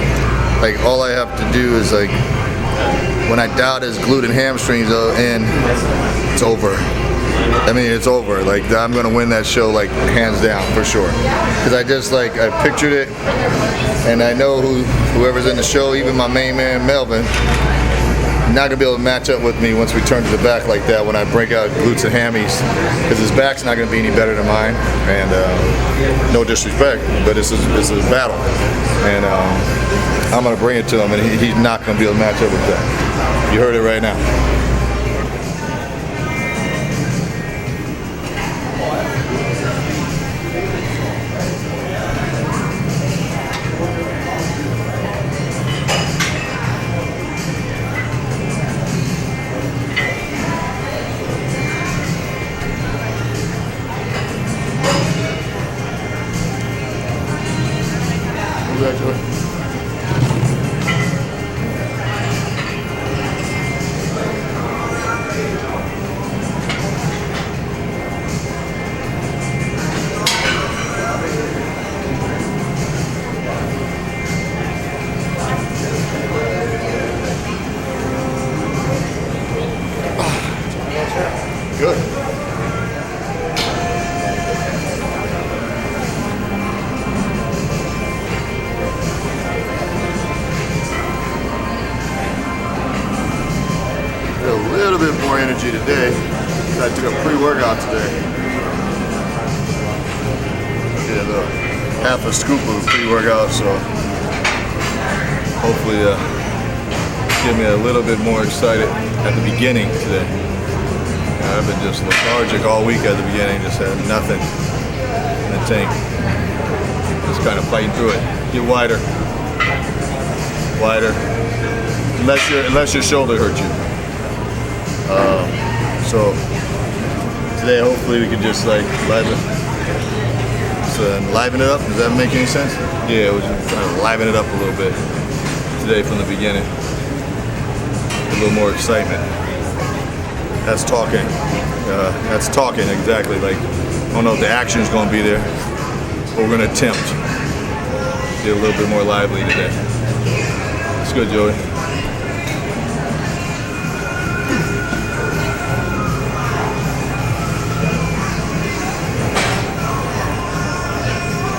all I have to do is when I dialed his glute and hamstrings in, it's over. I mean, it's over. I'm gonna win that show hands down for sure. Because I just I pictured it, and I know whoever's in the show, even my main man Melvin, not gonna be able to match up with me once we turn to the back like that when I break out glutes and hammies, because his back's not gonna be any better than mine. And no disrespect, but this is a battle, and I'm gonna bring it to him, and he's not gonna be able to match up with that. You heard it right now. Good. A little bit more energy today. I took a pre-workout today. Did half a scoop of a pre-workout, so hopefully get me a little bit more excited at the beginning today. I've been just lethargic all week at the beginning, just had nothing in the tank. Just kind of fighting through it. Get wider. Wider. Unless your shoulder hurts you. So today hopefully we can just liven it up. Does that make any sense? Yeah, we're just trying to liven it up a little bit today from the beginning. a little more excitement. That's talking. That's talking exactly. Like, I don't know if the action is going to be there, but we're going to attempt. Get a little bit more lively today. It's good, Joey.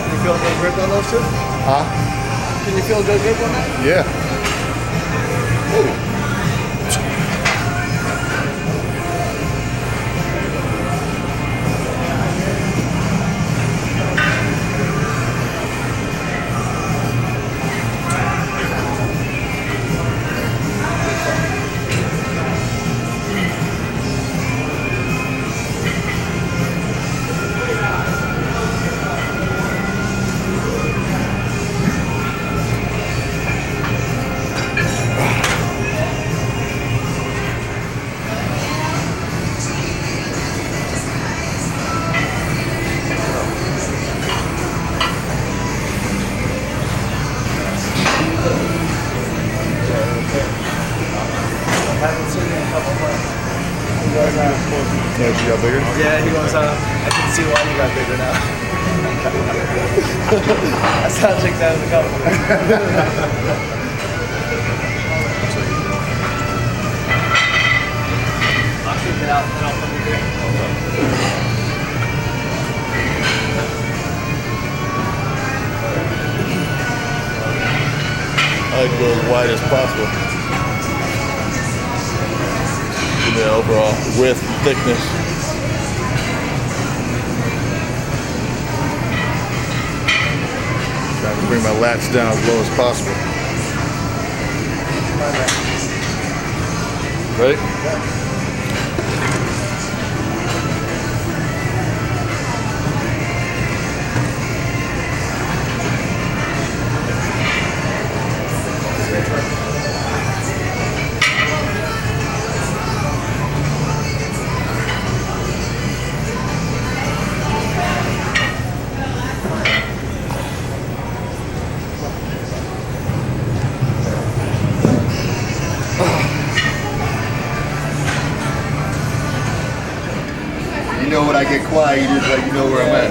Can you feel good grip on those two? Huh? Can you feel good grip on that? Yeah. Ooh. Yeah, she got bigger? Yeah, he goes, I can see why you got bigger now. I saw him check that in the compliment. I'll keep it out and I'll come here. I like to go as wide as possible. Yeah, overall, width, thickness. Trying to bring my lats down as low as possible. Ready? You know when I get quiet, you just like, you know where I'm at.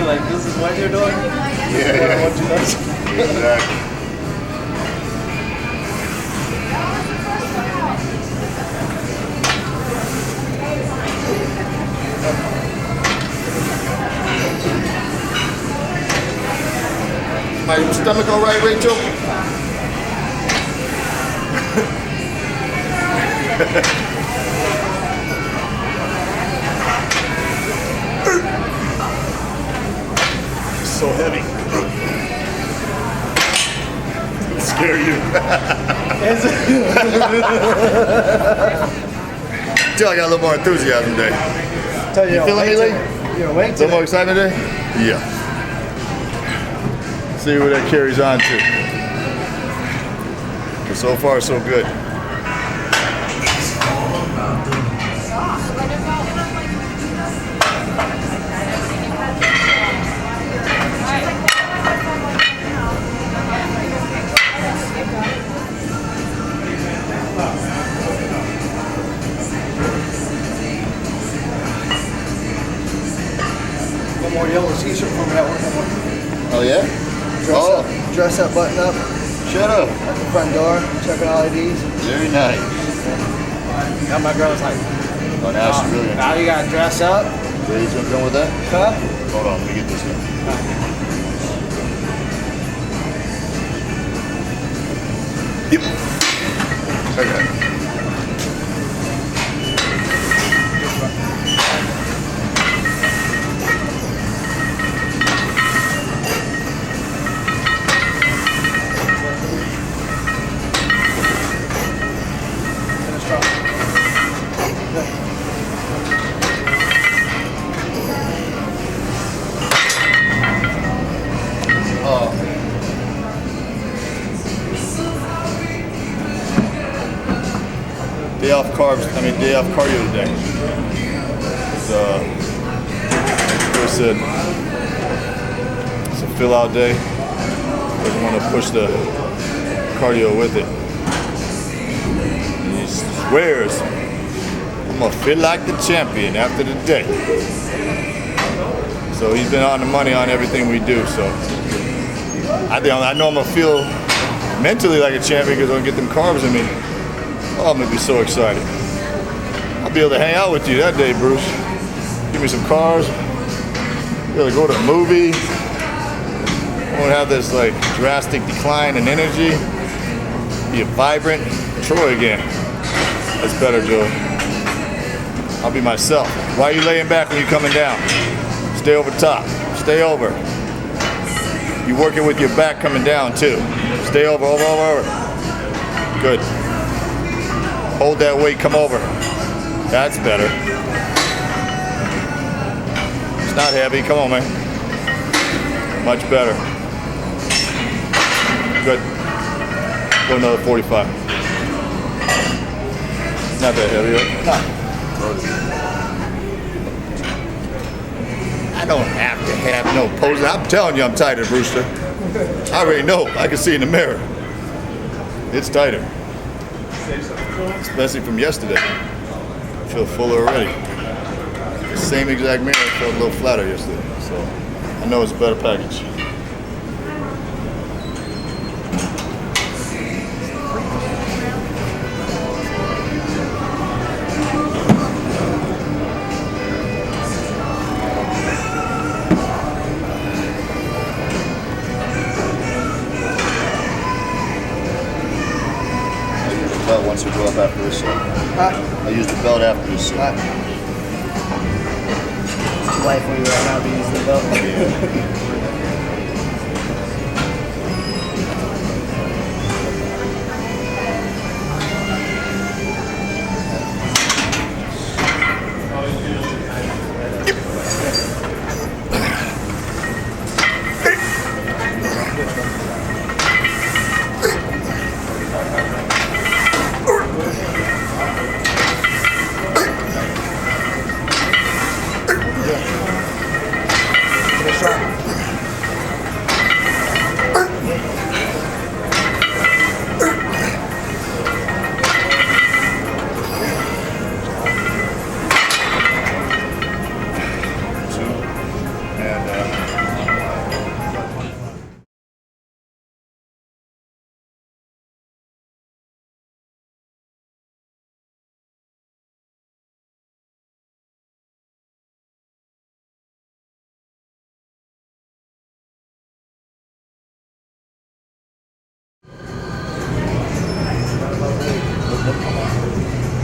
Like, this is what you're doing? Yeah. What you know? Exactly. My stomach all right, Rachel? So heavy. Scare you. Still, I got a little more enthusiasm today. You feeling me, Lee? You're awake A little more excitement today? Yeah. See where that carries on to. But so far, so good. One more yellow t-shirt for me at work. Oh, yeah? Dress up, button up. Shut up. At the front door, checking all IDs. Very nice. Now my girl's like, Oh, now she's really now you gotta dress up. Ladies gonna come with that? Huh? Hold on, let me get this one. Yep. Okay. Day off carbs, day off cardio today. Like Chris said, it's a fill out day. Doesn't want to push the cardio with it. He swears, I'm gonna feel like the champion after the day. So he's been on the money on everything we do. So I know I'm gonna feel mentally like a champion because I'm gonna get them carbs in me. Oh, I'm gonna be so excited. I'll be able to hang out with you that day, Bruce. Give me some carbs. Be able to go to a movie. I won't have this like drastic decline in energy. Be a vibrant Troy again. That's better, Joe. I'll be myself. Why are you laying back when you're coming down? Stay over top. Stay over. You working with your back coming down too. Stay over, over. Good. Hold that weight, come over. That's better. It's not heavy, come on, man. Much better. Good. Go another 45. Not that heavy, right? No. I don't have to have no poses. I'm telling you I'm tighter, Brewster. I already know. I can see in the mirror. It's tighter. Especially from yesterday. I feel fuller already. The same exact mirror, I felt a little flatter yesterday. So I know it's a better package. Once we go up after this set. I use the belt after this set. Life where you're right now, be using the belt.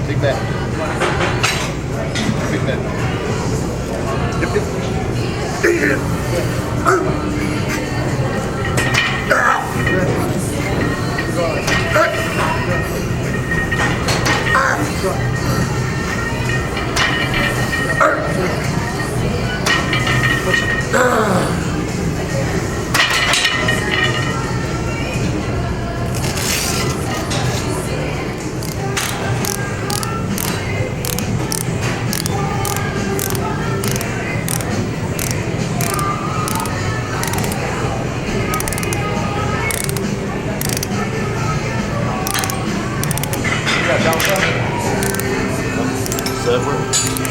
Take that. Take that.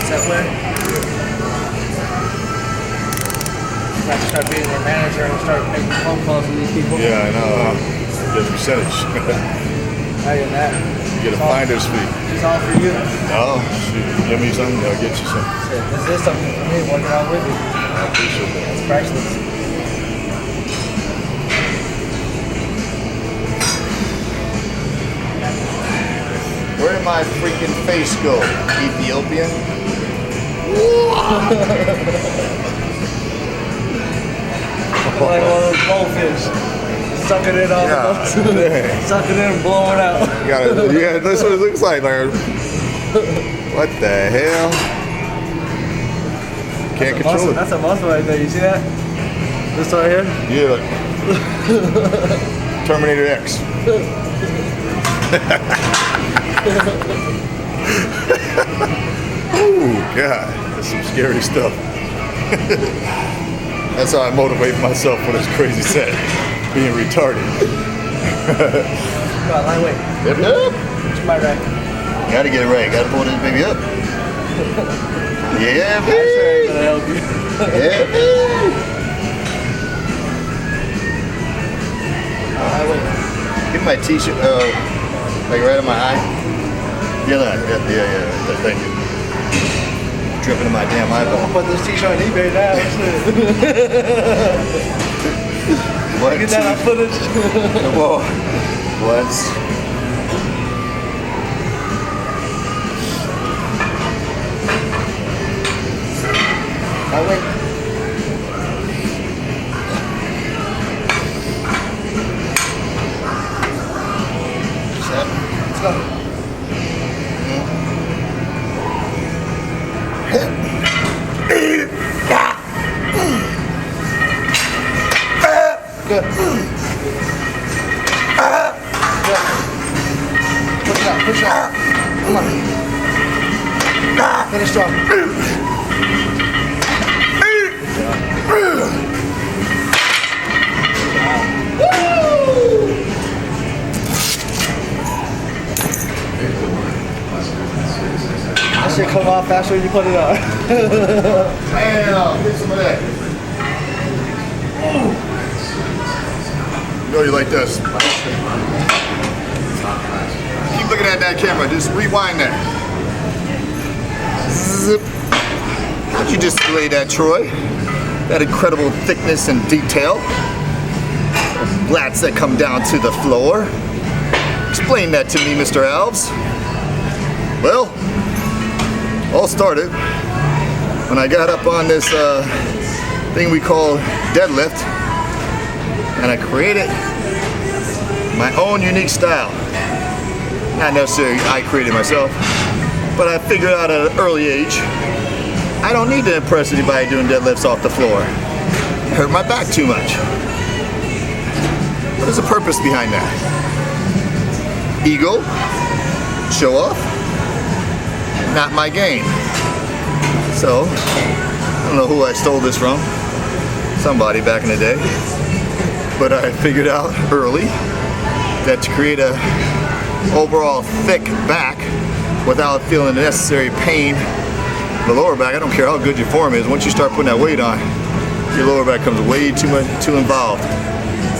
Setware. You have to start being their manager and start making phone calls to these people. Yeah, I know. Get a percentage. How you that? You get a finder's fee. It's all for you. No, give me something, I'll get you some. This is something for me, working out with you. I appreciate that. It's priceless. Where did my freaking face go? Ethiopian? Like one of those goldfish. Suck it in off the boat. Suck it in and blow it out. Yeah, that's what it looks like. What the hell? Can't control it. That's a muscle right there. You see that? This right here? Yeah. Terminator X. Oh God, that's some scary stuff. That's how I motivate myself for this crazy set, being retarded. Come on, lightweight. Yep, yep. To my right. Gotta get it right. Gotta pull this baby up. Yeah, I'm sure I'm gonna help you. Yeah, Lightweight. Get my t-shirt, like right on my eye. Yeah, thank you. Dripping in my damn eyeball. I'll put this t-shirt on eBay now. What? Get that on footage. Whoa. What? Lightweight. Let's go. Good. Good. Push out, push out. Come on. Finish strong. That shit come off faster when you put it on. Damn, get some of that. You know you like this. Keep looking at that camera. Just rewind that. Zip. How'd you display that, Troy? That incredible thickness and detail. Lats that come down to the floor. Explain that to me, Mr. Alves. Well, all started when I got up on this thing we call deadlift, and I created my own unique style. Not necessarily I created myself, but I figured out at an early age, I don't need to impress anybody doing deadlifts off the floor. It hurt my back too much. What is the purpose behind that? Ego? Show off? Not my game. So, I don't know who I stole this from. Somebody back in the day. But I figured out early that to create a overall thick back without feeling the necessary pain in the lower back, I don't care how good your form is, once you start putting that weight on, your lower back comes way too involved.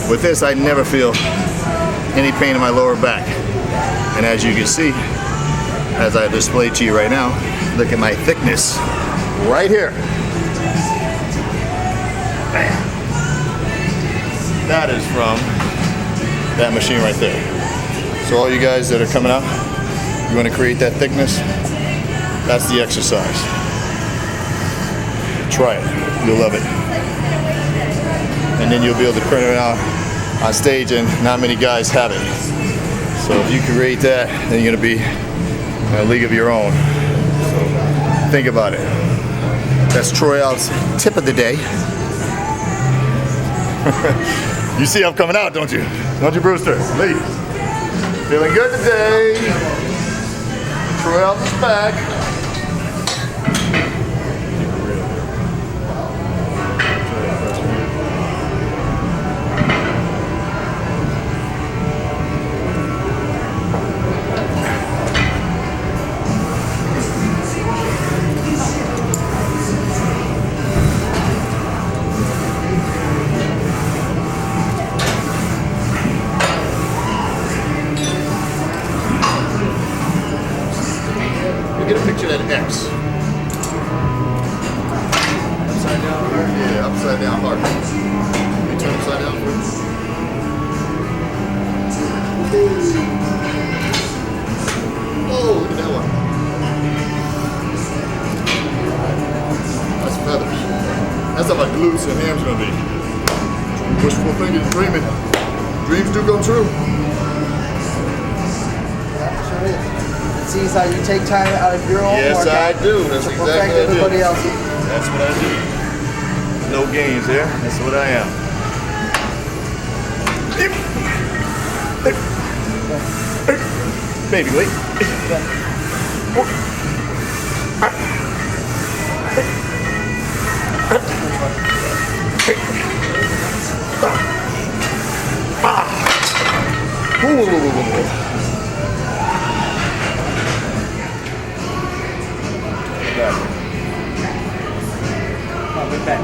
With this, I never feel any pain in my lower back. And as you can see, as I display to you right now, look at my thickness right here. Bam. That is from that machine right there. So all you guys that are coming out, you want to create that thickness, that's the exercise. Try it, you'll love it. And then you'll be able to print it out on stage, and not many guys have it. So if you create that, then you're gonna be in a league of your own. So think about it. That's Troy Alves' tip of the day. You see I'm coming out, don't you? Don't you, Brewster? Lee. Feeling good today. Troy Alves is back. Get a picture of that X. Upside down heart? Yeah, upside down heart. Can you turn upside down for us? Oh, look at that one. That's feathers. That's how my glutes and hams gonna be. Wishful thinking, dreaming. Dreams do come true. Sees how you take time out of your own Yes, workout I do. That's to exactly perfect what I do. everybody else. That's what I do. No games there. That's what I am. Baby, wait. Back.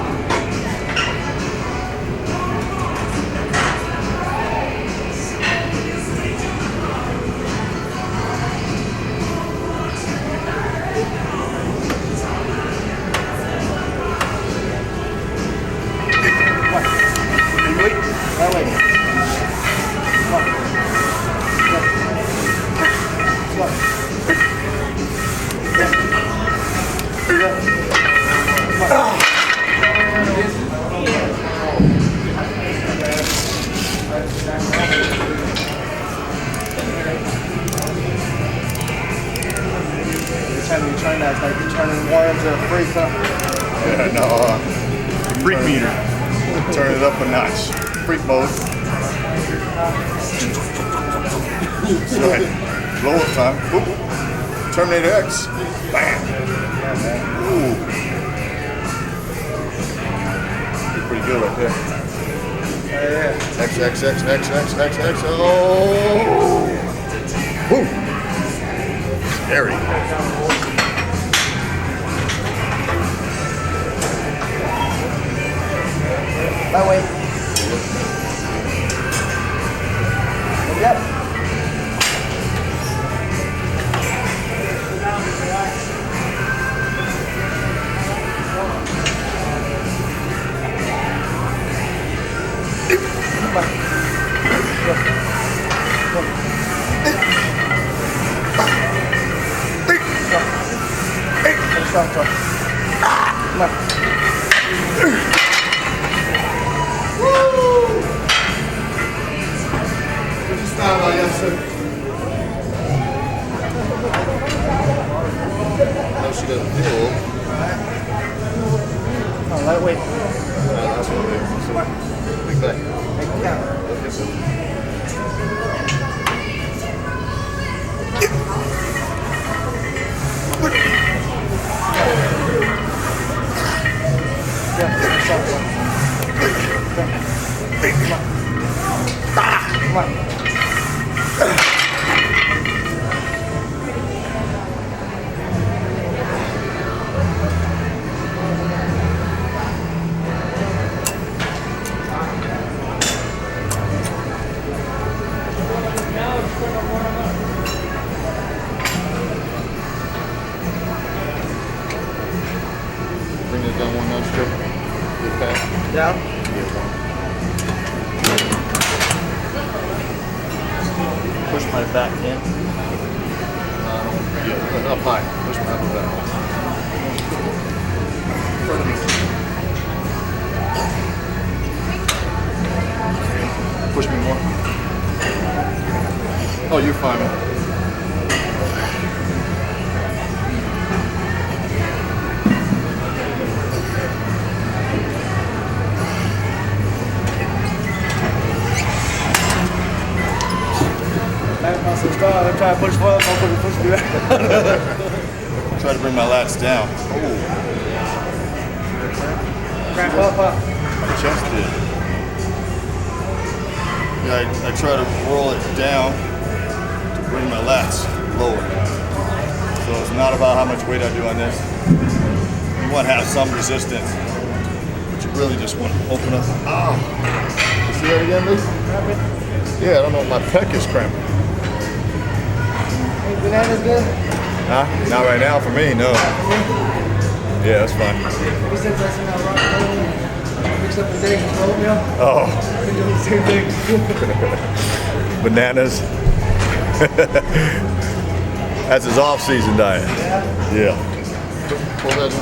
Turn that, like you're turning one into a freak, huh? Yeah, no, freak meter. Turn it up a notch. Freak mode. That's right. Blow up time. Oop. Terminator X. Bam. Ooh. You're pretty good right there. Yeah. X, X, X, X, X, X, X. Oh. Woo. Scary. That way. Yep. Come on. No, she doesn't feel. Oh, lightweight. That's what it is. So, big back. Make it count. Come on. Bring it down one notch, Joe. Get back. Down. Push my back in. Yeah, up high. Push my upper back. In front of me. Push me more. Oh, you're fine, man. So strong. I'm trying to push forward. I'm push me back. Try to bring my lats down. Oh. Cramp up, huh? My chest did. Yeah, I try to roll it down to bring my lats lower. So it's not about how much weight I do on this. You want to have some resistance, but you really just want to open up. Oh. You see that again, Lee? Yeah, I don't know. My pec is cramping. Bananas good? Huh? Not right now for me, no. Yeah, that's fine. Ever since I seen that rock mixed up with eggs and oatmeal. Oh. I've been doing the same thing. Bananas. That's his off-season diet. Yeah. Pull that in.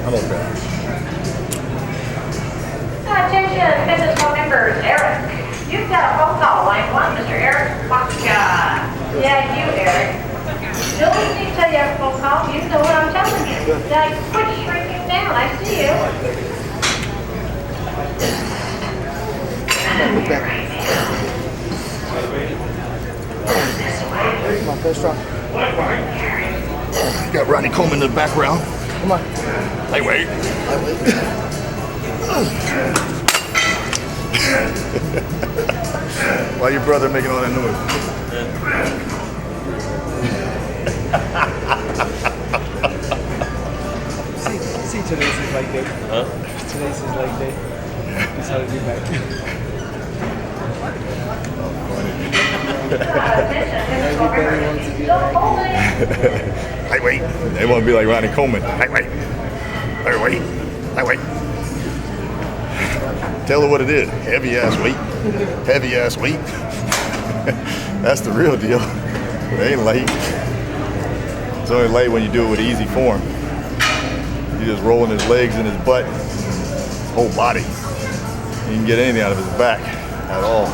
I'm okay. Attention, business phone members, Eric. You've got a phone call, line 1, Mr. Eric. Yeah, you, Eric. Still listening to your phone call, you know what I'm telling you. Now, quit shrinking down, I see you. Come on, go strong. You got Ronnie Coleman in the background. Come on. Lightweight. Why your brother making all that noise? See, today's is like day. Huh? Today's is like day. That's how to do back. Everybody wants to do back. Lightweight. They want to be like Ronnie Coleman. Lightweight. Lightweight. Lightweight. Tell her what it is. Heavy ass weight. Heavy ass weight. That's the real deal. It ain't light. It's only light when you do it with easy form. You're just rolling his legs and his butt, his whole body. You can get anything out of his back at all.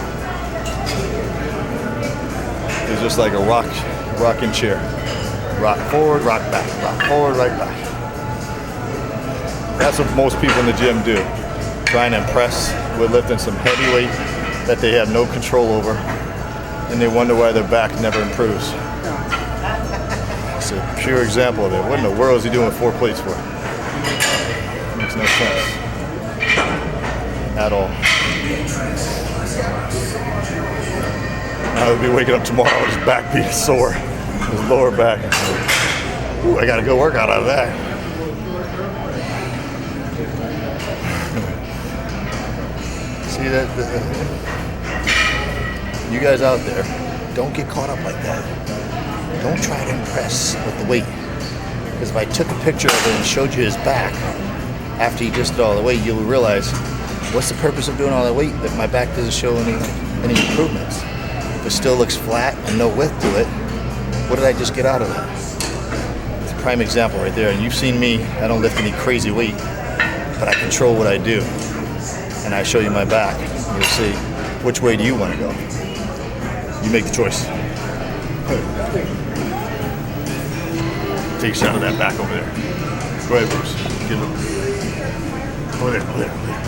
It's just like a rocking chair. Rock forward, rock back, rock forward, right back. That's what most people in the gym do. Trying to impress with lifting some heavy weight that they have no control over, and they wonder why their back never improves. It's a pure example of it. What in the world is he doing 4 plates for? Makes no sense at all. I'll be waking up tomorrow with his back being sore, his lower back. Ooh, I got a good workout out of that. See that? You guys out there, don't get caught up like that. Don't try to impress with the weight. Because if I took a picture of it and showed you his back after he just did all the weight, you'll realize, what's the purpose of doing all that weight if my back doesn't show any improvements? If it still looks flat and no width to it, what did I just get out of that? It's a prime example right there. And you've seen me, I don't lift any crazy weight, but I control what I do. And I show you my back. You'll see, which way do you want to go? You make the choice. Take a shot of that back over there. Go ahead, Bruce. Get it over there, over there, over there.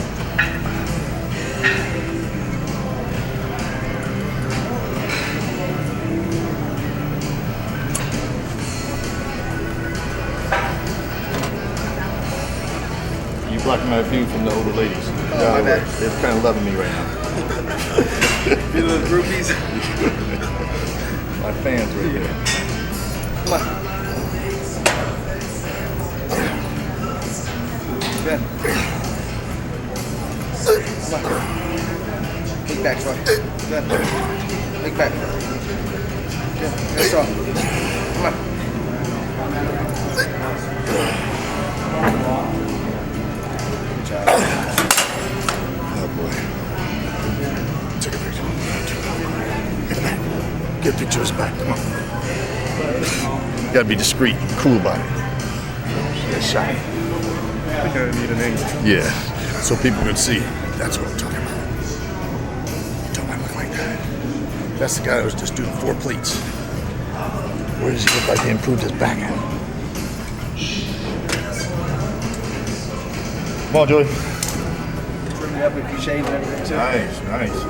You blocking my view from the older ladies. Oh, my bad. They're kind of loving me right now. You little groupies. My fans right there. Come on. Good. Come on. Big back, Troy. Good. Big back. Good. Good strong. Come on. Good job. Oh boy. Take a picture. Get back. Get a picture of his back. Come on. You gotta be discreet, cool about it. Get shy. I think I need an angle. Yeah, so people can see. That's what I'm talking about. You don't want to look like that. That's the guy that was just doing 4 plates. Where does he look like he improved his back at? Come on, Joey. Trim me up if you shave and everything too. Nice, nice.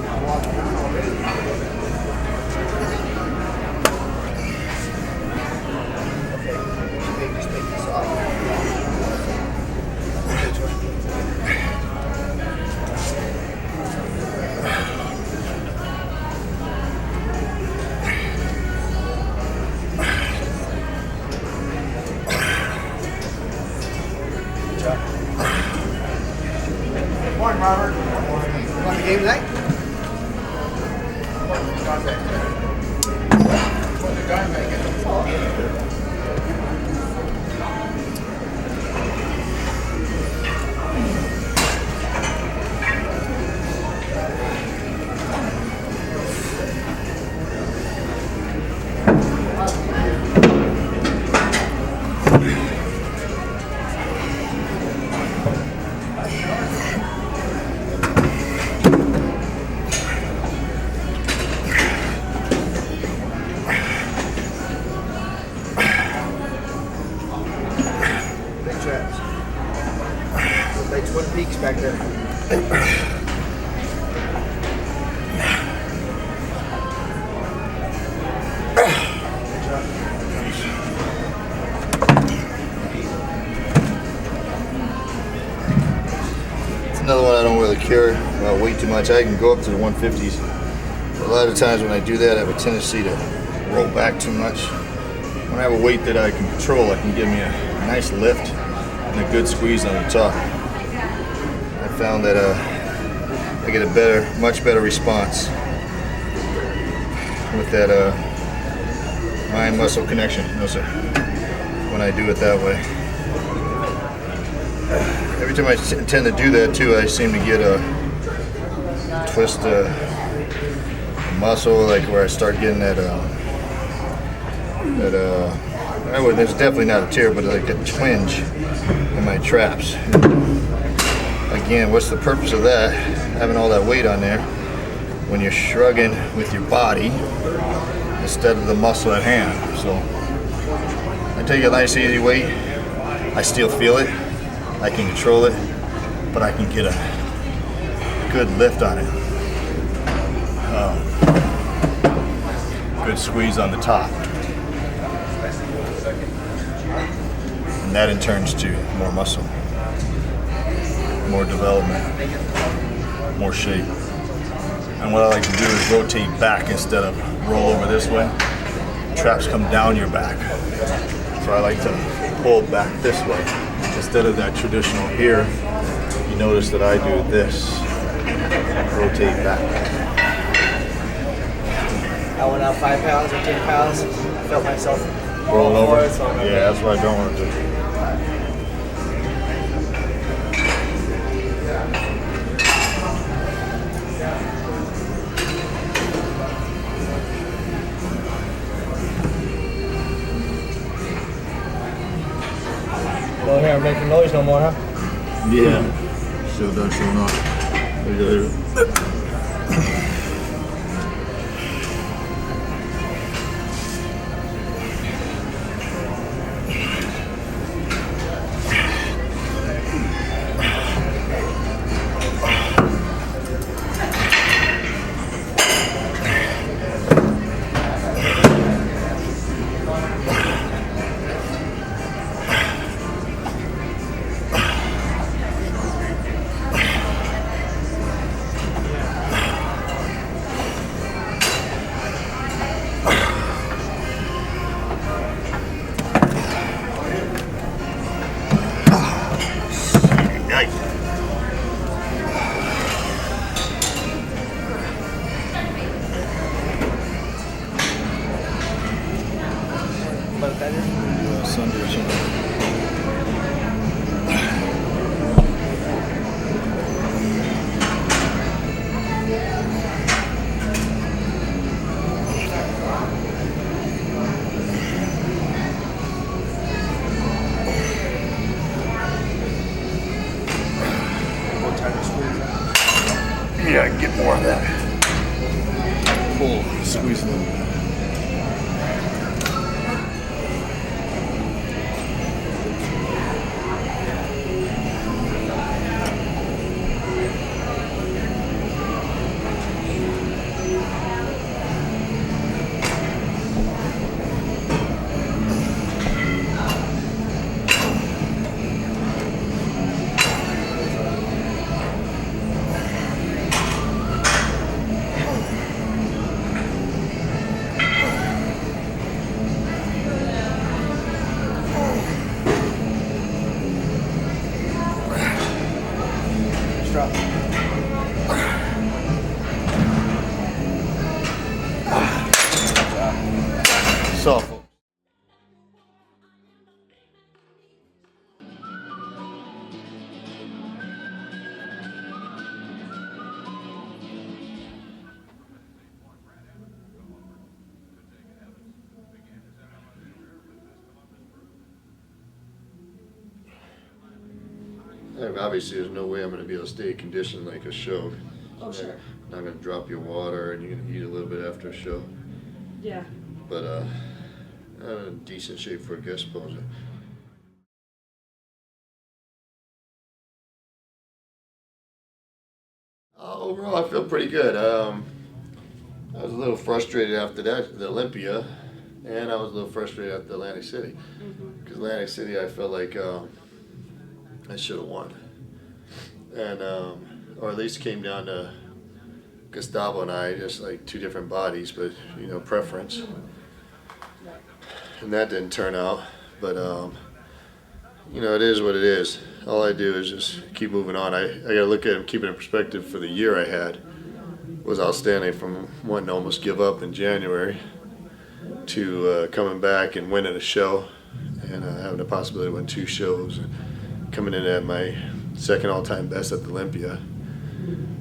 Morning, Robert. You want the game tonight? Twin Peaks back there. It's Another one I don't really care about weight too much. I can go up to the 150s. A lot of times when I do that, I have a tendency to roll back too much. When I have a weight that I can control, it can give me a nice lift and a good squeeze on the top. I found that I get a much better response with that mind-muscle connection. No, sir. When I do it that way. Every time I tend to do that too, I seem to get a twist muscle, like where I start getting that there's definitely not a tear, but like a twinge in my traps. Again, what's the purpose of that? Having all that weight on there when you're shrugging with your body instead of the muscle at hand. So I take a nice easy weight. I still feel it. I can control it, but I can get a good lift on it. Good squeeze on the top. And that in turns to more muscle, more development, more shape. And what I like to do is rotate back instead of roll over this way. Traps come down your back. So I like to pull back this way instead of that traditional here. You notice that I do this, rotate back. I went out 5 pounds or 10 pounds. Felt myself Roll over? forward, so Yeah, that's what I don't want to do. Don't hear him making noise no more, huh? Yeah. Still done showing off. Sunday or something. Yeah, I can get more of that. Pull, squeeze a little bit. Soft. Obviously, there's no way I'm going to be able to stay conditioned like a show. Oh, sure. Not going to drop your water, and you're going to eat a little bit after a show. Yeah. But I'm in decent shape for a guest poser. Overall, I feel pretty good. I was a little frustrated after that, the Olympia, and I was a little frustrated after Atlantic City. Because Atlantic City, I felt like I should have won. and or at least came down to Gustavo and I, just like two different bodies, but you know, preference. And that didn't turn out, but you know, it is what it is. All I do is just keep moving on. I gotta look at it, keep it in perspective. For the year I had was outstanding, from wanting to almost give up in January to coming back and winning a show, and having the possibility to win 2 shows, and coming in at my second all-time best at the Olympia.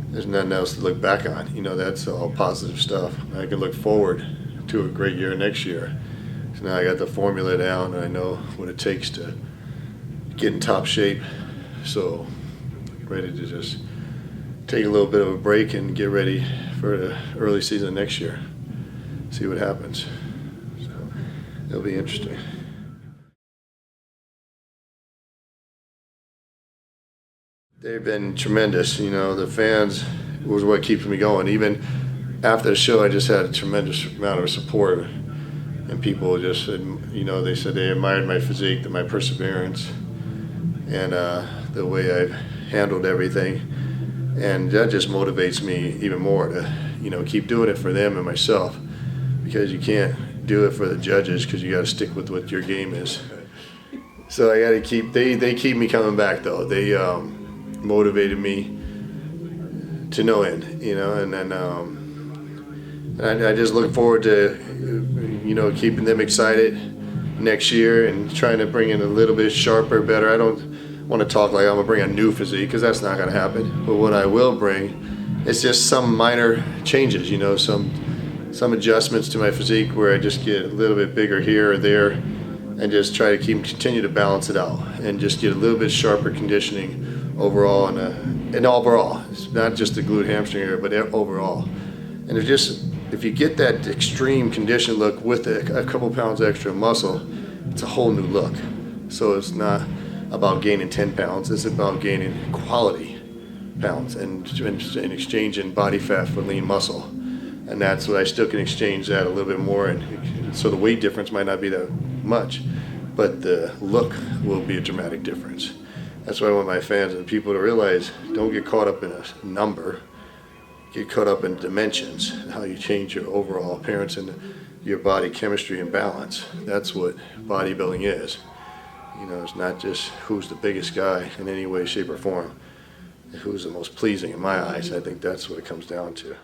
There's nothing else to look back on. You know, that's all positive stuff. I can look forward to a great year next year. So now I got the formula down, and I know what it takes to get in top shape. So ready to just take a little bit of a break and get ready for the early season next year. See what happens. So it'll be interesting. They've been tremendous. You know, the fans was what keeps me going. Even after the show, I just had a tremendous amount of support, and people just said, you know, they said they admired my physique, my perseverance, and the way I've handled everything, and that just motivates me even more to, you know, keep doing it for them and myself, because you can't do it for the judges, because you got to stick with what your game is. So I got to keep. They keep me coming back though. They motivated me to no end, you know, and then I just look forward to, you know, keeping them excited next year and trying to bring in a little bit sharper, better. I don't want to talk like I'm gonna bring a new physique, because that's not gonna happen. But what I will bring is just some minor changes, you know, some adjustments to my physique where I just get a little bit bigger here or there, and just try to continue to balance it out and just get a little bit sharper conditioning overall, and overall, it's not just the glute hamstring area, but overall. And if you get that extreme condition look with a couple pounds extra muscle, it's a whole new look. So it's not about gaining 10 pounds, it's about gaining quality pounds and exchanging body fat for lean muscle. And that's what I still can exchange that a little bit more, and so the weight difference might not be that much, but the look will be a dramatic difference. That's why I want my fans and people to realize, don't get caught up in a number, get caught up in dimensions, and how you change your overall appearance and your body chemistry and balance. That's what bodybuilding is. You know, it's not just who's the biggest guy in any way, shape, or form, who's the most pleasing in my eyes. I think that's what it comes down to.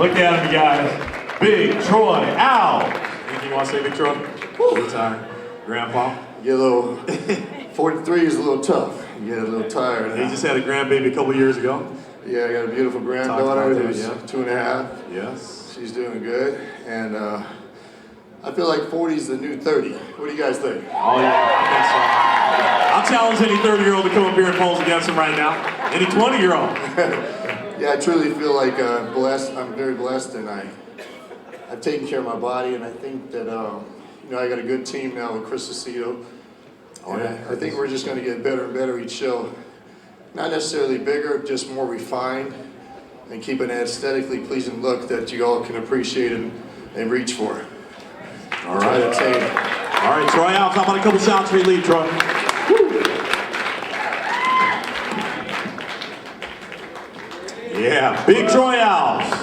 Look at him, guys. Big Troy Alves. Anything you want to say, Big Troy? Good time. Grandpa? Get a little, 43 is a little tough. You get a little tired. He just had a grandbaby a couple years ago. Yeah, I got a beautiful granddaughter who's 2.5. Yes. She's doing good. And I feel like 40 is the new 30. What do you guys think? Oh, yeah, I think so. I'll challenge any 30-year-old to come up here and pose against him right now. Any 20-year-old. Yeah, I truly feel like blessed. I'm very blessed, and I've taken care of my body, and I think that you know, I got a good team now with Chris Aceto. Oh, yeah. I think we're just going to get better and better each show. Not necessarily bigger, just more refined, and keep an aesthetically pleasing look that you all can appreciate and reach for. All right. All right, Troy Alves. How about a couple shots for your lead, Troy? Yeah, big Troy Alves.